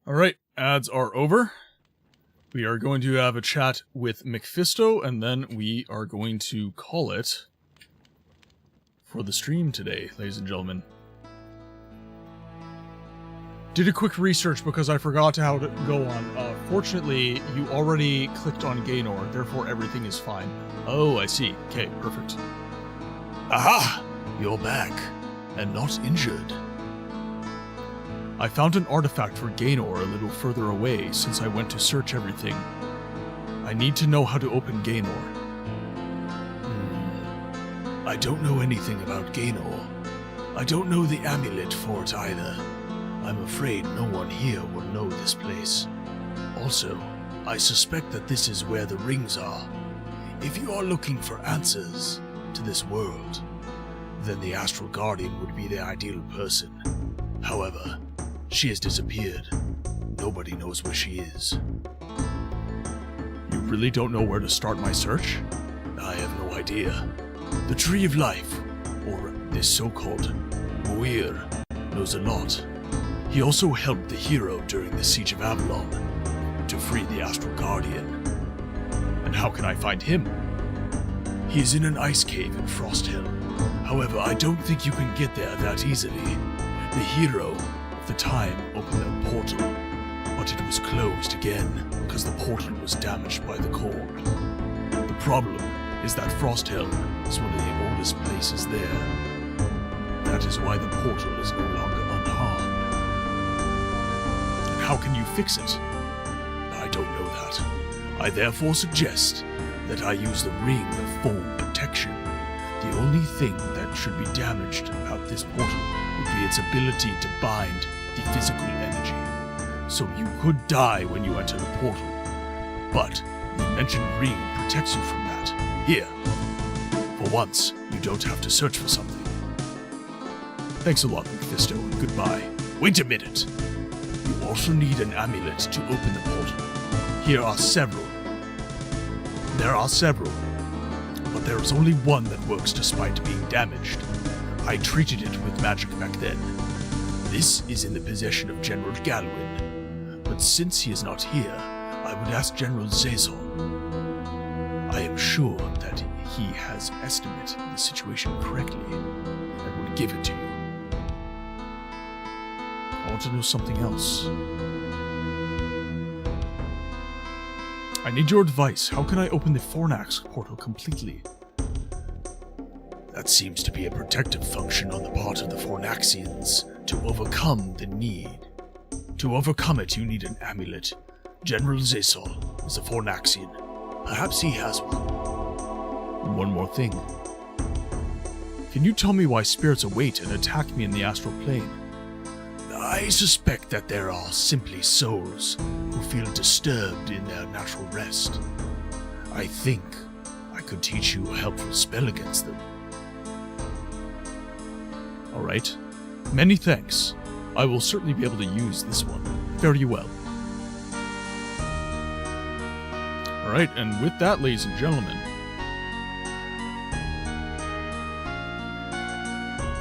Alright, ads are over. We are going to have a chat with Mephisto, and then we are going to call it for the stream today, ladies and gentlemen. Did a quick research because I forgot how to go on. Fortunately, you already clicked on Gaynor, therefore everything is fine. Oh, I see. Okay, perfect. Aha! You're back, and not injured. I found an artifact for Gaynor a little further away since I went to search everything. I need to know how to open Gaynor. I don't know anything about Gaynor. I don't know the amulet for it either. I'm afraid no one here will know this place. Also, I suspect that this is where the rings are. If you are looking for answers to this world, then the Astral Guardian would be the ideal person. However, she has disappeared. Nobody knows where she is. You really don't know where to start my search? I have no idea. The Tree of Life, or this so-called Muir, knows a lot. He also helped the hero during the Siege of Avalon to free the Astral Guardian. And how can I find him? He is in an ice cave in Frost Hill. However, I don't think you can get there that easily. The hero of the time opened a portal, but it was closed again because the portal was damaged by the cold. The problem is that Frost Hill is one of the oldest places there. That is why the portal is no longer unharmed. And how can you fix it? I don't know that. I therefore suggest that I use the Ring of Form Protection. The only thing that should be damaged about this portal would be its ability to bind the physical energy. So you could die when you enter the portal. But the mentioned ring protects you from that. Here. For once, you don't have to search for something. Thanks a lot, Mephisto, and goodbye. Wait a minute. You also need an amulet to open the portal. Here are several. There are several. But there is only one that works despite being damaged. I treated it with magic back then. This is in the possession of General Galwin. But since he is not here, I would ask General Zazol. I am sure that he has estimated the situation correctly and would give it to you. I want to know something else. I need your advice. How can I open the Fornax portal completely? That seems to be a protective function on the part of the Fornaxians to overcome the need. To overcome it, you need an amulet. General Zazol is a Fornaxian. Perhaps he has one. And one more thing. Can you tell me why spirits await and attack me in the astral plane? I suspect that there are simply souls who feel disturbed in their natural rest. I think I could teach you a helpful spell against them. Alright. Many thanks. I will certainly be able to use this one. Very well. Alright, and with that, ladies and gentlemen,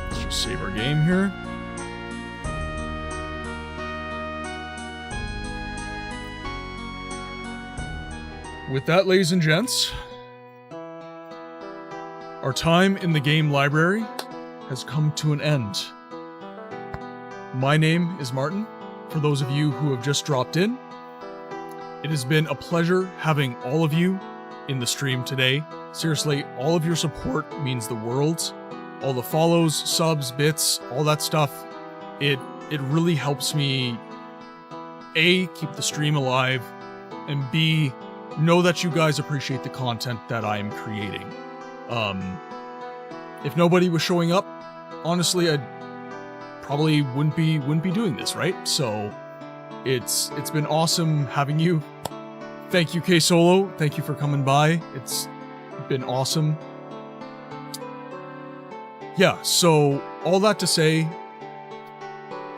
let's just save our game here. With that, ladies and gents, our time in the game library has come to an end. My name is Martin, for those of you who have just dropped in. It has been a pleasure having all of you in the stream today. Seriously, all of your support means the world. All the follows, subs, bits, all that stuff, it really helps me, A, keep the stream alive, and B, know that you guys appreciate the content that I'm creating. If nobody was showing up, honestly, I probably wouldn't be doing this, right? So it's been awesome having you. Thank you, K Solo. Thank you for coming by. It's been awesome. Yeah, so all that to say,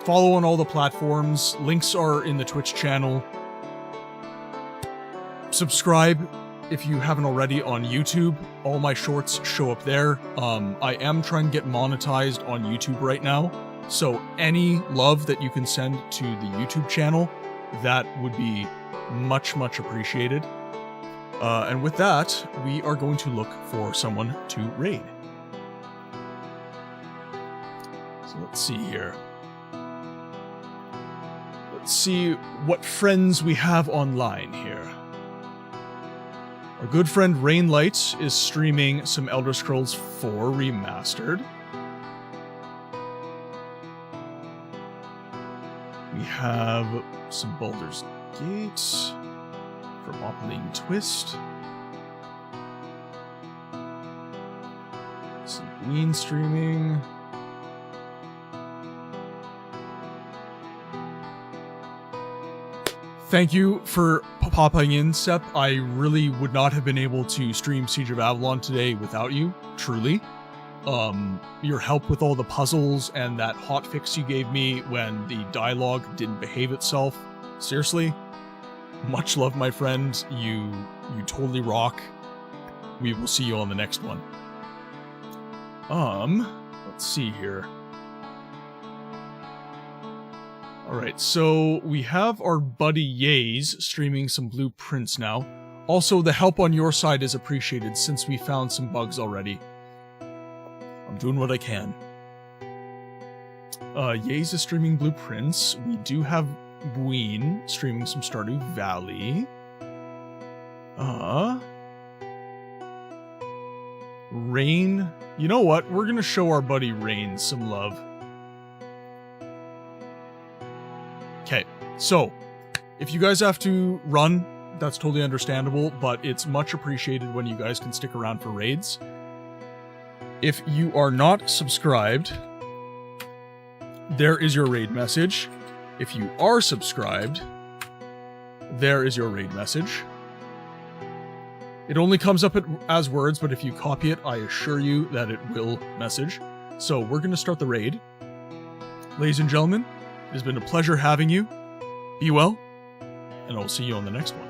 follow on all the platforms. Links are in the Twitch channel. Subscribe if you haven't already on YouTube. All my shorts show up there. I am trying to get monetized on YouTube right now, so any love that you can send to the YouTube channel, that would be much, much appreciated. And with that, we are going to look for someone to raid. So let's see here. Let's see what friends we have online here. Our good friend Rainlight is streaming some Elder Scrolls 4 Remastered. We have some Baldur's Gate from Opaline Twist. Some Queen streaming. Thank you for popping in, Sep. I really would not have been able to stream Siege of Avalon today without you, truly. Your help with all the puzzles and that hotfix you gave me when the dialogue didn't behave itself. Seriously, much love, my friend. You totally rock. We will see you on the next one. Let's see here. Alright, so we have our buddy Yays streaming some blueprints now. Also, the help on your side is appreciated since we found some bugs already. I'm doing what I can. Yays is streaming blueprints. We do have Ween streaming some Stardew Valley. Rain. You know what? We're gonna show our buddy Rain some love. Okay, so if you guys have to run, that's totally understandable, but it's much appreciated when you guys can stick around for raids. If you are not subscribed, there is your raid message. If you are subscribed, there is your raid message. It only comes up as words, but if you copy it, I assure you that it will message. So we're going to start the raid. Ladies and gentlemen, it has been a pleasure having you. Be well, and I'll see you on the next one.